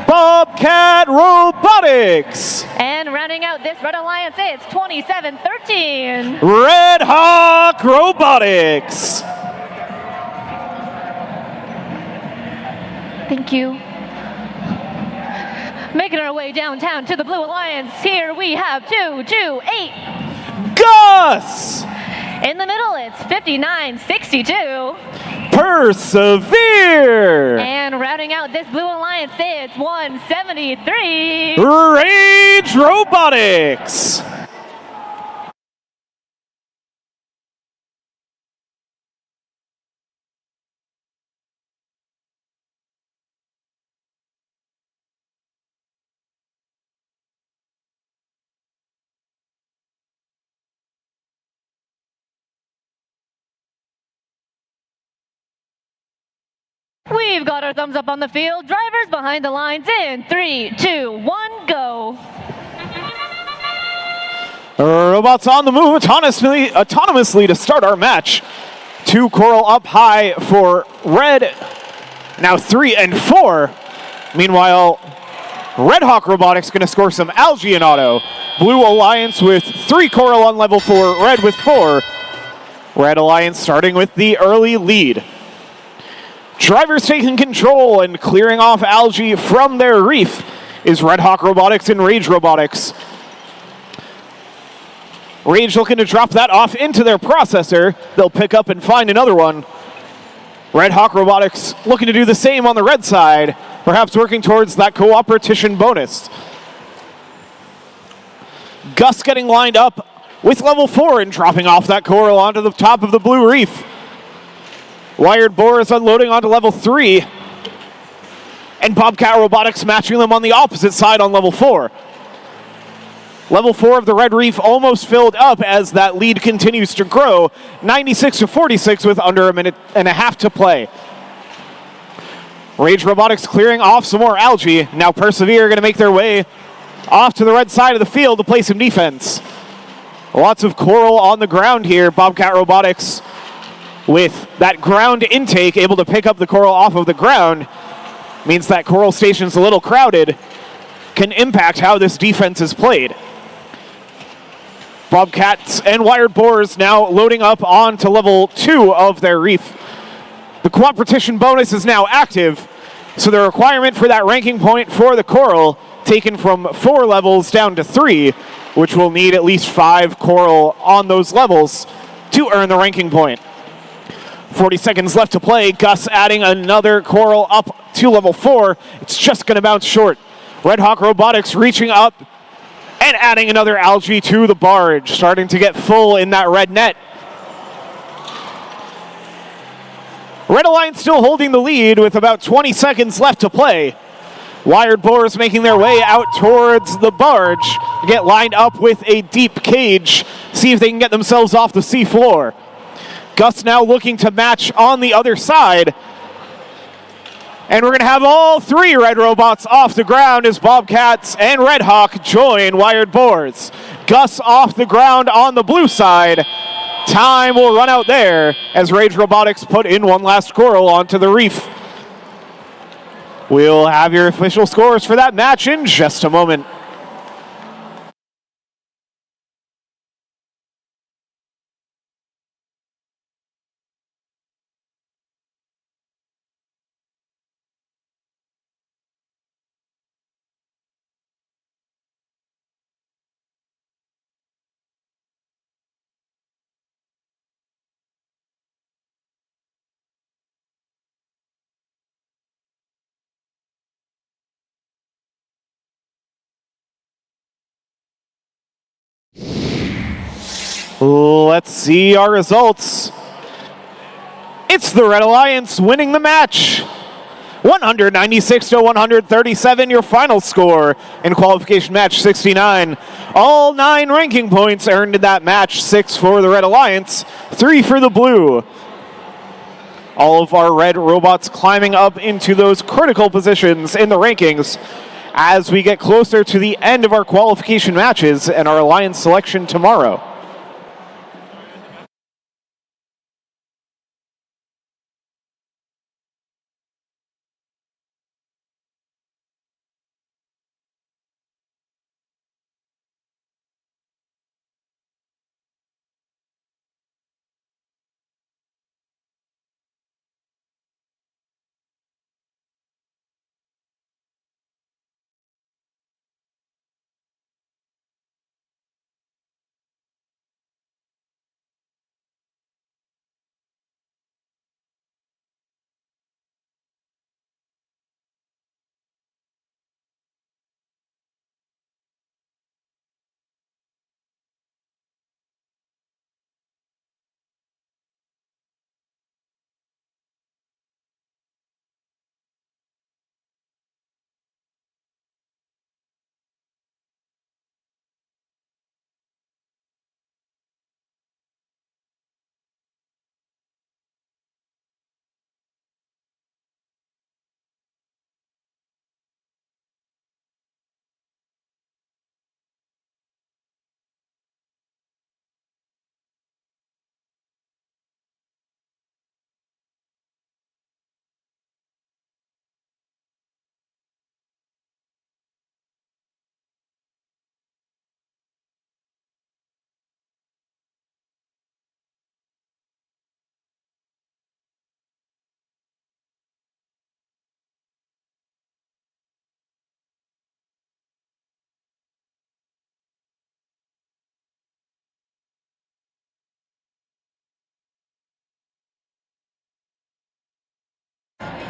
Bobcat Robotics. And rounding out this Red Alliance, it's 2713. Red Hawk Robotics. Thank you. Making our way downtown to the Blue Alliance, here we have 228. Gus! In the middle, it's 5962. Persevere! And rounding out this Blue Alliance, it's 173. Rage Robotics! We've got our thumbs up on the field. Drivers behind the lines in 3, 2, 1, go. Robots on the move autonomously to start our match. 2 Coral up high for Red. Now 3 and 4. Meanwhile, Red Hawk Robotics going to score some algae in auto. Blue Alliance with 3 coral on level 4, red with 4. Red Alliance starting with the early lead. Drivers taking control and clearing off algae from their reef is Red Hawk Robotics and Rage Robotics. Rage looking to drop that off into their processor. They'll pick up and find another one. Red Hawk Robotics looking to do the same on the red side, perhaps working towards that cooperation bonus. Gus getting lined up with level 4 and dropping off that coral onto the top of the blue reef. Wired Boar is unloading onto level 3. And Bobcat Robotics matching them on the opposite side on level 4. Level 4 of the red reef almost filled up as that lead continues to grow. 96-46 with under a minute and a half to play. Rage Robotics clearing off some more algae. Now Persevere going to make their way off to the red side of the field to play some defense. Lots of coral on the ground here. Bobcat Robotics with that ground intake able to pick up the coral off of the ground. Means that coral station's a little crowded. Can impact how this defense is played. Bobcats and Wired Boars now loading up onto level 2 of their reef. The cooperation bonus is now active, so the requirement for that ranking point for the coral taken from 4 levels down to 3, which will need at least 5 coral on those levels to earn the ranking point. 40 seconds left to play. Gus adding another coral up to level 4. It's just going to bounce short. Red Hawk Robotics reaching up and adding another algae to the barge, starting to get full in that red net. Red Alliance still holding the lead with about 20 seconds left to play. Wired Boars making their way out towards the barge to get lined up with a deep cage, see if they can get themselves off the sea floor. Gus now looking to match on the other side. And we're going to have all 3 red robots off the ground as Bobcats and Red Hawk join Wired Boars. Gus off the ground on the blue side. Time will run out there as Rage Robotics put in one last coral onto the reef. We'll have your official scores for that match in just a moment. Let's see our results. It's the Red Alliance winning the match. 196-137, your final score in qualification match 69. All 9 ranking points earned in that match, 6 for the Red Alliance, 3 for the Blue. All of our red robots climbing up into those critical positions in the rankings as we get closer to the end of our qualification matches and our Alliance selection tomorrow.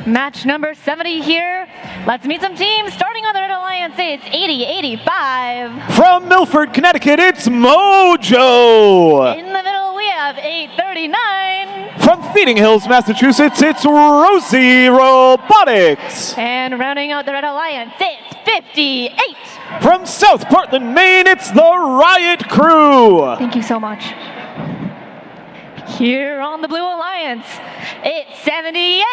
Match number 70 here. Let's meet some teams. Starting on the Red Alliance, it's 80-85. From Milford, Connecticut, it's Mojo. In the middle, we have 839. From Feeding Hills, Massachusetts, it's Rosie Robotics. And rounding out the Red Alliance, it's 58. From South Portland, Maine, it's the Riot Crew. Thank you so much. Here on the Blue Alliance, it's 78.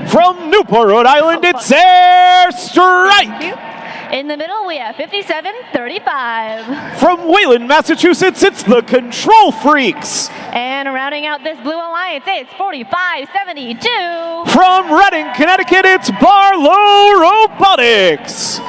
From Newport, Rhode Island, it's Airstrike. In the middle, we have 57-35. From Wayland, Massachusetts, it's the Control Freaks. And rounding out this Blue Alliance, it's 45-72. From Reading, Connecticut, it's Barlow Robotics.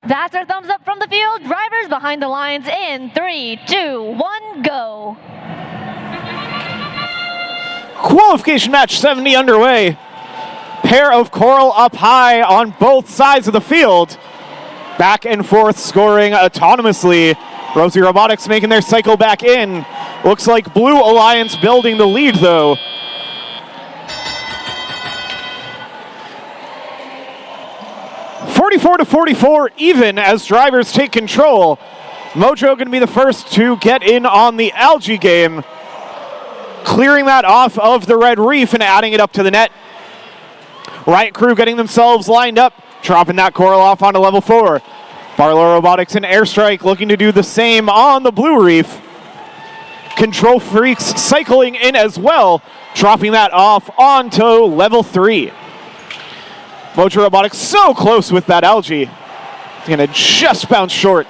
That's our thumbs up from the field. Drivers behind the lines in 3, 2, 1, go. Qualification match 70 underway. Pair of Coral up high on both sides of the field. Back and forth scoring autonomously. Rosie Robotics making their cycle back in. Looks like Blue Alliance building the lead though. (44-44) even as drivers take control. Mojo going to be the first to get in on the algae game. Clearing that off of the red reef and adding it up to the net. Riot Crew getting themselves lined up, dropping that coral off onto level 4. Barlow Robotics and Airstrike looking to do the same on the blue reef. Control Freaks cycling in as well, dropping that off onto level 3. Mojo Robotics so close with that algae. Gonna just bounce short.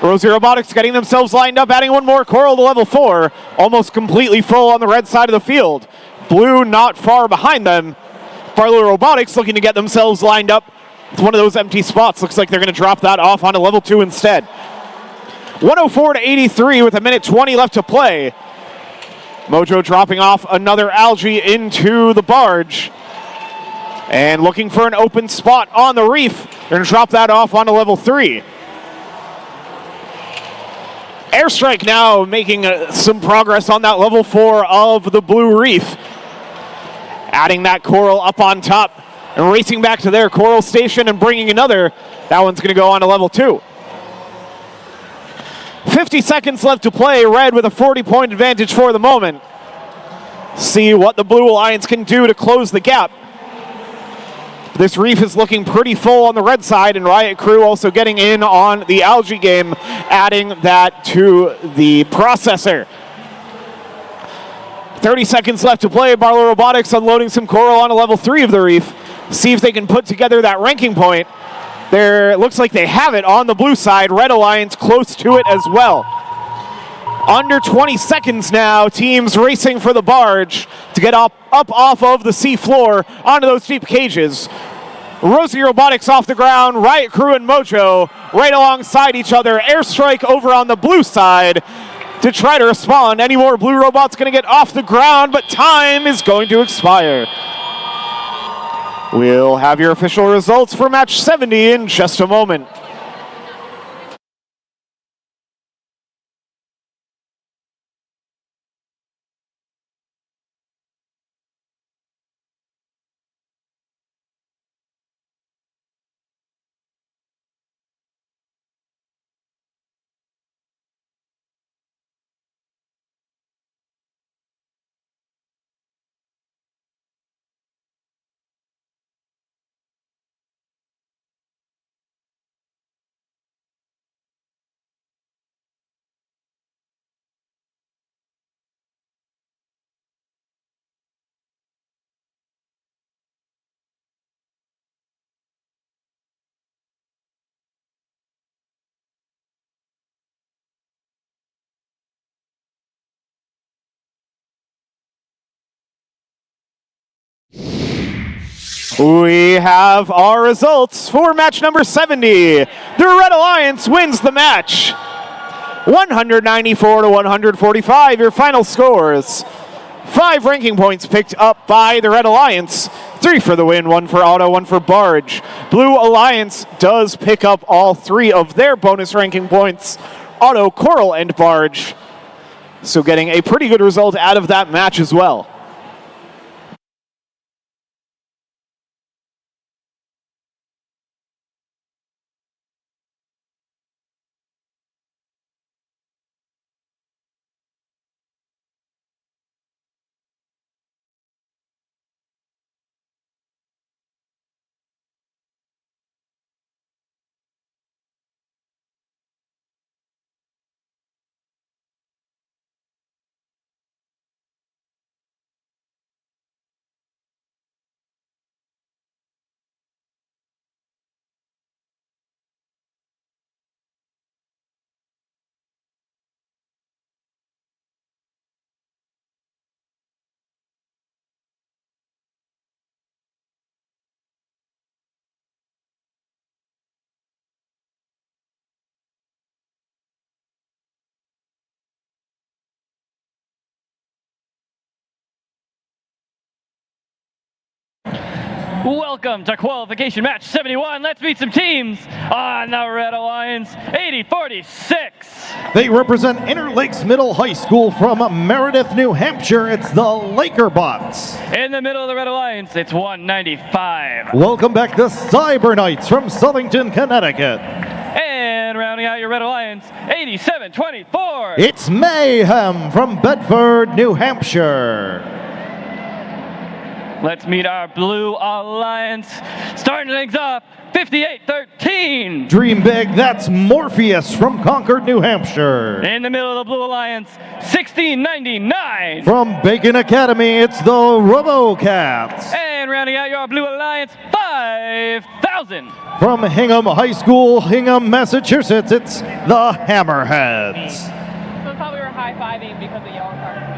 Rosie Robotics getting themselves lined up, adding one more coral to level 4. Almost completely full on the red side of the field. Blue not far behind them. Barlow Robotics looking to get themselves lined up. It's one of those empty spots. Looks like they're going to drop that off onto level 2 instead. 104 to 83 with 1:20 left to play. Mojo dropping off another algae into the barge. And looking for an open spot on the reef. They're going to drop that off onto level 3. Airstrike now making some progress on that level 4 of the blue reef. Adding that coral up on top and racing back to their coral station and bringing another. That one's going to go on to level 2. 50 seconds left to play. Red with a 40-point advantage for the moment. See what the Blue Alliance can do to close the gap. This reef is looking pretty full on the red side, and Riot Crew also getting in on the algae game, adding that to the processor. 30 seconds left to play. Barlow Robotics unloading some coral on a level 3 of the reef. See if they can put together that ranking point. There looks like they have it on the blue side. Red Alliance close to it as well. Under 20 seconds now. Teams racing for the barge to get up off of the sea floor onto those deep cages. Rosie Robotics off the ground. Riot Crew and Mojo right alongside each other. Airstrike over on the blue side to try to respond. Any more blue robots going to get off the ground, but time is going to expire. We'll have your official results for match 70 in just a moment. We have our results for match number 70. The Red Alliance wins the match. 194 to 145, your final scores. 5 ranking points picked up by the Red Alliance. 3 for the win, 1 for Auto, 1 for Barge. Blue Alliance does pick up all 3 of their bonus ranking points. Auto, Coral, and Barge. So getting a pretty good result out of that match as well. Welcome to qualification match 71. Let's meet some teams on the Red Alliance 80-46. They represent Interlakes Middle High School from Meredith, New Hampshire. It's the Lakerbots. In the middle of the Red Alliance, it's 195. Welcome back the Cyber Knights from Southington, Connecticut. And rounding out your Red Alliance, 87-24. It's Mayhem from Bedford, New Hampshire. Let's meet our Blue Alliance. Starting things off, 58-13. Dream big, that's Morpheus from Concord, New Hampshire. In the middle of the Blue Alliance, 1699. From Bacon Academy, it's the RoboCats. And rounding out your Blue Alliance, 5,000. From Hingham High School, Hingham, Massachusetts, it's the Hammerheads. So I thought we were high-fiving because of yellow cards.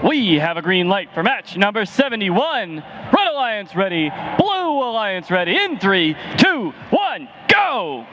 We have a green light for match number 71. Red Alliance ready, Blue Alliance ready. In 3, 2, 1, go!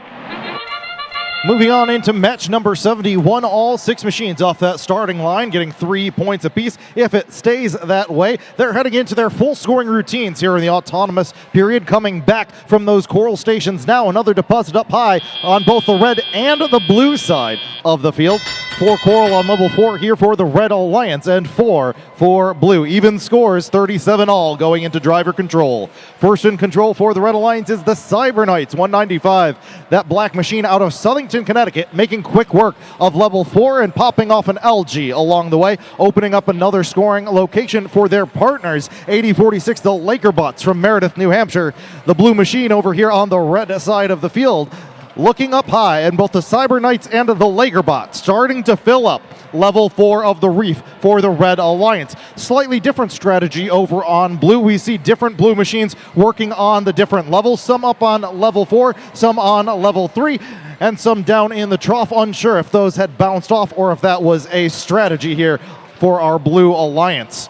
Moving on into match number 71, all 6 machines off that starting line, getting 3 points apiece. If it stays that way, they're heading into their full scoring routines here in the autonomous period, coming back from those coral stations now. Another deposit up high on both the red and the blue side of the field. 4 coral on level 4 here for the Red Alliance and 4 for blue. Even scores, 37 all going into driver control. First in control for the Red Alliance is the Cyber Knights, 195. That black machine out of Southington, Connecticut, making quick work of level 4 and popping off an LG along the way, opening up another scoring location for their partners. 8046, the Lakerbots from Meredith, New Hampshire. The blue machine over here on the red side of the field, looking up high, and both the Cyber Knights and the Lakerbots starting to fill up level 4 of the reef for the Red Alliance. Slightly different strategy over on blue. We see different blue machines working on the different levels, some up on level 4, some on level 3, and some down in the trough. Unsure if those had bounced off or if that was a strategy here for our Blue Alliance.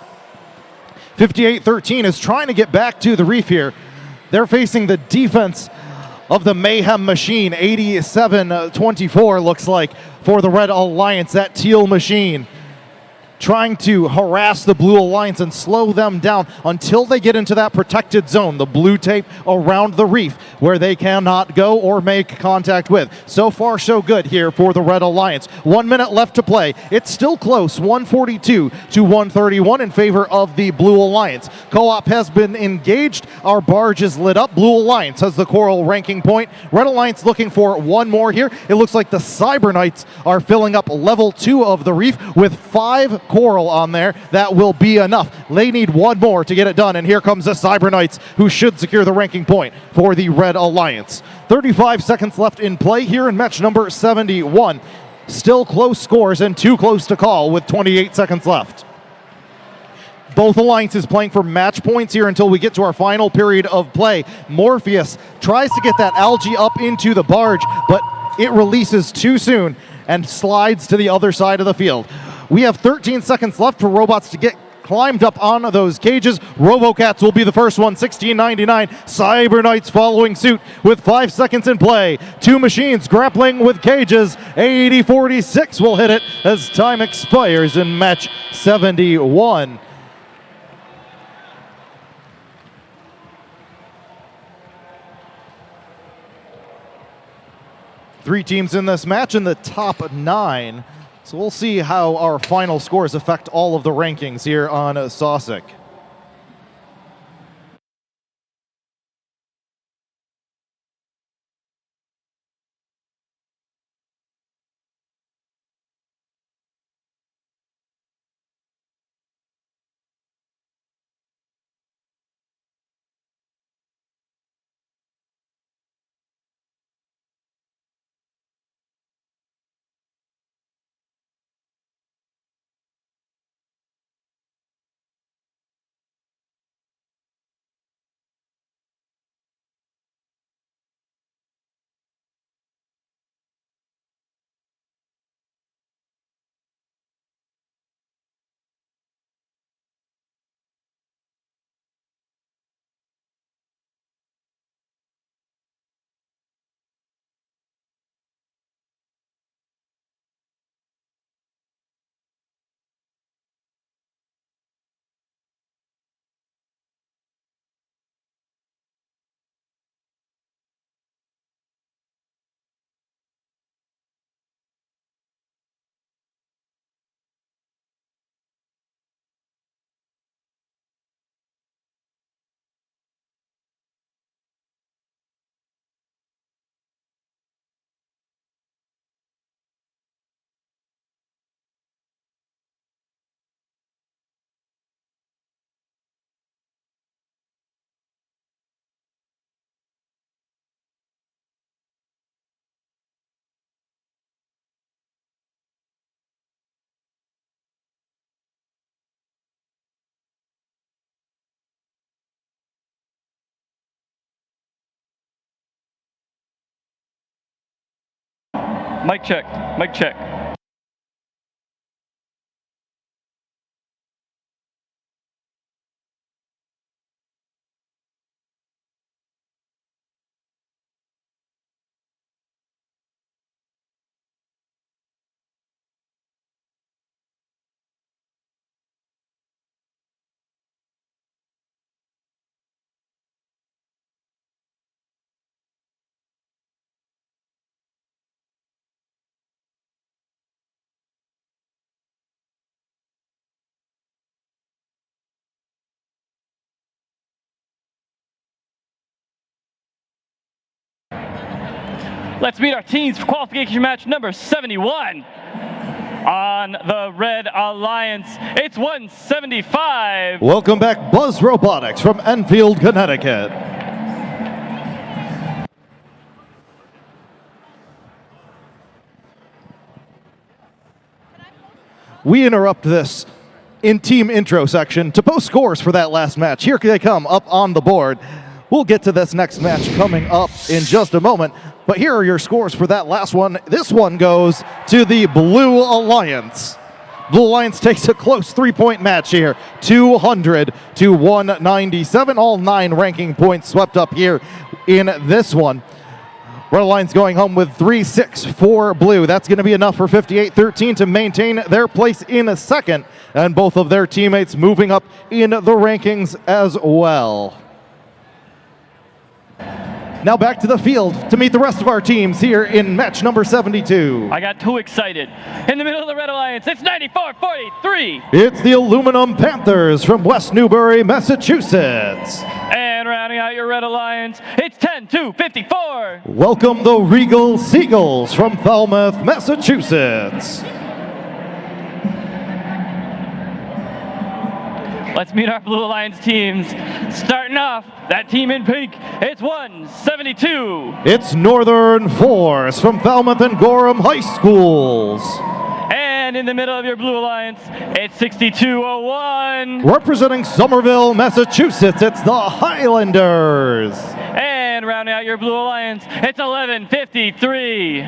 5813 is trying to get back to the reef here. They're facing the defense of the Mayhem machine. 8724 looks like for the Red Alliance. That teal machine trying to harass the Blue Alliance and slow them down until they get into that protected zone, the blue tape around the reef, where they cannot go or make contact with. So far, so good here for the Red Alliance. 1 minute left to play. It's still close, 142 to 131 in favor of the Blue Alliance. Co-op has been engaged. Our barge is lit up. Blue Alliance has the coral ranking point. Red Alliance looking for one more here. It looks like the Cyber Knights are filling up level 2 of the reef with 5 coral on there. That will be enough. They need one more to get it done, and here comes the Cyber Knights, who should secure the ranking point for the Red Alliance. 35 seconds left in play here in match number 71. Still close scores and too close to call with 28 seconds left. Both alliances playing for match points here until we get to our final period of play. Morpheus tries to get that algae up into the barge, but it releases too soon and slides to the other side of the field. We have 13 seconds left for robots to get climbed up on those cages. RoboCats will be the first one, 1699. Cyber Knights following suit with 5 seconds in play. 2 machines grappling with cages. 8046 will hit it as time expires in match 71. Three teams in this match in the top 9. So we'll see how our final scores affect all of the rankings here on Sosik. Mic check, mic check. Let's meet our teams for qualification match number 71. On the Red Alliance, it's 175. Welcome back, Buzz Robotics from Enfield, Connecticut. We interrupt this in-team intro section to post scores for that last match. Here they come up on the board. We'll get to this next match coming up in just a moment, but here are your scores for that last one. This one goes to the Blue Alliance. Blue Alliance takes a close 3-point match here, 200 to 197. All 9 ranking points swept up here in this one. Red Alliance going home with 3-6 for Blue. That's going to be enough for 58-13 to maintain their place in a second, and both of their teammates moving up in the rankings as well. Now back to the field to meet the rest of our teams here in match number 72. I got too excited. In the middle of the Red Alliance, it's 94-43. It's the Aluminum Panthers from West Newbury, Massachusetts. And rounding out your Red Alliance, it's 10-54. Welcome the Regal Seagulls from Falmouth, Massachusetts. Let's meet our Blue Alliance teams. Starting off, that team in pink, it's 172. It's Northern Force from Falmouth and Gorham High Schools. And in the middle of your Blue Alliance, it's 6201. Representing Somerville, Massachusetts, it's the Highlanders. And rounding out your Blue Alliance, it's 1153.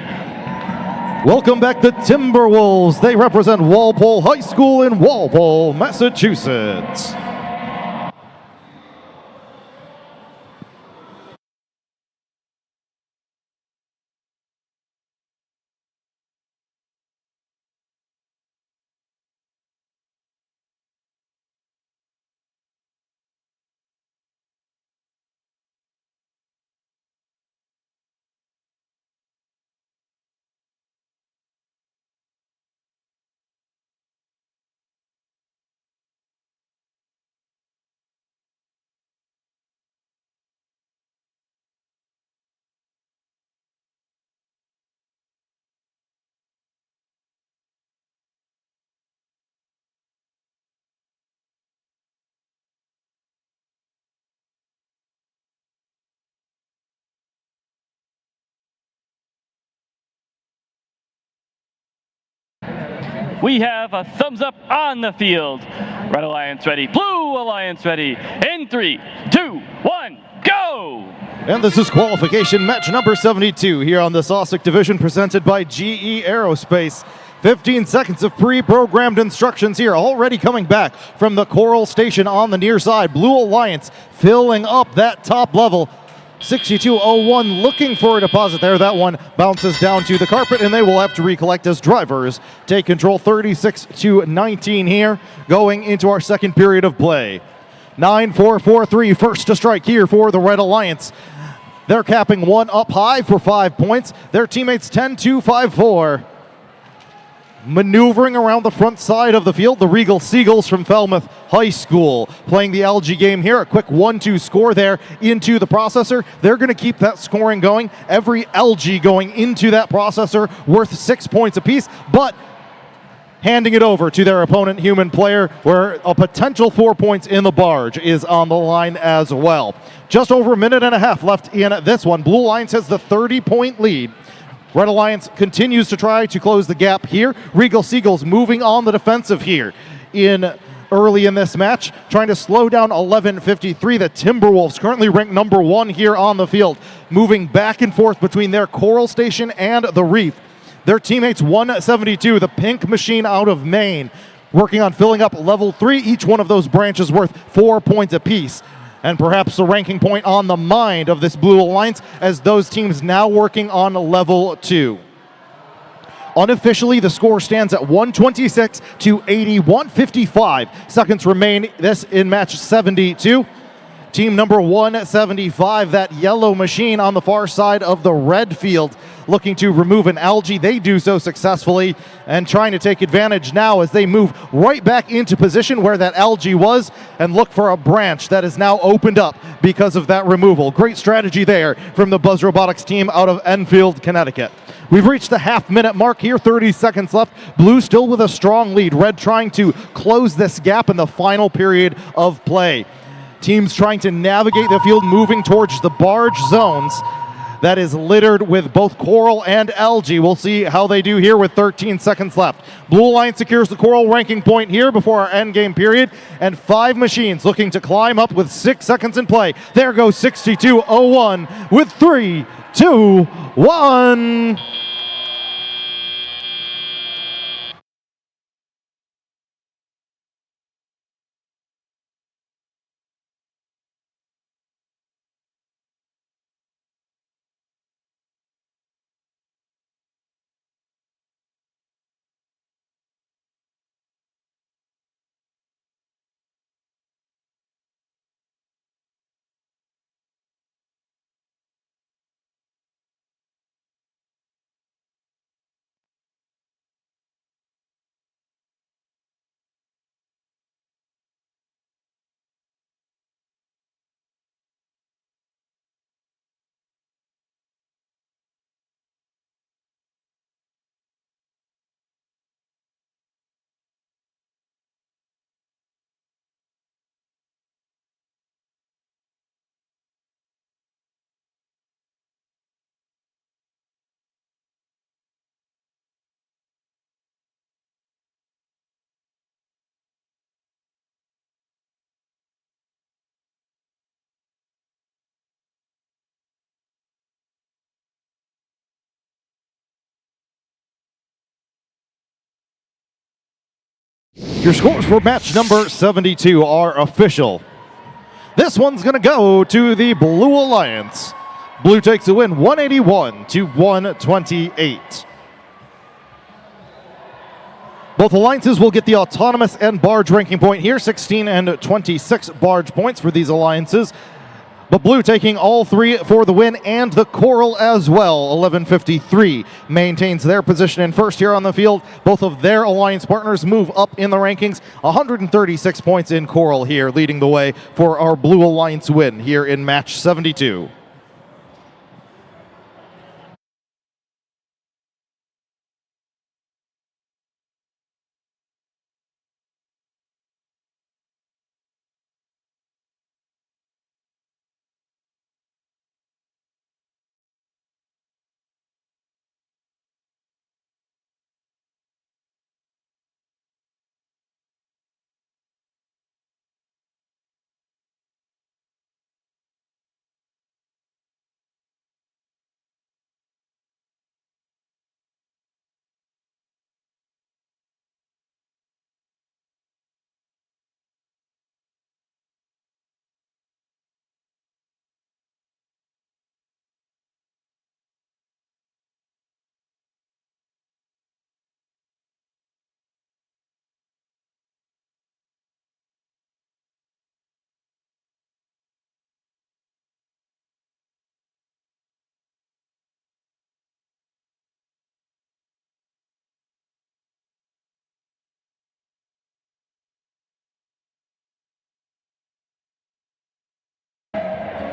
Welcome back to Timberwolves. They represent Walpole High School in Walpole, Massachusetts. We have a thumbs up on the field. Red Alliance ready, Blue Alliance ready. In 3, 2, 1, go! And this is qualification match number 72 here on the Sosik division, presented by GE Aerospace. 15 seconds of pre-programmed instructions here, already coming back from the Coral Station on the near side. Blue Alliance filling up that top level. 6201 looking for a deposit there. That one bounces down to the carpet, and they will have to recollect as drivers take control. 36-19 here, going into our second period of play. 9-4-4-3, first to strike here for the Red Alliance. They're capping one up high for 5 points. Their teammates 10-2-5-4. Maneuvering around the front side of the field, the Regal Seagulls from Falmouth High School playing the LG game here. A quick 1-2 score there into the processor. They're going to keep that scoring going. Every LG going into that processor worth 6 points apiece, but handing it over to their opponent, human player, where a potential 4 points in the barge is on the line as well. Just over a minute and a half left in this one. Blue Alliance has the 30-point lead. Red Alliance continues to try to close the gap here. Regal Seagulls moving on the defensive here early in this match, trying to slow down 11:53. The Timberwolves, currently ranked number 1 here on the field, moving back and forth between their Coral Station and the Reef. Their teammates 172, the Pink Machine out of Maine, working on filling up level 3. Each one of those branches worth 4 points apiece. And perhaps a ranking point on the mind of this Blue Alliance, as those teams now working on level 2. Unofficially, the score stands at 126 to 81. 55 seconds remain this in match 72. Team number 175, that yellow machine on the far side of the red field, looking to remove an algae. They do so successfully and trying to take advantage now as they move right back into position where that algae was and look for a branch that is now opened up because of that removal. Great strategy there from the Buzz Robotics team out of Enfield, Connecticut. We've reached the half-minute mark here, 30 seconds left. Blue still with a strong lead. Red trying to close this gap in the final period of play. Teams trying to navigate the field, moving towards the barge zones that is littered with both coral and algae. We'll see how they do here with 13 seconds left. Blue Alliance secures the coral ranking point here before our end game period, and 5 machines looking to climb up with 6 seconds in play. There goes 62.01 with 3, 2, 1. Your scores for match number 72 are official. This one's going to go to the Blue Alliance. Blue takes a win 181 to 128. Both alliances will get the autonomous and barge ranking point here, 16 and 26 barge points for these alliances. But Blue taking all 3 for the win and the coral as well. 1153 maintains their position in first here on the field. Both of their alliance partners move up in the rankings. 136 points in coral here, leading the way for our Blue Alliance win here in match 72.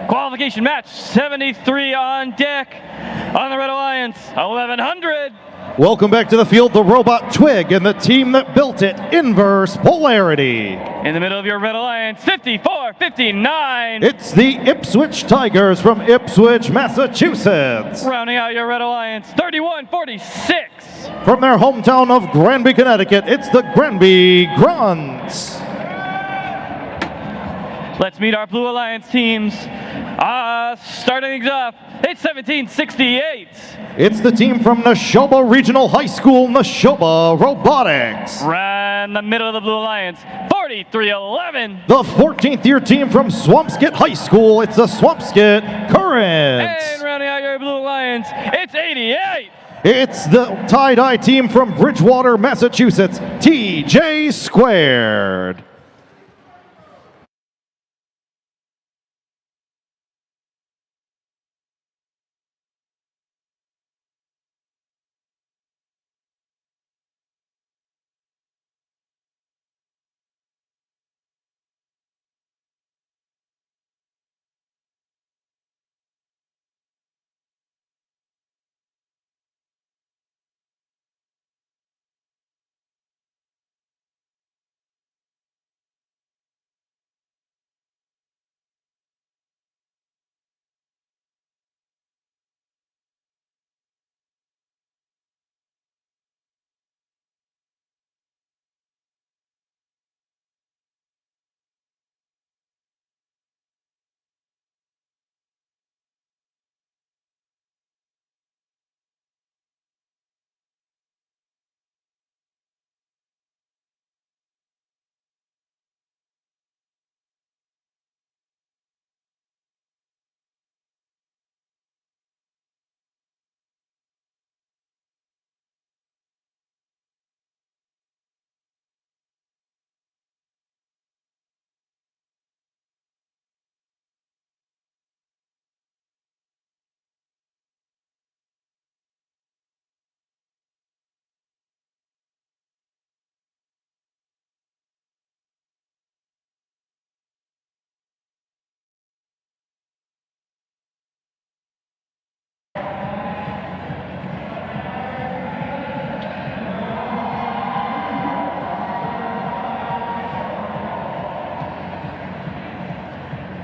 Qualification match 73 on deck on the Red Alliance, 1100. Welcome back to the field, the Robot Twig and the team that built it, Inverse Polarity. In the middle of your Red Alliance, 54-59. It's the Ipswich Tigers from Ipswich, Massachusetts. Rounding out your Red Alliance, 31-46. From their hometown of Granby, Connecticut, it's the Granby Grunts. Let's meet our Blue Alliance teams. Starting things off, it's 1768. It's the team from Neshoba Regional High School, Neshoba Robotics. Right in the middle of the Blue Alliance, 43-11. The 14th year team from Swampscott High School, it's the Swampscott Currents. And rounding out your Blue Alliance, it's 88. It's the tie-dye team from Bridgewater, Massachusetts, TJ Squared.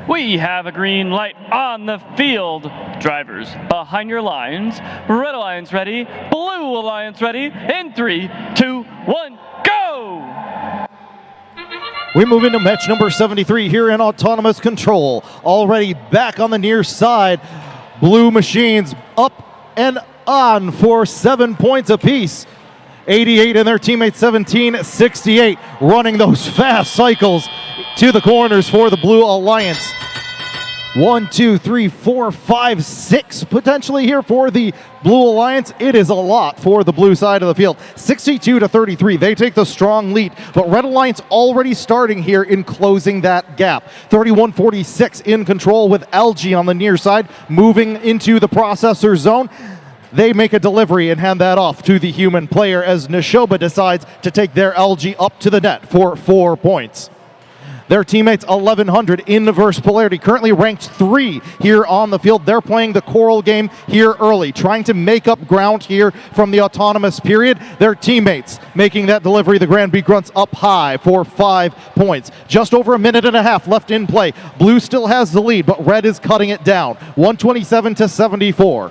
We have a green light on the field. Drivers behind your lines. Red Alliance ready. Blue Alliance ready. In 3, 2, 1, go! We move into match number 73 here in autonomous control. Already back on the near side. Blue machines up and on for 7 points apiece. 88 and their teammates 17, 68. Running those fast cycles to the corners for the Blue Alliance. 1, 2, 3, 4, 5, 6 potentially here for the Blue Alliance. It is a lot for the blue side of the field. 62-33. They take the strong lead, but Red Alliance already starting here in closing that gap. 31-46 in control with LG on the near side, moving into the processor zone. They make a delivery and hand that off to the human player as Neshoba decides to take their LG up to the net for 4 points. Their teammates 1100 in Inverse Polarity, currently ranked 3 here on the field. They're playing the Coral game here early, trying to make up ground here from the autonomous period. Their teammates making that delivery. The Grand B Grunts up high for 5 points. Just over a minute and a half left in play. Blue still has the lead, but Red is cutting it down. 127-74.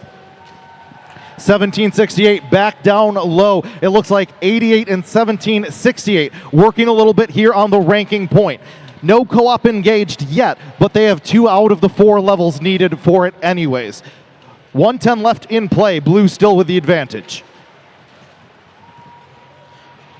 17-68 back down low. It looks like 88 and 17-68 working a little bit here on the ranking point. No co-op engaged yet, but they have 2 out of the 4 levels needed for it anyways. 110 left in play. Blue still with the advantage.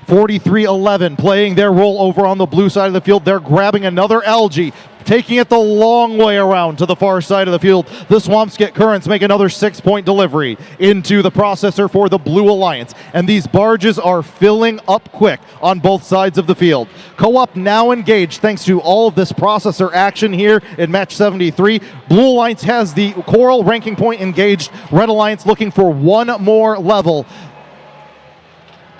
43-11 playing their role over on the blue side of the field. They're grabbing another LG, taking it the long way around to the far side of the field. The Swampskit Currents make another 6-point delivery into the processor for the Blue Alliance. And these barges are filling up quick on both sides of the field. Co-op now engaged thanks to all of this processor action here in match 73. Blue Alliance has the Coral ranking point engaged. Red Alliance looking for 1 more level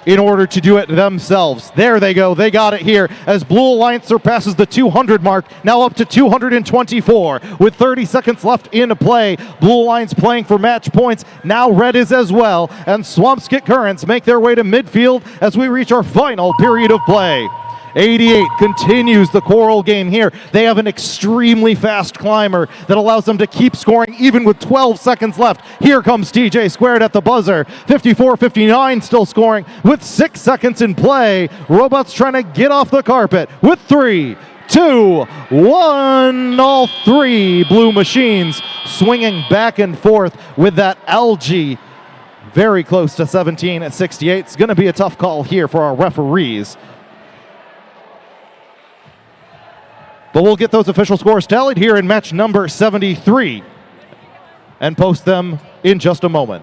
in order to do it themselves. There they go. They got it here as Blue Alliance surpasses the 200 mark, now up to 224 with 30 seconds left in play. Blue Alliance playing for match points. Now Red is as well, and Swampskit Currents make their way to midfield as we reach our final period of play. 88 continues the Coral game here. They have an extremely fast climber that allows them to keep scoring even with 12 seconds left. Here comes TJ Squared at the buzzer. 54-59 still scoring with 6 seconds in play. Robots trying to get off the carpet with 3, 2, 1. All 3 blue machines swinging back and forth with that LG. Very close to 17-68. It's going to be a tough call here for our referees. But we'll get those official scores tallied here in match number 73 and post them in just a moment.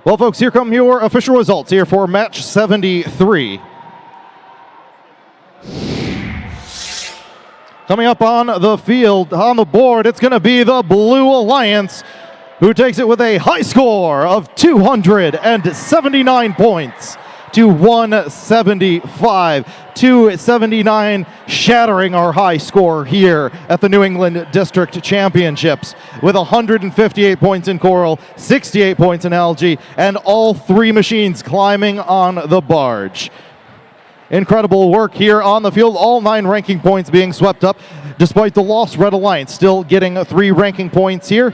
Well, folks, here come your official results here for match 73. Coming up on the field, on the board, it's going to be the Blue Alliance, who takes it with a high score of 279 points to 175. 279, shattering our high score here at the New England District Championships with 158 points in Coral, 68 points in LG, and all 3 machines climbing on the barge. Incredible work here on the field. All 9 ranking points being swept up. Despite the loss, Red Alliance still getting 3 ranking points here.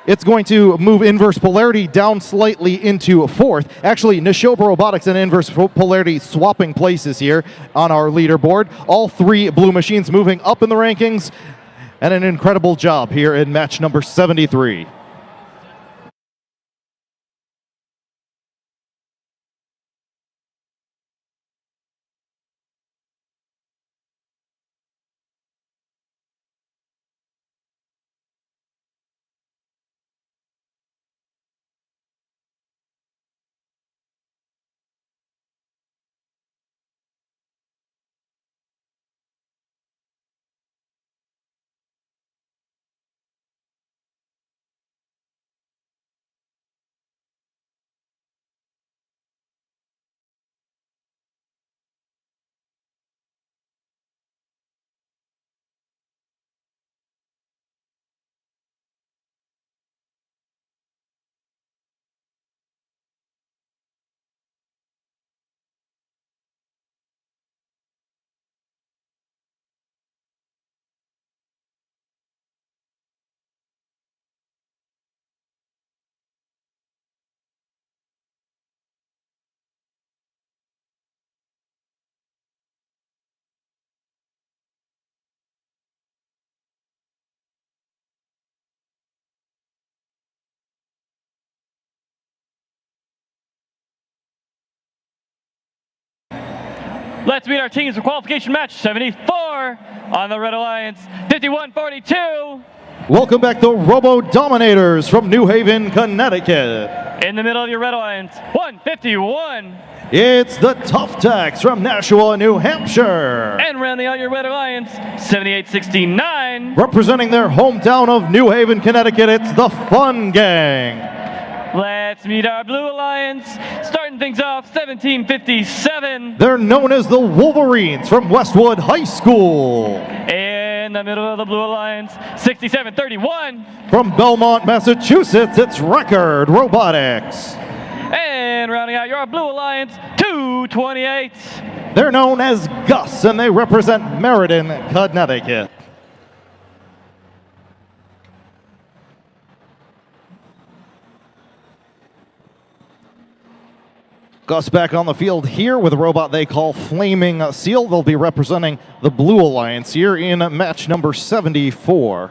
It's going to move Inverse Polarity down slightly into fourth. Actually, Neshoba Robotics and Inverse Polarity swapping places here on our leaderboard. All three blue machines moving up in the rankings, and an incredible job here in match number 73. Let's meet our teams for qualification match 74 on the Red Alliance, 51-42. Welcome back the Robo Dominators from New Haven, Connecticut. In the middle of your Red Alliance, 151. It's the Tough Techs from Nashua, New Hampshire. And rounding out your Red Alliance, 78-69. Representing their hometown of New Haven, Connecticut, it's the Fun Gang. Let's meet our Blue Alliance, starting things off 1757. They're known as the Wolverines from Westwood High School. In the middle of the Blue Alliance, 6731. From Belmont, Massachusetts, it's Record Robotics. And rounding out your Blue Alliance, 228. They're known as Gus, and they represent Meriden, Connecticut. Gus back on the field here with a robot they call Flaming Seal. They'll be representing the Blue Alliance here in match number 74.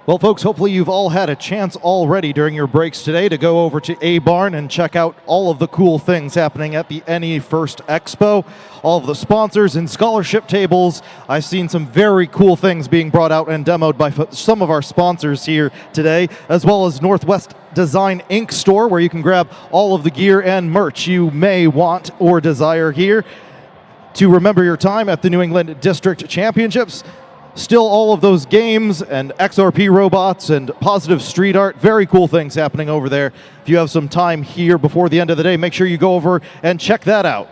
Well, folks, hopefully you've all had a chance already during your breaks today to go over to A-Barn and check out all of the cool things happening at the NE First Expo. All of the sponsors and scholarship tables. I've seen some very cool things being brought out and demoed by some of our sponsors here today, as well as Northwest Design Inc. store, where you can grab all of the gear and merch you may want or desire here to remember your time at the New England District Championships. Still all of those games and XRP robots and positive street art, very cool things happening over there. If you have some time here before the end of the day, make sure you go over and check that out.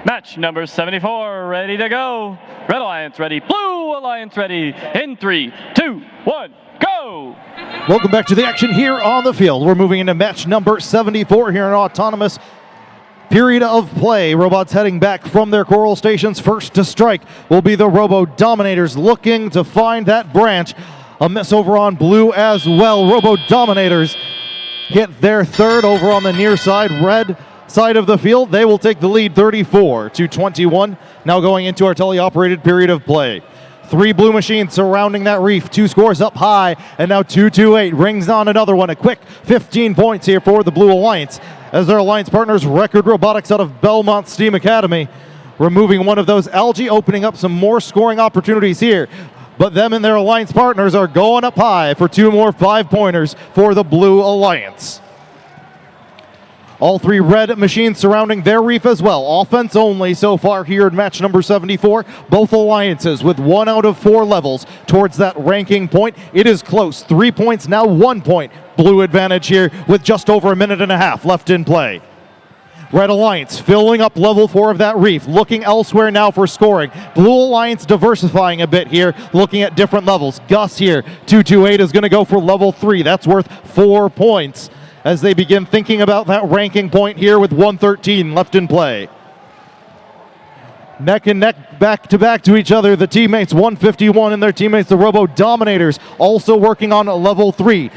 Match number 74, ready to go. Red Alliance ready, Blue Alliance ready. In 3, 2, 1, go! Welcome back to the action here on the field. We're moving into match number 74 here in autonomous period of play. Robots heading back from their coral stations. First to strike will be the Robo Dominators, looking to find that branch. A miss over on blue as well. Robo Dominators hit their third over on the near side, red side of the field. They will take the lead 34-21. Now going into our teleoperated period of play. 3 blue machines surrounding that reef. 2 scores up high, and now 2-2-8 rings on another one. A quick 15 points here for the Blue Alliance, as their alliance partners, Record Robotics out of Belmont Steam Academy, removing one of those algae, opening up some more scoring opportunities here. But them and their alliance partners are going up high for 2 more 5-pointers for the Blue Alliance. All 3 red machines surrounding their reef as well. Offense only so far here in match number 74. Both alliances with 1 out of 4 levels towards that ranking point. It is close. 3 points, now 1 point. Blue advantage here with just over a minute and a half left in play. Red Alliance filling up level 4 of that reef, looking elsewhere now for scoring. Blue Alliance diversifying a bit here, looking at different levels. Gus here, 2-2-8 is going to go for level 3. That's worth 4 points as they begin thinking about that ranking point here with 1:13 left in play. Neck and neck, back to each other, the teammates 151 and their teammates, the Robo Dominators, also working on level 3.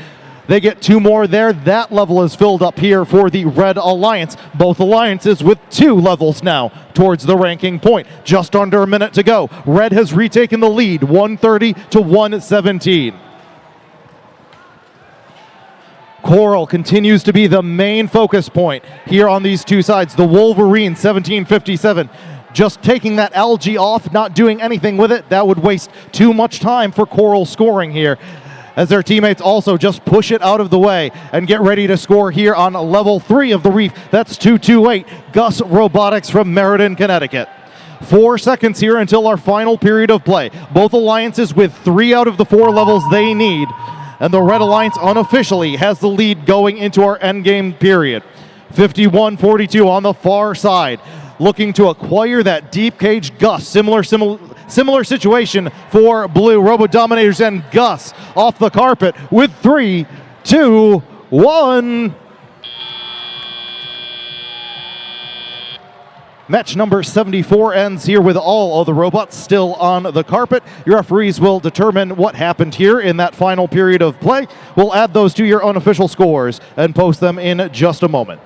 They get 2 more there. That level is filled up here for the Red Alliance. Both alliances with 2 levels now towards the ranking point. Just under a minute to go. Red has retaken the lead, 130-117. Coral continues to be the main focus point here on these 2 sides. The Wolverine 1757 just taking that algae off, not doing anything with it. That would waste too much time for Coral scoring here, as their teammates also just push it out of the way and get ready to score here on level 3 of the reef. That's 2-2-8, Gus Robotics from Meriden, Connecticut. 4 seconds here until our final period of play. Both alliances with 3 out of the 4 levels they need. And the Red Alliance unofficially has the lead going into our endgame period. 51-42 on the far side, looking to acquire that deep cage Gus. Similar situation for Blue. Robo Dominators and Gus off the carpet with 3, 2, 1. Match number 74 ends here with all of the robots still on the carpet. Your referees will determine what happened here in that final period of play. We'll add those to your unofficial scores and post them in just a moment.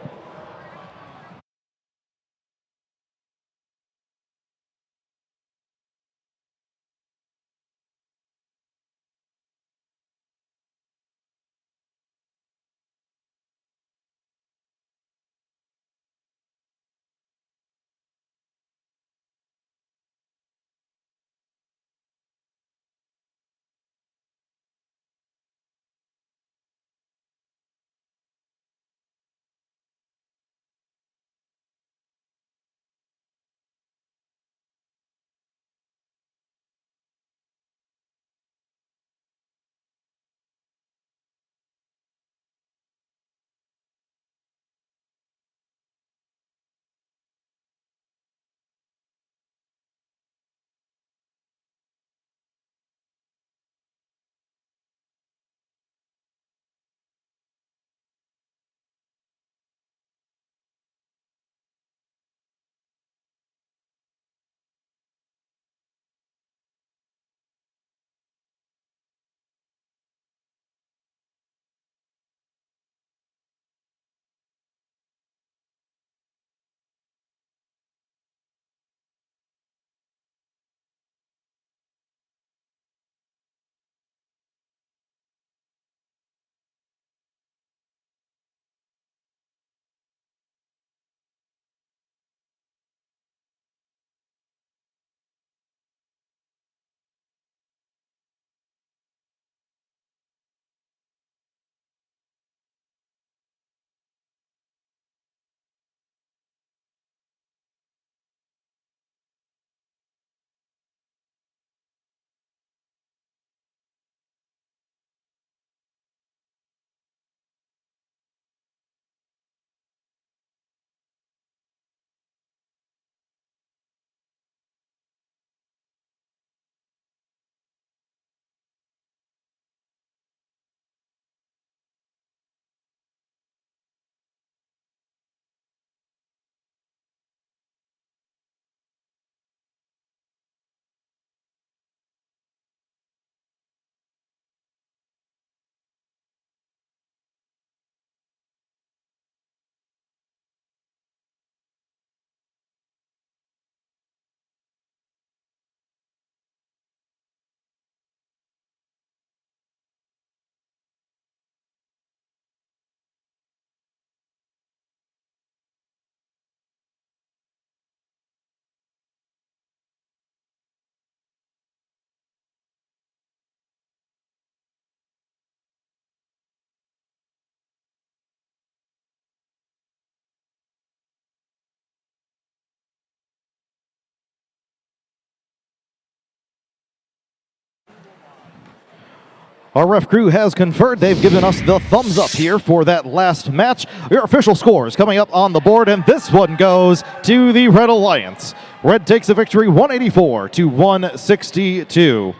Our ref crew has conferred. They've given us the thumbs up here for that last match. Your official scores coming up on the board, and this one goes to the Red Alliance. Red takes the victory 184 to 162.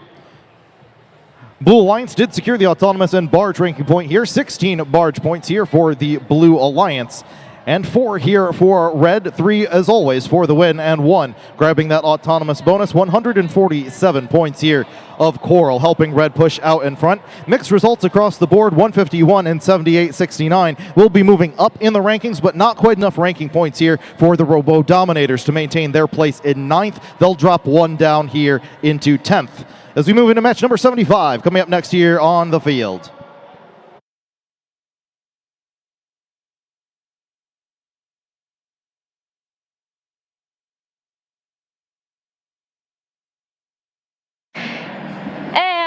Blue Alliance did secure the autonomous and barge ranking point here. 16 barge points here for the Blue Alliance. And 4 here for Red, 3 as always for the win, and 1 grabbing that autonomous bonus. 147 points here of Coral, helping Red push out in front. Mixed results across the board, 151 and 78-69. Will be moving up in the rankings, but not quite enough ranking points here for the Robo Dominators to maintain their place in 9th. They'll drop 1 down here into 10th. As we move into match number 75, coming up next year on the field.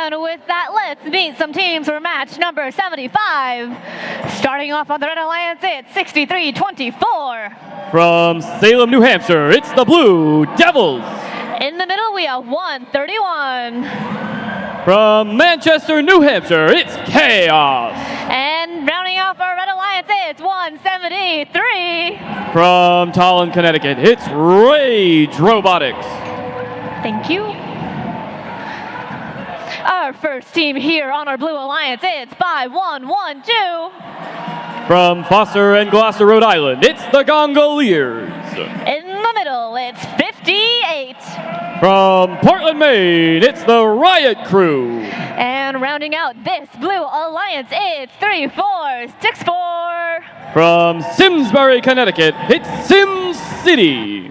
And with that, let's meet some teams for match number 75. Starting off on the Red Alliance, it's 63-24. From Salem, New Hampshire, it's the Blue Devils. In the middle, we have 131. From Manchester, New Hampshire, it's Chaos. And rounding off our Red Alliance, it's 173. From Tallinn, Connecticut, it's Rage Robotics. Thank you. Our first team here on our Blue Alliance, it's 5112. From Foster and Gloucester, Rhode Island, it's the Gongoliers. In the middle, it's 58. From Portland, Maine, it's the Riot Crew. And rounding out this Blue Alliance, it's 3464. From Simsbury, Connecticut, it's Sim City.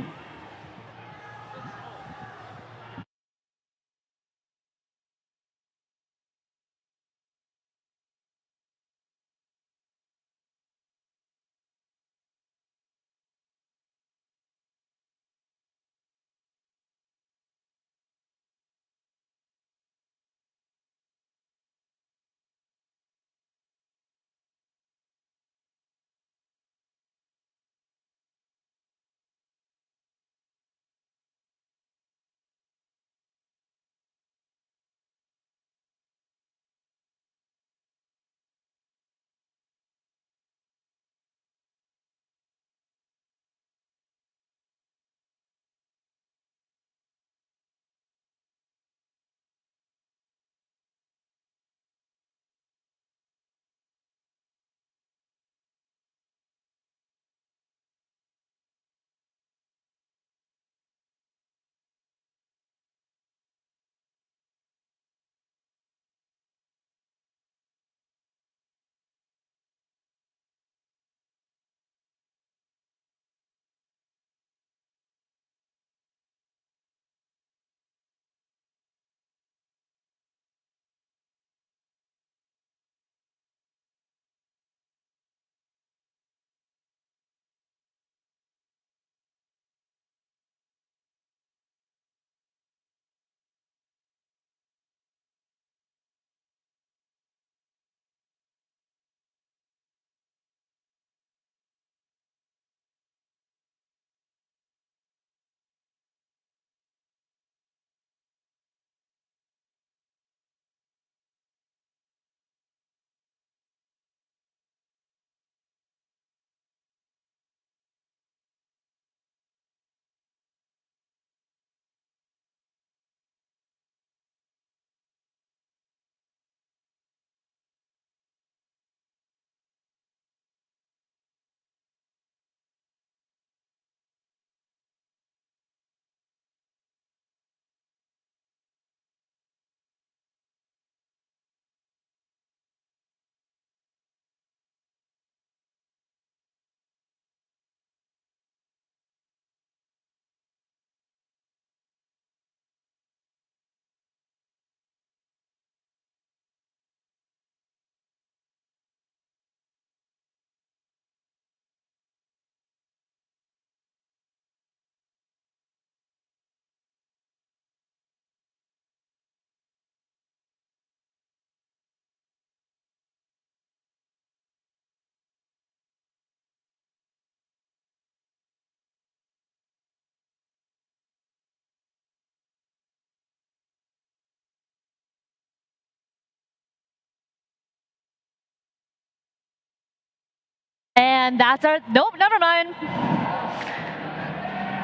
And that's our, nope, never mind.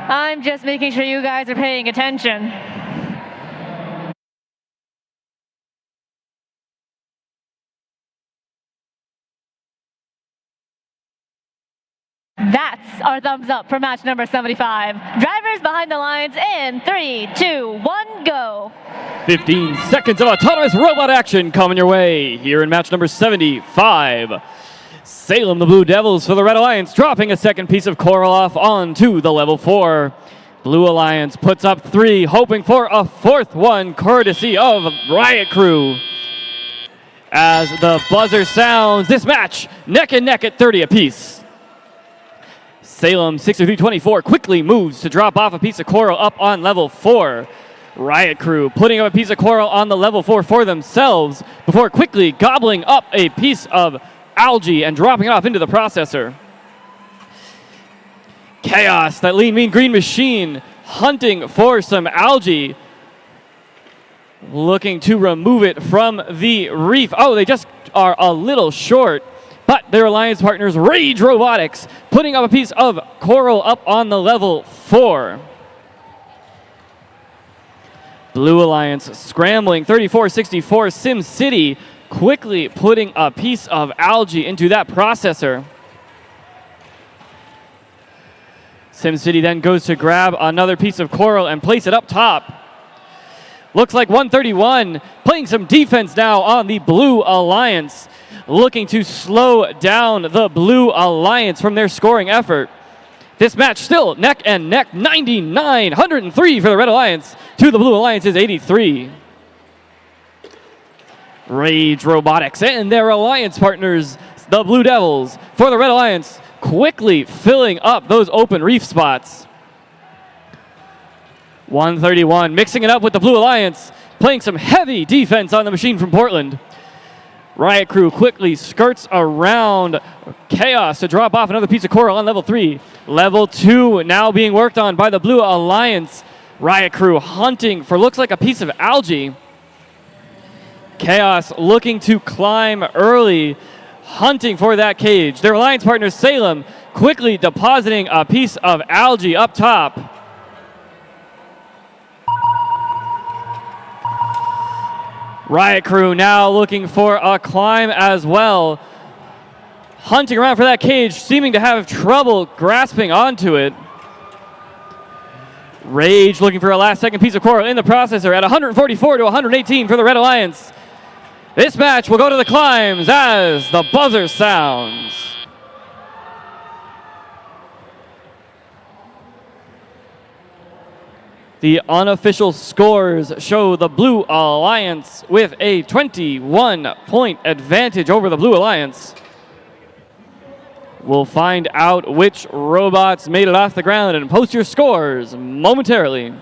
I'm just making sure you guys are paying attention. That's our thumbs up for match number 75. Drivers behind the lines in 3, 2, 1, go. 15 seconds of autonomous robot action coming your way here in match number 75. Salem, the Blue Devils for the Red Alliance, dropping a second piece of coral off onto the level 4. Blue Alliance puts up 3, hoping for a 4th one, courtesy of Riot Crew. As the buzzer sounds, this match neck and neck at 30 apiece. Salem 63-24 quickly moves to drop off a piece of coral up on level 4. Riot Crew putting up a piece of coral on the level 4 for themselves before quickly gobbling up a piece of algae and dropping it off into the processor. Chaos, that lean, mean green machine, hunting for some algae, looking to remove it from the reef. Oh, they just are a little short. But their alliance partners, Rage Robotics, putting up a piece of coral up on the level 4. Blue Alliance scrambling, 34-64. Sim City quickly putting a piece of algae into that processor. Sim City then goes to grab another piece of coral and place it up top. Looks like 131 playing some defense now on the Blue Alliance, looking to slow down the Blue Alliance from their scoring effort. This match still neck and neck, 99, 103 for the Red Alliance to the Blue Alliance's 83. Rage Robotics and their alliance partners, the Blue Devils, for the Red Alliance, quickly filling up those open reef spots. 131 mixing it up with the Blue Alliance, playing some heavy defense on the machine from Portland. Riot Crew quickly skirts around Chaos to drop off another piece of coral on level 3. Level 2 now being worked on by the Blue Alliance. Riot Crew hunting for looks like a piece of algae. Chaos looking to climb early, hunting for that cage. Their alliance partner Salem quickly depositing a piece of algae up top. Riot Crew now looking for a climb as well. Hunting around for that cage, seeming to have trouble grasping onto it. Rage looking for a last second piece of coral in the processor at 144 to 118 for the Red Alliance. This match will go to the climbs as the buzzer sounds. The unofficial scores show the Blue Alliance with a 21-point advantage over the Blue Alliance. We'll find out which robots made it off the ground and post your scores momentarily.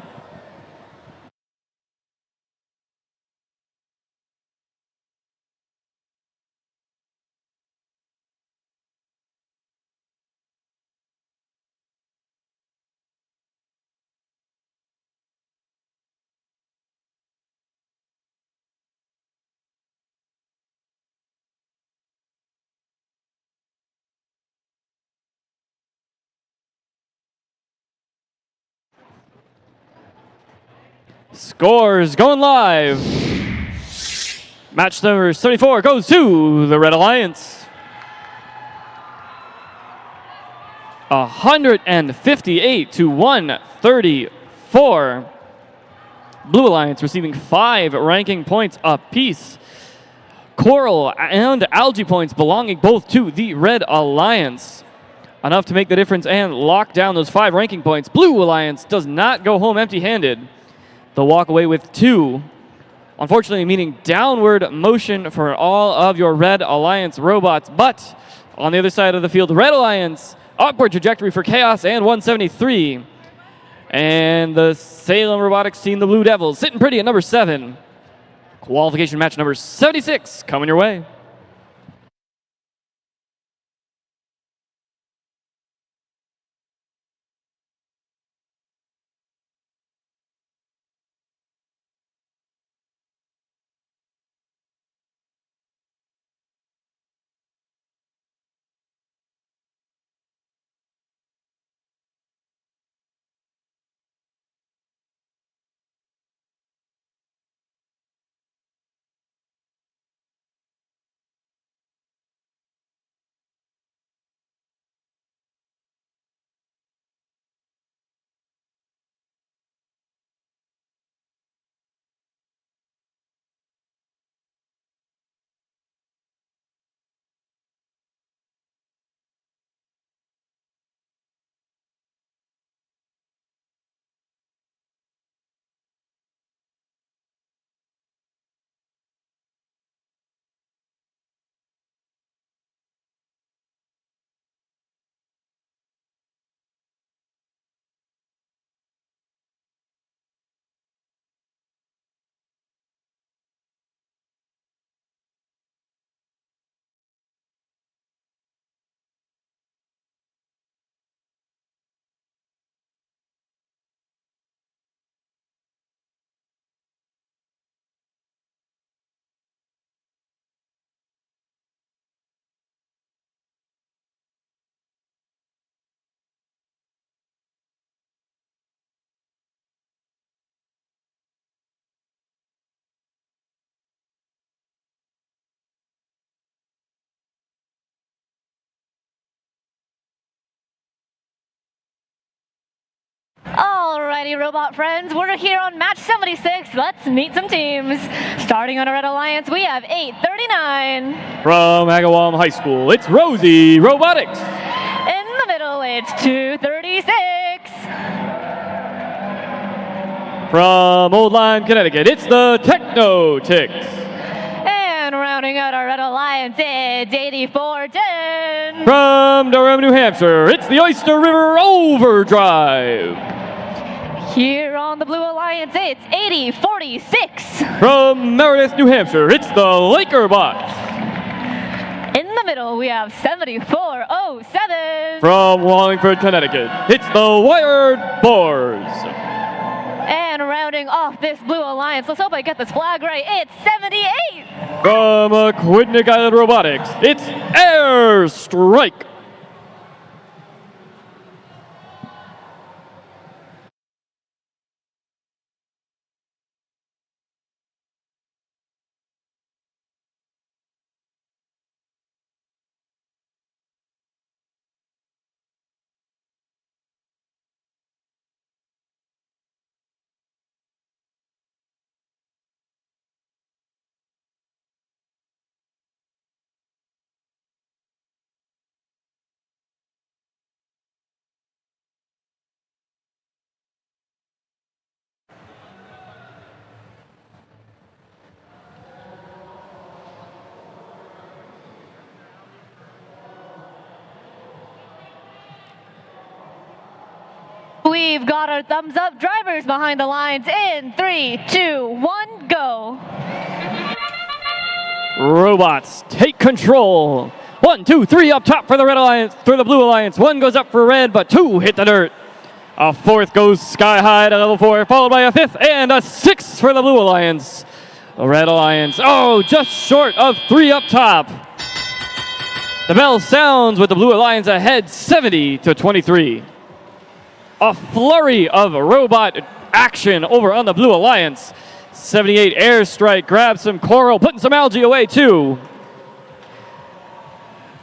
Scores going live. Match number 74 goes to the Red Alliance. 158 to 134. Blue Alliance receiving 5 ranking points apiece. Coral and algae points belonging both to the Red Alliance. Enough to make the difference and lock down those 5 ranking points. Blue Alliance does not go home empty-handed. They'll walk away with 2. Unfortunately, meaning downward motion for all of your Red Alliance robots. But on the other side of the field, Red Alliance, upward trajectory for Chaos and 173. And the Salem Robotics team, the Blue Devils, sitting pretty at number 7. Qualification match number 76 coming your way. Alrighty, robot friends, we're here on match 76. Let's meet some teams. Starting on our Red Alliance, we have 839. From Agawam High School, it's Rosie Robotics. In the middle, it's 236. From Old Lyme, Connecticut, it's the Techno-Ticks. And rounding out our Red Alliance, it's 8410. From Durham, New Hampshire, it's the Oyster River Overdrive. Here on the Blue Alliance, it's 8046. From Meredith, New Hampshire, it's the Laker Bots. In the middle, we have 7407. From Wallingford, Connecticut, it's the Wired Boars. And rounding off this Blue Alliance, let's hope I get this flag right, it's 78. From Aquidneck Island Robotics, it's Air Strike. We've got our thumbs up drivers behind the lines in 3, 2, 1, go. Robots take control. 1, 2, 3 up top for the Red Alliance, for the Blue Alliance. 1 goes up for red, but 2 hit the dirt. A 4th goes sky high to level 4, followed by a 5th and a 6th for the Blue Alliance. The Red Alliance, oh, just short of 3 up top. The bell sounds with the Blue Alliance ahead 70-23. A flurry of robot action over on the Blue Alliance. 78 Airstrike grabs some coral, putting some algae away too.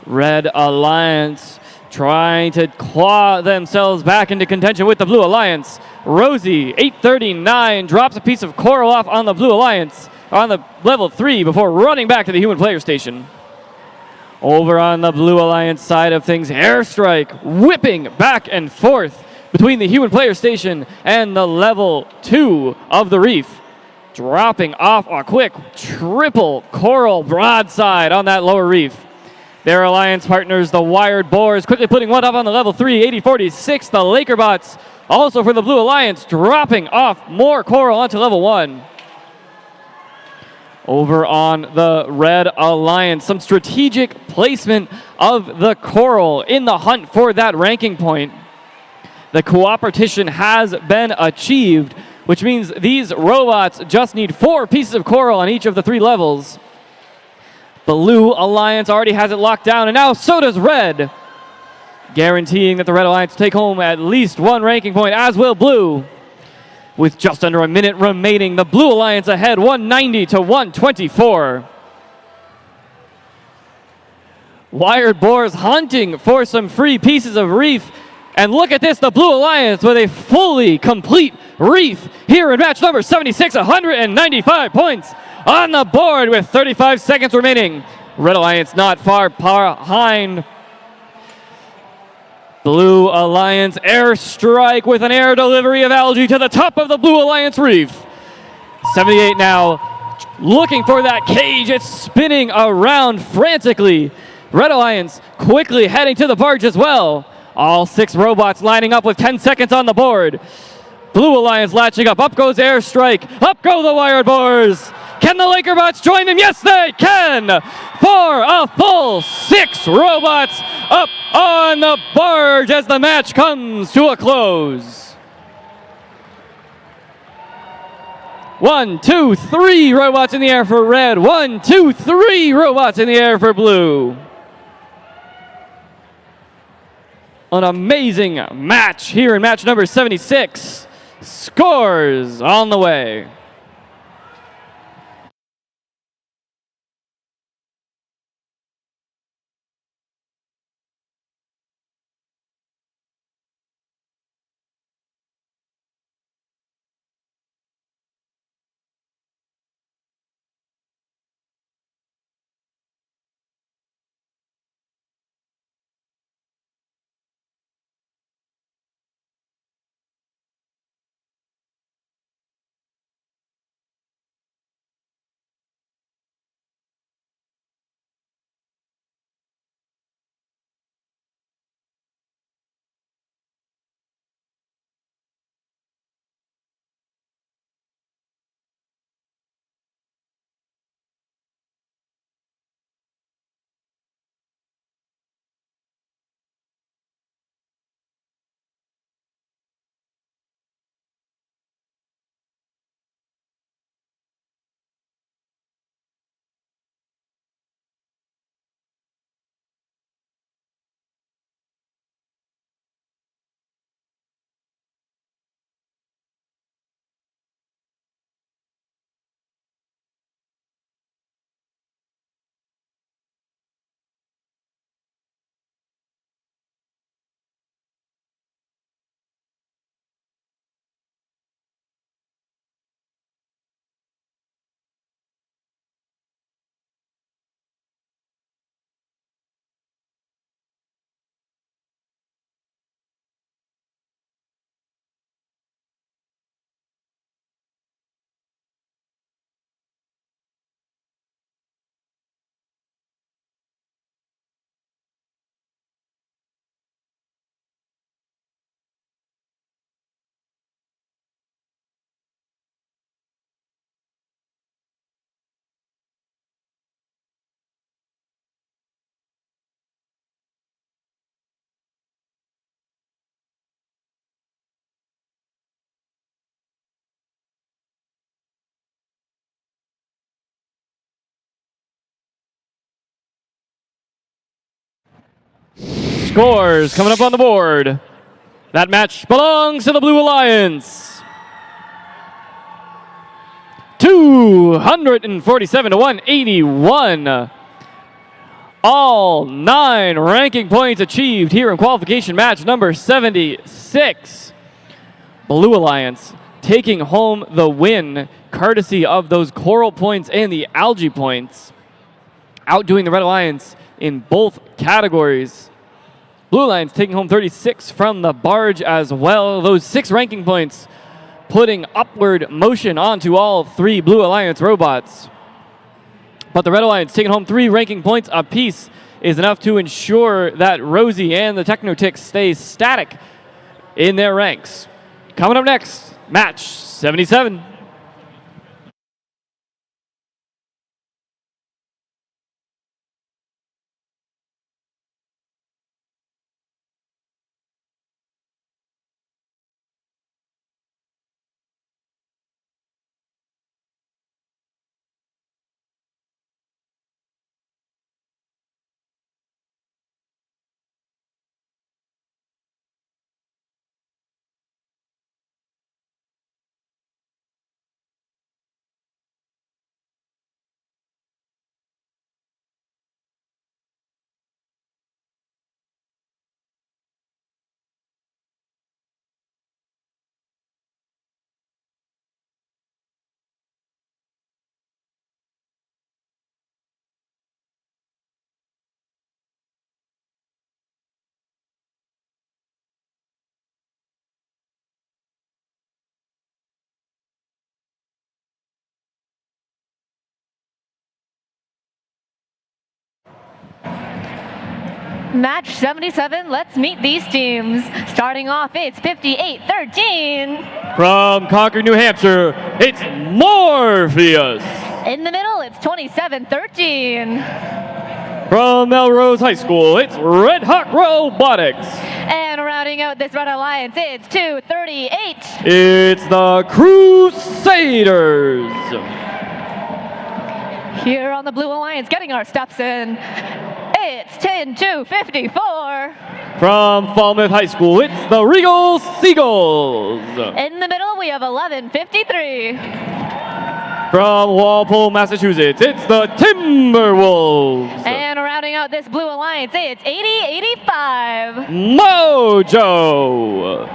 Red Alliance trying to claw themselves back into contention with the Blue Alliance. Rosie, 839, drops a piece of coral off on the Blue Alliance on the level 3 before running back to the human player station. Over on the Blue Alliance side of things, Airstrike whipping back and forth between the human player station and the level 2 of the reef. Dropping off a quick triple coral broadside on that lower reef. Their alliance partners, the Wired Boars, quickly putting one up on the level 3, 8046. The Laker Bots, also for the Blue Alliance, dropping off more coral onto level 1. Over on the Red Alliance, some strategic placement of the coral in the hunt for that ranking point. The cooperation has been achieved, which means these robots just need 4 pieces of coral on each of the 3 levels. Blue Alliance already has it locked down, and now so does Red, guaranteeing that the Red Alliance take home at least 1 ranking point, as will Blue. With just under a minute remaining, the Blue Alliance ahead 190-124. Wired Boars hunting for some free pieces of reef. And look at this, the Blue Alliance with a fully complete reef here in match number 76, 195 points on the board with 35 seconds remaining. Red Alliance not far behind. Blue Alliance Airstrike with an air delivery of algae to the top of the Blue Alliance reef. 78 now looking for that cage. It's spinning around frantically. Red Alliance quickly heading to the barge as well. All 6 robots lining up with 10 seconds on the board. Blue Alliance latching up. Up goes Airstrike. Up go the Wired Boars. Can the Laker Bots join them? Yes, they can. For a full 6 robots up on the barge as the match comes to a close. 1, 2, 3 robots in the air for Red. 1, 2, 3 robots in the air for Blue. An amazing match here in match number 76. Scores on the way. scores coming up on the board. That match belongs to the Blue Alliance. 247 to 181. All 9 ranking points achieved here in qualification match number 76. Blue Alliance taking home the win courtesy of those coral points and the algae points, outdoing the Red Alliance in both categories. Blue Alliance taking home 36 from the barge as well. Those 6 ranking points putting upward motion onto all 3 Blue Alliance robots. But the Red Alliance taking home 3 ranking points apiece is enough to ensure that Rosie and the Technotics stay static in their ranks. Coming up next, match 77. Match 77, let's meet these teams. Starting off, it's 58-13. From Concord, New Hampshire, it's Morpheus. In the middle, it's 27-13. From Melrose High School, it's Red Hawk Robotics. And rounding out this Red Alliance, it's 238. It's the Crusaders. Here on the Blue Alliance, getting our steps in, it's 10-54. From Falmouth High School, it's the Regal Seagulls. In the middle, we have 11-53. From Walpole, Massachusetts, it's the Timberwolves. And rounding out this Blue Alliance, it's 80-85. Mojo.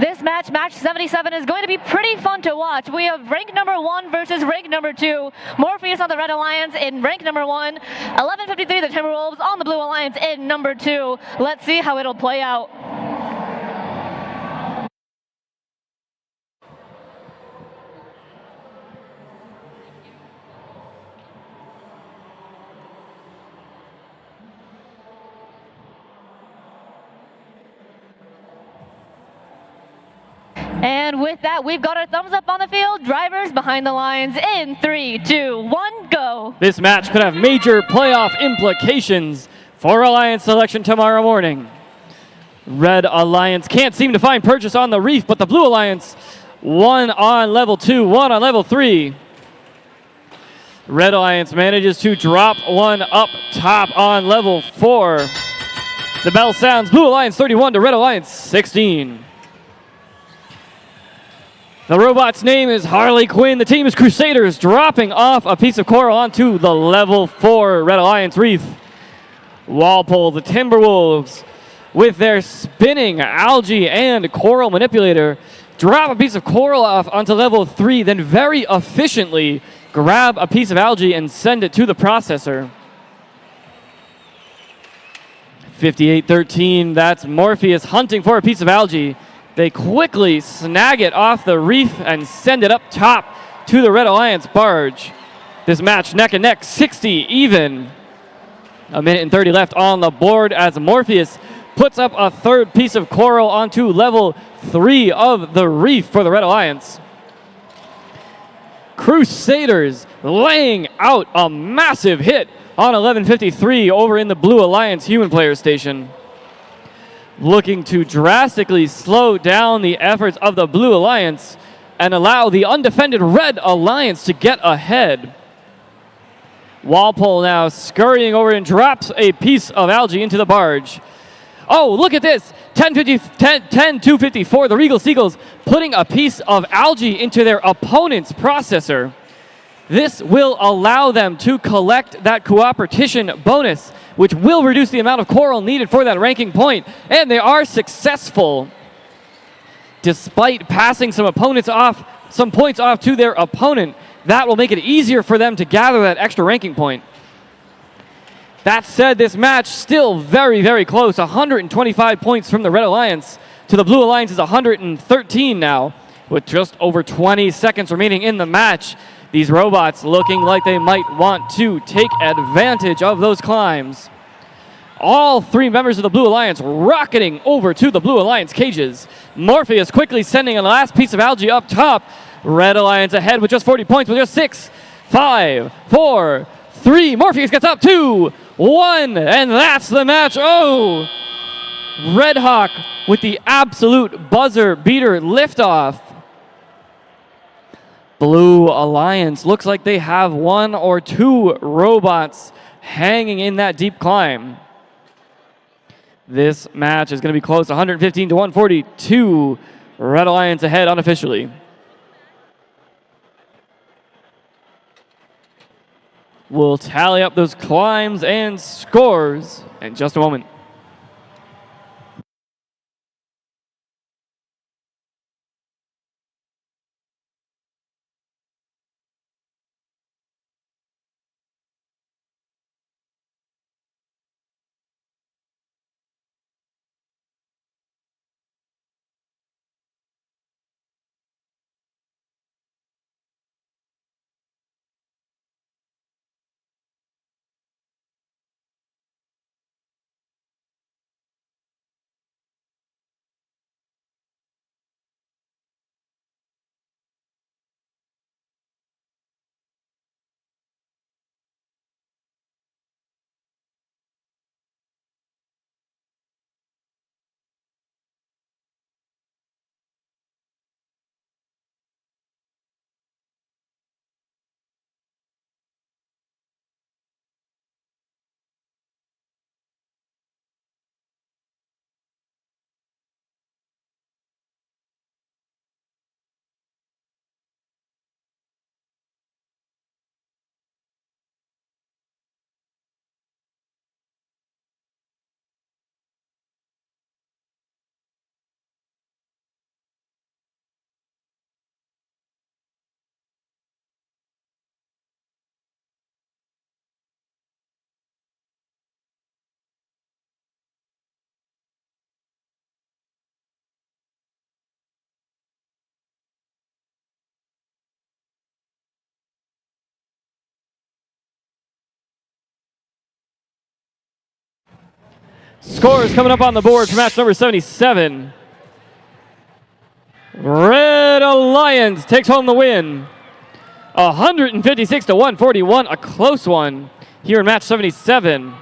This match, match 77, is going to be pretty fun to watch. We have rank number 1 versus rank number 2. Morpheus on the Red Alliance in rank number 1. 1153 the Timberwolves on the Blue Alliance in number 2. Let's see how it'll play out. And with that, we've got our thumbs up on the field. Drivers behind the lines in 3, 2, 1, go. This match could have major playoff implications for Alliance selection tomorrow morning. Red Alliance can't seem to find purchase on the reef, but the Blue Alliance, 1 on level 2, 1 on level 3. Red Alliance manages to drop 1 up top on level 4. The bell sounds, Blue Alliance 31 to Red Alliance 16. The robot's name is Harley Quinn. The team is Crusaders, dropping off a piece of coral onto the level 4 Red Alliance reef. Walpole, the Timberwolves, with their spinning algae and coral manipulator, drop a piece of coral off onto level 3, then very efficiently grab a piece of algae and send it to the processor. 58-13, that's Morpheus hunting for a piece of algae. They quickly snag it off the reef and send it up top to the Red Alliance barge. This match neck and neck, 60 even. 1 minute and 30 left on the board as Morpheus puts up a 3rd piece of coral onto level 3 of the reef for the Red Alliance. Crusaders laying out a massive hit on 11:53 over in the Blue Alliance human player station. Looking to drastically slow down the efforts of the Blue Alliance and allow the undefended Red Alliance to get ahead. Walpole now scurrying over and drops a piece of algae into the barge. Oh, look at this. 10-254, the Regal Seagulls putting a piece of algae into their opponent's processor. This will allow them to collect that cooperation bonus, which will reduce the amount of coral needed for that ranking point. And they are successful. Despite passing some points off to their opponent, that will make it easier for them to gather that extra ranking point. That said, this match still very, very close. 125 points from the Red Alliance to the Blue Alliance is 113 now, with just over 20 seconds remaining in the match. These robots looking like they might want to take advantage of those climbs. All three members of the Blue Alliance rocketing over to the Blue Alliance cages. Morpheus quickly sending a last piece of algae up top. Red Alliance ahead with just 40 points with just 6, 5, 4, 3. Morpheus gets up 2, 1, and that's the match. Oh! Red Hawk with the absolute buzzer beater liftoff. Blue Alliance looks like they have 1 or 2 robots hanging in that deep climb. This match is going to be close, 115 to 142. Red Alliance ahead unofficially. We'll tally up those climbs and scores in just a moment. Scores coming up on the board for match number 77. Red Alliance takes home the win. 156 to 141, a close one here in match 77.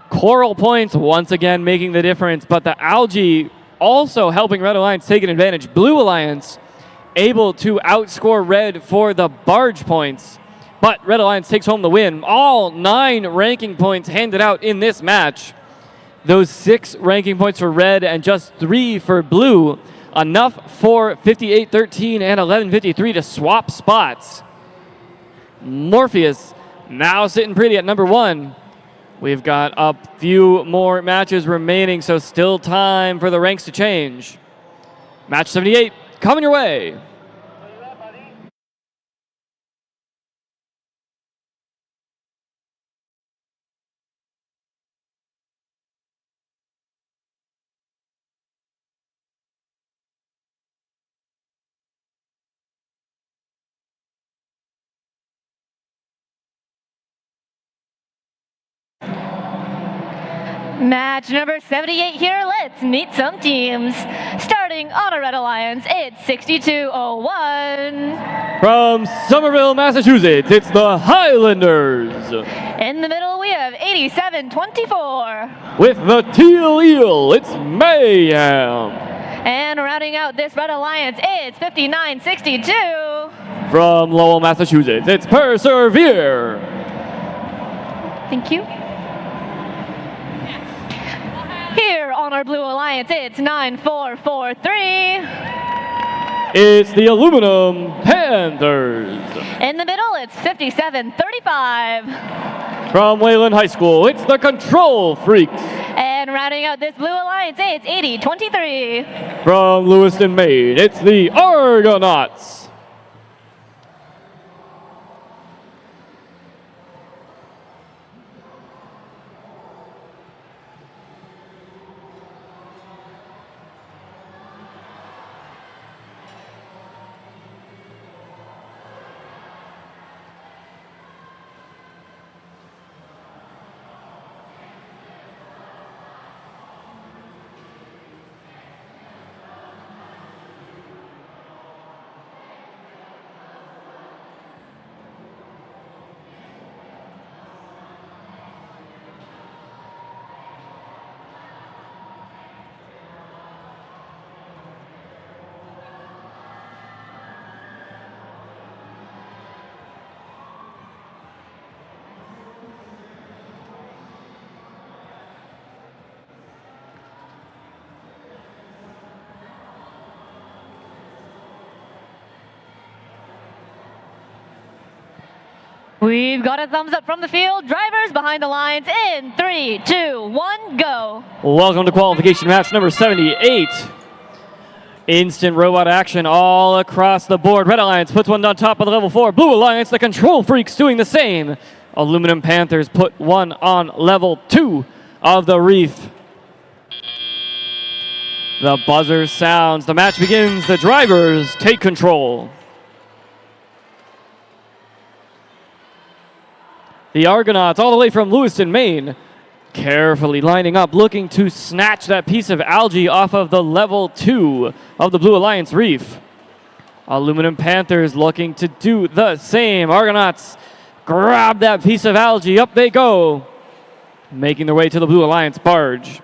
Coral points once again making the difference, but the algae also helping Red Alliance take an advantage. Blue Alliance able to outscore Red for the barge points. But Red Alliance takes home the win. All 9 ranking points handed out in this match. Those 6 ranking points for Red and just 3 for Blue. Enough for 58-13 and 11-53 to swap spots. Morpheus now sitting pretty at number 1. We've got a few more matches remaining, so still time for the ranks to change. Match 78 coming your way. Match number 78 here. Let's meet some teams. Starting on a Red Alliance, it's 6201. From Somerville, Massachusetts, it's the Highlanders. In the middle, we have 8724. With the Teal Eel, it's Mayhem. And rounding out this Red Alliance, it's 5962. From Lowell, Massachusetts, it's Persevere. Thank you. Here on our Blue Alliance, it's 9443. It's the Aluminum Panthers. In the middle, it's 5735. From Wayland High School, it's the Control Freaks. And rounding out this Blue Alliance, it's 8023. From Lewiston, Maine, it's the Argonauts. We've got a thumbs up from the field. Drivers behind the lines in 3, 2, 1, go. Welcome to qualification match number 78. Instant robot action all across the board. Red Alliance puts one on top of the level 4. Blue Alliance, the Control Freaks, doing the same. Aluminum Panthers put one on level 2 of the reef. The buzzer sounds. The match begins. The drivers take control. The Argonauts, all the way from Lewiston, Maine, carefully lining up, looking to snatch that piece of algae off of the level 2 of the Blue Alliance reef. Aluminum Panthers looking to do the same. Argonauts grab that piece of algae. Up they go, making their way to the Blue Alliance barge.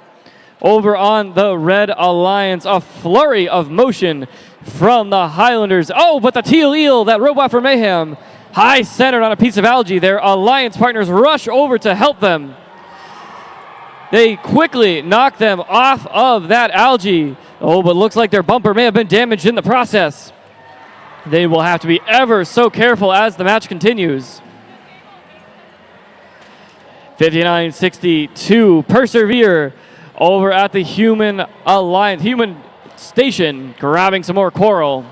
Over on the Red Alliance, a flurry of motion from the Highlanders. Oh, but the Teal Eel, that robot for Mayhem, high centered on a piece of algae. Their alliance partners rush over to help them. They quickly knock them off of that algae. Oh, but looks like their bumper may have been damaged in the process. They will have to be ever so careful as the match continues. 59-62, Persevere over at the Human Alliance, Human Station, grabbing some more coral.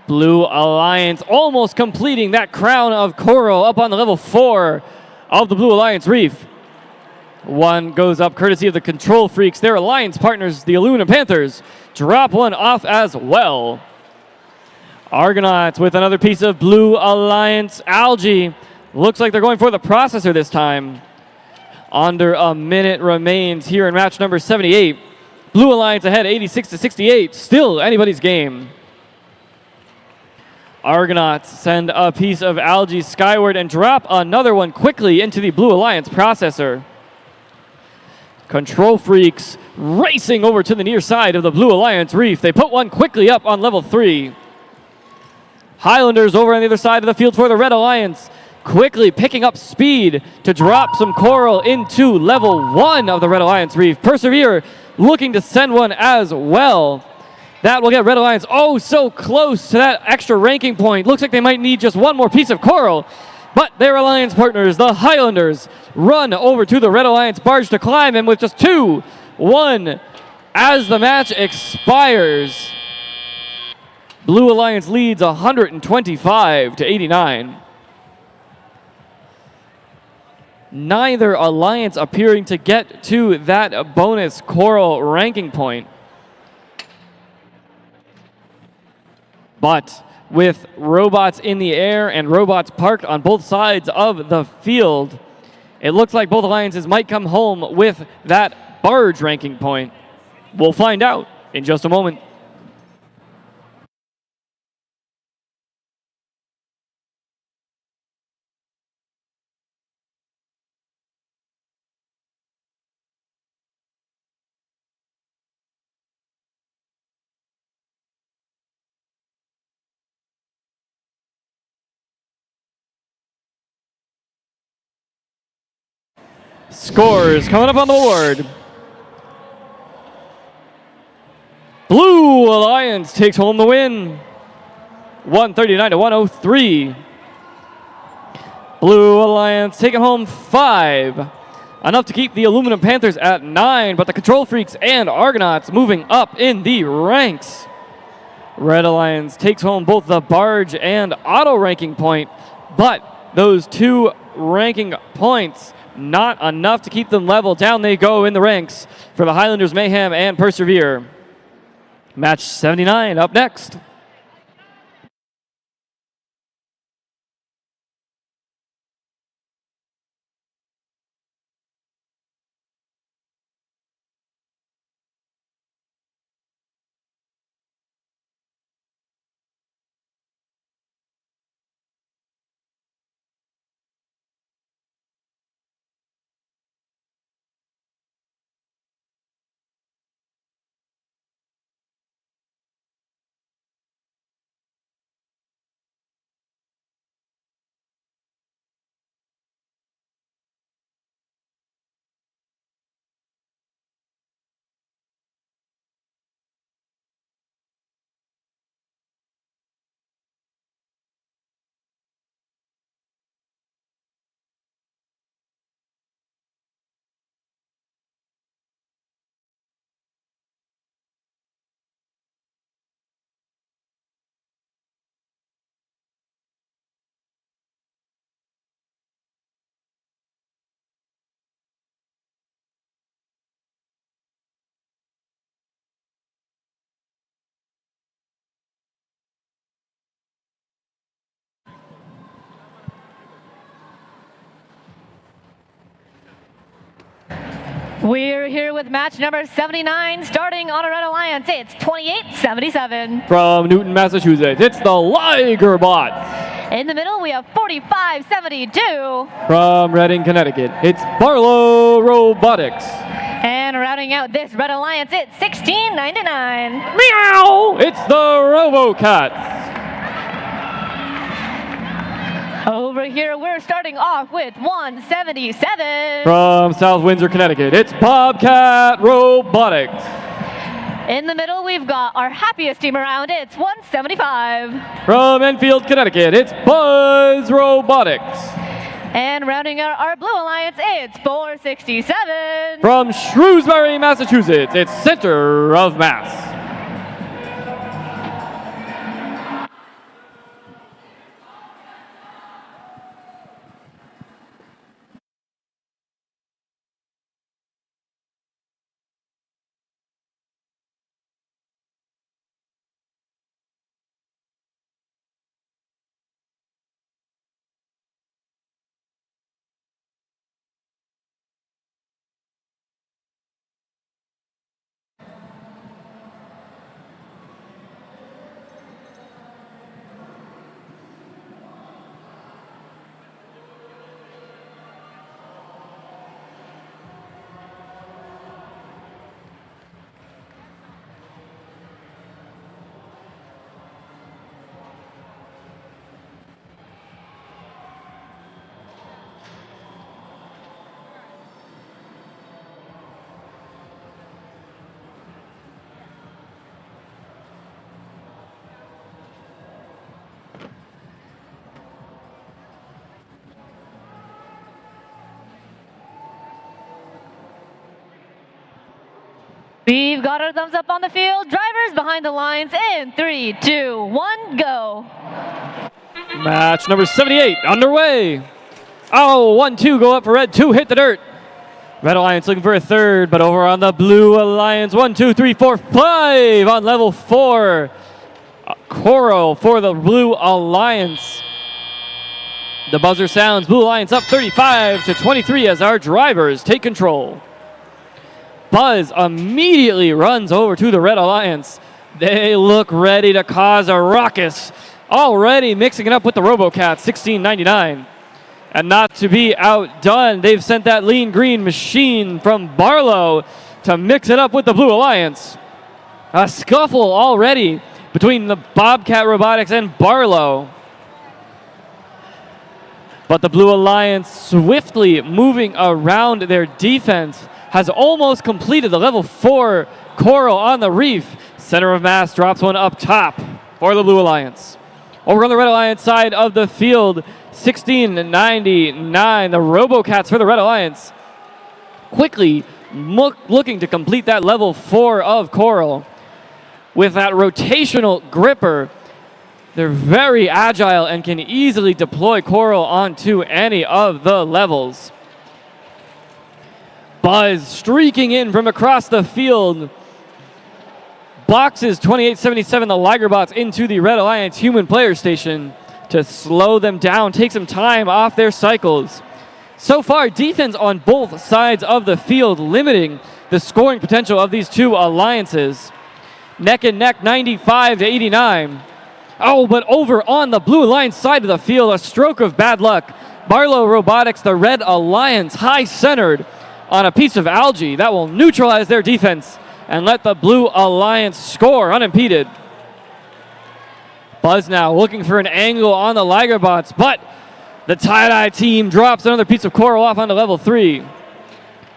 Blue Alliance almost completing that crown of coral up on the level 4 of the Blue Alliance reef. One goes up courtesy of the Control Freaks. Their alliance partners, the Aluminum Panthers, drop one off as well. Argonauts with another piece of Blue Alliance algae. Looks like they're going for the processor this time. Under a minute remains here in match number 78. Blue Alliance ahead 86-68. Still anybody's game. Argonauts send a piece of algae skyward and drop another one quickly into the Blue Alliance processor. Control Freaks racing over to the near side of the Blue Alliance reef. They put one quickly up on level 3. Highlanders over on the other side of the field for the Red Alliance, quickly picking up speed to drop some coral into level 1 of the Red Alliance reef. Persevere looking to send one as well. That will get Red Alliance oh so close to that extra ranking point. Looks like they might need just one more piece of coral. But their alliance partners, the Highlanders, run over to the Red Alliance barge to climb, and with just 2-1 as the match expires, Blue Alliance leads 125-89. Neither alliance appearing to get to that bonus coral ranking point. But with robots in the air and robots parked on both sides of the field, It looks like both alliances might come home with that barge ranking point. We'll find out in just a moment. Scores coming up on the board. Blue Alliance takes home the win. 139 to 103. Blue Alliance taking home 5. Enough to keep the Aluminum Panthers at 9, but the Control Freaks and Argonauts moving up in the ranks. Red Alliance takes home both the barge and auto ranking point, but those 2 ranking points not enough to keep them level. Down they go in the ranks for the Highlanders Mayhem and Persevere. Match 79 up next. We're here with match number 79, starting on a Red Alliance. It's 28-77. From Newton, Massachusetts, it's the Liger Bots. In the middle, we have 45-72. From Reading, Connecticut, it's Barlow Robotics. And rounding out this Red Alliance, it's 16-99. Meow! It's the RoboCats. Over here, we're starting off with 177. From South Windsor, Connecticut, it's Bobcat Robotics. In the middle, we've got our happiest team around. It's 175. From Enfield, Connecticut, it's Buzz Robotics. And rounding out our Blue Alliance, it's 467. From Shrewsbury, Massachusetts, it's Center of Mass. We've got our thumbs up on the field. Drivers behind the lines in 3, 2, 1, go. Match number 78 underway. Oh, 1-2 go up for Red, 2 hit the dirt. Red Alliance looking for a third, but over on the Blue Alliance, 1, 2, 3, 4, 5 on level 4. Coral for the Blue Alliance. The buzzer sounds. Blue Alliance up 35-23 as our drivers take control. Buzz immediately runs over to the Red Alliance. They look ready to cause a ruckus. Already mixing it up with the RoboCats, 1699. And not to be outdone, they've sent that lean green machine from Barlow to mix it up with the Blue Alliance. A scuffle already between the Bobcat Robotics and Barlow. But the Blue Alliance, swiftly moving around their defense, has almost completed the level 4 coral on the reef. Center of mass drops one up top for the Blue Alliance. Over on the Red Alliance side of the field, 1699, the RoboCats for the Red Alliance. Quickly looking to complete that level 4 of coral. With that rotational gripper, they're very agile and can easily deploy coral onto any of the levels. Buzz streaking in from across the field. Boxes 2877, the Ligerbots, into the Red Alliance human player station to slow them down, take some time off their cycles. So far, defense on both sides of the field, limiting the scoring potential of these two alliances. Neck and neck, 95-89. Oh, but over on the Blue Alliance side of the field, a stroke of bad luck. Barlow Robotics, the Red Alliance, high-centered on a piece of algae that will neutralize their defense and let the Blue Alliance score unimpeded. Buzz now looking for an angle on the Ligerbots, but the tie-dye team drops another piece of coral off onto level 3.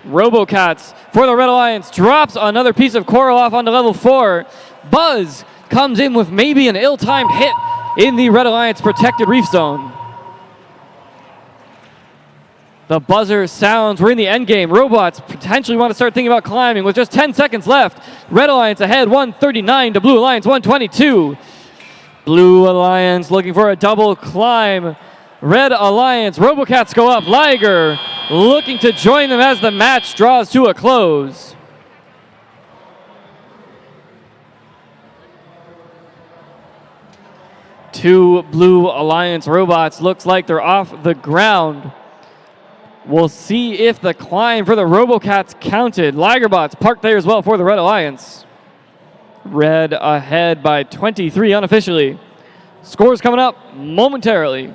RoboCats for the Red Alliance drops another piece of coral off onto level 4. Buzz comes in with maybe an ill-timed hit in the Red Alliance protected reef zone. The buzzer sounds. We're in the end game. Robots potentially want to start thinking about climbing with just 10 seconds left. Red Alliance ahead, 139 to Blue Alliance, 122. Blue Alliance looking for a double climb. Red Alliance, RoboCats go up. Liger looking to join them as the match draws to a close. Two Blue Alliance robots looks like they're off the ground. We'll see if the climb for the RoboCats counted. Ligerbots parked there as well for the Red Alliance. Red ahead by 23 unofficially. Scores coming up momentarily.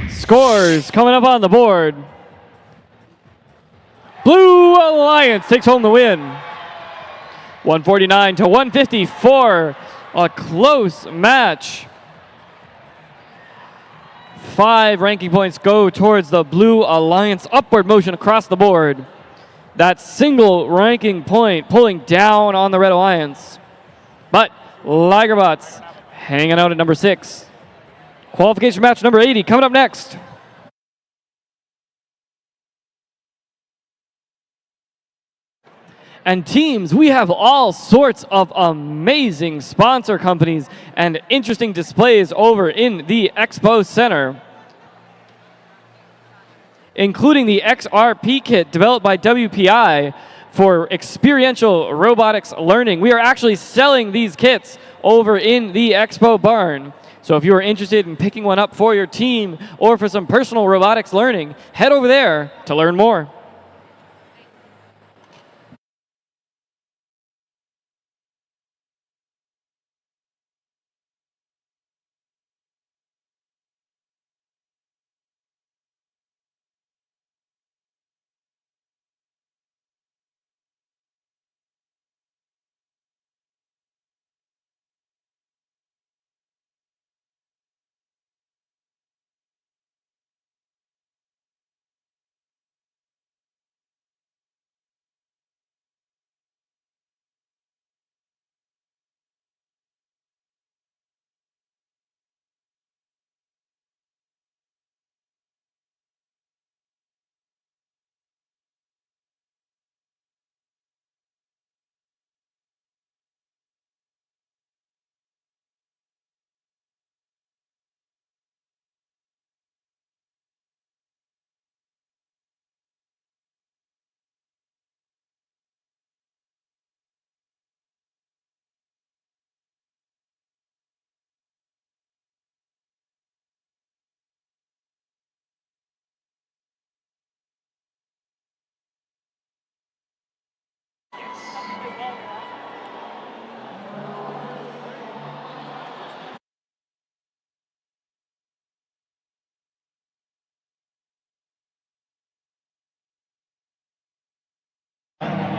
Scores coming up on the board. Blue Alliance takes home the win. 149 to 154. A close match. 5 ranking points go towards the Blue Alliance. Upward motion across the board. That single ranking point pulling down on the Red Alliance. But Ligerbots hanging out at number 6. Qualification match number 80 coming up next. And teams, we have all sorts of amazing sponsor companies and interesting displays over in the Expo Center, including the XRP kit developed by WPI for experiential robotics learning. We are actually selling these kits over in the Expo Barn. So if you are interested in picking one up for your team or for some personal robotics learning, head over there to learn more.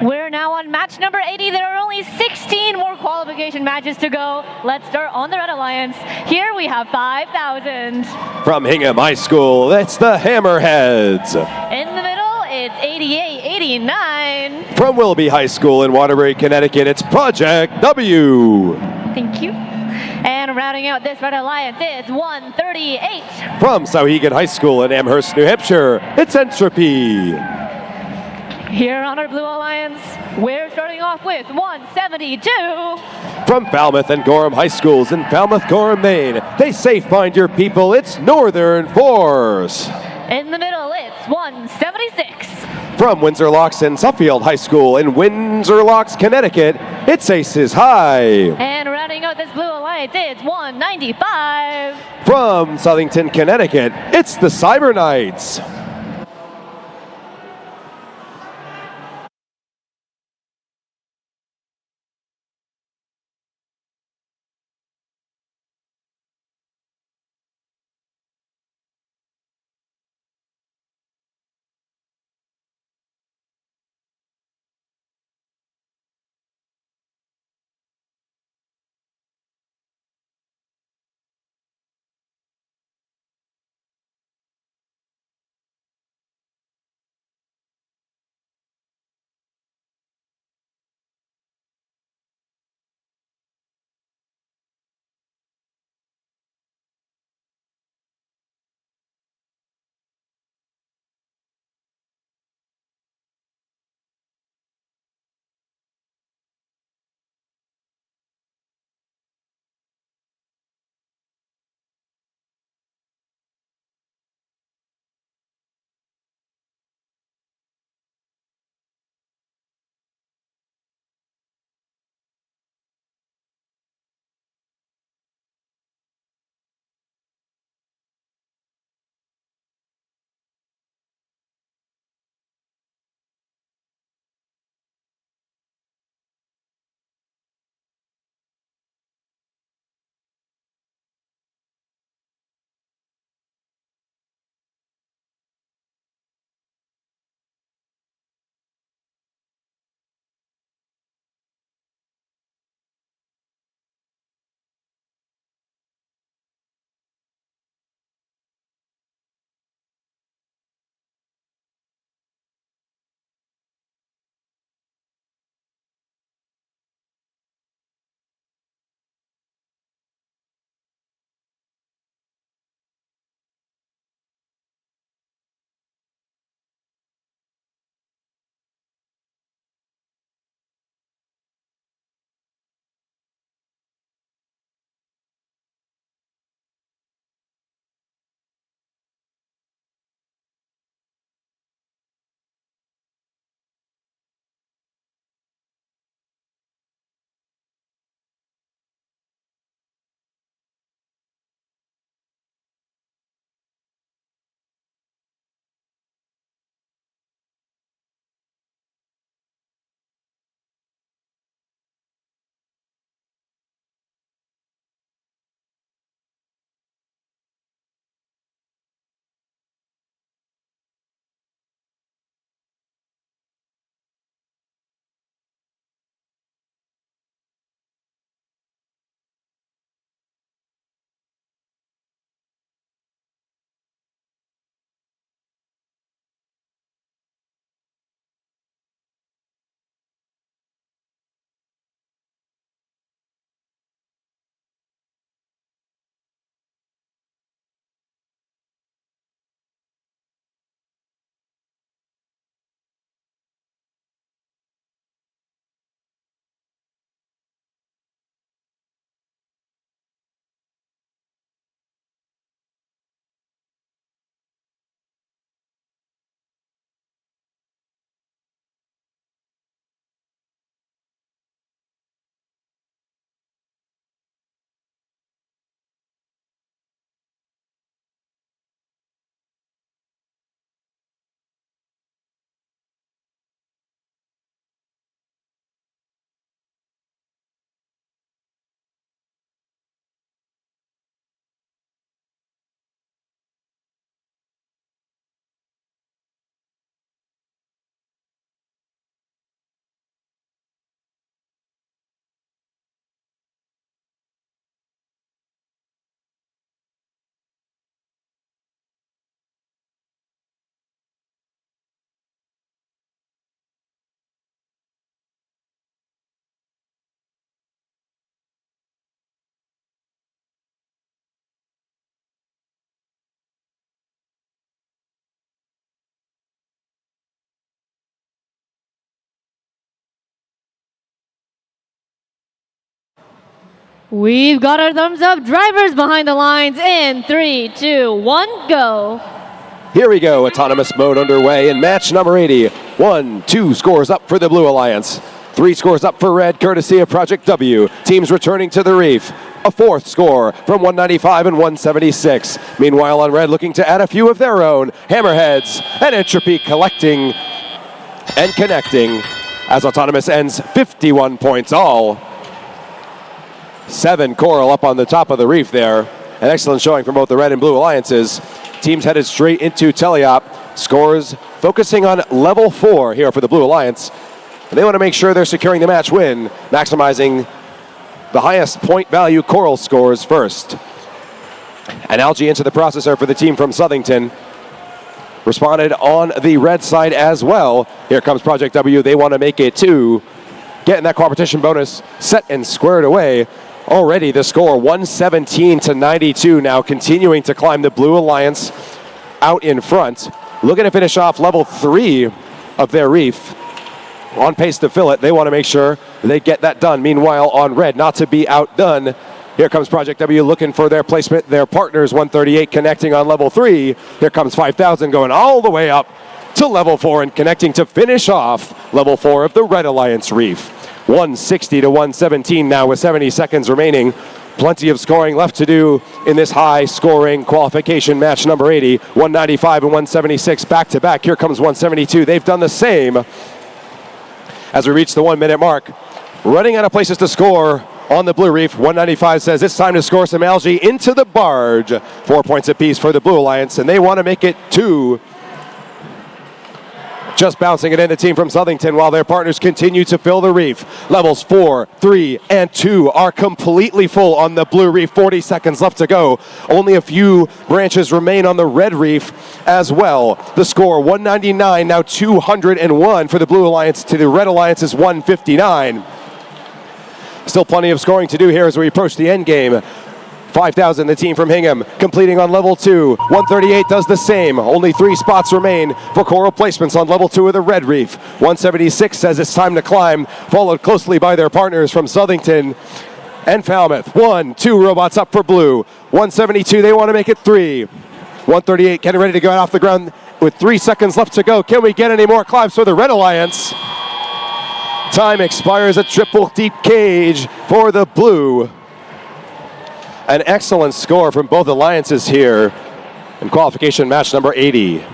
We're now on match number 80. There are only 16 more qualification matches to go. Let's start on the Red Alliance. Here we have 5,000. From Hingham High School, it's the Hammerheads. In the middle, it's 88-89. From Willoughby High School in Waterbury, Connecticut, it's Project W. Thank you. And rounding out this Red Alliance is 138. From Sauhegan High School in Amherst, New Hampshire, it's Entropy. Here on our Blue Alliance, we're starting off with 172. From Falmouth and Gorham High Schools in Falmouth, Gorham, Maine, they say find your people, it's Northern Force. In the middle, it's 176. From Windsor Locks and Suffield High School in Windsor Locks, Connecticut, it's Aces High. And rounding out this Blue Alliance, it's 195. From Southington, Connecticut, it's the Cyber Knights. We've got our thumbs up drivers behind the lines in 3, 2, 1, go. Here we go, autonomous mode underway in match number 80. 1, 2 scores up for the Blue Alliance. 3 scores up for Red, courtesy of Project W. Teams returning to the reef. A 4th score from 195 and 176. Meanwhile on Red looking to add a few of their own. Hammerheads and Entropy collecting and connecting as Autonomous ends 51 points all. 7 Coral up on the top of the reef there. An excellent showing from both the Red and Blue Alliances. Teams headed straight into Teleop. Scores focusing on level 4 here for the Blue Alliance. And they want to make sure they're securing the match win, maximizing the highest point value Coral scores first. And Algae into the processor for the team from Southington. Responded on the Red side as well. Here comes Project W. They want to make it 2. Getting that competition bonus set and squared away. Already the score 117 to 92 now, continuing to climb the Blue Alliance out in front. Looking to finish off level 3 of their reef. On pace to fill it. They want to make sure they get that done. Meanwhile on Red, not to be outdone. Here comes Project W looking for their placement. Their partners 138 connecting on level 3. Here comes 5000 going all the way up to level 4 and connecting to finish off level 4 of the Red Alliance reef. 160 to 117 now with 70 seconds remaining. Plenty of scoring left to do in this high-scoring qualification match number 80. 195 and 176 back-to-back. Here comes 172. They've done the same as we reach the 1-minute mark. Running out of places to score on the Blue Reef. 195 says it's time to score some Algae into the barge. 4 points apiece for the Blue Alliance, and they want to make it 2. Just bouncing it in, the team from Southington, while their partners continue to fill the reef. Levels 4, 3, and 2 are completely full on the Blue Reef. 40 seconds left to go. Only a few branches remain on the Red Reef as well. The score 199, now 201 for the Blue Alliance to the Red Alliance's 159. Still plenty of scoring to do here as we approach the end game. 5000, the team from Hingham, completing on level 2. 138 does the same. Only 3 spots remain for Coral placements on level 2 of the Red Reef. 176 says it's time to climb, followed closely by their partners from Southington and Falmouth. 1, 2 robots up for Blue. 172, they want to make it 3. 138 getting ready to go off the ground with 3 seconds left to go. Can we get any more climbs for the Red Alliance? Time expires, a triple deep cage for the Blue. An excellent score from both alliances here in qualification match number 80.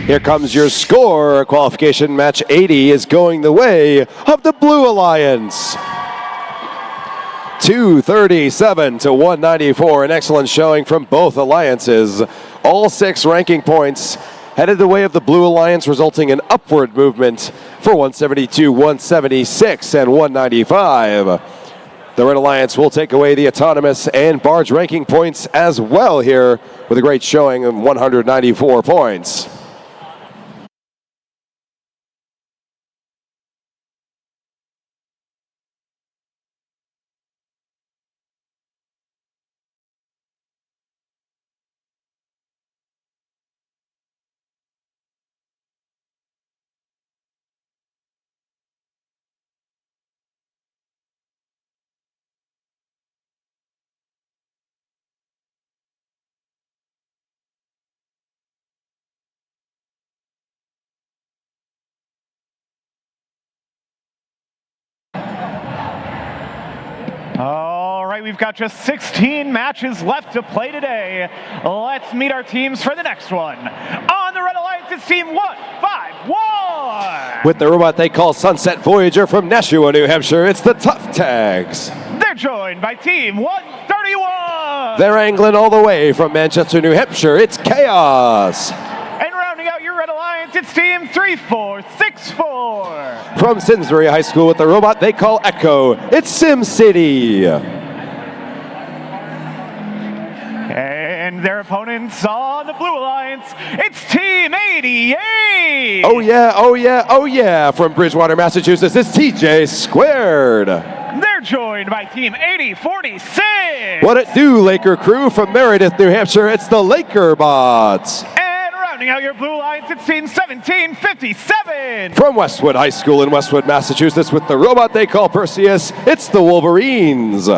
Here comes your score. Qualification match 80 is going the way of the Blue Alliance. 237 to 194. An excellent showing from both alliances. All 6 ranking points headed the way of the Blue Alliance, resulting in upward movement for 172, 176, and 195. The Red Alliance will take away the autonomous and barge ranking points as well here with a great showing of 194 points. All right, we've got just 16 matches left to play today. Let's meet our teams for the next one. On the Red Alliance, it's Team 151. With the robot they call Sunset Voyager from Nashua, New Hampshire, it's the Tough Tags. They're joined by Team 131. They're angling all the way from Manchester, New Hampshire, it's Chaos. And rounding out your Red Alliance, it's Team 3464. From Simsbury High School with the robot they call Echo, it's Sim City. And their opponents on the Blue Alliance, it's Team 88. Oh yeah, oh yeah, oh yeah. From Bridgewater, Massachusetts, it's TJ Squared. They're joined by Team 8046. What it do, Laker crew? From Meredith, New Hampshire, it's the Laker Bots. And rounding out your Blue Alliance, it's Team 1757. From Westwood High School in Westwood, Massachusetts, with the robot they call Perseus, it's the Wolverines.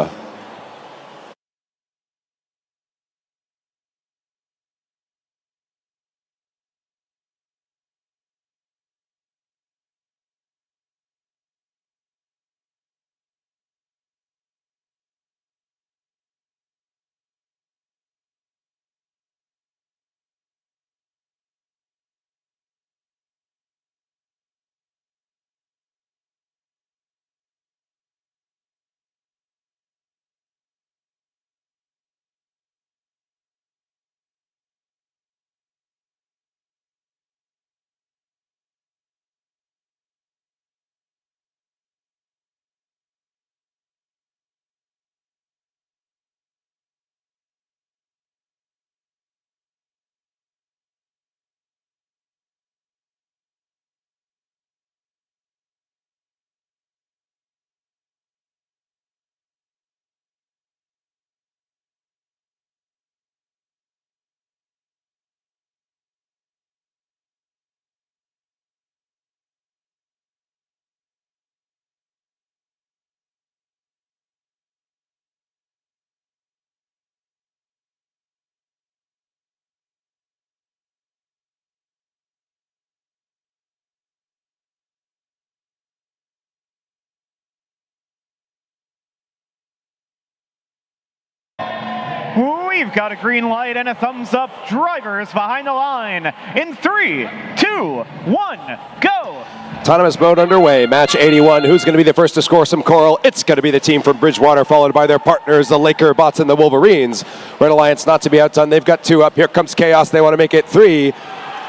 We've got a green light and a thumbs up. Drivers behind the line. In 3, 2, 1, go. Autonomous mode underway. Match 81. Who's going to be the first to score some coral? It's going to be the team from Bridgewater, followed by their partners, the Laker Bots and the Wolverines. Red Alliance not to be outdone. They've got 2 up. Here comes Chaos. They want to make it 3.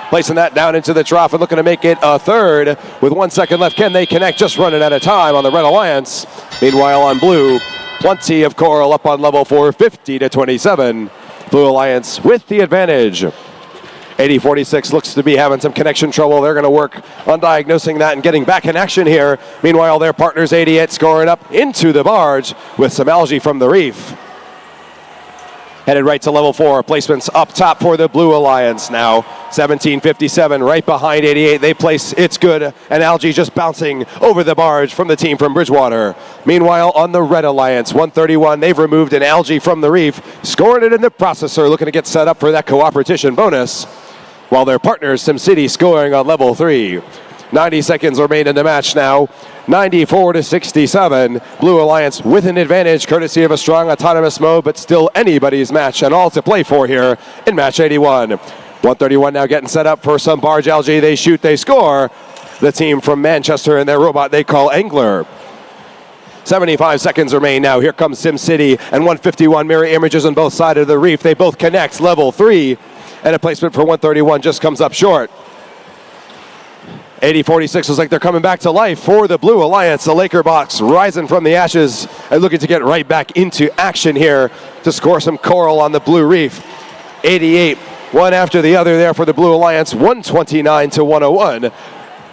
Placing that down into the trough and looking to make it a 3rd. With 1 second left, can they connect? Just running out of time on the Red Alliance. Meanwhile, on blue, plenty of coral up on level 4, 50-27. Blue Alliance with the advantage. 8046 looks to be having some connection trouble. They're going to work on diagnosing that and getting back in action here. Meanwhile, their partners 88 scoring up into the barge with some algae from the reef. Headed right to level 4. Placements up top for the Blue Alliance now. 1757 right behind 88. They place It's Good, and algae just bouncing over the barge from the team from Bridgewater. Meanwhile, on the Red Alliance, 131, they've removed an algae from the reef, scoring it in the processor, looking to get set up for that cooperation bonus. While their partners, SimCity, scoring on level 3. 90 seconds remain in the match now. 94-67. Blue Alliance with an advantage, courtesy of a strong autonomous mode, but still anybody's match and all to play for here in match 81. 131 now getting set up for some barge algae. They shoot, they score. The team from Manchester and their robot they call Angler. 75 seconds remain now. Here comes SimCity, and 151 mirror images on both sides of the reef. They both connect. Level 3. And a placement for 131 just comes up short. 80-46 looks like they're coming back to life for the Blue Alliance. The Laker box rising from the ashes and looking to get right back into action here to score some coral on the Blue Reef. 88, one after the other there for the Blue Alliance, 129 to 101.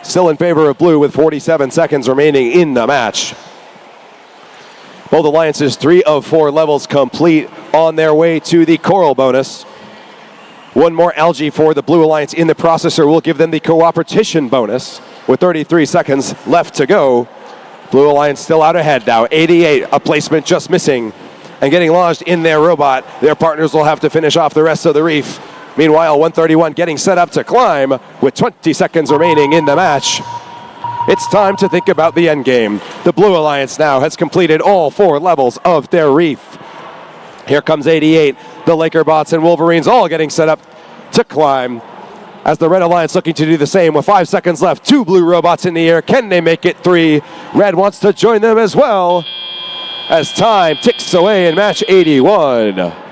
Still in favor of Blue with 47 seconds remaining in the match. Both Alliances 3 of 4 levels complete on their way to the coral bonus. One more algae for the Blue Alliance in the processor will give them the cooperation bonus with 33 seconds left to go. Blue Alliance still out ahead now. 88, a placement just missing and getting lodged in their robot. Their partners will have to finish off the rest of the reef. Meanwhile, 131 getting set up to climb with 20 seconds remaining in the match. It's time to think about the end game. The Blue Alliance now has completed all 4 levels of their reef. Here comes 88, the Laker bots and Wolverines all getting set up to climb. As the Red Alliance looking to do the same with 5 seconds left. 2 blue robots in the air. Can they make it 3? Red wants to join them as well as time ticks away in match 81.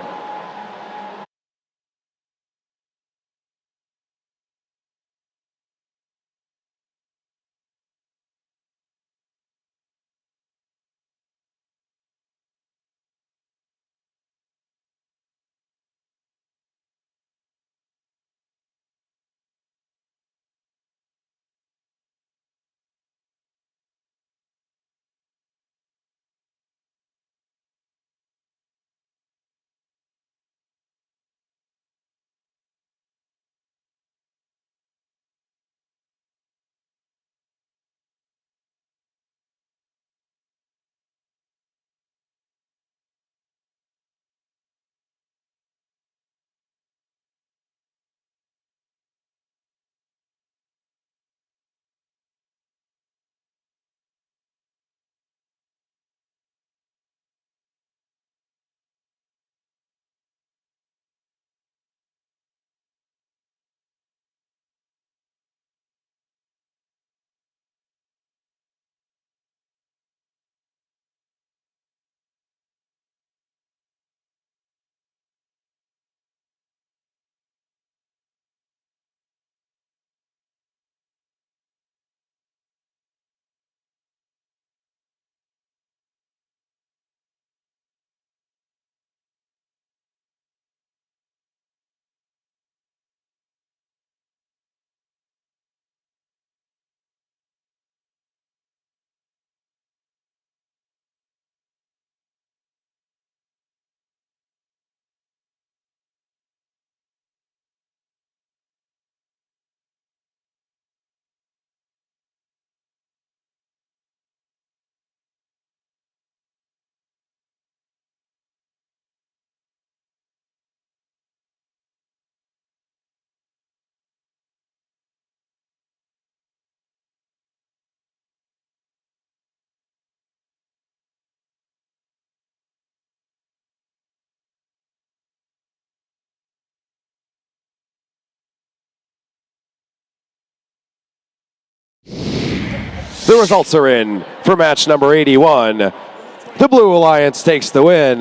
The results are in for match number 81. The Blue Alliance takes the win.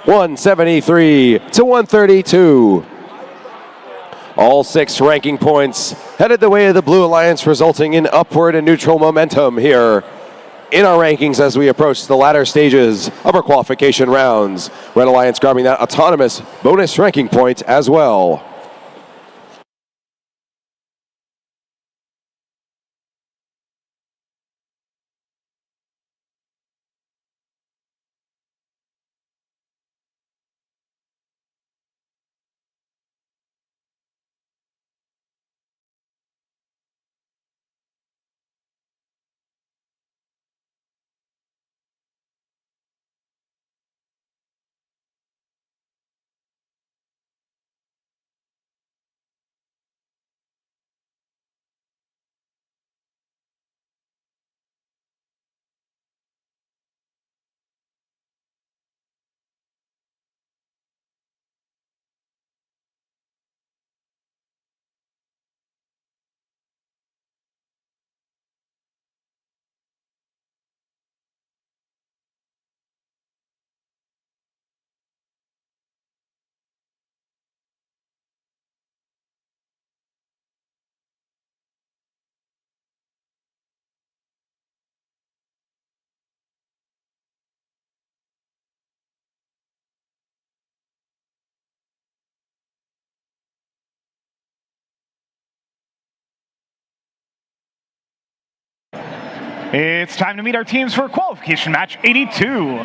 173 to 132. All 6 ranking points headed the way of the Blue Alliance, resulting in upward and neutral momentum here in our rankings as we approach the latter stages of our qualification rounds. Red Alliance grabbing that autonomous bonus ranking point as well. It's time to meet our teams for qualification match 82.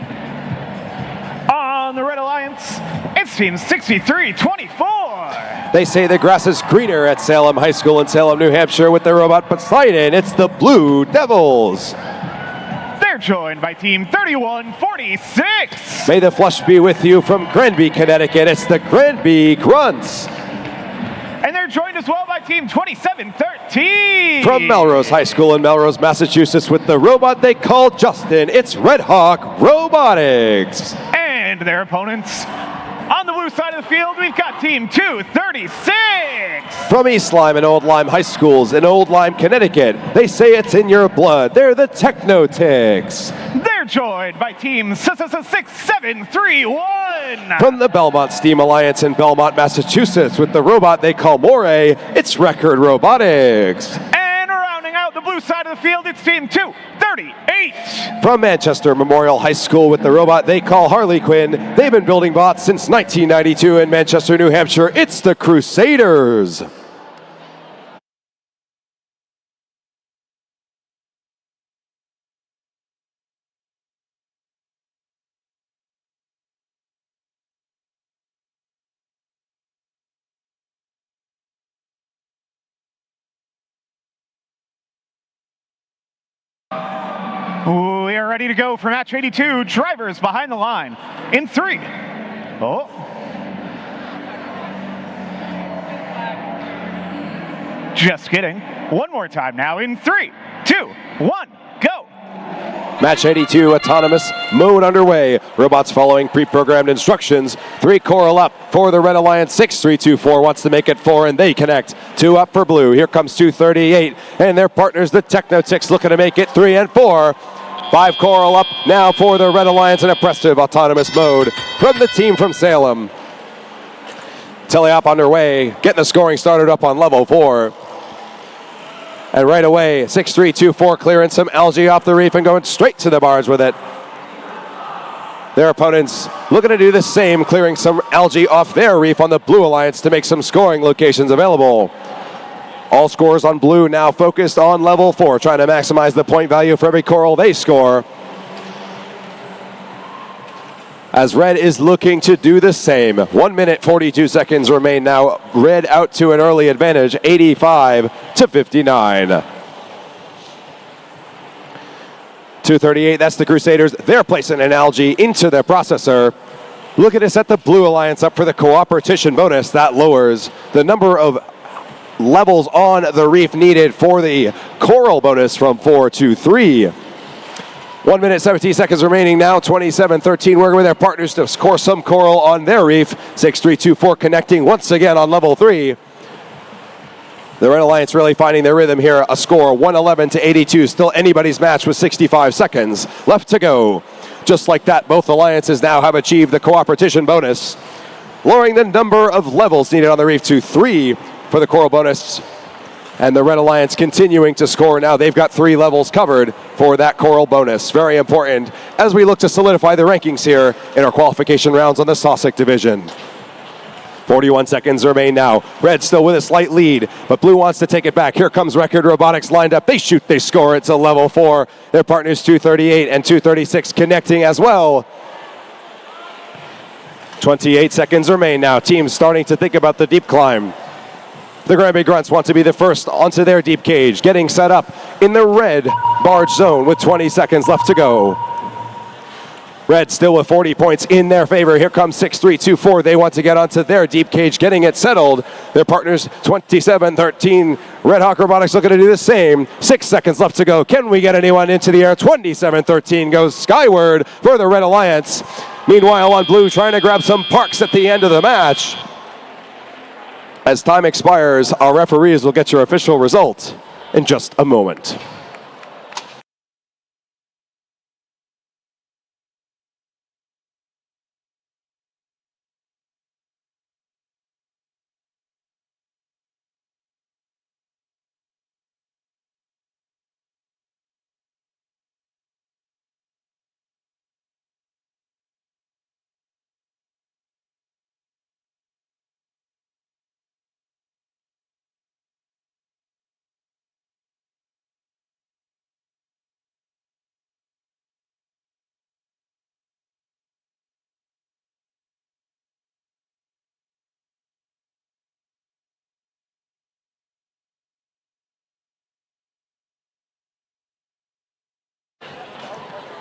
On the Red Alliance, it's team 63-24. They say the grass is greener at Salem High School in Salem, New Hampshire with their robot Poseidon. It's the Blue Devils. They're joined by team 31-46. May the flush be with you from Granby, Connecticut. It's the Granby Grunts. And they're joined as well by team 27-13. From Melrose High School in Melrose, Massachusetts with the robot they call Justin. It's Red Hawk Robotics. And their opponents. On the blue side of the field, we've got team 236. From East Lyme and Old Lyme High Schools in Old Lyme, Connecticut. They say it's in your blood. They're the Technotics. They're joined by team 6731. From the Belmont Steam Alliance in Belmont, Massachusetts with the robot they call Moray, it's Record Robotics. And rounding out the blue side of the field, it's team 238. From Manchester Memorial High School with the robot they call Harley Quinn. They've been building bots since 1992 in Manchester, New Hampshire. It's the Crusaders. We are ready to go for match 82. Drivers behind the line in 3. Oh. Just kidding. One more time now in 3, 2, 1, go. Match 82, autonomous mode underway. Robots following pre-programmed instructions. 3 coral up for the Red Alliance. 6324 wants to make it 4, and they connect. 2 up for blue. Here comes 238, and their partners, the Technotics, looking to make it 3 and 4. 5 coral up now for the Red Alliance in impressive autonomous mode from the team from Salem. Teleop underway, getting the scoring started up on level 4. And right away, 6-3-2-4 clearing some algae off the reef and going straight to the bars with it. Their opponents looking to do the same, clearing some algae off their reef on the Blue Alliance to make some scoring locations available. All scores on blue now focused on level 4, trying to maximize the point value for every coral they score. As red is looking to do the same. 1 minute, 42 seconds remain now. Red out to an early advantage, 85-59. 238, that's the Crusaders. They're placing an algae into their processor. Looking to set the Blue Alliance up for the cooperation bonus. That lowers the number of levels on the reef needed for the coral bonus from 4 to 3. 1 minute, 17 seconds remaining now, 27-13, working with their partners to score some coral on their reef. 6-3-2-4 connecting once again on level 3. The Red Alliance really finding their rhythm here. A score 111-82, still anybody's match with 65 seconds left to go. Just like that, both alliances now have achieved the cooperation bonus, lowering the number of levels needed on the reef to 3 for the coral bonus. And the Red Alliance continuing to score now. They've got 3 levels covered for that coral bonus. Very important as we look to solidify the rankings here in our qualification rounds on the Sosik division. 41 seconds remain now. Red still with a slight lead, but blue wants to take it back. Here comes Record Robotics lined up. They shoot, they score. It's a level 4. Their partners 238 and 236 connecting as well. 28 seconds remain now. Teams starting to think about the deep climb. The Granby Grunts want to be the first onto their deep cage, getting set up in the red barge zone with 20 seconds left to go. Red still with 40 points in their favor. Here comes 6-3-2-4. They want to get onto their deep cage, getting it settled. Their partners 27-13. Red Hawk Robotics looking to do the same. 6 seconds left to go. Can we get anyone into the air? 27-13 goes skyward for the Red Alliance. Meanwhile on blue, trying to grab some parks at the end of the match. As time expires, our referees will get your official result in just a moment.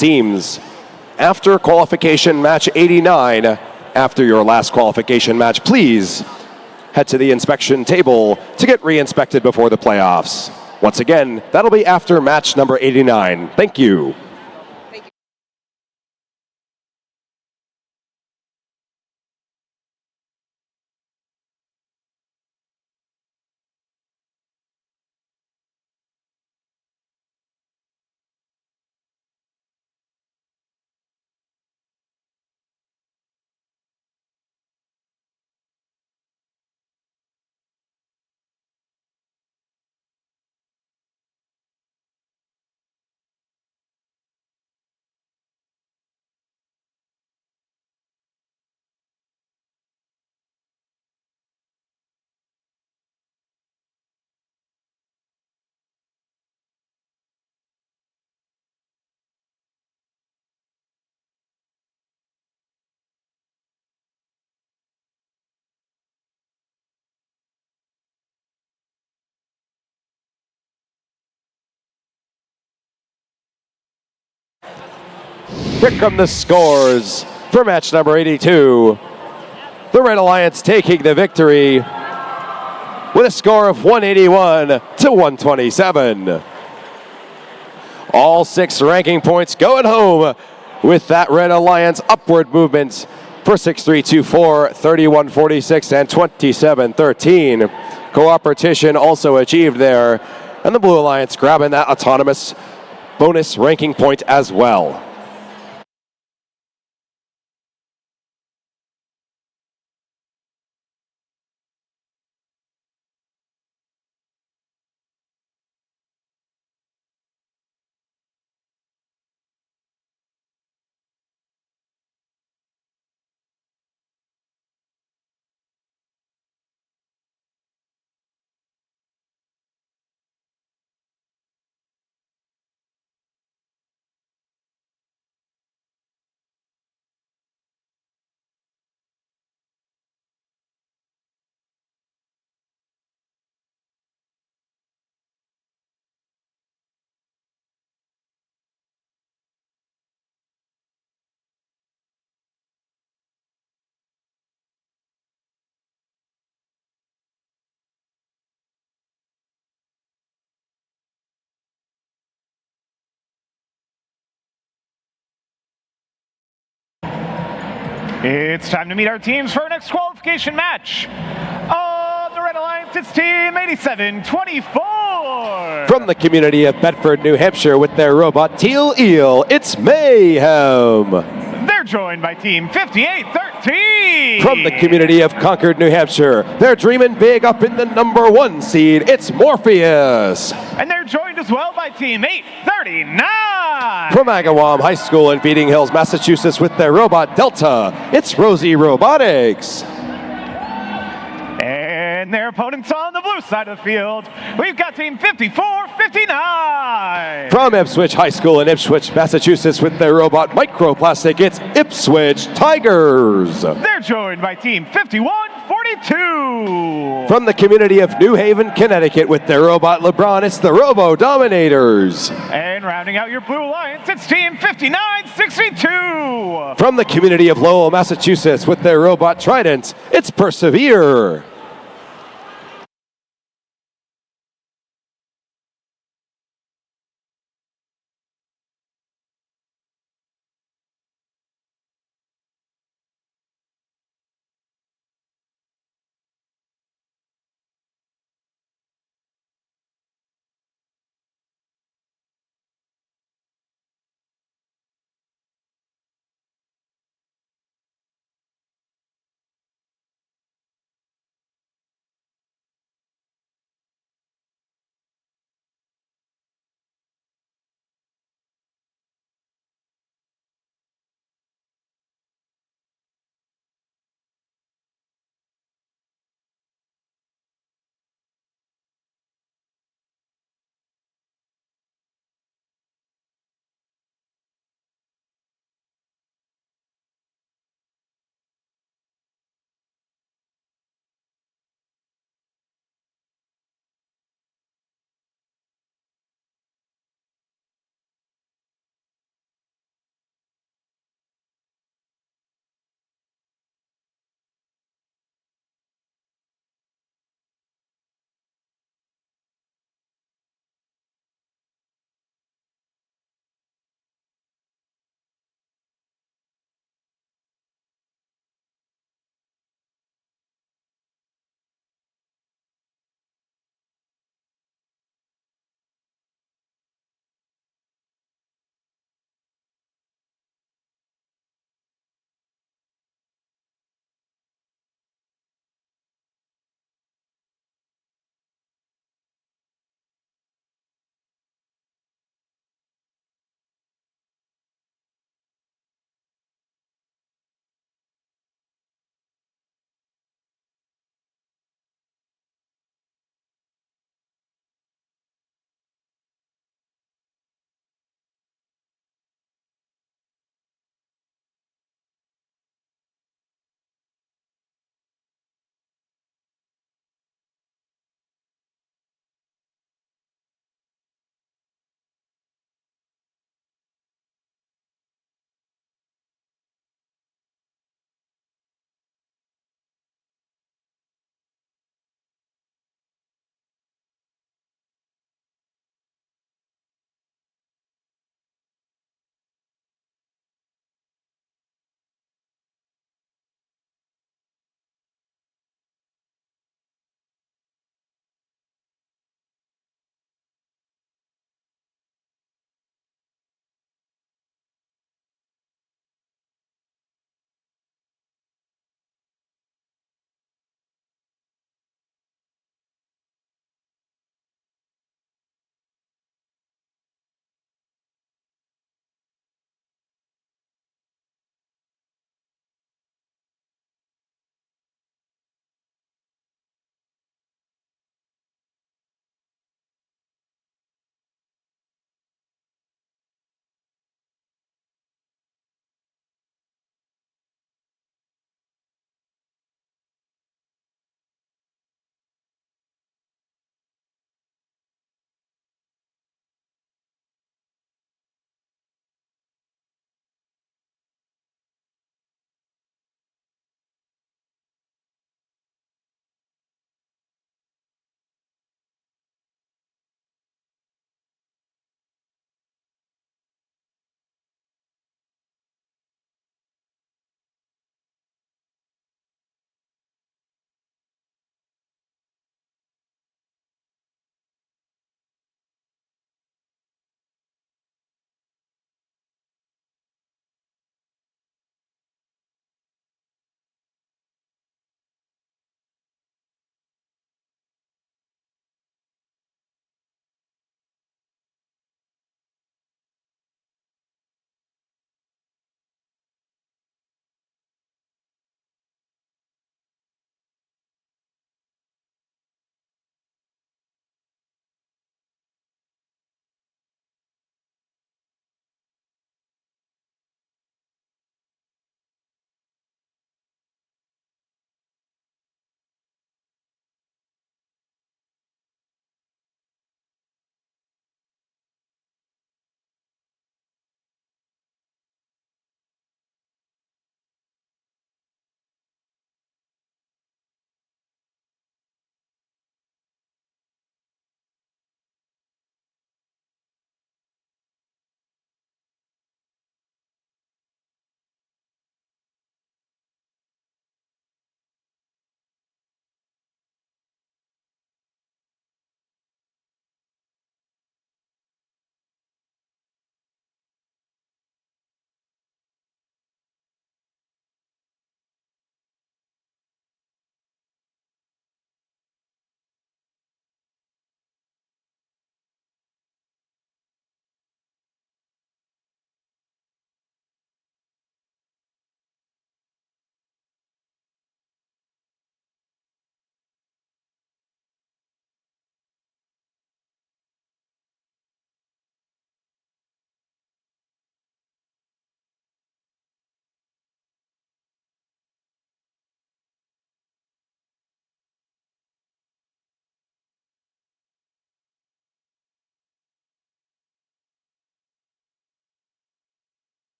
Teams, after qualification match 89, after your last qualification match, please head to the inspection table to get re-inspected before the playoffs. Once again, that'll be after match number 89. Thank you. Here come the scores for match number 82. The Red Alliance taking the victory with a score of 181 to 127. All 6 ranking points going home with that Red Alliance upward movement for 6-3-2-4, 31-46, and 27-13. Cooperation also achieved there, and the Blue Alliance grabbing that autonomous bonus ranking point as well. It's time to meet our teams for our next qualification match. On the Red Alliance, it's Team 8724. From the community of Bedford, New Hampshire, with their robot Teal Eel, it's Mayhem. They're joined by Team 5813. From the community of Concord, New Hampshire, they're dreaming big up in the number 1 seed, it's Morpheus. And they're joined as well by Team 839. From Agawam High School in Beating Hills, Massachusetts, with their robot Delta, it's Rosie Robotics. And their opponents on the blue side of the field, we've got Team 5459. From Ipswich High School in Ipswich, Massachusetts, with their robot Microplastic, it's Ipswich Tigers. They're joined by Team 5142. From the community of New Haven, Connecticut, with their robot LeBron, it's the Robo Dominators. And rounding out your Blue Alliance, it's Team 5962. From the community of Lowell, Massachusetts, with their robot Trident, it's Persevere.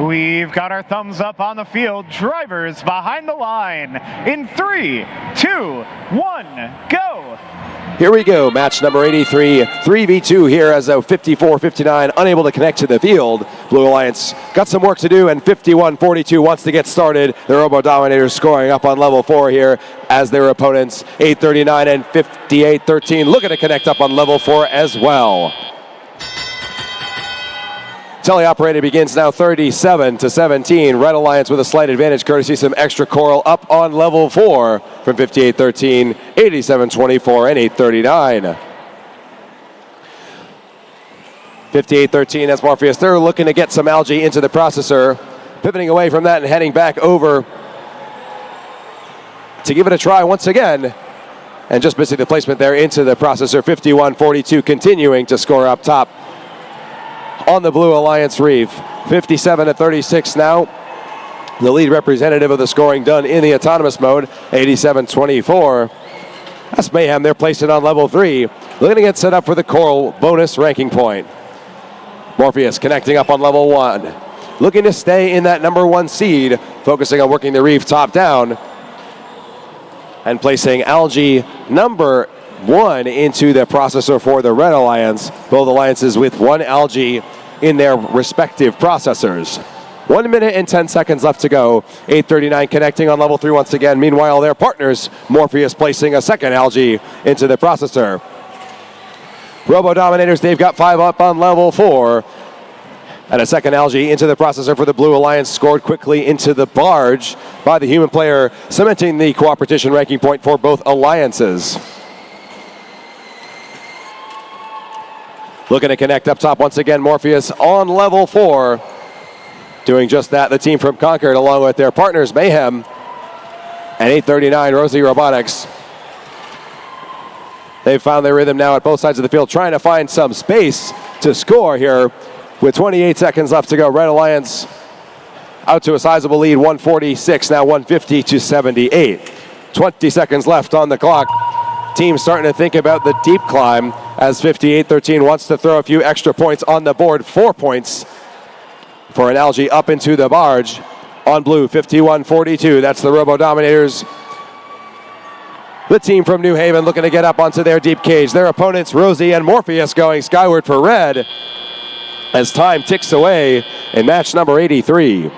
We've got our thumbs up on the field. Drivers behind the line. In 3, 2, 1, go. Here we go, match number 83, 3v2 here as a 54-59 unable to connect to the field. Blue Alliance got some work to do, and 51-42 wants to get started. The Robo Dominators scoring up on level 4 here as their opponents 839 and 58-13 looking to connect up on level 4 as well. Teleoperated begins now 37-17. Red Alliance with a slight advantage courtesy some extra coral up on level 4 from 58-13, 87-24, and 839. 58-13 as Morpheus. They're looking to get some algae into the processor. Pivoting away from that and heading back over to give it a try once again. And just missing the placement there into the processor. 51-42 continuing to score up top on the Blue Alliance Reef. 57-36 now. The lead representative of the scoring done in the autonomous mode. 87-24. That's Mayhem. They're placed it on level 3. Looking to get set up for the coral bonus ranking point. Morpheus connecting up on level 1. Looking to stay in that number 1 seed. Focusing on working the reef top down. And placing algae number 1 into the processor for the Red Alliance. Both alliances with 1 algae in their respective processors. 1 minute and 10 seconds left to go. 839 connecting on level 3 once again. Meanwhile, their partners, Morpheus placing a second algae into the processor. Robo Dominators, they've got 5 up on level 4. And a second algae into the processor for the Blue Alliance, scored quickly into the barge by the human player, cementing the cooperation ranking point for both alliances. Looking to connect up top once again, Morpheus on level 4. Doing just that, the team from Concord, along with their partners, Mayhem, and 839, Rosie Robotics. They've found their rhythm now at both sides of the field, trying to find some space to score here. With 28 seconds left to go, Red Alliance out to a sizable lead, 146, now 150-78. 20 seconds left on the clock. Team starting to think about the deep climb as 58-13 wants to throw a few extra points on the board. 4 points for an algae up into the barge. On blue, 51-42. That's the Robo Dominators. The team from New Haven looking to get up onto their deep cage. Their opponents, Rosie and Morpheus, going skyward for red as time ticks away in match number 83.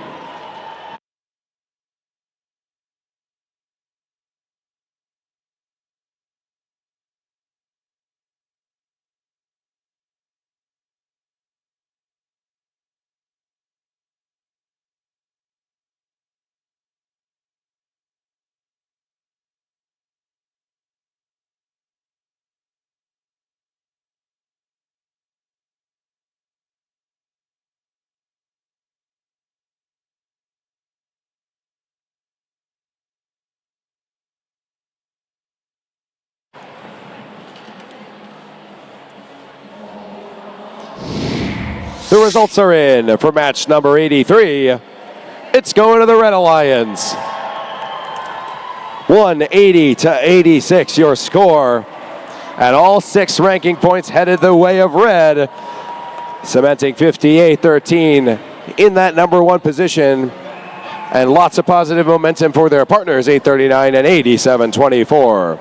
The results are in for match number 83. It's going to the Red Alliance. 180-86 your score. And all 6 ranking points headed the way of red. Cementing 58-13 in that number 1 position. And lots of positive momentum for their partners, 839 and 87-24.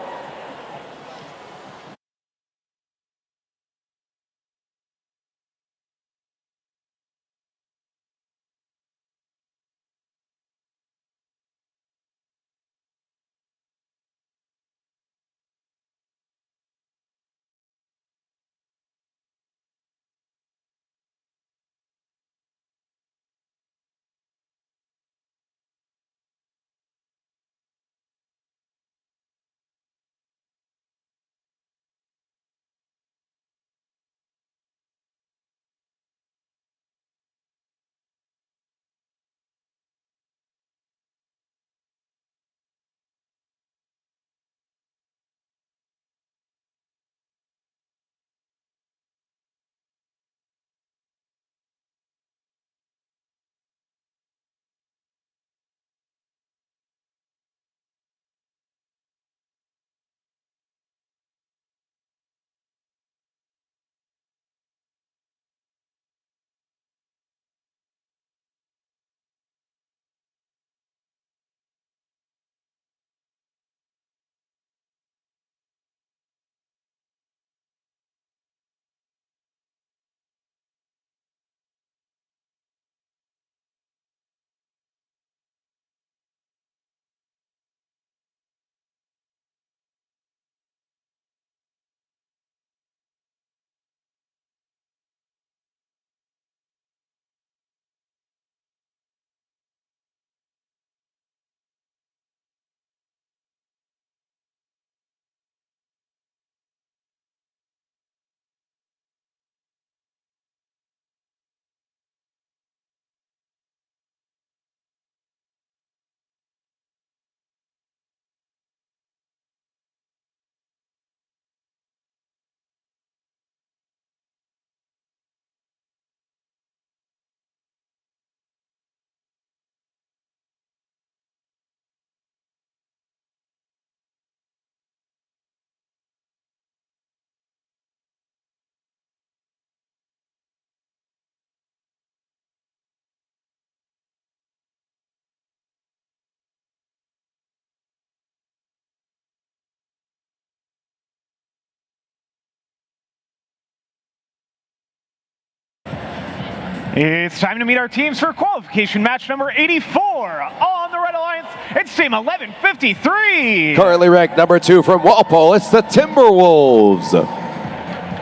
It's time to meet our teams for qualification match number 84. On the Red Alliance, it's team 1153. Currently ranked number 2 from Walpole, it's the Timberwolves.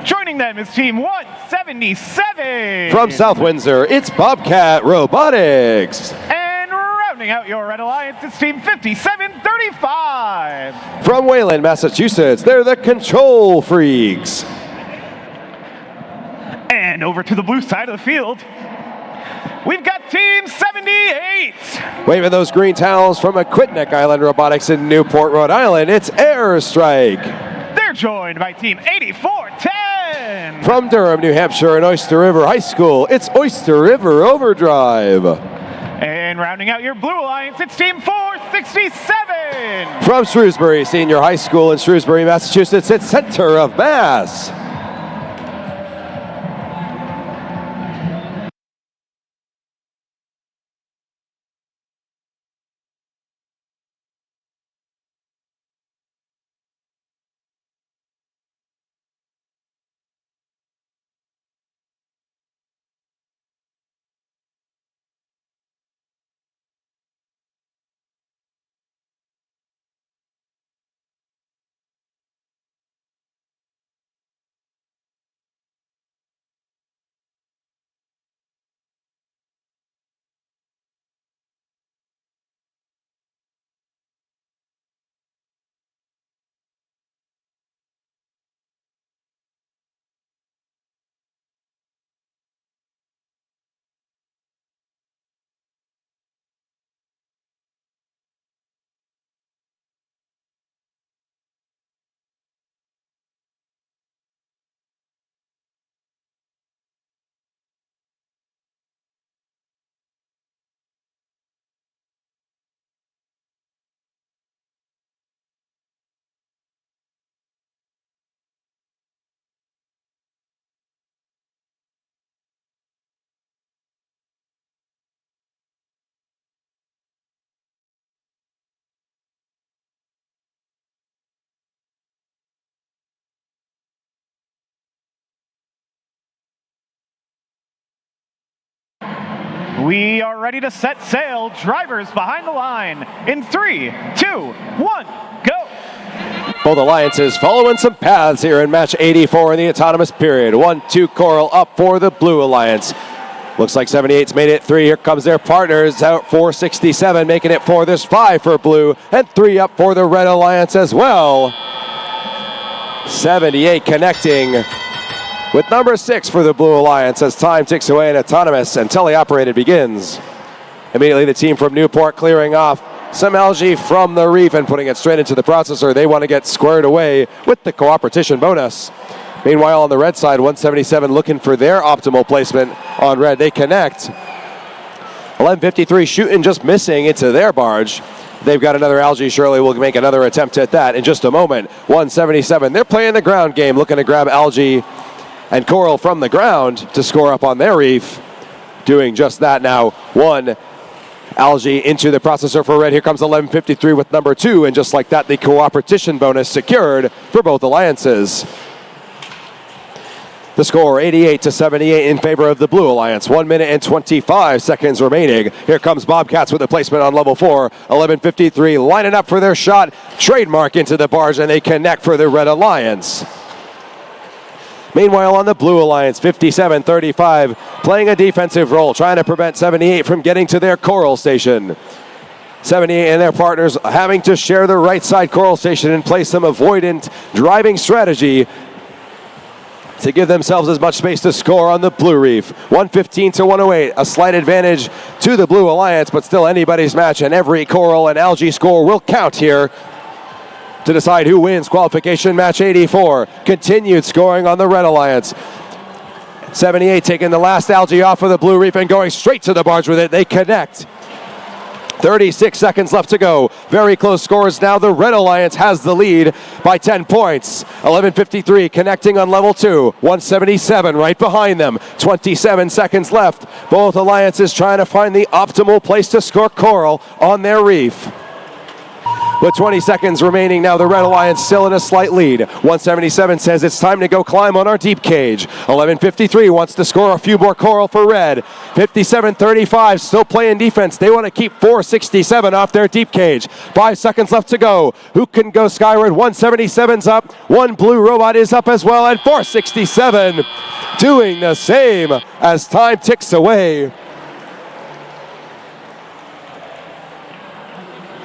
Joining them is team 177. From South Windsor, it's Bobcat Robotics. And rounding out your Red Alliance, it's team 5735. From Wayland, Massachusetts, they're the Control Freaks. And over to the blue side of the field, we've got Team 78. Waving those green towels from Aquidneck Island Robotics in Newport, Rhode Island, it's Airstrike. They're joined by Team 8410. From Durham, New Hampshire and Oyster River High School, it's Oyster River Overdrive. And rounding out your blue alliance, it's Team 467. From Shrewsbury Senior High School in Shrewsbury, Massachusetts, it's Center of Mass. We are ready to set sail. Drivers behind the line. In 3, 2, 1, go. Both alliances following some paths here in match 84 in the autonomous period. 1-2 Coral up for the Blue Alliance. Looks like 78's made it 3. Here comes their partners out 467, making it 4. There's 5 for Blue and 3 up for the Red Alliance as well. 78 connecting with number 6 for the Blue Alliance as time ticks away and autonomous and teleoperated begins. Immediately the team from Newport clearing off some algae from the reef and putting it straight into the processor. They want to get squared away with the cooperation bonus. Meanwhile, on the red side, 177 looking for their optimal placement on red. They connect. 1153 shooting, just missing into their barge. They've got another algae. Shirley will make another attempt at that in just a moment. 177, they're playing the ground game, looking to grab algae and coral from the ground to score up on their reef. Doing just that now. 1 algae into the processor for red. Here comes 1153 with number 2, and just like that, the cooperation bonus secured for both alliances. The score 88-78 in favor of the Blue Alliance. 1 minute and 25 seconds remaining. Here comes Bobcats with a placement on level 4. 1153 lining up for their shot. Trademark into the barge, and they connect for the Red Alliance. Meanwhile, on the Blue Alliance, 57-35, playing a defensive role, trying to prevent 78 from getting to their coral station. 78 and their partners having to share the right side coral station and play some avoidant driving strategy to give themselves as much space to score on the Blue Reef. 115-108, a slight advantage to the Blue Alliance, but still anybody's match, and every coral and algae score will count here to decide who wins qualification match 84. Continued scoring on the Red Alliance. 78 taking the last algae off of the Blue Reef and going straight to the barge with it. They connect. 36 seconds left to go. Very close scores now. The Red Alliance has the lead by 10 points. 1153 connecting on level 2. 177 right behind them. 27 seconds left. Both alliances trying to find the optimal place to score coral on their reef. With 20 seconds remaining now, the Red Alliance still in a slight lead. 177 says it's time to go climb on our deep cage. 11:53 wants to score a few more coral for Red. 57:35 still playing defense. They want to keep 467 off their deep cage. 5 seconds left to go. Who can go skyward? 177's up. One blue robot is up as well, and 467 doing the same as time ticks away.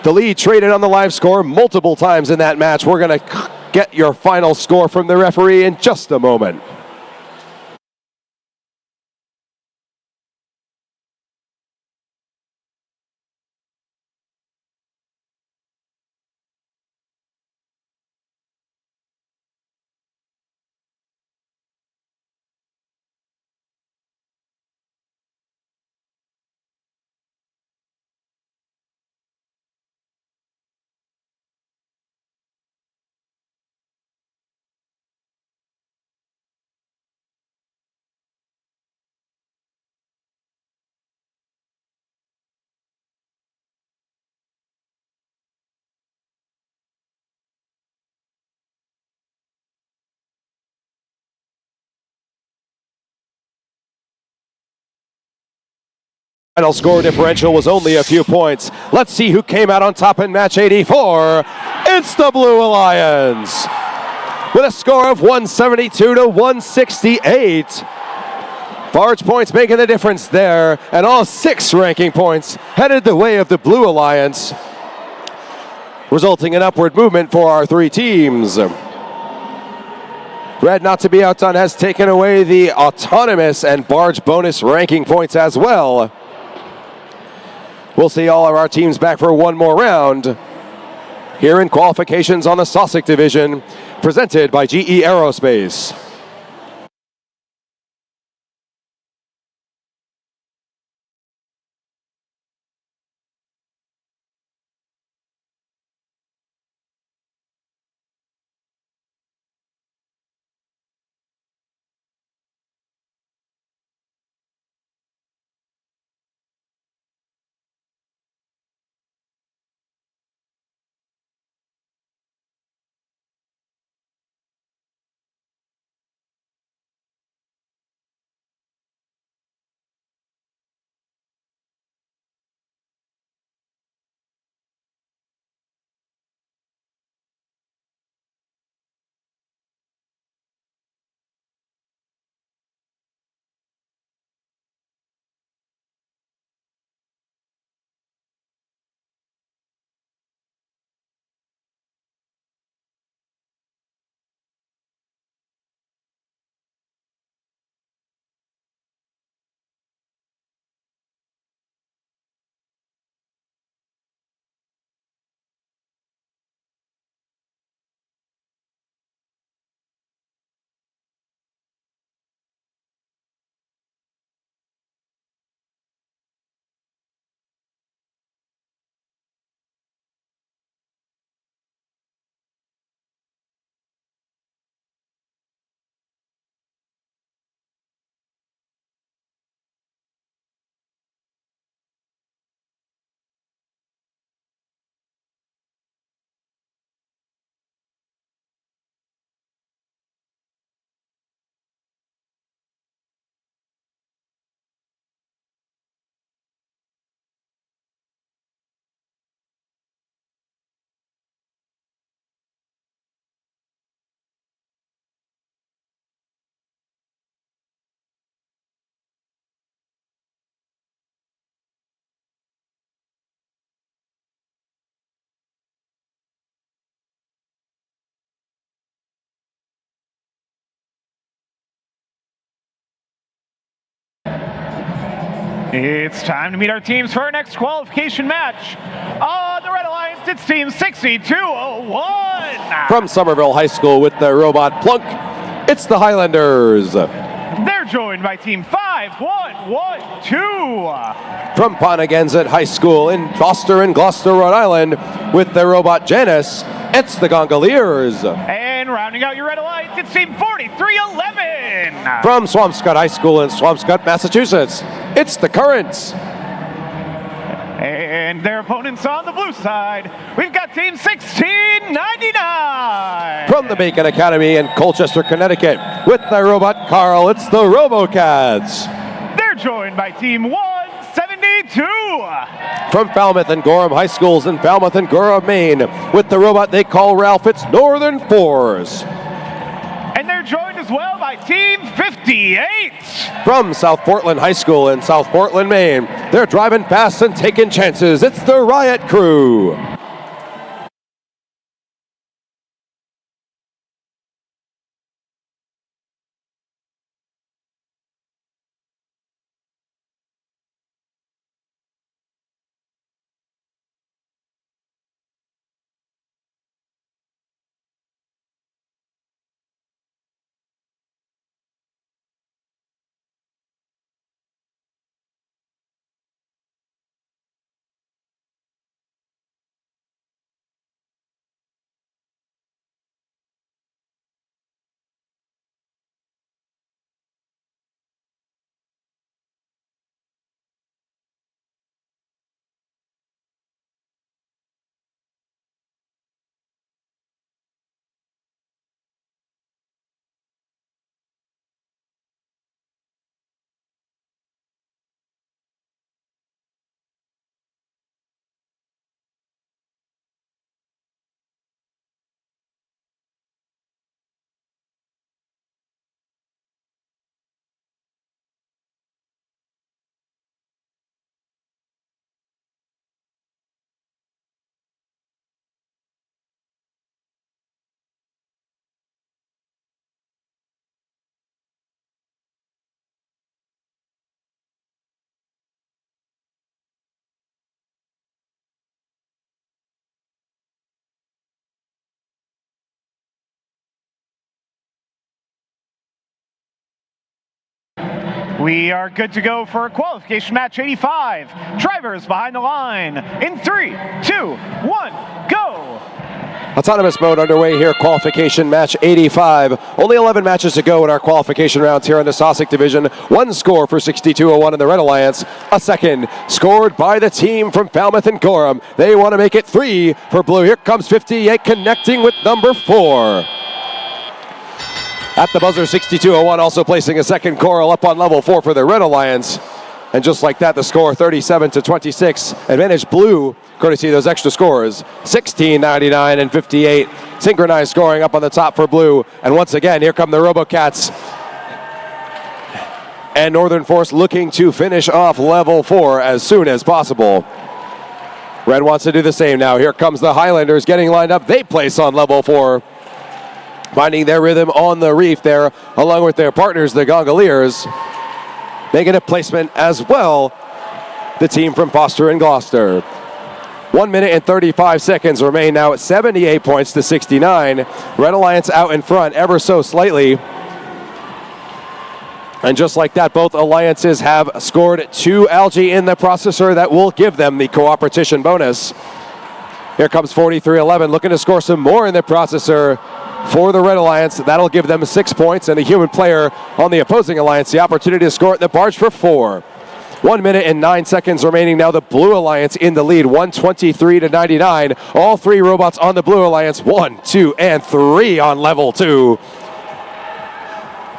The lead traded on the live score multiple times in that match. We're going to get your final score from the referee in just a moment. Final score differential was only a few points. Let's see who came out on top in match 84. It's the Blue Alliance with a score of 172 to 168. Barge points making the difference there, and all 6 ranking points headed the way of the Blue Alliance, resulting in upward movement for our 3 teams. Red, not to be outdone, has taken away the autonomous and barge bonus ranking points as well. We'll see all of our teams back for one more round here in qualifications on the Sosik division, presented by GE Aerospace. It's time to meet our teams for our next qualification match. On the Red Alliance, it's Team 6201. From Somerville High School with the robot Plunk, it's the Highlanders. They're joined by Team 5112. From Ponegenzet High School in Foster and Gloucester, Rhode Island, with the robot Janice, it's the Gongoliers. And rounding out your Red Alliance, it's Team 4311. From Swampscott High School in Swampscott, Massachusetts, it's the Currents. And their opponents on the blue side, we've got Team 1699. From the Bacon Academy in Colchester, Connecticut, with their robot Carl, it's the RoboCats. They're joined by Team 172. From Falmouth and Gorham High Schools in Falmouth and Gorham, Maine, with the robot they call Ralph, it's Northern Fours. And they're joined as well by Team 58. From South Portland High School in South Portland, Maine, they're driving fast and taking chances. It's the Riot Crew. We are good to go for qualification match 85. Drivers behind the line in 3, 2, 1, go! Autonomous mode underway here, qualification match 85. Only 11 matches to go in our qualification rounds here in the Sosik division. One score for 6201 in the Red Alliance. A second scored by the team from Falmouth and Gorham. They want to make it 3 for blue. Here comes 58 connecting with number 4. At the buzzer, 6201 also placing a second coral up on level 4 for the Red Alliance. And just like that, the score 37-26. Advantage blue, courtesy of those extra scores. 1699 and 58. Synchronized scoring up on the top for blue. And once again, here come the RoboCats. And Northern Force looking to finish off level 4 as soon as possible. Red wants to do the same now. Here comes the Highlanders getting lined up. They place on level 4. Finding their rhythm on the reef there, along with their partners, the Gongoliers. Making a placement as well, the team from Foster and Gloucester. 1 minute and 35 seconds remain now at 78 points to 69. Red Alliance out in front ever so slightly. And just like that, both alliances have scored 2 algae in the processor that will give them the cooperation bonus. Here comes 4311 looking to score some more in the processor for the Red Alliance. That'll give them 6 points, and the human player on the opposing alliance the opportunity to score at the barge for 4. 1 minute and 9 seconds remaining now. The Blue Alliance in the lead, 123-99. All 3 robots on the Blue Alliance, 1, 2, and 3 on level 2.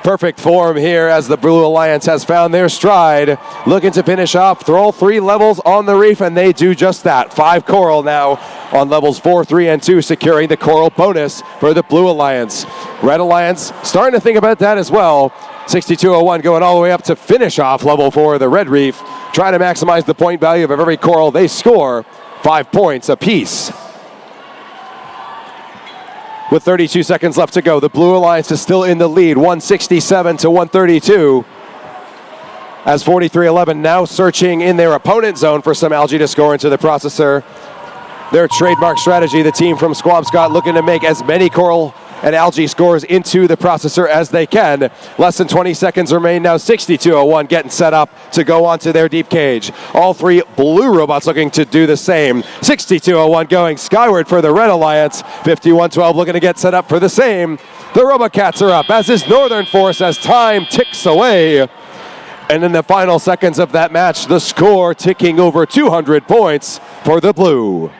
Perfect form here as the Blue Alliance has found their stride. Looking to finish off, throw all 3 levels on the reef, and they do just that. 5 coral now on levels 4, 3, and 2, securing the coral bonus for the Blue Alliance. Red Alliance starting to think about that as well. 6201 going all the way up to finish off level 4, the Red Reef. Trying to maximize the point value of every coral they score. 5 points apiece. With 32 seconds left to go, the Blue Alliance is still in the lead, 167-132. As 4311 now searching in their opponent zone for some algae to score into the processor. Their trademark strategy, the team from Squamscott looking to make as many coral and algae scores into the processor as they can. Less than 20 seconds remain now. 6201 getting set up to go onto their deep cage. All 3 blue robots looking to do the same. 6201 going skyward for the Red Alliance. 5112 looking to get set up for the same. The RoboCats are up, as is Northern Force as time ticks away. And in the final seconds of that match, the score ticking over 200 points for the blue.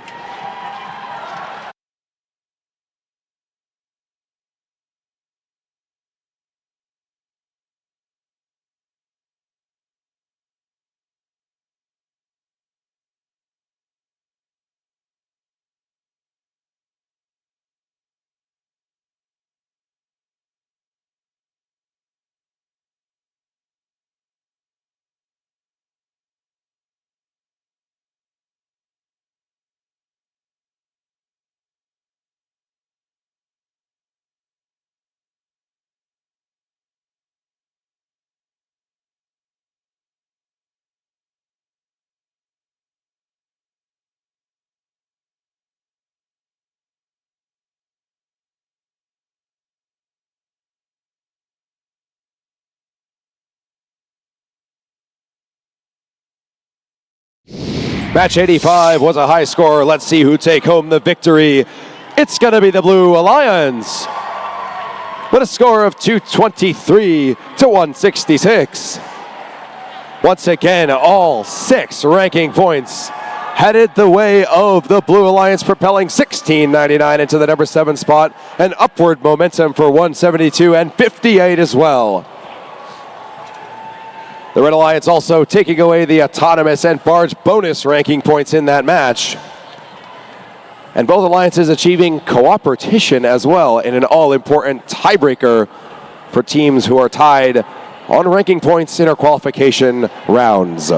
Match 85 was a high score. Let's see who take home the victory. It's going to be the Blue Alliance with a score of 223 to 166. Once again, all 6 ranking points headed the way of the Blue Alliance, propelling 1699 into the number 7 spot, and upward momentum for 172 and 58 as well. The Red Alliance also taking away the autonomous and barge bonus ranking points in that match. And both alliances achieving cooperation as well in an all-important tiebreaker for teams who are tied on ranking points in our qualification rounds.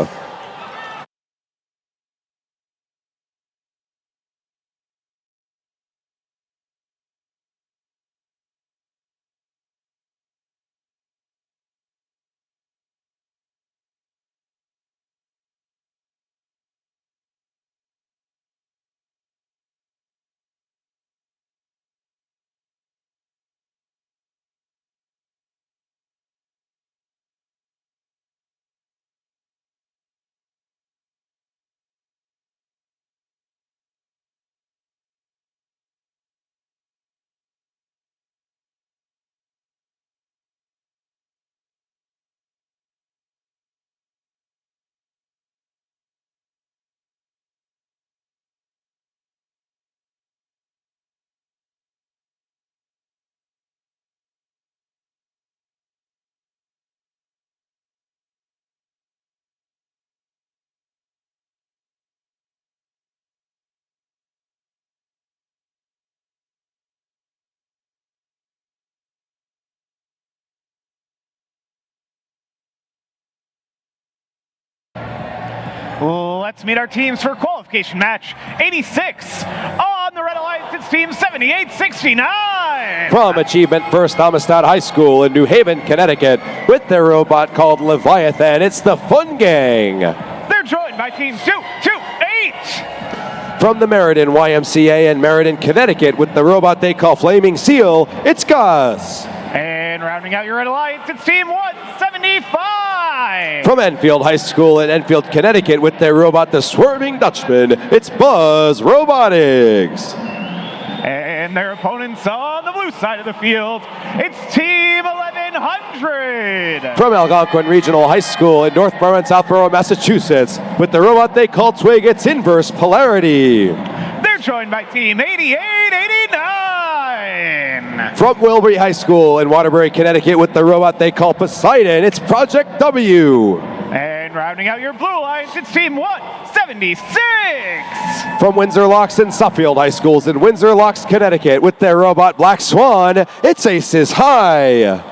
Let's meet our teams for qualification match 86. On the Red Alliance, it's team 7869. From Achievement First Amistad High School in New Haven, Connecticut, with their robot called Leviathan, it's the Fun Gang. They're joined by team 228. From the Meriden YMCA in Meriden, Connecticut, with the robot they call Flaming Seal, it's Gus. And rounding out your Red Alliance, it's team 175. From Enfield High School in Enfield, Connecticut, with their robot, the Swerving Dutchman, it's Buzz Robotics. And their opponents on the blue side of the field, it's team 1100. From Algonquin Regional High School in Northborough and Southborough, Massachusetts, with the robot they call Twig, it's Inverse Polarity. They're joined by team 8889. From Wilbury High School in Waterbury, Connecticut, with the robot they call Poseidon, it's Project W. And rounding out your Blue Alliance, it's team 176. From Windsor Locks and Suffield High Schools in Windsor Locks, Connecticut, with their robot Black Swan, it's Aces High.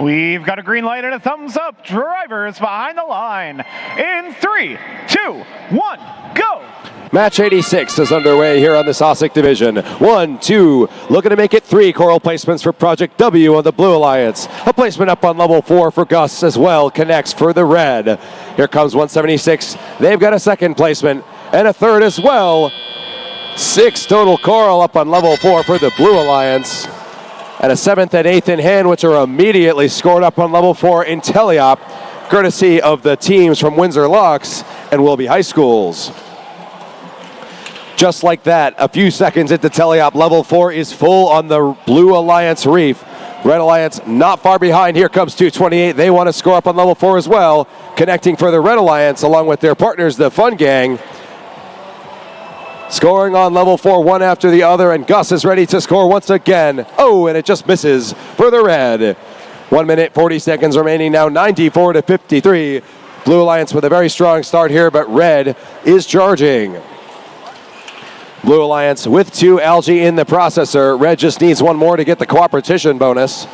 We've got a green light and a thumbs up. Drivers behind the line. In 3, 2, 1, go. Match 86 is underway here on the Sosik division. 1, 2, looking to make it 3 coral placements for Project W on the Blue Alliance. A placement up on level 4 for Gus as well, connects for the red. Here comes 176. They've got a second placement and a third as well. 6 total coral up on level 4 for the Blue Alliance. And a 7th and 8th in hand, which are immediately scored up on level 4 in Teleop, courtesy of the teams from Windsor Locks and Wilby High Schools. Just like that, a few seconds into Teleop, level 4 is full on the Blue Alliance reef. Red Alliance not far behind. Here comes 228. They want to score up on level 4 as well, connecting for the Red Alliance along with their partners, the Fun Gang. Scoring on level 4, one after the other, and Gus is ready to score once again. Oh, and it just misses for the red. 1 minute, 40 seconds remaining now, 94 to 53. Blue Alliance with a very strong start here, but red is charging. Blue Alliance with 2 algae in the processor. Red just needs 1 more to get the cooperation bonus.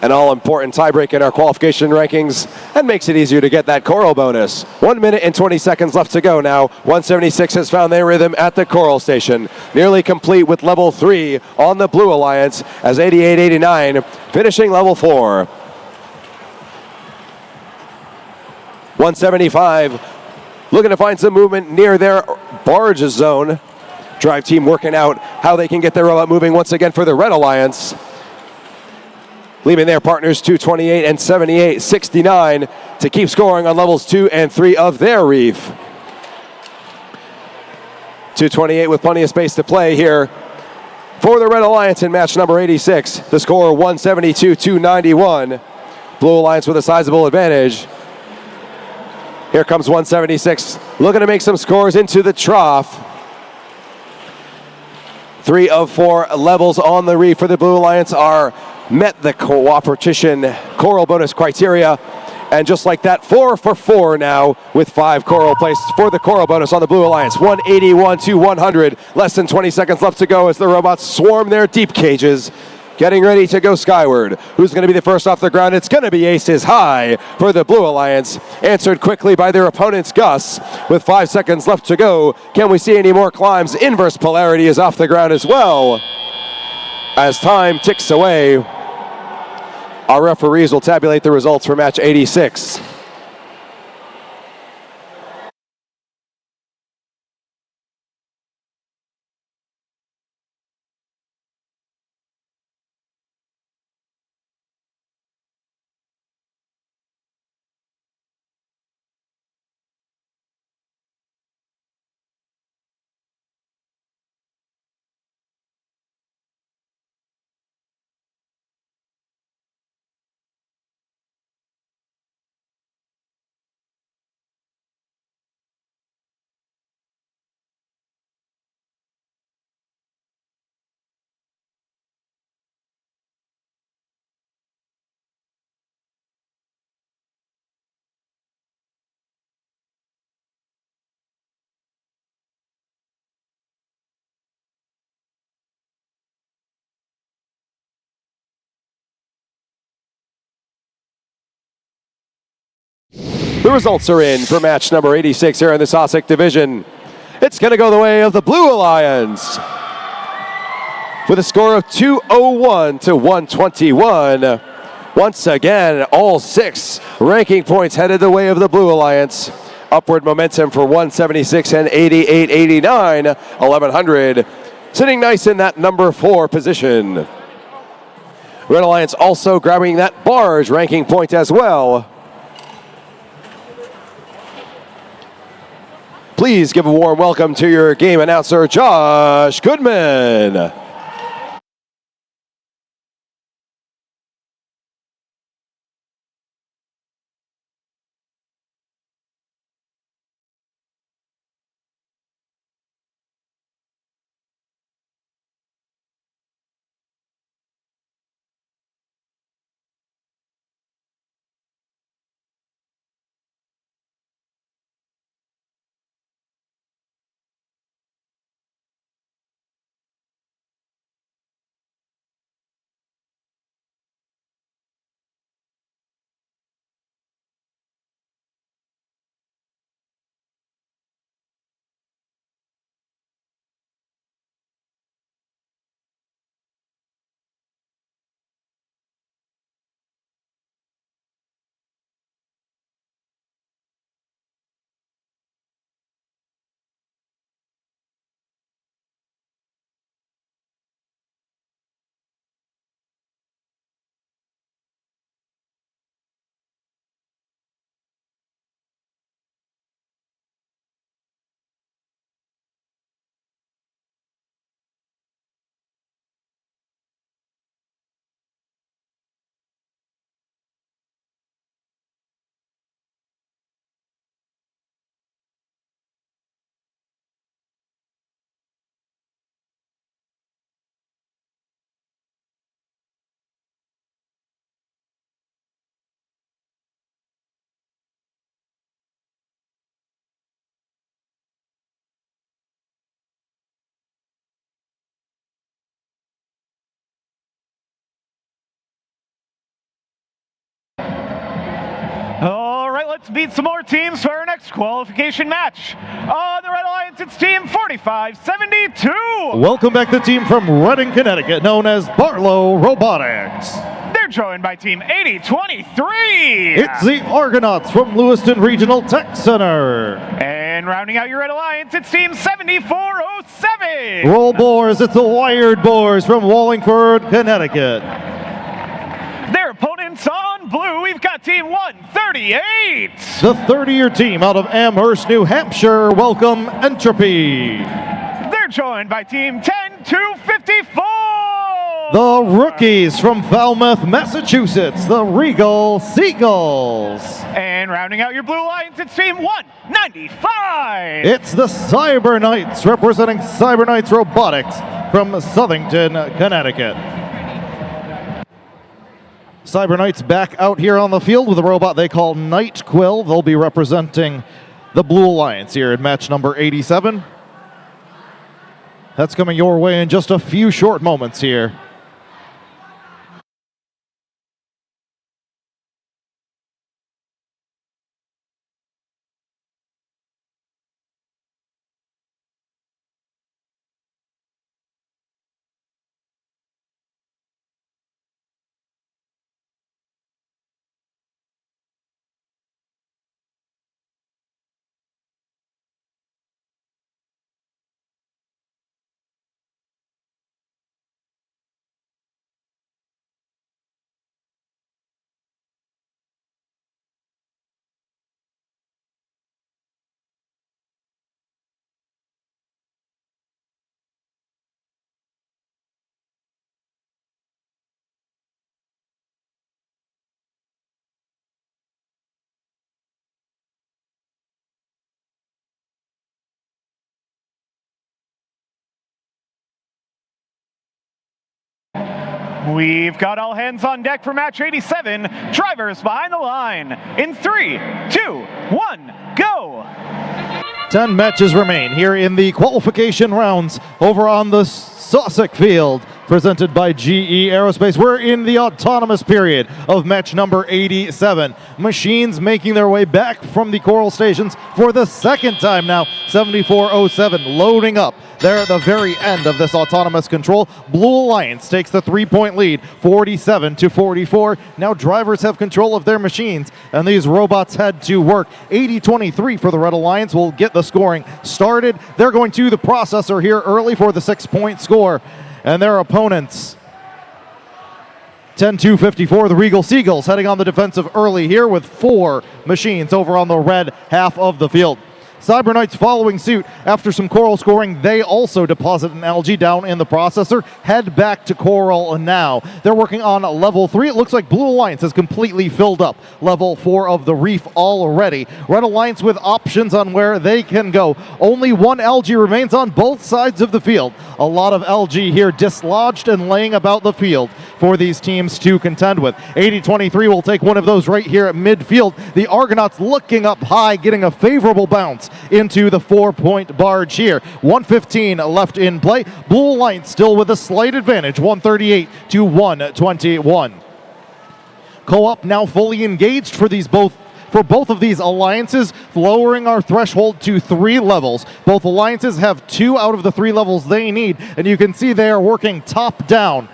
An all-important tiebreak in our qualification rankings and makes it easier to get that coral bonus. 1 minute and 20 seconds left to go now. 176 has found their rhythm at the coral station. Nearly complete with level 3 on the Blue Alliance as 88-89 finishing level 4. 175 looking to find some movement near their barge zone. Drive team working out how they can get their robot moving once again for the Red Alliance. Leaving their partners 228 and 78, 69 to keep scoring on levels 2 and 3 of their reef. 228 with plenty of space to play here for the Red Alliance in match number 86. The score 172-291. Blue Alliance with a sizable advantage. Here comes 176, looking to make some scores into the trough. 3 of 4 levels on the reef for the Blue Alliance are met the cooperation coral bonus criteria. And just like that, 4 for 4 now with 5 coral placed for the coral bonus on the Blue Alliance. 181 to 100. Less than 20 seconds left to go as the robots swarm their deep cages, getting ready to go skyward. Who's going to be the first off the ground? It's going to be Aces High for the Blue Alliance. Answered quickly by their opponents, Gus, with 5 seconds left to go. Can we see any more climbs? Inverse Polarity is off the ground as well. As time ticks away, our referees will tabulate the results for match 86. The results are in for match number 86 here in the Sosik division. It's going to go the way of the Blue Alliance with a score of 201 to 121. Once again, all 6 ranking points headed the way of the Blue Alliance. Upward momentum for 176 and 88-89, 1100. Sitting nice in that number 4 position. Red Alliance also grabbing that barge ranking point as well. Please give a warm welcome to your game announcer, Josh Goodman. let's beat some more teams for our next qualification match. On the Red Alliance, it's Team 4572. Welcome back the team from Reading, Connecticut, known as Barlow Robotics. They're joined by Team 8023. It's the Argonauts from Lewiston Regional Tech Center. And rounding out your Red Alliance, it's Team 7407. Roll Boars, it's the Wired Boars from Wallingford, Connecticut. Their opponents on blue, we've got Team 138. The 30-year team out of Amherst, New Hampshire, welcome Entropy. They're joined by Team 10254. The rookies from Falmouth, Massachusetts, the Regal Seagulls. And rounding out your blue alliance, it's Team 195. It's the Cyber Knights, representing Cyber Knights Robotics from Southington, Connecticut. Cyber Knights back out here on the field with a robot they call Night Quill. They'll be representing the Blue Alliance here in match number 87. That's coming your way in just a few short moments here. We've got all hands on deck for match 87. Drivers behind the line. In 3, 2, 1, go! 10 matches remain here in the qualification rounds over on the Sosik field, presented by GE Aerospace. We're in the autonomous period of match number 87. Machines making their way back from the Coral stations for the second time now. 7407 loading up. They're at the very end of this autonomous control. Blue Alliance takes the 3-point lead, 47-44. Now drivers have control of their machines, and these robots head to work. 80-23 for the Red Alliance will get the scoring started. They're going to the processor here early for the 6-point score. And their opponents, 10-2-54, the Regal Seagulls heading on the defensive early here with 4 machines over on the red half of the field. Cyber Knights following suit after some Coral scoring. They also deposit an algae down in the processor. Head back to Coral now. They're working on level 3. It looks like Blue Alliance has completely filled up level 4 of the reef already. Red Alliance with options on where they can go. Only 1 algae remains on both sides of the field. A lot of algae here dislodged and laying about the field for these teams to contend with. 80-23 will take one of those right here at midfield. The Argonauts looking up high, getting a favorable bounce into the 4-point barge here. 1:15 left in play. Blue Alliance still with a slight advantage, 138-121. Co-op now fully engaged for both of these alliances, lowering our threshold to 3 levels. Both alliances have 2 out of the 3 levels they need, and you can see they are working top down.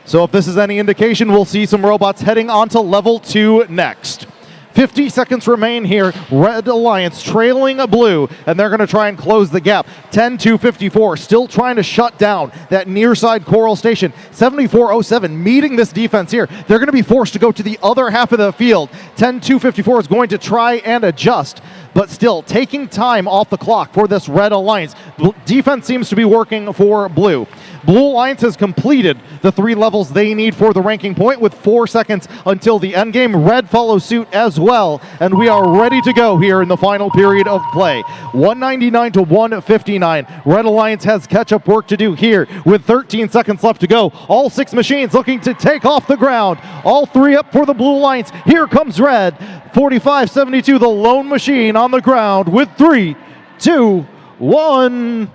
So if this is any indication, we'll see some robots heading on to level 2 next. 50 seconds remain here. Red Alliance trailing blue, and they're going to try and close the gap. 10-2-54, still trying to shut down that near side Coral station. 7407 meeting this defense here. They're going to be forced to go to the other half of the field. 10-2-54 is going to try and adjust, but still taking time off the clock for this Red Alliance. Defense seems to be working for blue. Blue Alliance has completed the 3 levels they need for the ranking point with 4 seconds until the end game. Red follows suit as well, and we are ready to go here in the final period of play. 199-159. Red Alliance has catch-up work to do here with 13 seconds left to go. All 6 machines looking to take off the ground. All 3 up for the Blue Alliance. Here comes Red. 45-72, the lone machine on the ground with 3, 2, 1.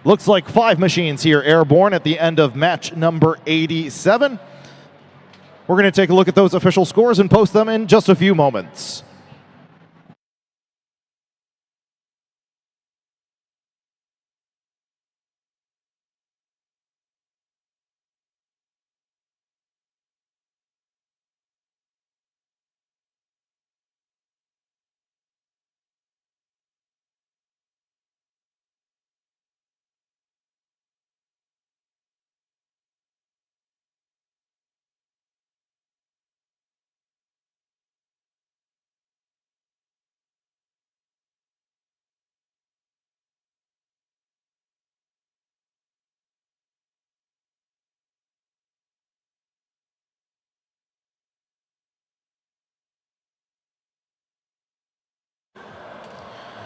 Looks like 5 machines here airborne at the end of match number 87. We're going to take a look at those official scores and post them in just a few moments.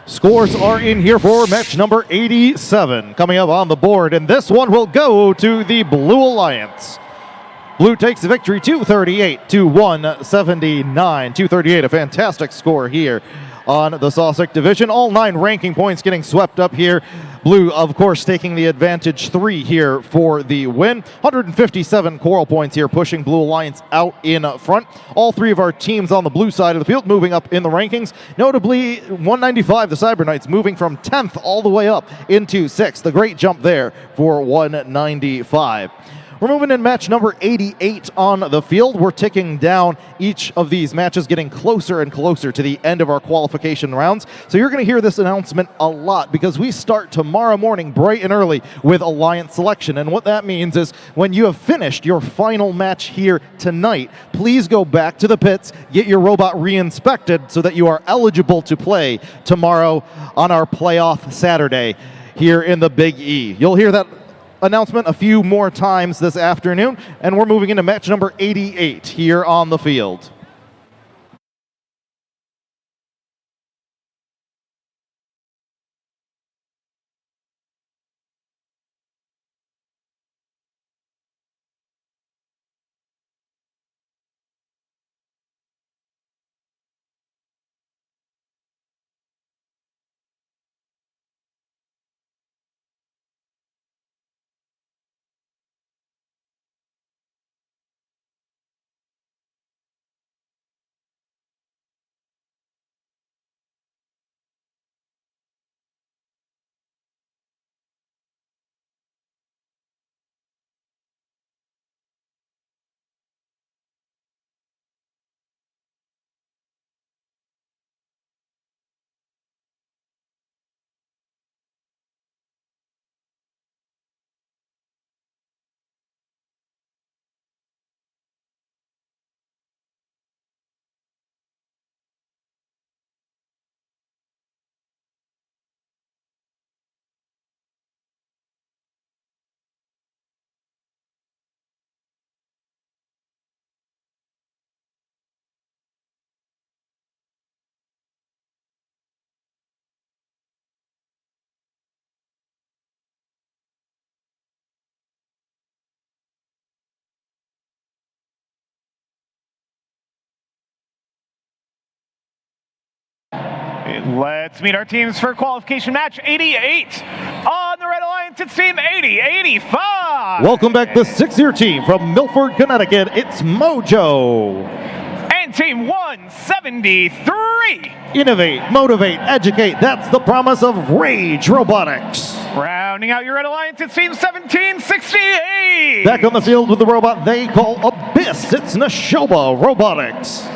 Scores are in here for match number 87 coming up on the board, and this one will go to the Blue Alliance. Blue takes the victory 238 to 179. 238, a fantastic score here on the Sosik division. All 9 ranking points getting swept up here. Blue, of course, taking the advantage 3 here for the win. 157 coral points here, pushing Blue Alliance out in front. All 3 of our teams on the blue side of the field moving up in the rankings. Notably, 195, the Cyber Knights, moving from 10th all the way up into 6th. A great jump there for 195. We're moving in match number 88 on the field. We're ticking down each of these matches, getting closer and closer to the end of our qualification rounds. So you're going to hear this announcement a lot because we start tomorrow morning bright and early with Alliance selection. And what that means is when you have finished your final match here tonight, please go back to the pits, get your robot re-inspected so that you are eligible to play tomorrow on our playoff Saturday here in the Big E. You'll hear that announcement a few more times this afternoon, and we're moving into match number 88 here on the field. Let's meet our teams for qualification match 88. On the Red Alliance, it's team 8085. Welcome back, the 6-year team from Milford, Connecticut. It's Mojo. And team 173. Innovate, motivate, educate. That's the promise of Rage Robotics. Rounding out your Red Alliance, it's team 1768. Back on the field with the robot they call Abyss. It's Nashoba Robotics.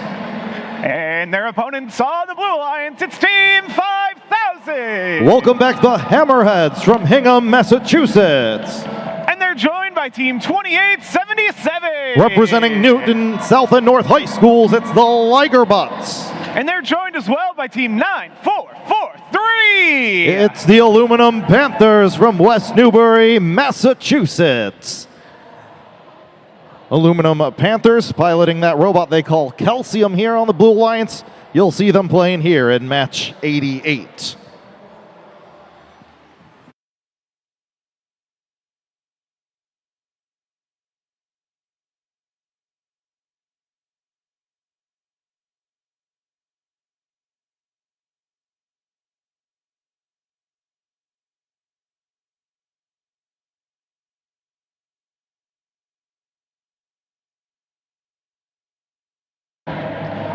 And their opponents on the Blue Alliance, it's Team 5000. Welcome back the Hammerheads from Hingham, Massachusetts. And they're joined by Team 2877. Representing Newton South and North High Schools, it's the Ligerbots. And they're joined as well by Team 9443. It's the Aluminum Panthers from West Newbury, Massachusetts. Aluminum Panthers piloting that robot they call Calcium here on the Blue Alliance. You'll see them playing here in match 88.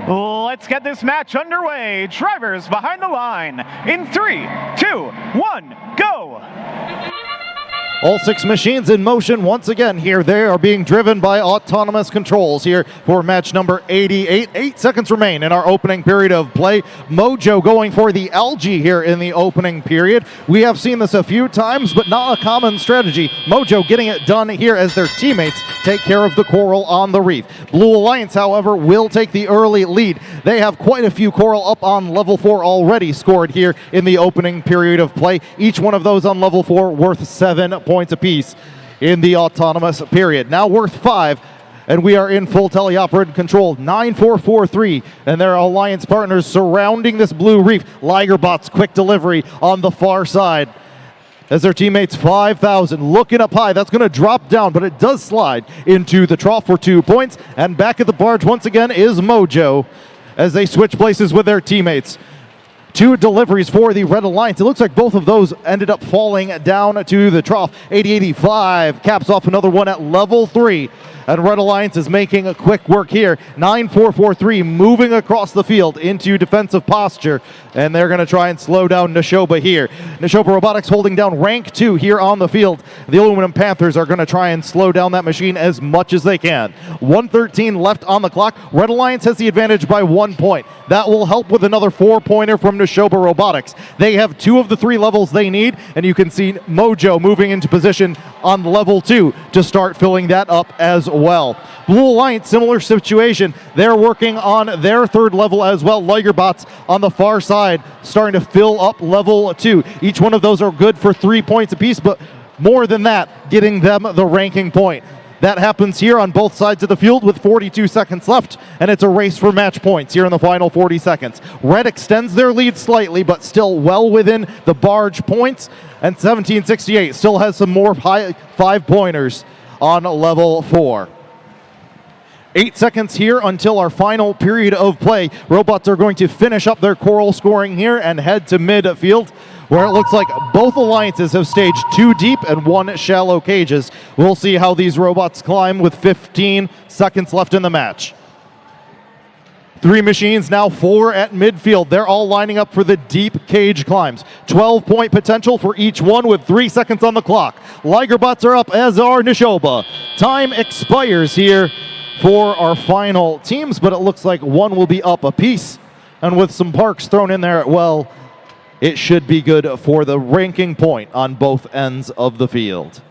Let's get this match underway. Drivers behind the line in 3, 2, 1, go! All 6 machines in motion once again here. They are being driven by autonomous controls here for match number 88. 8 seconds remain in our opening period of play. Mojo going for the algae here in the opening period. We have seen this a few times, but not a common strategy. Mojo getting it done here as their teammates take care of the coral on the reef. Blue Alliance, however, will take the early lead. They have quite a few coral up on level 4 already scored here in the opening period of play. Each one of those on level 4 worth 7 points apiece in the autonomous period. Now worth 5, and we are in full teleoperated control. 9443 and their alliance partners surrounding this blue reef. Ligerbot's quick delivery on the far side as their teammates 5,000 looking up high. That's going to drop down, but it does slide into the trough for 2 points. And back at the barge once again is Mojo as they switch places with their teammates. 2 deliveries for the Red Alliance. It looks like both of those ended up falling down to the trough. 8085 caps off another one at level 3. And Red Alliance is making a quick work here. 9443 moving across the field into defensive posture. And they're going to try and slow down Neshoba here. Neshoba Robotics holding down rank 2 here on the field. The Aluminum Panthers are going to try and slow down that machine as much as they can. 1:13 left on the clock. Red Alliance has the advantage by 1 point. That will help with another 4-pointer from Neshoba Robotics. They have 2 of the 3 levels they need, and you can see Mojo moving into position on level 2 to start filling that up as well. Blue Alliance, similar situation. They're working on their 3rd level as well. Ligerbots on the far side starting to fill up level 2. Each one of those are good for 3 points apiece, but more than that, getting them the ranking point. That happens here on both sides of the field with 42 seconds left, and it's a race for match points here in the final 40 seconds. Red extends their lead slightly, but still well within the barge points, and 1768 still has some more 5-pointers on level 4. 8 seconds here until our final period of play. Robots are going to finish up their coral scoring here and head to midfield, where it looks like both alliances have staged 2 deep and 1 shallow cages. We'll see how these robots climb with 15 seconds left in the match. 3 machines, now 4 at midfield. They're all lining up for the deep cage climbs. 12-point potential for each one with 3 seconds on the clock. Ligerbots are up, as are Neshoba. Time expires here for our final teams, but it looks like one will be up a piece. And with some parks thrown in there, well, it should be good for the ranking point on both ends of the field.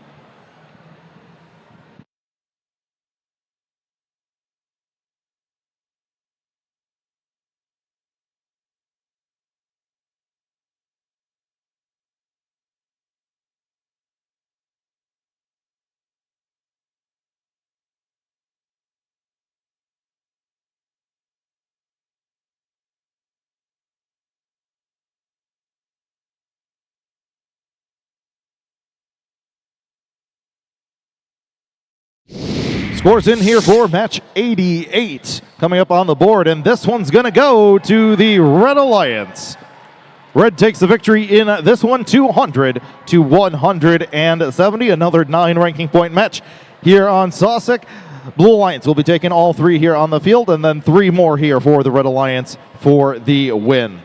Scores in here for match 88 coming up on the board, and this one's going to go to the Red Alliance. Red takes the victory in this one, 200 to 170. Another 9 ranking point match here on Sosik. Blue Alliance will be taking all 3 here on the field, and then 3 more here for the Red Alliance for the win.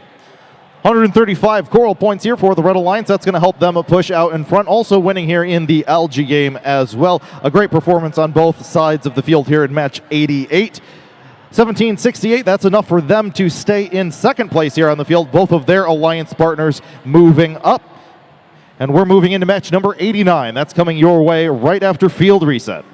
135 coral points here for the Red Alliance. That's going to help them push out in front. Also winning here in the algae game as well. A great performance on both sides of the field here in match 88. 1768, that's enough for them to stay in 2nd place here on the field. Both of their alliance partners moving up. And we're moving into match number 89. That's coming your way right after field reset.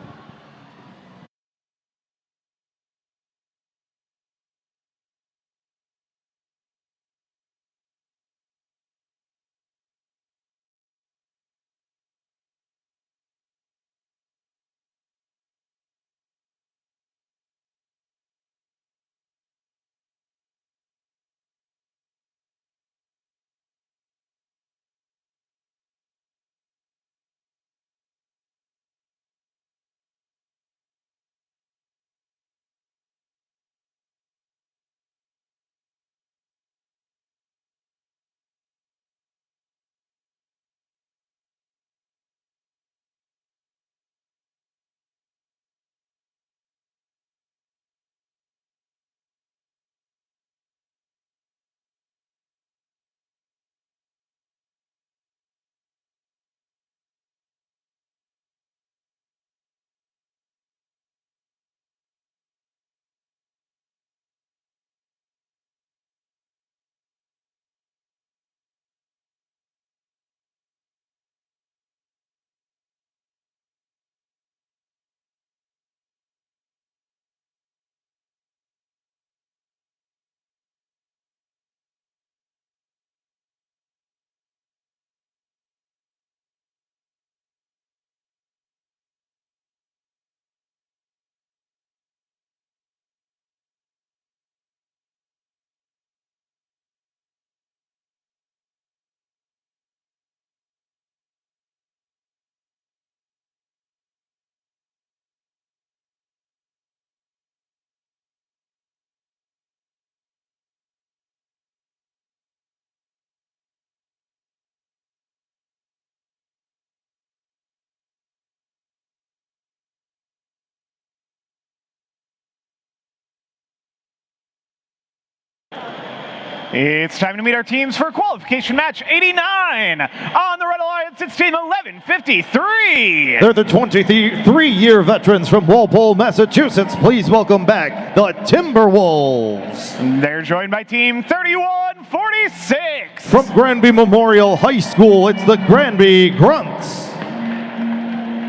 It's time to meet our teams for qualification match 89. On the Red Alliance, it's team 1153. They're the 23-year veterans from Walpole, Massachusetts. Please welcome back the Timberwolves. They're joined by team 3146. From Granby Memorial High School, it's the Granby Grunts.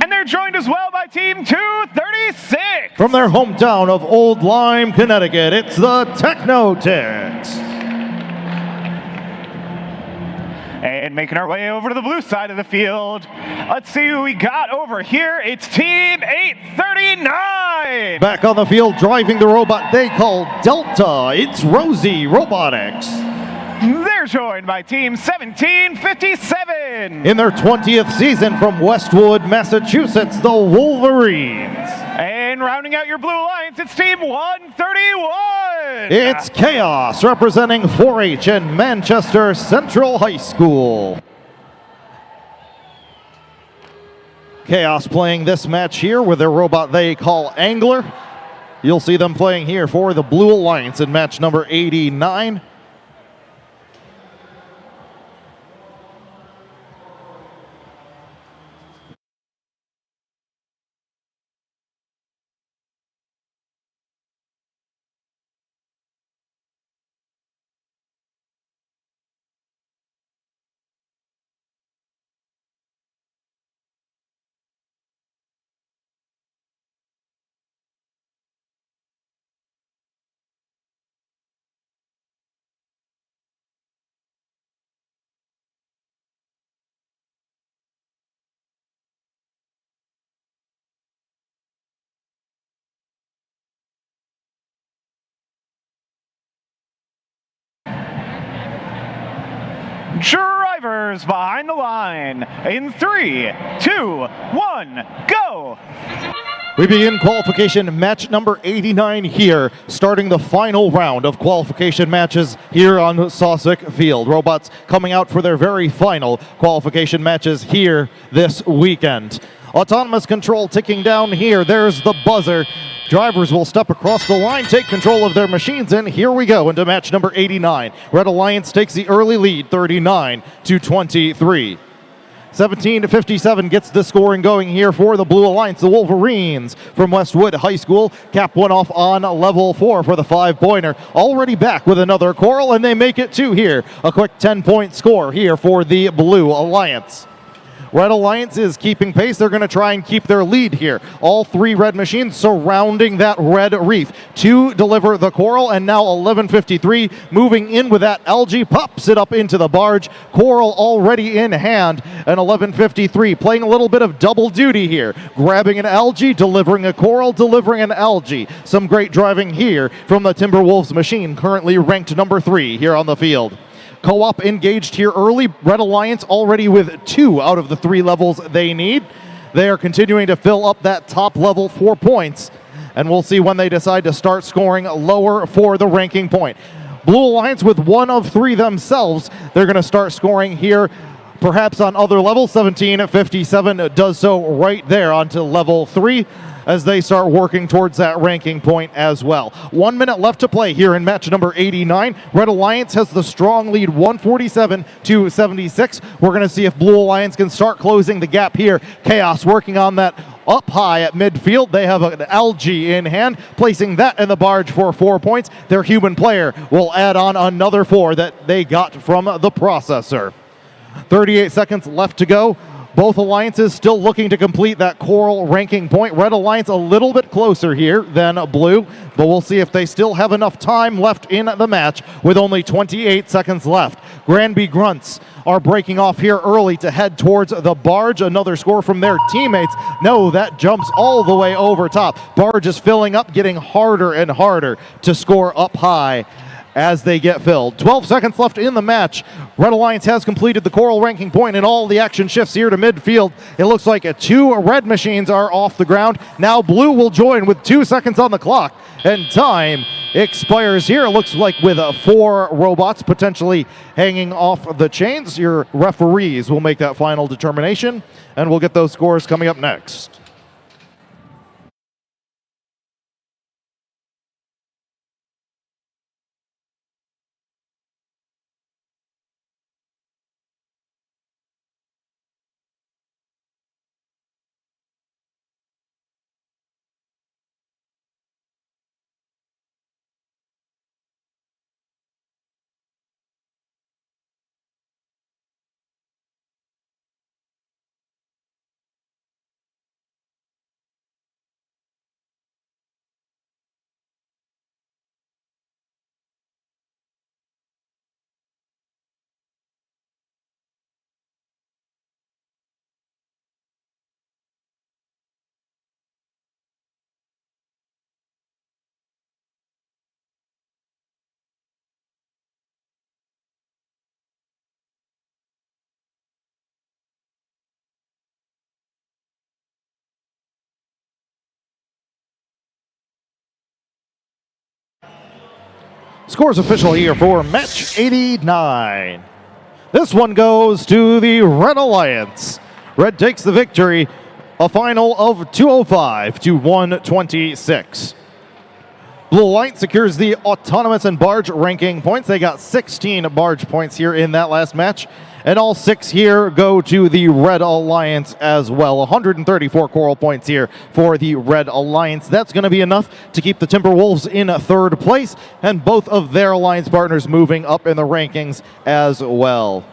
And they're joined as well by team 236. From their hometown of Old Lyme, Connecticut, it's the Technotics. And making our way over to the blue side of the field, let's see who we got over here. It's team 839. Back on the field, driving the robot they call Delta, it's Rosie Robotics. They're joined by team 1757. In their 20th season from Westwood, Massachusetts, the Wolverines. And rounding out your blue alliance, it's team 131. It's Chaos, representing 4-H and Manchester Central High School. Chaos playing this match here with their robot they call Angler. You'll see them playing here for the Blue Alliance in match number 89. Drivers behind the line in 3, 2, 1, go! We begin qualification match number 89 here, starting the final round of qualification matches here on Sosik Field. Robots coming out for their very final qualification matches here this weekend. Autonomous control ticking down here. There's the buzzer. Drivers will step across the line, take control of their machines, and here we go into match number 89. Red Alliance takes the early lead, 39-23. 17-57 gets the scoring going here for the Blue Alliance. The Wolverines from Westwood High School cap one off on level 4 for the 5-pointer. Already back with another coral, and they make it 2 here. A quick 10-point score here for the Blue Alliance. Red Alliance is keeping pace. They're going to try and keep their lead here. All 3 red machines surrounding that red reef to deliver the coral, and now 11:53 moving in with that algae, pops it up into the barge. Coral already in hand, and 11:53 playing a little bit of double duty here. Grabbing an algae, delivering a coral, delivering an algae. Some great driving here from the Timberwolves machine, currently ranked number 3 here on the field. Co-op engaged here early. Red Alliance already with 2 out of the 3 levels they need. They are continuing to fill up that top level 4 points, and we'll see when they decide to start scoring lower for the ranking point. Blue Alliance with 1 of 3 themselves. They're going to start scoring here perhaps on other levels. 17-57 does so right there onto level 3. As they start working towards that ranking point as well. 1 minute left to play here in match number 89. Red Alliance has the strong lead, 147-76. We're going to see if Blue Alliance can start closing the gap here. Chaos working on that up high at midfield. They have an algae in hand, placing that in the barge for 4 points. Their human player will add on another 4 that they got from the processor. 38 seconds left to go. Both alliances still looking to complete that coral ranking point. Red Alliance a little bit closer here than Blue, but we'll see if they still have enough time left in the match with only 28 seconds left. Granby Grunts are breaking off here early to head towards the barge. Another score from their teammates. No, that jumps all the way over top. Barge is filling up, getting harder and harder to score up high as they get filled. 12 seconds left in the match. Red Alliance has completed the coral ranking point, and all the action shifts here to midfield. It looks like 2 red machines are off the ground. Now Blue will join with 2 seconds on the clock, and time expires here. It looks like with 4 robots potentially hanging off the chains. Your referees will make that final determination, and we'll get those scores coming up next. Scores official here for match 89. This one goes to the Red Alliance. Red takes the victory, a final of 205 to 126. Blue Alliance secures the autonomous and barge ranking points. They got 16 barge points here in that last match. And all 6 here go to the Red Alliance as well. 134 coral points here for the Red Alliance. That's going to be enough to keep the Timberwolves in 3rd place, and both of their alliance partners moving up in the rankings as well.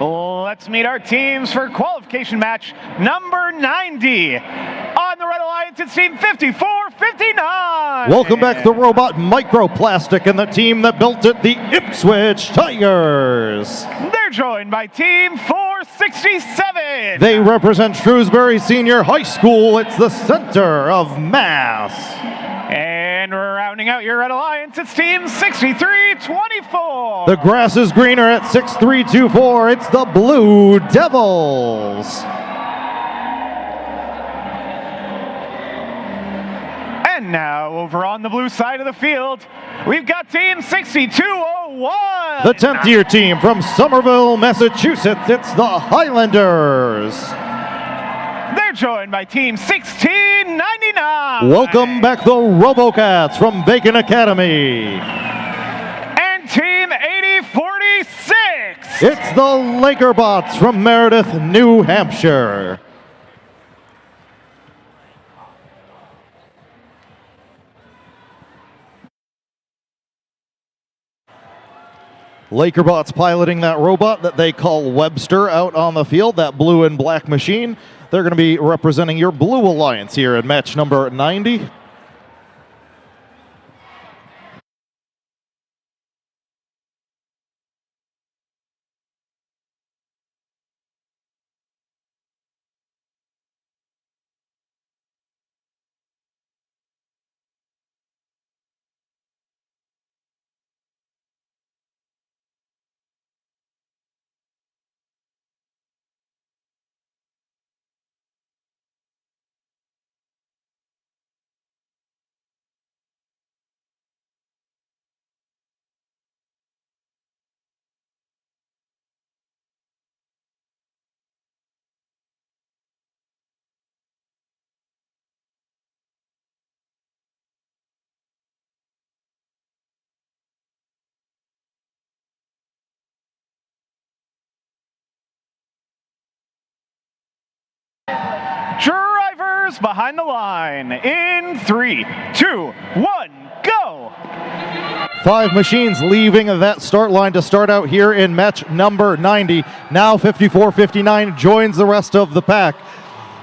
Let's meet our teams for qualification match number 90. On the Red Alliance, it's team 5459. Welcome back, the Robot Microplastic and the team that built it, the Ipswich Tigers. They're joined by team 467. They represent Shrewsbury Senior High School. It's the center of mass. And rounding out your Red Alliance, it's team 6324. The grass is greener at 6324. It's the Blue Devils. And now over on the blue side of the field, we've got team 6201. The 10th year team from Somerville, Massachusetts. It's the Highlanders. They're joined by team 1699. Welcome back, the RoboCats from Bacon Academy. And team 8046. It's the Lakerbots from Meredith, New Hampshire. Lakerbots piloting that robot that they call Webster out on the field, that blue and black machine. They're going to be representing your Blue Alliance here in match number 90. Drivers behind the line in 3, 2, 1, go! 5 machines leaving that start line to start out here in match number 90. Now 54-59 joins the rest of the pack.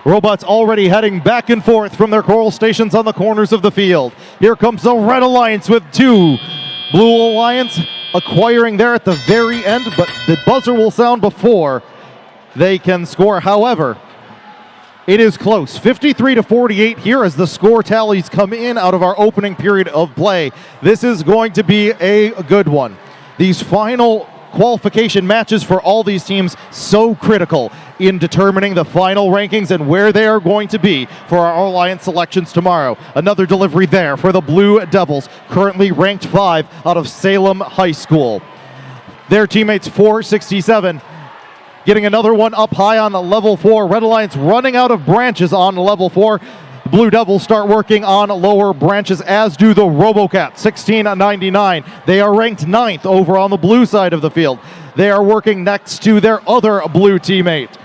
Robots already heading back and forth from their coral stations on the corners of the field. Here comes the Red Alliance with 2. Blue Alliance acquiring there at the very end, but the buzzer will sound before they can score. However, it is close, 53-48 here as the score tallies come in out of our opening period of play. This is going to be a good one. These final qualification matches for all these teams so critical in determining the final rankings and where they are going to be for our Alliance selections tomorrow. Another delivery there for the Blue Devils, currently ranked 5 out of Salem High School. Their teammates 467. Getting another one up high on the level 4. Red Alliance running out of branches on level 4. The Blue Devils start working on lower branches, as do the RoboCats, 1699. They are ranked 9th over on the blue side of the field. They are working next to their other blue teammate.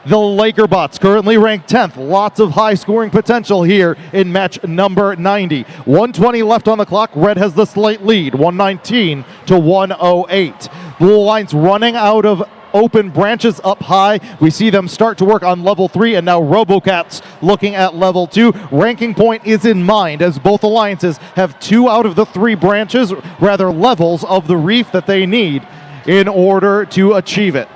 The Lakerbots, currently ranked 10th. Lots of high scoring potential here in match number 90. 120 left on the clock. Red has the slight lead, 119 to 108. Blue Alliance running out of open branches up high. We see them start to work on level 3, and now RoboCats looking at level 2. Ranking point is in mind as both alliances have 2 out of the 3 branches, rather levels of the reef that they need in order to achieve it.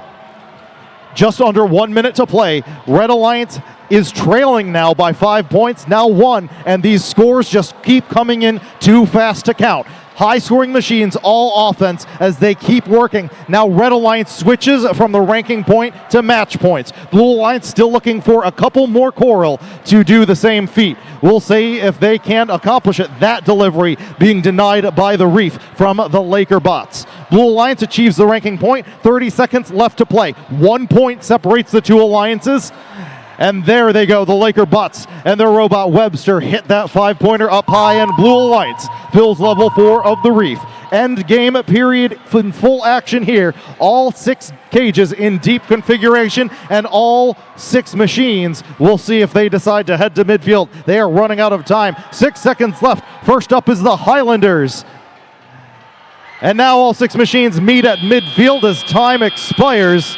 Just under 1 minute to play. Red Alliance is trailing now by 5 points, now 1, and these scores just keep coming in too fast to count. High-scoring machines, all offense, as they keep working. Now Red Alliance switches from the ranking point to match points. Blue Alliance still looking for a couple more coral to do the same feat. We'll see if they can accomplish it. That delivery being denied by the reef from the Lakerbots. Blue Alliance achieves the ranking point. 30 seconds left to play. 1 point separates the two alliances. And there they go, the Lakerbots and their robot Webster hit that 5-pointer up high, and Blue Alliance fills level 4 of the reef. End game period in full action here. All 6 cages in deep configuration, and all 6 machines. We'll see if they decide to head to midfield. They are running out of time. 6 seconds left. First up is the Highlanders. And now all 6 machines meet at midfield as time expires.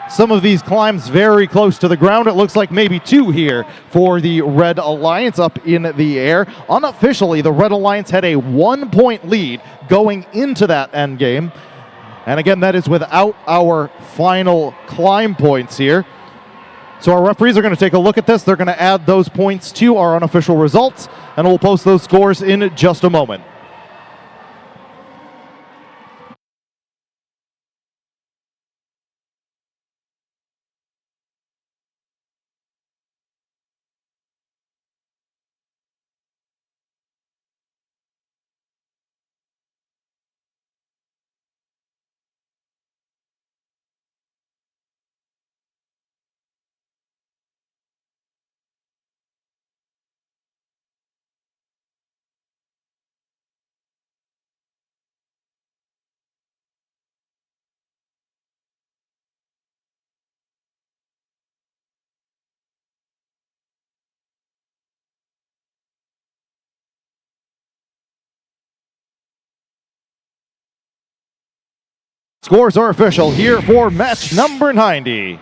Some of these climbs very close to the ground. It looks like maybe 2 here for the Red Alliance up in the air. Unofficially, the Red Alliance had a 1-point lead going into that end game. And again, that is without our final climb points here. So our referees are going to take a look at this. They're going to add those points to our unofficial results, and we'll post those scores in just a moment. Scores are official here for match number 90.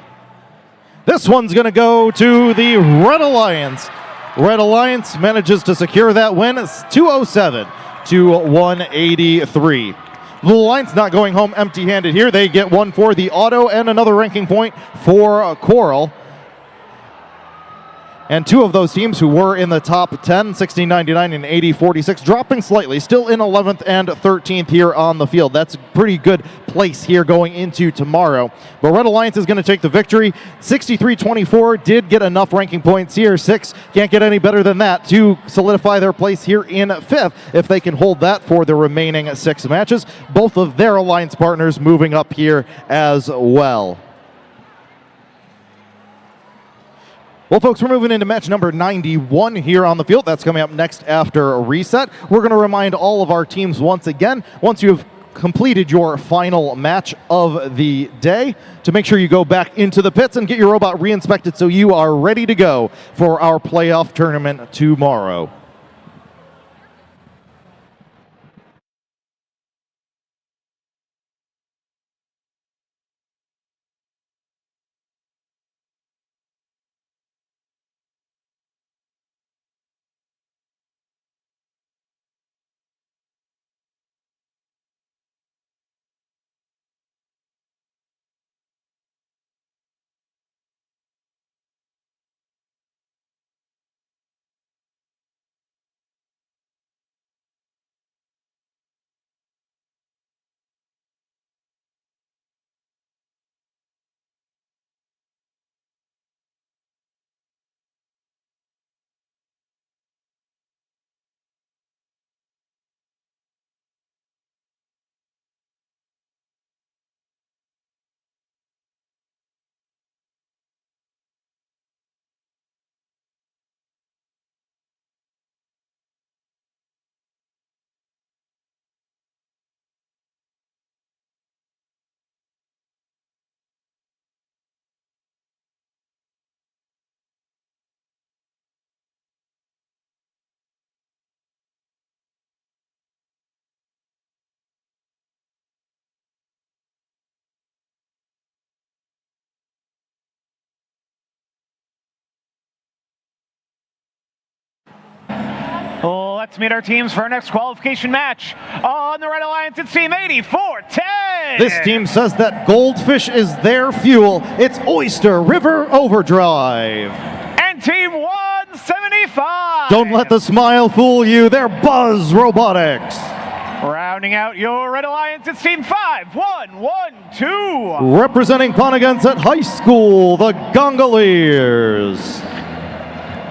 This one's going to go to the Red Alliance. Red Alliance manages to secure that win. It's 207 to 183. Blue Alliance not going home empty-handed here. They get one for the auto and another ranking point for Coral. And 2 of those teams who were in the top 10, 1699 and 8046, dropping slightly, still in 11th and 13th here on the field. That's a pretty good place here going into tomorrow. But Red Alliance is going to take the victory. 63-24 did get enough ranking points here. 6 can't get any better than that to solidify their place here in 5th if they can hold that for the remaining 6 matches. Both of their alliance partners moving up here as well. Well, folks, we're moving into match number 91 here on the field. That's coming up next after a reset. We're going to remind all of our teams once again, once you've completed your final match of the day, to make sure you go back into the pits and get your robot re-inspected so you are ready to go for our playoff tournament tomorrow. Let's meet our teams for our next qualification match. On the Red Alliance, it's Team 8410. This team says that Goldfish is their fuel. It's Oyster River Overdrive. And Team 175. Don't let the smile fool you. They're Buzz Robotics. Rounding out your Red Alliance, it's Team 5112. Representing Ponegunset High School, the Gongoliers.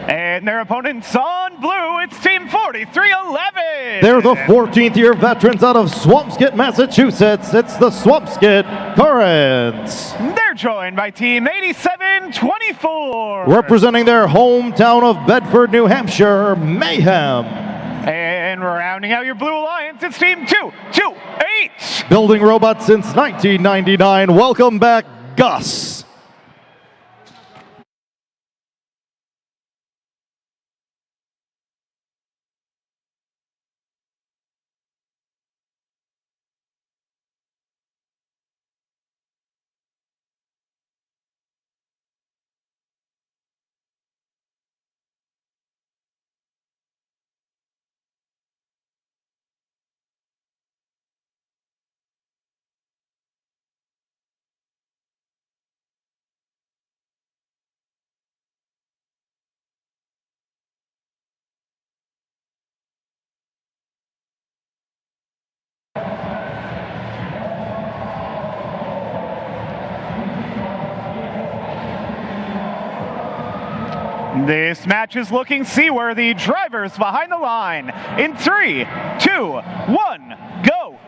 And their opponents on blue, it's Team 4311. They're the 14th year veterans out of Swampscott, Massachusetts. It's the Swampscott Currents. They're joined by Team 8724. Representing their hometown of Bedford, New Hampshire, Mayhem. And rounding out your Blue Alliance, it's Team 228. Building robots since 1999. Welcome back, Gus. This match is looking seaworthy. Drivers behind the line. In 3, 2, 1, go.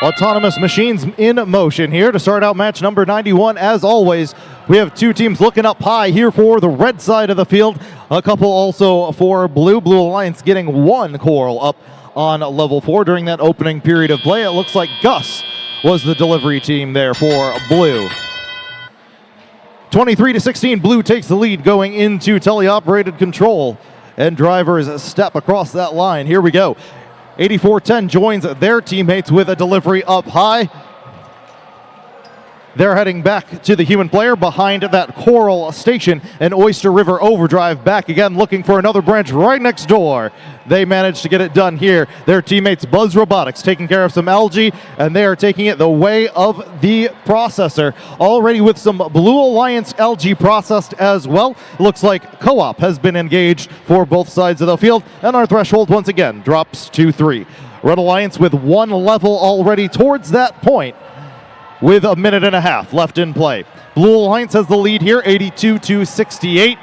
Autonomous machines in motion here to start out match number 91. As always, we have two teams looking up high here for the red side of the field. A couple also for blue. Blue Alliance getting one coral up on level 4 during that opening period of play. It looks like Gus was the delivery team there for blue. 23-16, blue takes the lead going into teleoperated control. And drivers step across that line. Here we go. 8410 joins their teammates with a delivery up high. They're heading back to the human player behind that coral station, and Oyster River Overdrive back again looking for another branch right next door. They managed to get it done here. Their teammates Buzz Robotics taking care of some algae, and they are taking it the way of the processor. Already with some Blue Alliance algae processed as well. Looks like Co-op has been engaged for both sides of the field, and our threshold once again drops to 3. Red Alliance with one level already towards that point, with a minute and a half left in play. Blue Alliance has the lead here, 82-68.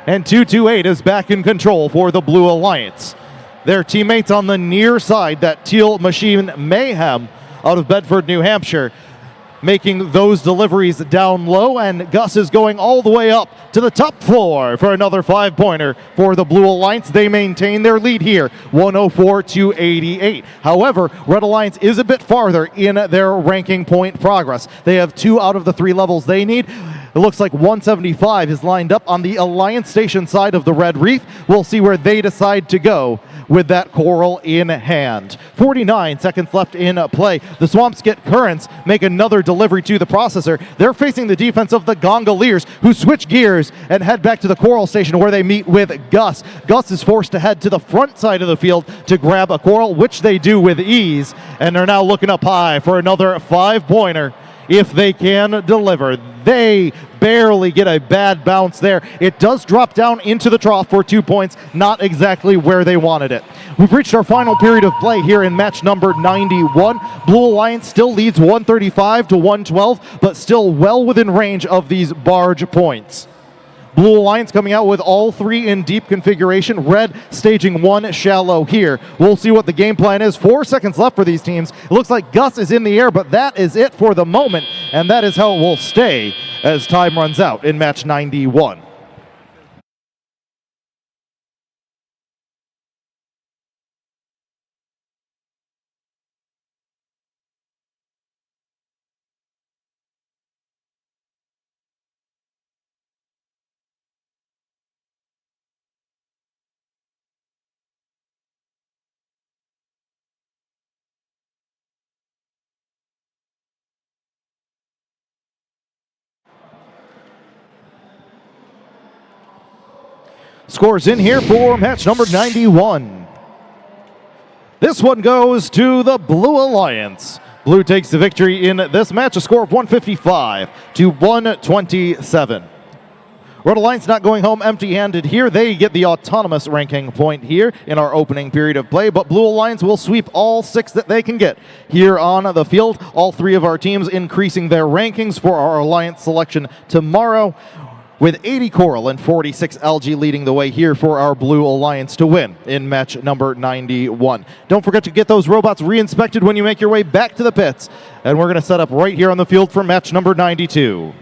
And 228 is back in control for the Blue Alliance. Their teammates on the near side, that teal machine Mayhem out of Bedford, New Hampshire, making those deliveries down low, and Gus is going all the way up to the top floor for another 5-pointer for the Blue Alliance. They maintain their lead here, 104-88. However, Red Alliance is a bit farther in their ranking point progress. They have 2 out of the 3 levels they need. It looks like 175 is lined up on the Alliance Station side of the Red Reef. We'll see where they decide to go with that coral in hand. 49 seconds left in play. The Swampscott Currents make another delivery to the processor. They're facing the defense of the Gongoliers, who switch gears and head back to the coral station where they meet with Gus. Gus is forced to head to the front side of the field to grab a coral, which they do with ease, and they're now looking up high for another 5-pointer if they can deliver. They barely get a bad bounce there. It does drop down into the trough for 2 points, not exactly where they wanted it. We've reached our final period of play here in match number 91. Blue Alliance still leads 135-112, but still well within range of these barge points. Blue Alliance coming out with all 3 in deep configuration. Red staging 1 shallow here. We'll see what the game plan is. 4 seconds left for these teams. It looks like Gus is in the air, but that is it for the moment, and that is how it will stay as time runs out in match 91. Scores in here for match number 91. This one goes to the Blue Alliance. Blue takes the victory in this match, a score of 155 to 127. Red Alliance not going home empty-handed here. They get the autonomous ranking point here in our opening period of play, but Blue Alliance will sweep all 6 that they can get here on the field. All 3 of our teams increasing their rankings for our Alliance selection tomorrow, with 80 Coral and 46 Algae leading the way here for our Blue Alliance to win in match number 91. Don't forget to get those robots re-inspected when you make your way back to the pits, and we're going to set up right here on the field for match number 92.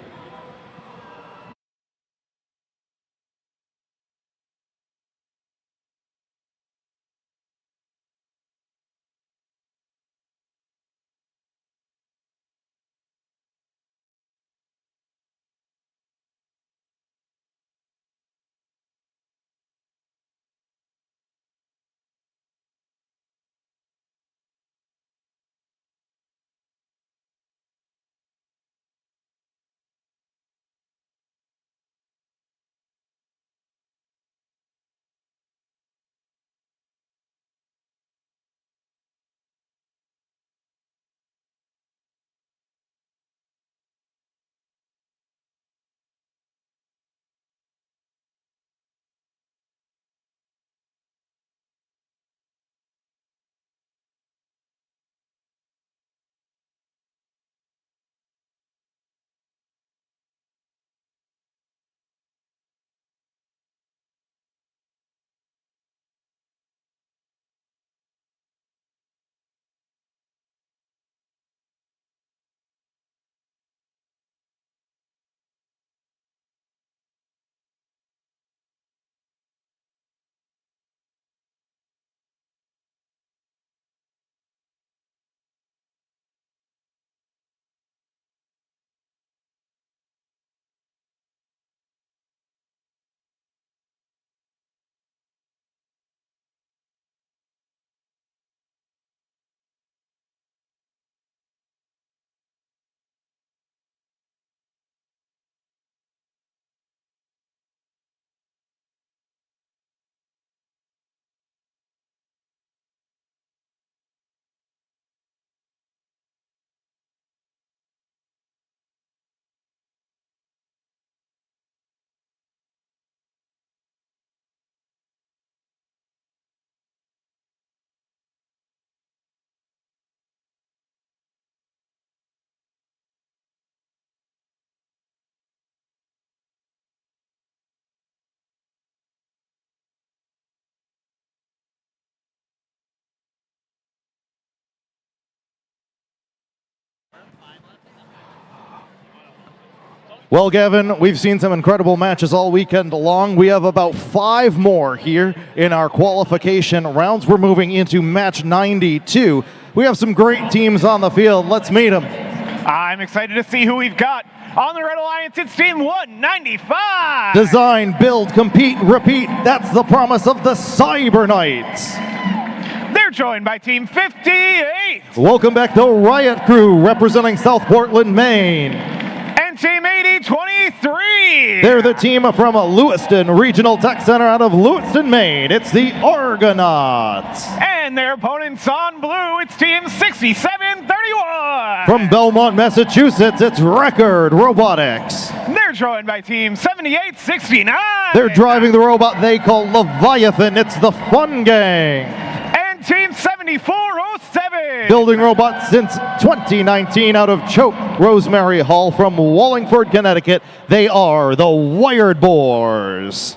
Well, Gavin, we've seen some incredible matches all weekend long. We have about 5 more here in our qualification rounds. We're moving into match 92. We have some great teams on the field. Let's meet them. I'm excited to see who we've got. On the Red Alliance, it's Team 195. Design, build, compete, repeat. That's the promise of the Cyber Knights. They're joined by Team 58. Welcome back, the Riot Crew, representing South Portland, Maine. And Team 8023. They're the team from Lewiston Regional Tech Center out of Lewiston, Maine. It's the Argonauts. And their opponents on blue, it's Team 6731. From Belmont, Massachusetts, it's Record Robotics. They're joined by Team 7869. They're driving the robot they call Leviathan. It's the Fun Gang. And Team 7407. Building robots since 2019 out of Choate Rosemary Hall from Wallingford, Connecticut. They are the Wired Boars.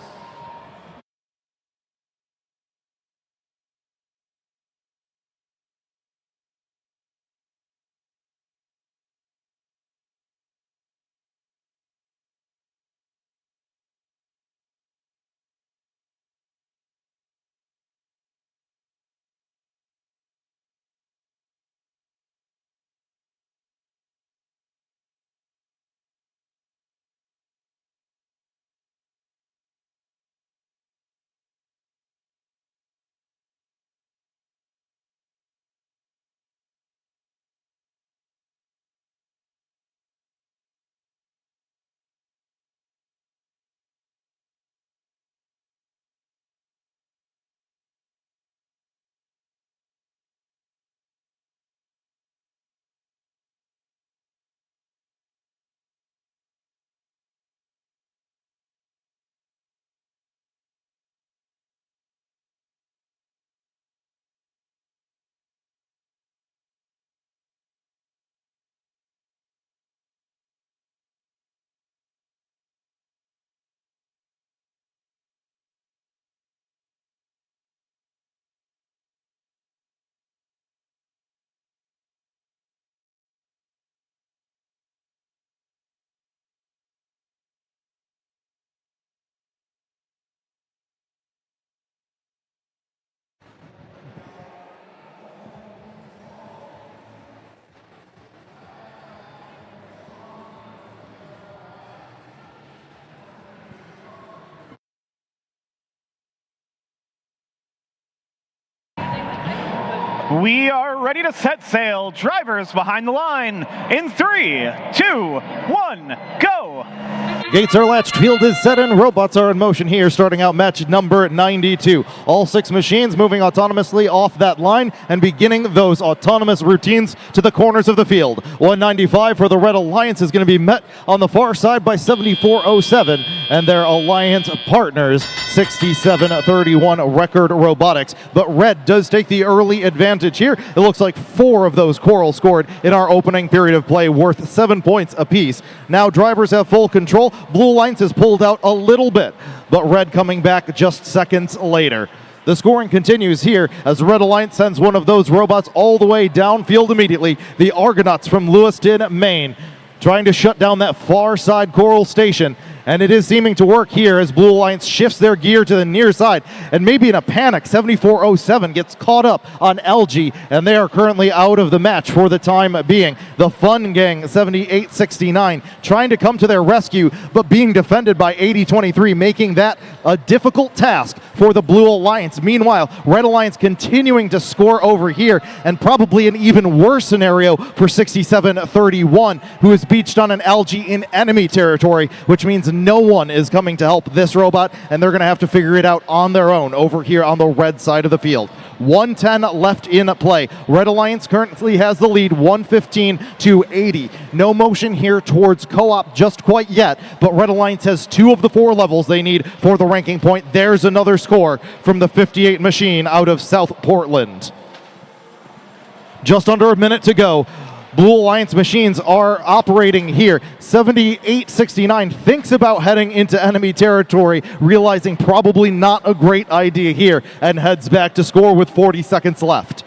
We are ready to set sail. Drivers behind the line in 3, 2, 1, go. Gates are latched, field is set, and robots are in motion here, starting out match number 92. All 6 machines moving autonomously off that line and beginning those autonomous routines to the corners of the field. 195 for the Red Alliance is going to be met on the far side by 7407 and their Alliance partners, 6731 Record Robotics. But Red does take the early advantage here. It looks like 4 of those Coral scored in our opening period of play, worth 7 points apiece. Now drivers have full control. Blue Alliance has pulled out a little bit, but Red coming back just seconds later. The scoring continues here as Red Alliance sends one of those robots all the way downfield immediately. The Argonauts from Lewiston, Maine, trying to shut down that far side Coral station. And it is seeming to work here as Blue Alliance shifts their gear to the near side. And maybe in a panic, 7407 gets caught up on LG, and they are currently out of the match for the time being. The Fun Gang, 7869, trying to come to their rescue, but being defended by 8023, making that a difficult task for the Blue Alliance. Meanwhile, Red Alliance continuing to score over here, and probably an even worse scenario for 6731, who is beached on an LG in enemy territory, which means no one is coming to help this robot, and they're going to have to figure it out on their own over here on the red side of the field. 110 left in play. Red Alliance currently has the lead, 115 to 80. No motion here towards co-op just quite yet, but Red Alliance has 2 of the 4 levels they need for the ranking point. There's another score from the 58 machine out of South Portland. Just under a minute to go. Blue Alliance machines are operating here. 7869 thinks about heading into enemy territory, realizing probably not a great idea here, and heads back to score with 40 seconds left.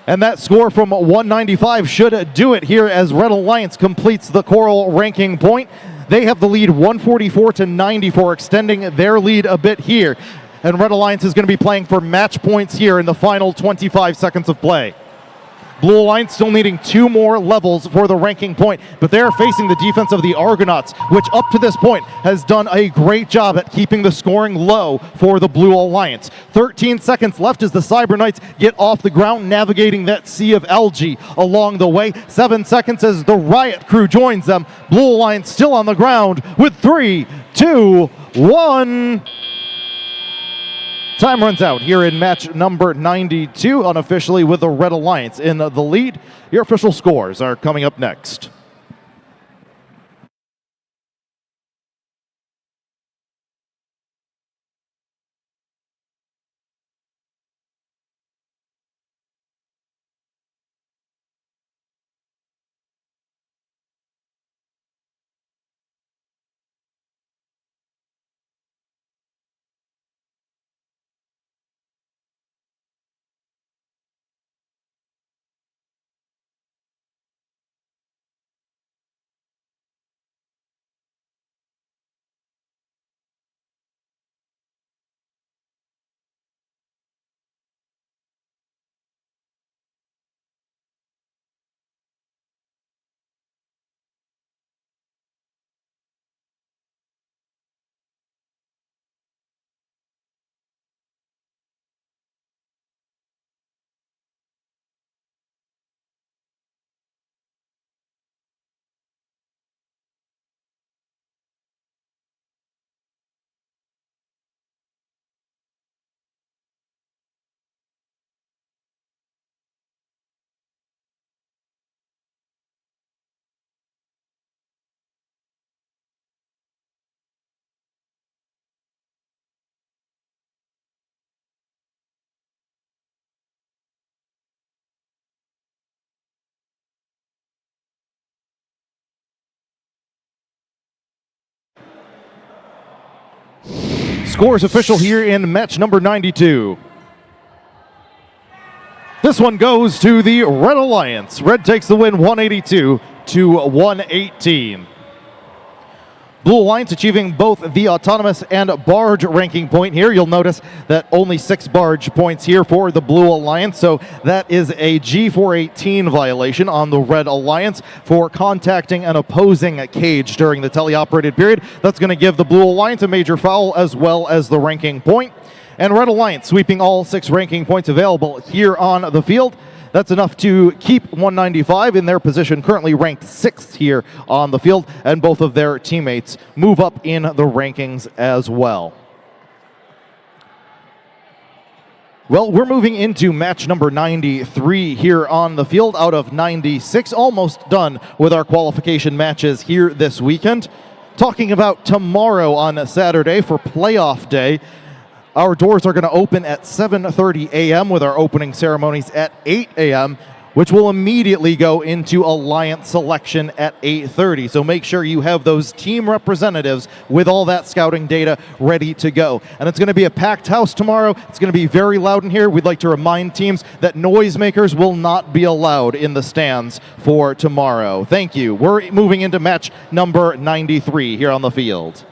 And that score from 195 should do it here as Red Alliance completes the Coral ranking point. They have the lead 144 to 94, extending their lead a bit here. And Red Alliance is going to be playing for match points here in the final 25 seconds of play. Blue Alliance still needing 2 more levels for the ranking point, but they're facing the defense of the Argonauts, which up to this point has done a great job at keeping the scoring low for the Blue Alliance. 13 seconds left as the Cyber Knights get off the ground, navigating that sea of LG along the way. 7 seconds as the Riot crew joins them. Blue Alliance still on the ground with 3, 2, 1. Time runs out here in match number 92, unofficially with the Red Alliance in the lead. Your official scores are coming up next. Scores official here in match number 92. This one goes to the Red Alliance. Red takes the win 182 to 118. Blue Alliance achieving both the autonomous and barge ranking point here. You'll notice that only 6 barge points here for the Blue Alliance, so that is a G418 violation on the Red Alliance for contacting an opposing cage during the teleoperated period. That's going to give the Blue Alliance a major foul as well as the ranking point. And Red Alliance sweeping all 6 ranking points available here on the field. That's enough to keep 195 in their position, currently ranked 6th here on the field, and both of their teammates move up in the rankings as well. Well, we're moving into match number 93 here on the field out of 96, almost done with our qualification matches here this weekend. Talking about tomorrow on Saturday for playoff day. Our doors are going to open at 7:30 a.m. with our opening ceremonies at 8 a.m., which will immediately go into Alliance selection at 8:30. So make sure you have those team representatives with all that scouting data ready to go. And it's going to be a packed house tomorrow. It's going to be very loud in here. We'd like to remind teams that noisemakers will not be allowed in the stands for tomorrow. Thank you. We're moving into match number 93 here on the field.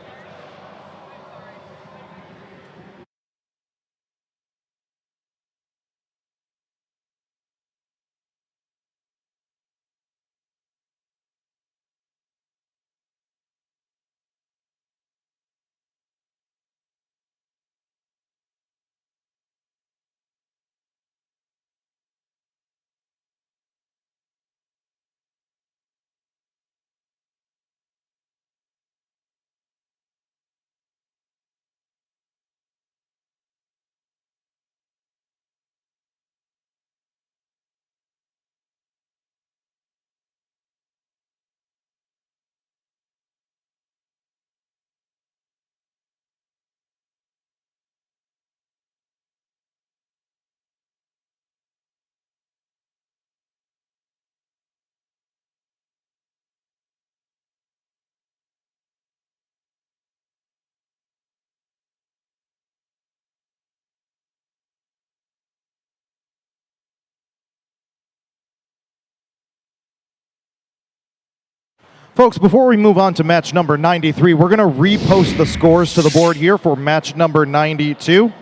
Folks, before we move on to match number 93, we're going to repost the scores to the board here for match number 92.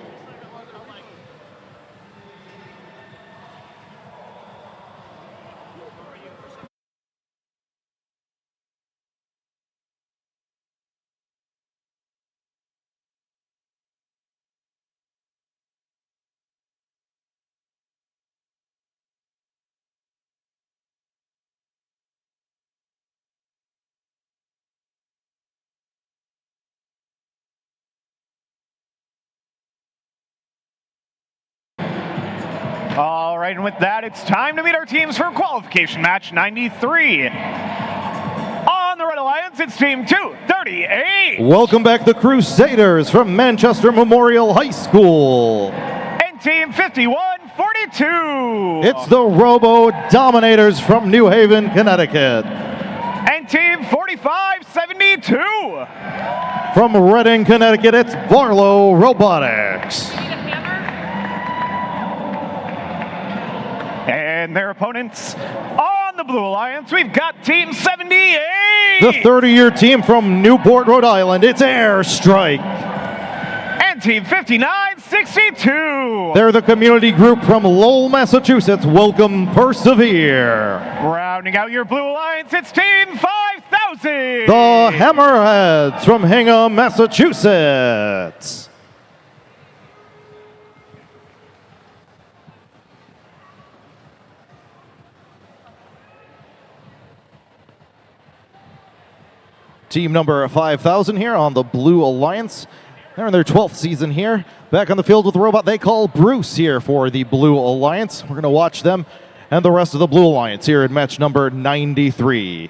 All right, and with that, it's time to meet our teams for qualification match 93. On the Red Alliance, it's Team 238. Welcome back, the Crusaders from Manchester Memorial High School. And Team 5142. It's the Robo Dominators from New Haven, Connecticut. And Team 4572. From Reading, Connecticut, it's Barlow Robotics. And their opponents on the Blue Alliance, we've got Team 78. The 30-year team from Newport, Rhode Island, it's Airstrike. And Team 5962. They're the community group from Lowell, Massachusetts. Welcome, Persevere. Rounding out your Blue Alliance, it's Team 5000. The Hammerheads from Hingham, Massachusetts. Team number 5000 here on the Blue Alliance. They're in their 12th season here. Back on the field with the robot they call Bruce here for the Blue Alliance. We're going to watch them and the rest of the Blue Alliance here in match number 93.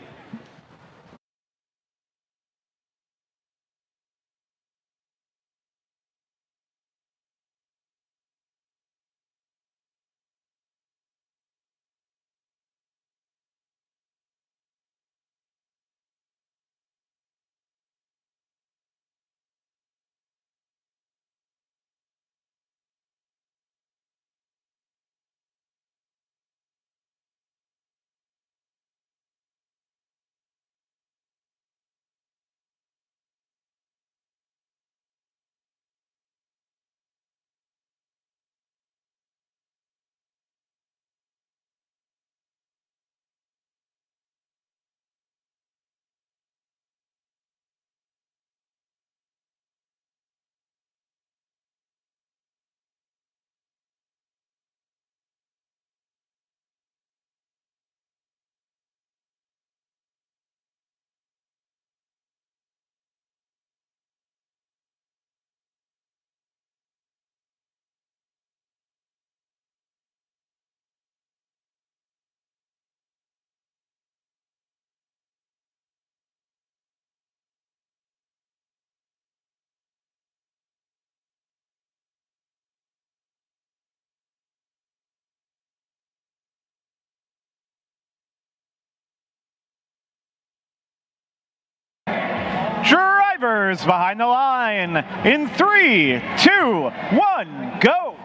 drivers behind the line in 3, 2, 1, go.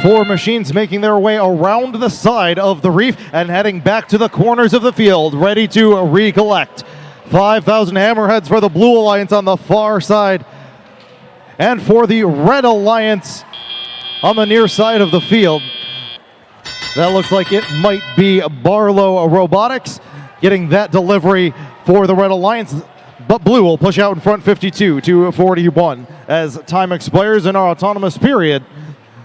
4 machines making their way around the side of the reef and heading back to the corners of the field, ready to recollect. 5,000 hammerheads for the Blue Alliance on the far side, and for the Red Alliance on the near side of the field. That looks like it might be Barlow Robotics getting that delivery for the Red Alliance, but Blue will push out in front 52 to 41 as time expires in our autonomous period.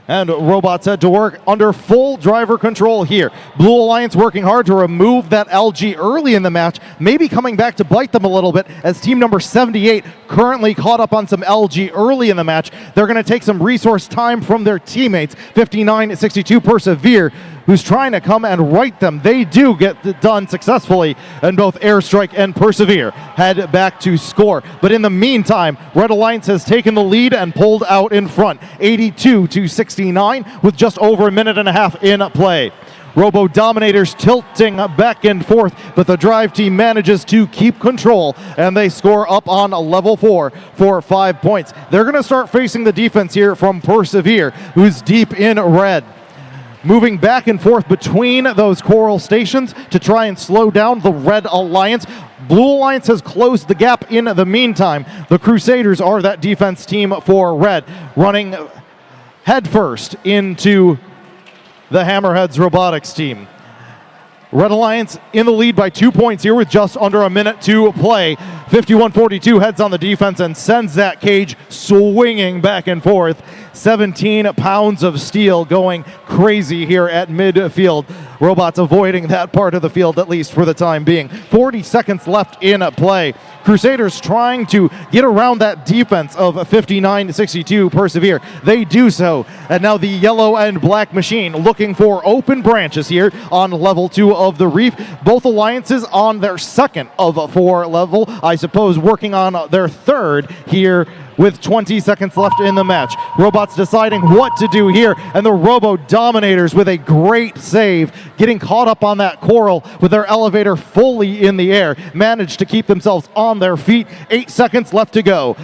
And robots head to work under full driver control here. Blue Alliance working hard to remove that LG early in the match, maybe coming back to bite them a little bit as team number 78 currently caught up on some LG early in the match. They're going to take some resource time from their teammates. 59-62 Persevere, who's trying to come and right them. They do get it done successfully, and both Airstrike and Persevere head back to score. But in the meantime, Red Alliance has taken the lead and pulled out in front, 82-69, with just over a minute and a half in play. Robo Dominators tilting back and forth, but the drive team manages to keep control, and they score up on level 4 for 5 points. They're going to start facing the defense here from Persevere, who's deep in red. Moving back and forth between those coral stations to try and slow down the Red Alliance. Blue Alliance has closed the gap in the meantime. The Crusaders are that defense team for Red, running headfirst into the Hammerheads Robotics team. Red Alliance in the lead by 2 points here with just under a minute to play. 51-42 heads on the defense and sends that cage swinging back and forth. 17 pounds of steel going crazy here at midfield. Robots avoiding that part of the field, at least for the time being. 40 seconds left in play. Crusaders trying to get around that defense of 59-62 Persevere. They do so. And now the yellow and black machine looking for open branches here on level 2 of the reef. Both alliances on their second of 4 level. I suppose working on their third here with 20 seconds left in the match. Robots deciding what to do here, and the Robo Dominators with a great save, getting caught up on that coral with their elevator fully in the air, managed to keep themselves on their feet. 8 seconds left to go.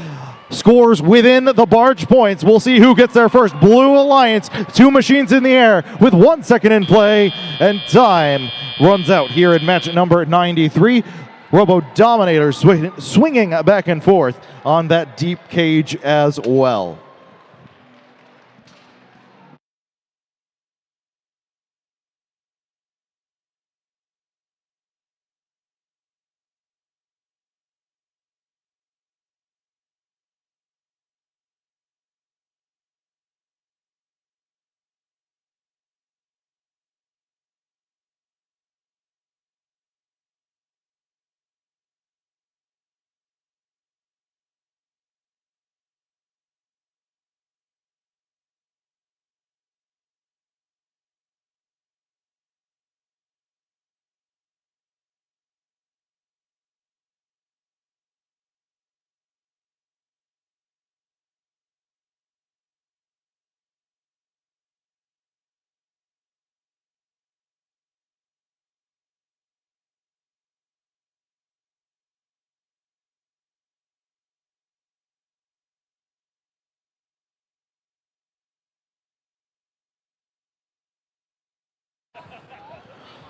Scores within the barge points. We'll see who gets there first. Blue Alliance, 2 machines in the air with 1 second in play, and time runs out here in match number 93. Robo Dominators swinging back and forth on that deep cage as well.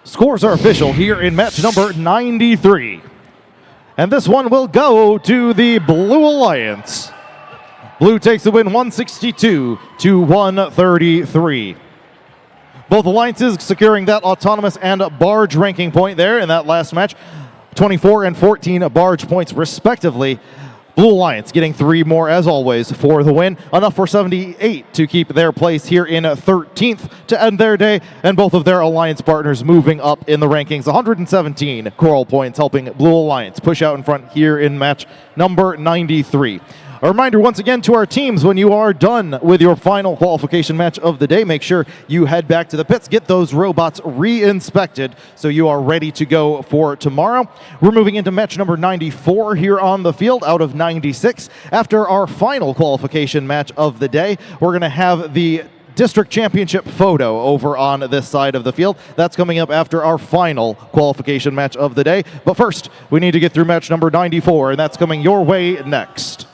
Scores are official here in match number 93. And this one will go to the Blue Alliance. Blue takes the win 162-133. Both alliances securing that autonomous and barge ranking point there in that last match. 24 and 14 barge points respectively. Blue Alliance getting 3 more as always for the win. Enough for 78 to keep their place here in 13th to end their day, and both of their alliance partners moving up in the rankings. 117 coral points helping Blue Alliance push out in front here in match number 93. A reminder once again to our teams, when you are done with your final qualification match of the day, make sure you head back to the pits, get those robots re-inspected so you are ready to go for tomorrow. We're moving into match number 94 here on the field out of 96. After our final qualification match of the day, we're going to have the district championship photo over on this side of the field. That's coming up after our final qualification match of the day. But first, we need to get through match number 94, and that's coming your way next.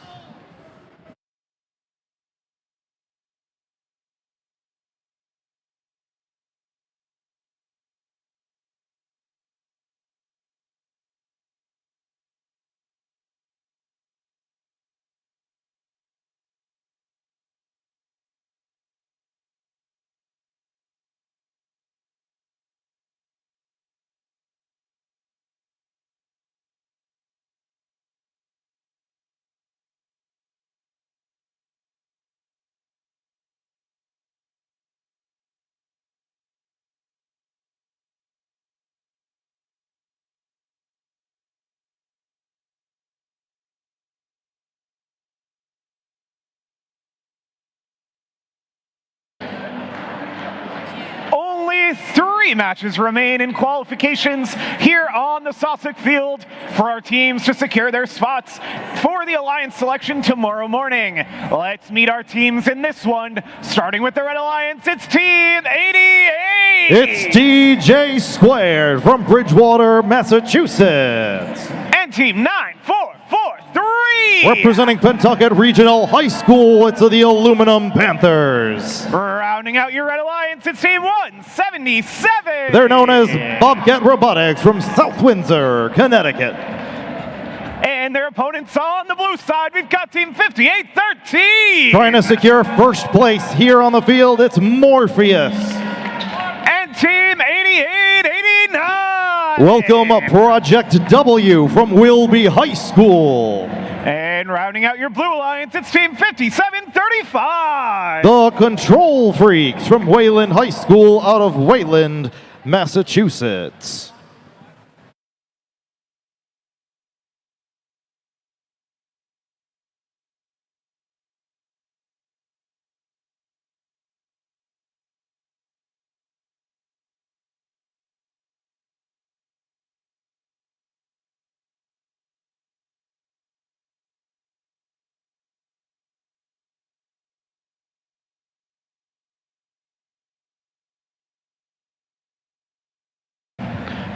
Only 3 matches remain in qualifications here on the Sosik field for our teams to secure their spots for the Alliance selection tomorrow morning. Let's meet our teams in this one. Starting with the Red Alliance, it's Team 88! It's TJ Squared from Bridgewater, Massachusetts. And Team 9443! Representing Pentucket Regional High School, it's the Aluminum Panthers. Rounding out your Red Alliance, it's Team 177! They're known as Bobcat Robotics from South Windsor, Connecticut. And their opponents on the blue side, we've got Team 5813! Trying to secure first place here on the field, it's Morpheus. And Team 8889! Welcome Project W from Wilby High School. And rounding out your blue alliance, it's Team 5735! The Control Freaks from Wayland High School out of Wayland, Massachusetts.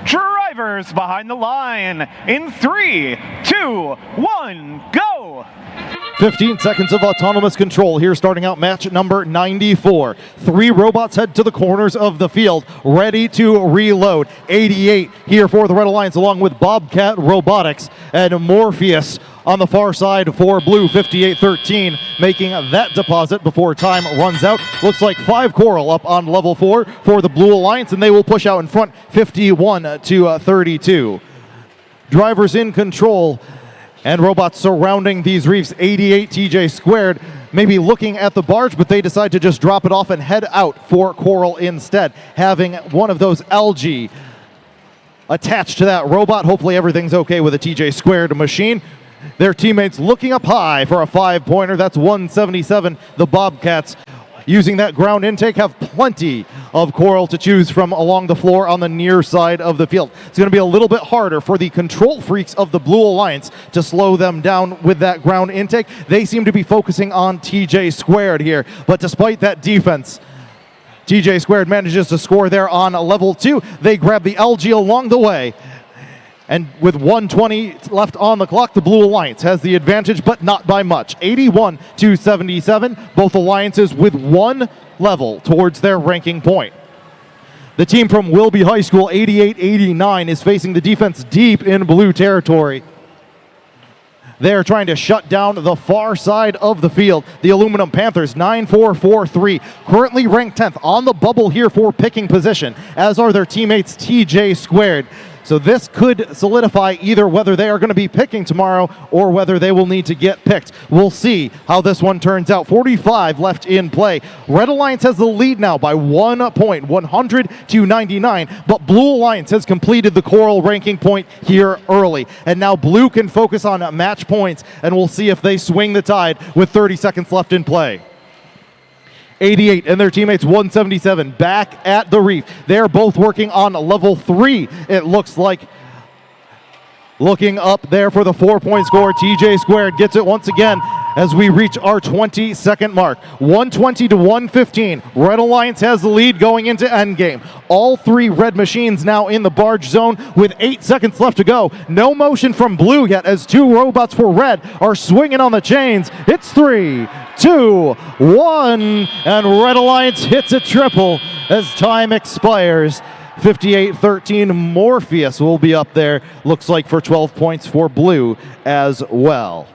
Drivers behind the line in 3, 2, 1, go! 15 seconds of autonomous control here, starting out match number 94. 3 robots head to the corners of the field, ready to reload. 88 here for the Red Alliance, along with Bobcat Robotics and Morpheus on the far side for blue. 5813 making that deposit before time runs out. Looks like 5 coral up on level 4 for the Blue Alliance, and they will push out in front 51 to 32. Drivers in control and robots surrounding these reefs. 88 TJ Squared maybe looking at the barge, but they decide to just drop it off and head out for coral instead, having one of those algae attached to that robot. Hopefully everything's okay with a TJ Squared machine. Their teammates looking up high for a 5-pointer. That's 177. The Bobcats, using that ground intake, have plenty of coral to choose from along the floor on the near side of the field. It's going to be a little bit harder for the Control Freaks of the Blue Alliance to slow them down with that ground intake. They seem to be focusing on TJ Squared here, but despite that defense, TJ Squared manages to score there on level 2. They grab the algae along the way. And with 1:20 left on the clock, the Blue Alliance has the advantage, but not by much. 81-77, both alliances with 1 level towards their ranking point. The team from Wilby High School, 88-89, is facing the defense deep in blue territory. They're trying to shut down the far side of the field. The Aluminum Panthers, 9-4-4-3, currently ranked 10th on the bubble here for picking position, as are their teammates TJ Squared. So this could solidify either whether they are going to be picking tomorrow or whether they will need to get picked. We'll see how this one turns out. 45 left in play. Red Alliance has the lead now by 1 point, 100-99. But Blue Alliance has completed the coral ranking point here early. And now Blue can focus on match points, and we'll see if they swing the tide with 30 seconds left in play. 88 and their teammates 177 back at the reef. They're both working on level 3, it looks like. Looking up there for the 4-point score. TJ Squared gets it once again. as we reach our 20-second mark. 120 to 115. Red Alliance has the lead going into endgame. All three red machines now in the barge zone with 8 seconds left to go. No motion from blue yet as two robots for red are swinging on the chains. It's 3, 2, 1, and Red Alliance hits a triple as time expires. 58-13, Morpheus will be up there, looks like, for 12 points for blue as well.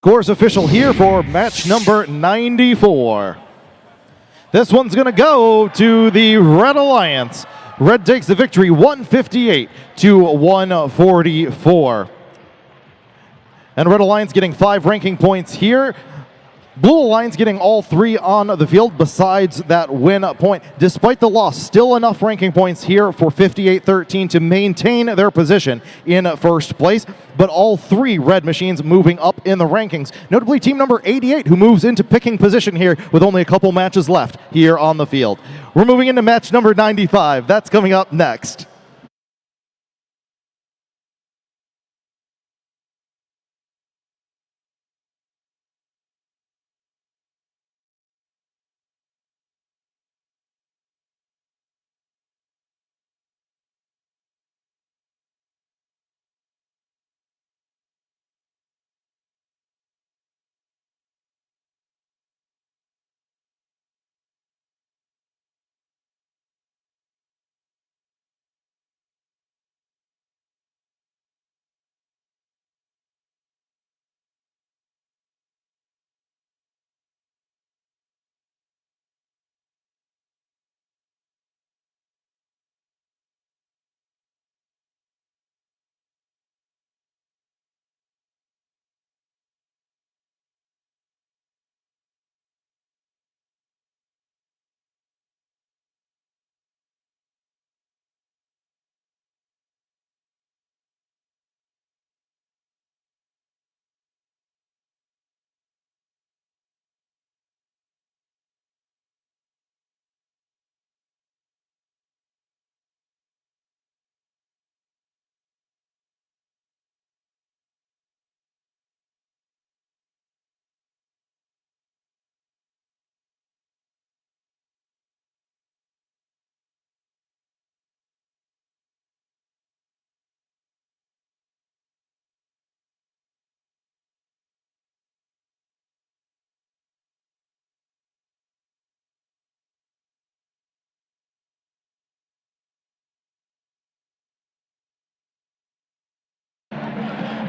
Scores official here for match number 94. This one's going to go to the Red Alliance. Red takes the victory 158 to 144. And Red Alliance getting 5 ranking points here. Blue Alliance getting all 3 on the field besides that win point. Despite the loss, still enough ranking points here for 58-13 to maintain their position in first place. But all 3 red machines moving up in the rankings. Notably team number 88 who moves into picking position here with only a couple matches left here on the field. We're moving into match number 95. That's coming up next.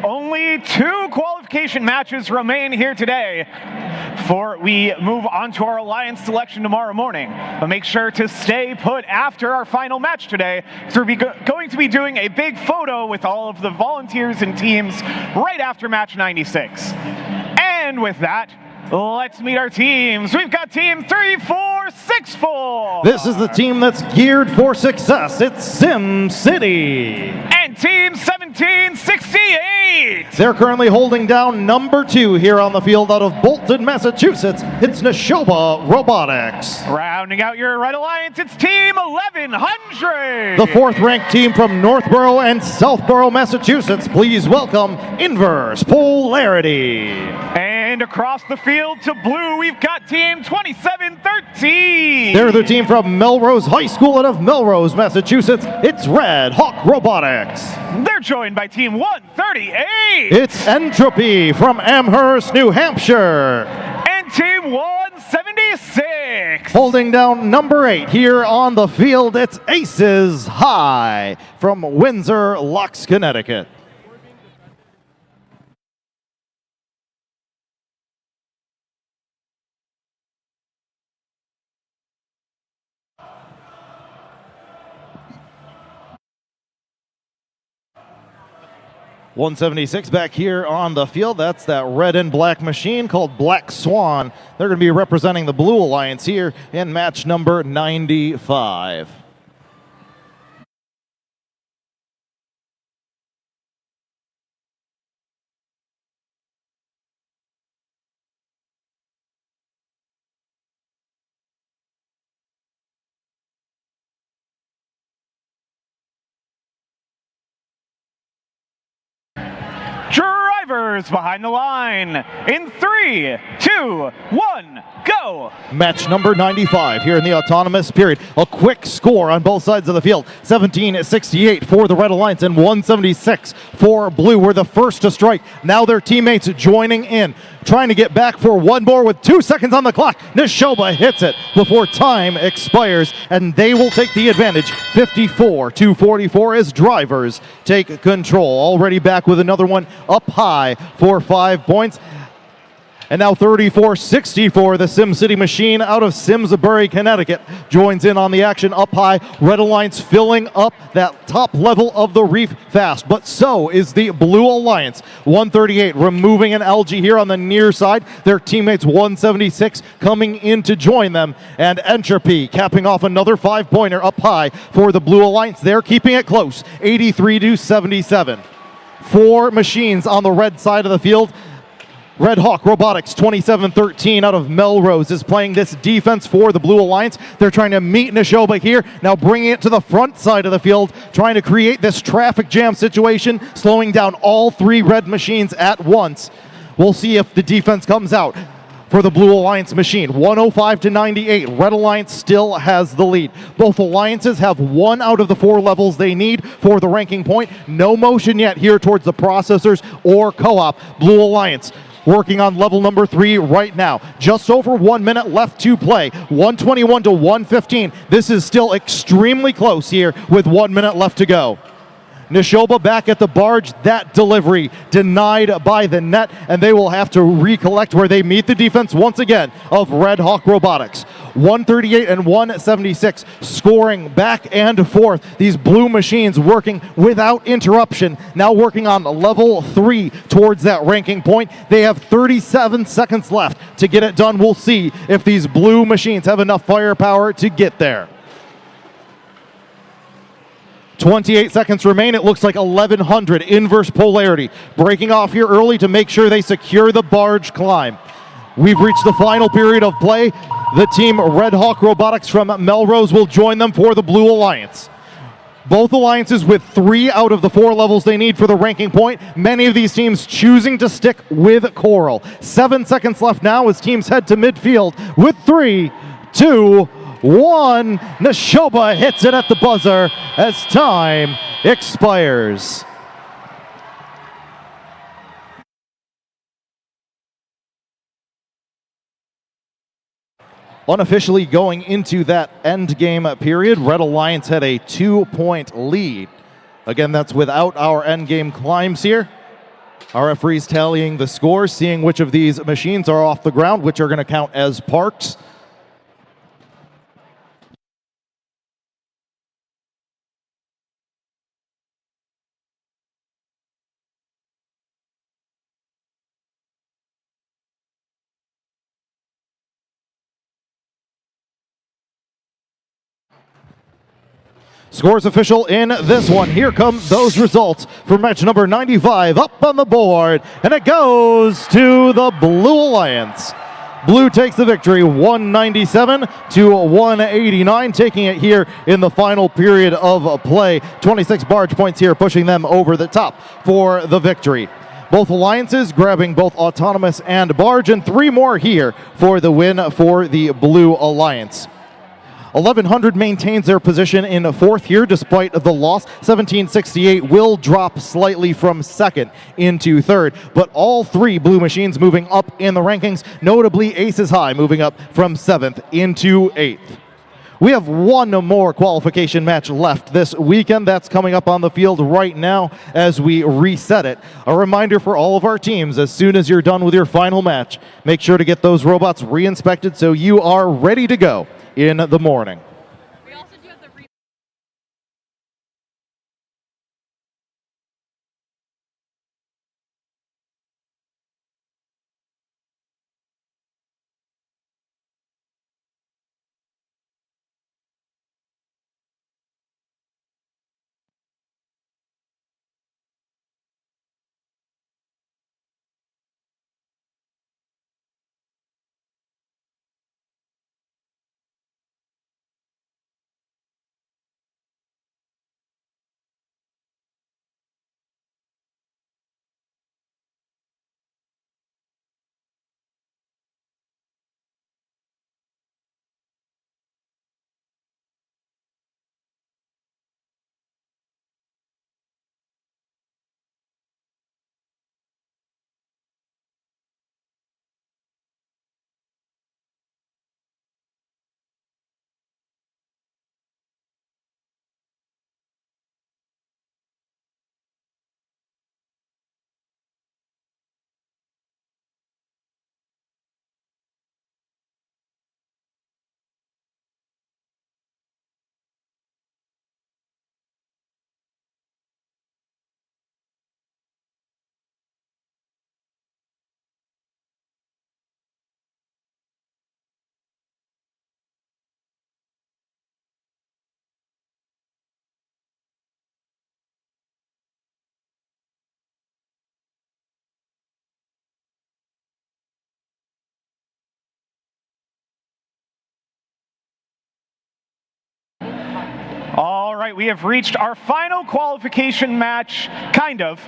Only 2 qualification matches remain here today before we move on to our Alliance selection tomorrow morning. But make sure to stay put after our final match today, because we're going to be doing a big photo with all of the volunteers and teams right after match 96. And with that, let's meet our teams. We've got team 3464. This is the team that's geared for success. It's Sim City. And team 1768. They're currently holding down number 2 here on the field out of Bolton, Massachusetts. It's Neshoba Robotics. Rounding out your Red Alliance, it's team 1100. The 4th-ranked team from Northborough and Southborough, Massachusetts. Please welcome Inverse Polarity. And across the field to blue, we've got team 2713. They're the team from Melrose High School out of Melrose, Massachusetts. It's Red Hawk Robotics. They're joined by team 138. It's Entropy from Amherst, New Hampshire. And team 176. Holding down number 8 here on the field, it's Aces High from Windsor Locks, Connecticut. 176 back here on the field. That's that red and black machine called Black Swan. They're going to be representing the Blue Alliance here in match number 95. Drivers behind the line in 3, 2, 1, go! Match number 95 here in the autonomous period. A quick score on both sides of the field. 17-68 for the Red Alliance and 176 for Blue. Were the first to strike. Now their teammates joining in, trying to get back for one more with 2 seconds on the clock. Neshoba hits it before time expires, and they will take the advantage. 54-44 as drivers take control. Already back with another one up high for 5 points. And now 34-64, the SimCity machine out of Simsbury, Connecticut, joins in on the action up high. Red Alliance filling up that top level of the reef fast, but so is the Blue Alliance. 138 removing an algae here on the near side. Their teammates 176 coming in to join them, and Entropy capping off another 5-pointer up high for the Blue Alliance. They're keeping it close, 83-77. 4 machines on the red side of the field. Red Hawk Robotics 27-13 out of Melrose is playing this defense for the Blue Alliance. They're trying to meet Neshoba here, now bringing it to the front side of the field, trying to create this traffic jam situation, slowing down all 3 red machines at once. We'll see if the defense comes out for the Blue Alliance machine. 105-98. Red Alliance still has the lead. Both alliances have 1 out of the 4 levels they need for the ranking point. No motion yet here towards the processors or co-op. Blue Alliance working on level number 3 right now. Just over 1 minute left to play. 121-115. This is still extremely close here with 1 minute left to go. Neshoba back at the barge. That delivery denied by the net, and they will have to recollect where they meet the defense once again of Red Hawk Robotics. 138 and 176, scoring back and forth. These blue machines working without interruption, now working on level 3 towards that ranking point. They have 37 seconds left to get it done. We'll see if these blue machines have enough firepower to get there. 28 seconds remain. It looks like 1100 inverse polarity. Breaking off here early to make sure they secure the barge climb. We've reached the final period of play. The team Red Hawk Robotics from Melrose will join them for the Blue Alliance. Both alliances with 3 out of the 4 levels they need for the ranking point. Many of these teams choosing to stick with Coral. 7 seconds left now as teams head to midfield with 3, 2, 1. Neshoba hits it at the buzzer as time expires. Unofficially going into that end game period, Red Alliance had a 2-point lead. Again, that's without our end game climbs here. Our referees tallying the scores, seeing which of these machines are off the ground, which are going to count as parks. Scores official in this one. Here come those results for match number 95 up on the board, and it goes to the Blue Alliance. Blue takes the victory 197-189, taking it here in the final period of play. 26 barge points here, pushing them over the top for the victory. Both alliances grabbing both autonomous and barge, and 3 more here for the win for the Blue Alliance. 1100 maintains their position in 4th here despite the loss. 1768 will drop slightly from 2nd into 3rd, but all 3 blue machines moving up in the rankings, notably Aces High moving up from 7th into 8th. We have 1 more qualification match left this weekend. That's coming up on the field right now as we reset it. A reminder for all of our teams, as soon as you're done with your final match, make sure to get those robots re-inspected so you are ready to go in the morning. All right, we have reached our final qualification match, kind of.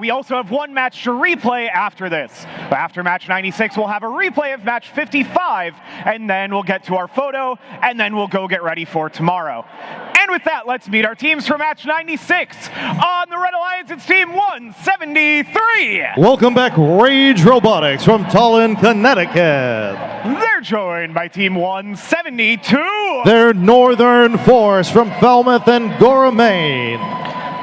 We also have one match to replay after this. After match 96, we'll have a replay of match 55, and then we'll get to our photo, and then we'll go get ready for tomorrow. And with that, let's meet our teams for match 96. On the Red Alliance, it's team 173. Welcome back, Rage Robotics from Tallinn, Connecticut. They're joined by team 172. They're Northern Force from Falmouth and Goramain.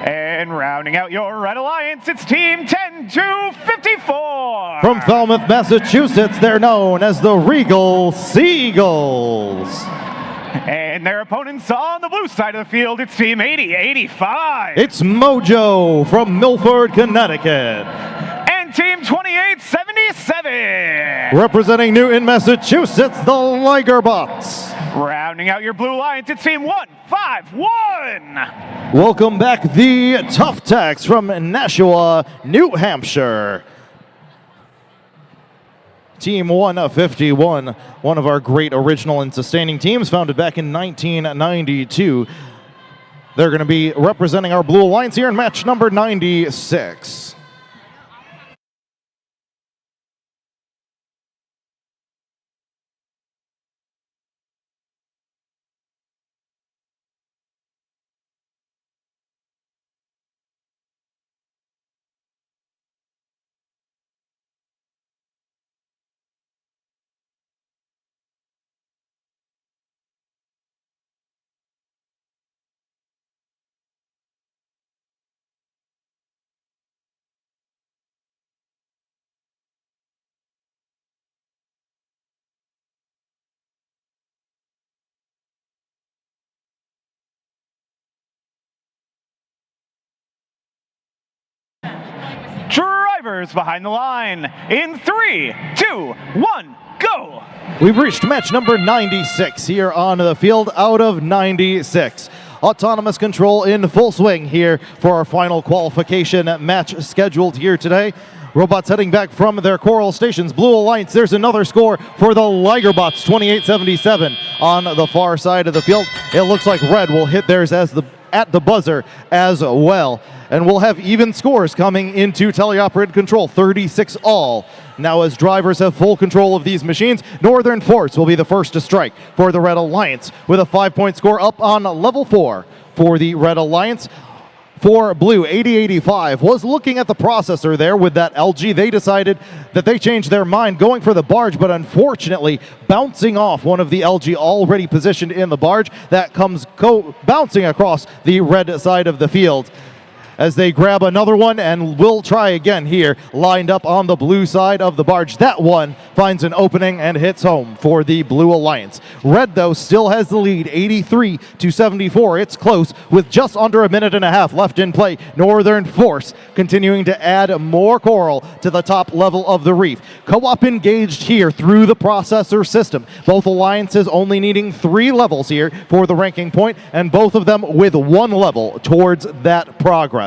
And rounding out your Red Alliance, it's team 10254. From Falmouth, Massachusetts, they're known as the Regal Seagulls. And their opponents on the blue side of the field, it's team 8085. It's Mojo from Milford, Connecticut. And team 2877. Representing Newton, Massachusetts, the Ligerbots. Rounding out your blue alliance, it's team 151. Welcome back, the Tough Techs from Nashua, New Hampshire. Team 151, one of our great original and sustaining teams, founded back in 1992. They're going to be representing our Blue Alliance here in match number 96. Drivers behind the line in 3, 2, 1, go! We've reached match number 96 here on the field out of 96. Autonomous control in full swing here for our final qualification match scheduled here today. Robots heading back from their coral stations. Blue Alliance, there's another score for the Ligerbots, 2877 on the far side of the field. It looks like Red will hit theirs at the buzzer as well. And we'll have even scores coming into teleoperated control, 36 all. Now as drivers have full control of these machines, Northern Force will be the first to strike for the Red Alliance with a 5-point score up on level 4 for the Red Alliance. For Blue, 8085 was looking at the processor there with that LG. They decided that they changed their mind going for the barge, but unfortunately bouncing off one of the LG already positioned in the barge. That comes bouncing across the red side of the field as they grab another one and will try again here, lined up on the blue side of the barge. That one finds an opening and hits home for the Blue Alliance. Red, though, still has the lead, 83-74. It's close with just under a minute and a half left in play. Northern Force continuing to add more coral to the top level of the reef. Co-op engaged here through the processor system. Both alliances only needing 3 levels here for the ranking point, and both of them with 1 level towards that progress.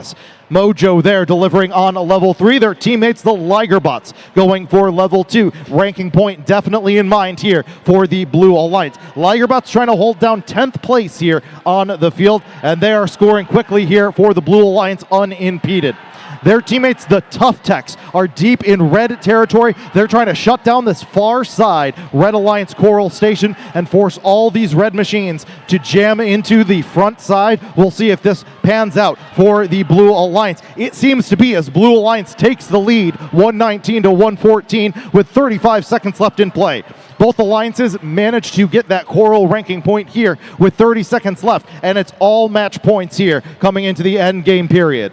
Mojo there delivering on level 3. Their teammates, the Ligerbots, going for level 2. Ranking point definitely in mind here for the Blue Alliance. Ligerbots trying to hold down 10th place here on the field, and they are scoring quickly here for the Blue Alliance unimpeded. Their teammates, the Tough Techs, are deep in red territory. They're trying to shut down this far side Red Alliance coral station and force all these red machines to jam into the front side. We'll see if this pans out for the Blue Alliance. It seems to be as Blue Alliance takes the lead, 119-114, with 35 seconds left in play. Both alliances managed to get that coral ranking point here with 30 seconds left, and it's all match points here coming into the end game period.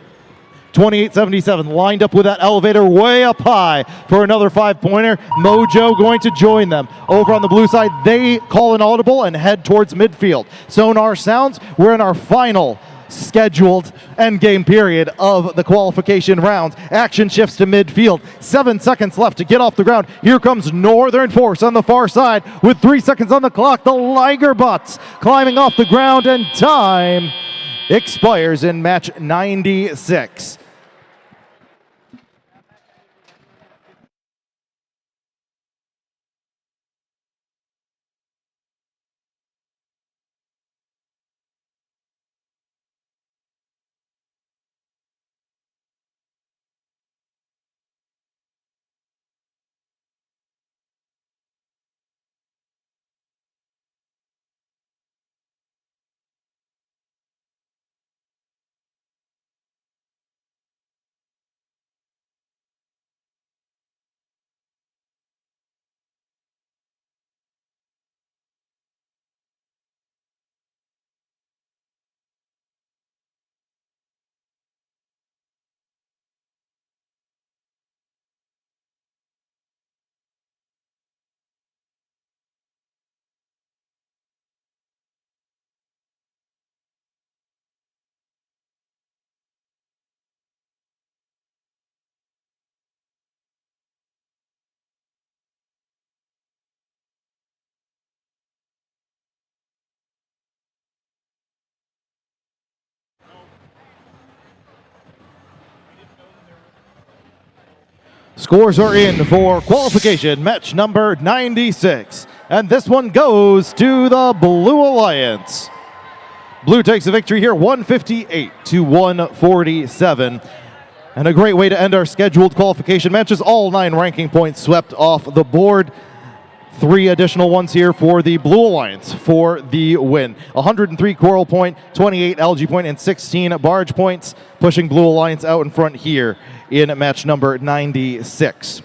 2877 lined up with that elevator way up high for another 5-pointer. Mojo going to join them. Over on the blue side, they call an audible and head towards midfield. Sonar sounds, we're in our final scheduled end game period of the qualification rounds. Action shifts to midfield. 7 seconds left to get off the ground. Here comes Northern Force on the far side with 3 seconds on the clock. The Ligerbots climbing off the ground, and time expires in match 96. Scores are in for qualification match number 96. And this one goes to the Blue Alliance. Blue takes the victory here, 158 to 147. And a great way to end our scheduled qualification matches. All 9 ranking points swept off the board. 3 additional ones here for the Blue Alliance for the win. 103 Coral point, 28 Algae point, and 16 Barge points, pushing Blue Alliance out in front here in match number 96.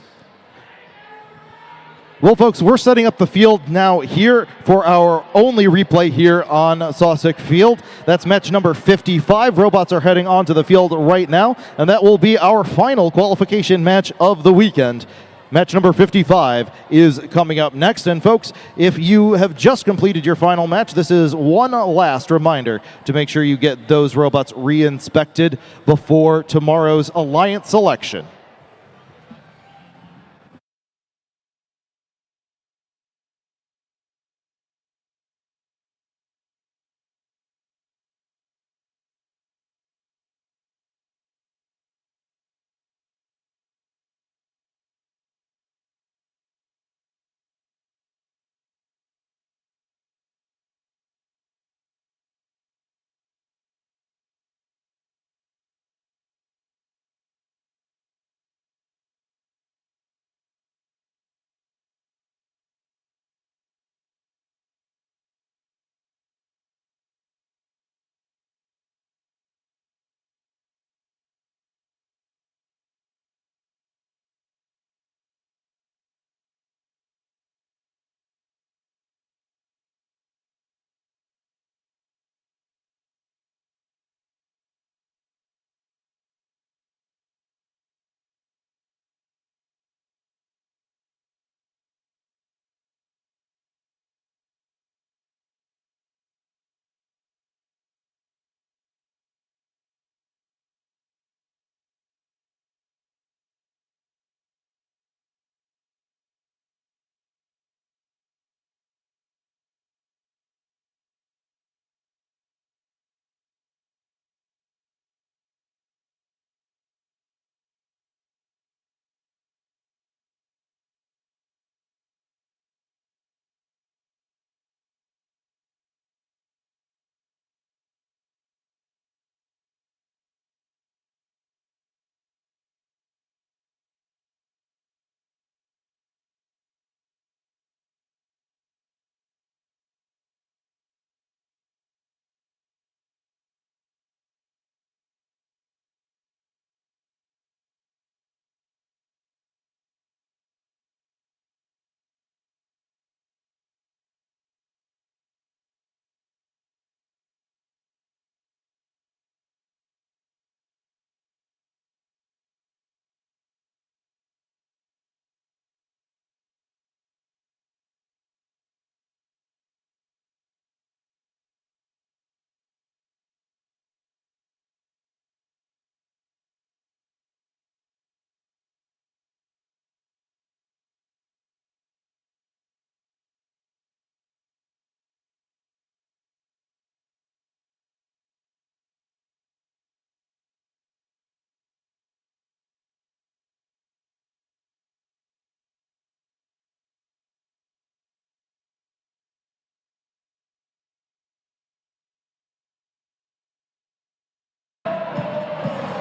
Well, folks, we're setting up the field now here for our only replay here on Sosik Field. That's match number 55. Robots are heading onto the field right now, and that will be our final qualification match of the weekend. Match number 55 is coming up next. And folks, if you have just completed your final match, this is one last reminder to make sure you get those robots re-inspected before tomorrow's Alliance selection.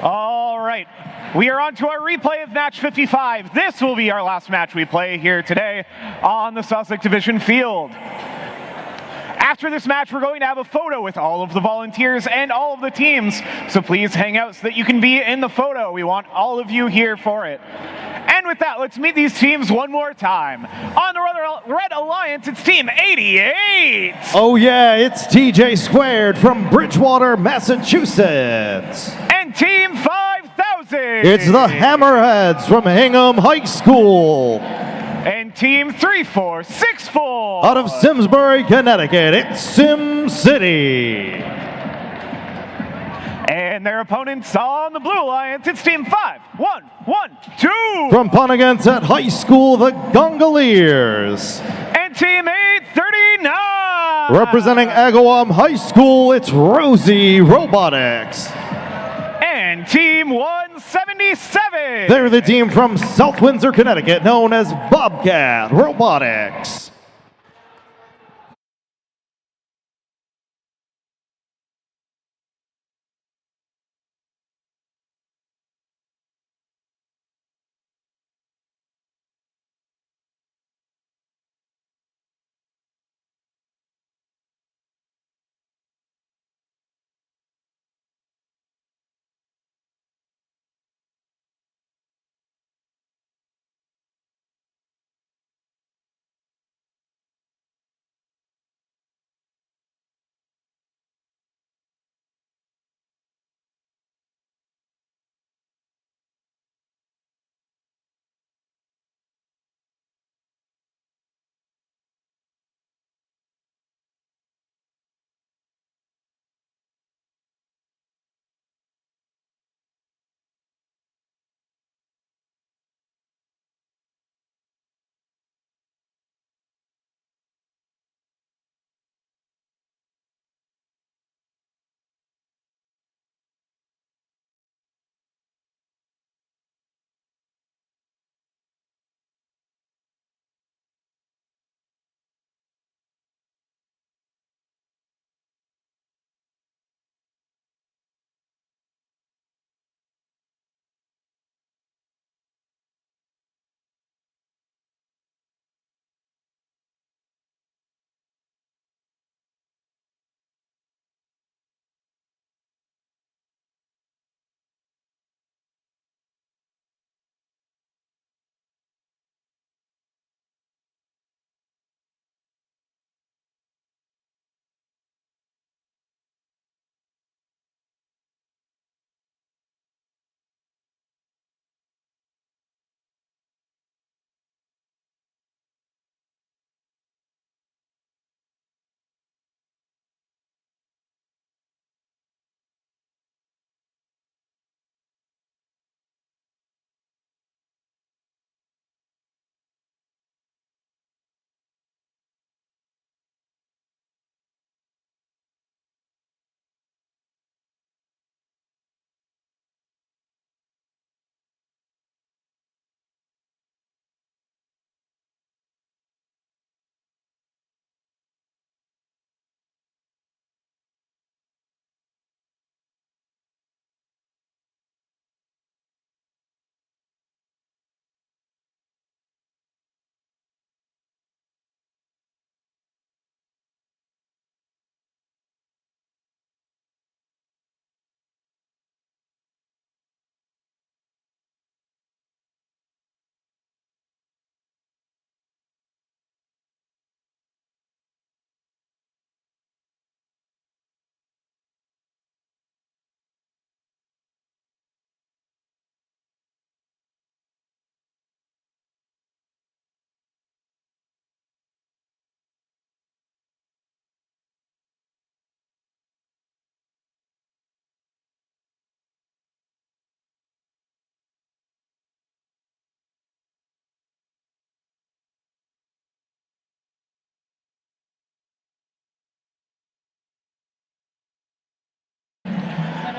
All right, we are on to our replay of match 55. This will be our last match we play here today on the Sosik Division field. After this match, we're going to have a photo with all of the volunteers and all of the teams, so please hang out so that you can be in the photo. We want all of you here for it. And with that, let's meet these teams one more time. On the Red Alliance, it's Team 88. Oh yeah, it's TJ Squared from Bridgewater, Massachusetts. And Team 5000. It's the Hammerheads from Hingham High School. And Team 3464. Out of Simsbury, Connecticut, it's Sim City. And their opponents on the Blue Alliance, it's Team 5112. From Pontiac High School, the Gongoliers. And Team 839. Representing Agawam High School, it's Rosie Robotics. And Team 170. 77. They're the team from South Windsor, Connecticut, known as Bobcat Robotics.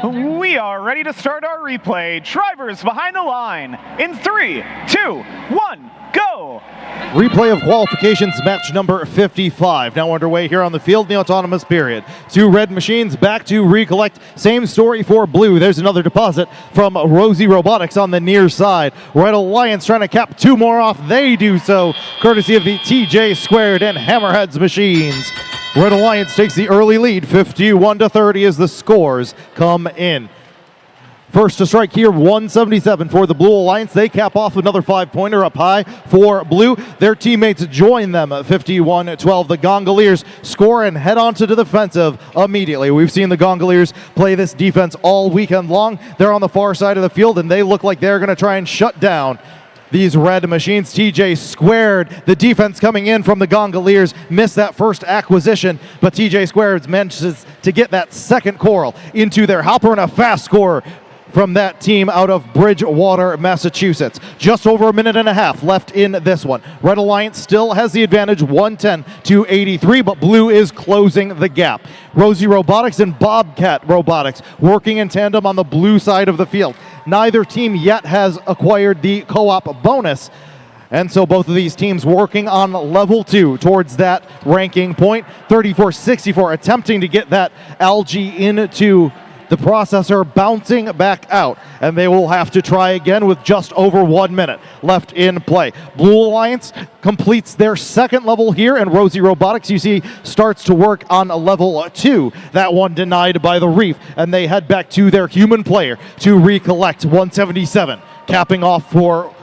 We are ready to start our replay. Drivers behind the line in 3, 2, 1, go! Replay of qualifications match number 55 now underway here on the field in the autonomous period. Two red machines back to recollect. Same story for blue. There's another deposit from Rosie Robotics on the near side. Red Alliance trying to cap two more off. They do so courtesy of the TJ Squared and Hammerheads machines. Red Alliance takes the early lead, 51-30 as the scores come in. First to strike here, 177 for the Blue Alliance. They cap off another 5-pointer up high for Blue. Their teammates join them at 51-12. The Gongoliers score and head on to the defensive immediately. We've seen the Gongoliers play this defense all weekend long. They're on the far side of the field, and they look like they're going to try and shut down these red machines. TJ Squared, the defense coming in from the Gongoliers, missed that first acquisition, but TJ Squared manages to get that second coral into their hopper, and a fast score from that team out of Bridgewater, Massachusetts. Just over a minute and a half left in this one. Red Alliance still has the advantage, 110-83, but Blue is closing the gap. Rosie Robotics and Bobcat Robotics working in tandem on the blue side of the field. Neither team yet has acquired the co-op bonus. And so both of these teams working on level 2 towards that ranking point. 34-64 attempting to get that algae into the processor, bouncing back out, and they will have to try again with just over 1 minute left in play. Blue Alliance completes their second level here, and Rosie Robotics, you see, starts to work on level 2. That one denied by the Reef, and they head back to their human player to recollect 177, capping off for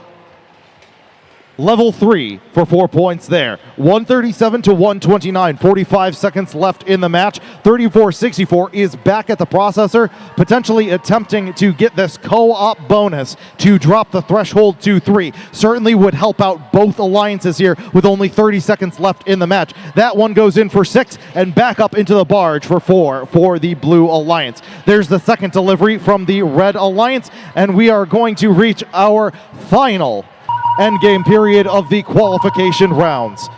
level 3 for 4 points there. 137 to 129, 45 seconds left in the match. 34-64 is back at the processor, potentially attempting to get this co-op bonus to drop the threshold to 3. Certainly would help out both alliances here with only 30 seconds left in the match. That one goes in for 6 and back up into the barge for 4 for the Blue Alliance. There's the second delivery from the Red Alliance, and we are going to reach our final endgame period of the qualification rounds.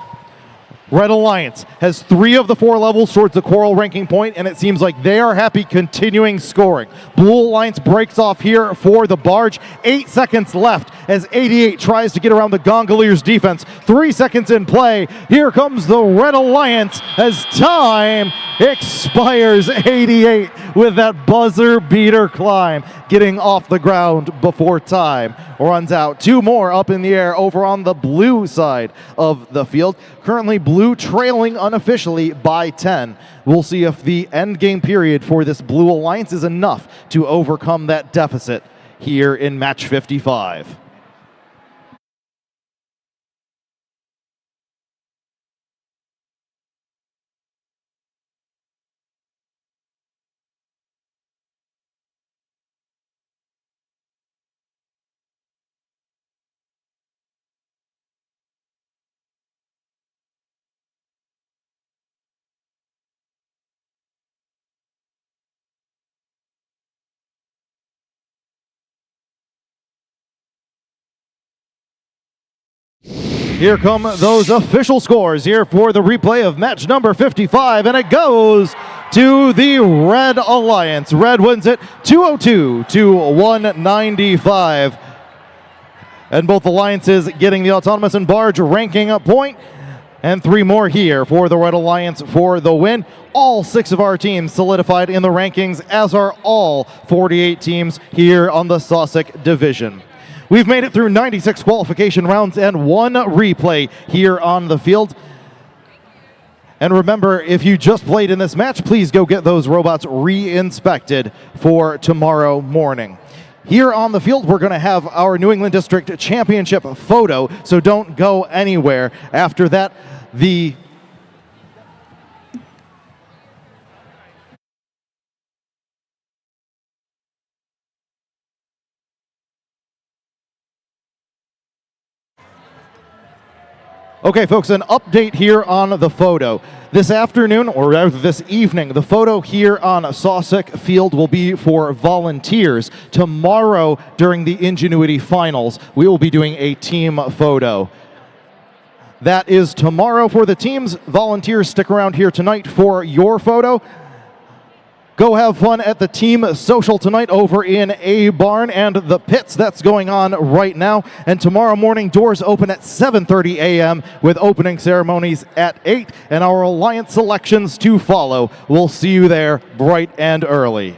Red Alliance has 3 of the 4 levels towards the Coral ranking point, and it seems like they are happy continuing scoring. Blue Alliance breaks off here for the barge. 8 seconds left as 88 tries to get around the Gondoliers defense. 3 seconds in play. Here comes the Red Alliance as time expires. 88 with that buzzer beater climb, getting off the ground before time runs out. 2 more up in the air over on the blue side of the field. Currently Blue trailing unofficially by 10. We'll see if the end game period for this Blue Alliance is enough to overcome that deficit here in match 55. Here come those official scores here for the replay of match number 55, and it goes to the Red Alliance. Red wins it 202 to 195. And both alliances getting the Autonomous and Barge ranking a point, and 3 more here for the Red Alliance for the win. All 6 of our teams solidified in the rankings, as are all 48 teams here on the Sosik division. We've made it through 96 qualification rounds and 1 replay here on the field. And remember, if you just played in this match, please go get those robots re-inspected for tomorrow morning. Here on the field, we're going to have our New England District Championship photo, so don't go anywhere. After that, the Okay, folks, an update here on the photo. This afternoon, or rather this evening, the photo here on Sosik Field will be for volunteers. Tomorrow, during the Ingenuity Finals, we will be doing a team photo. That is tomorrow for the teams. Volunteers, stick around here tonight for your photo. Go have fun at the team social tonight over in A Barn and the pits. That's going on right now. And tomorrow morning, doors open at 7:30 a.m. with opening ceremonies at 8 and our Alliance selections to follow. We'll see you there bright and early.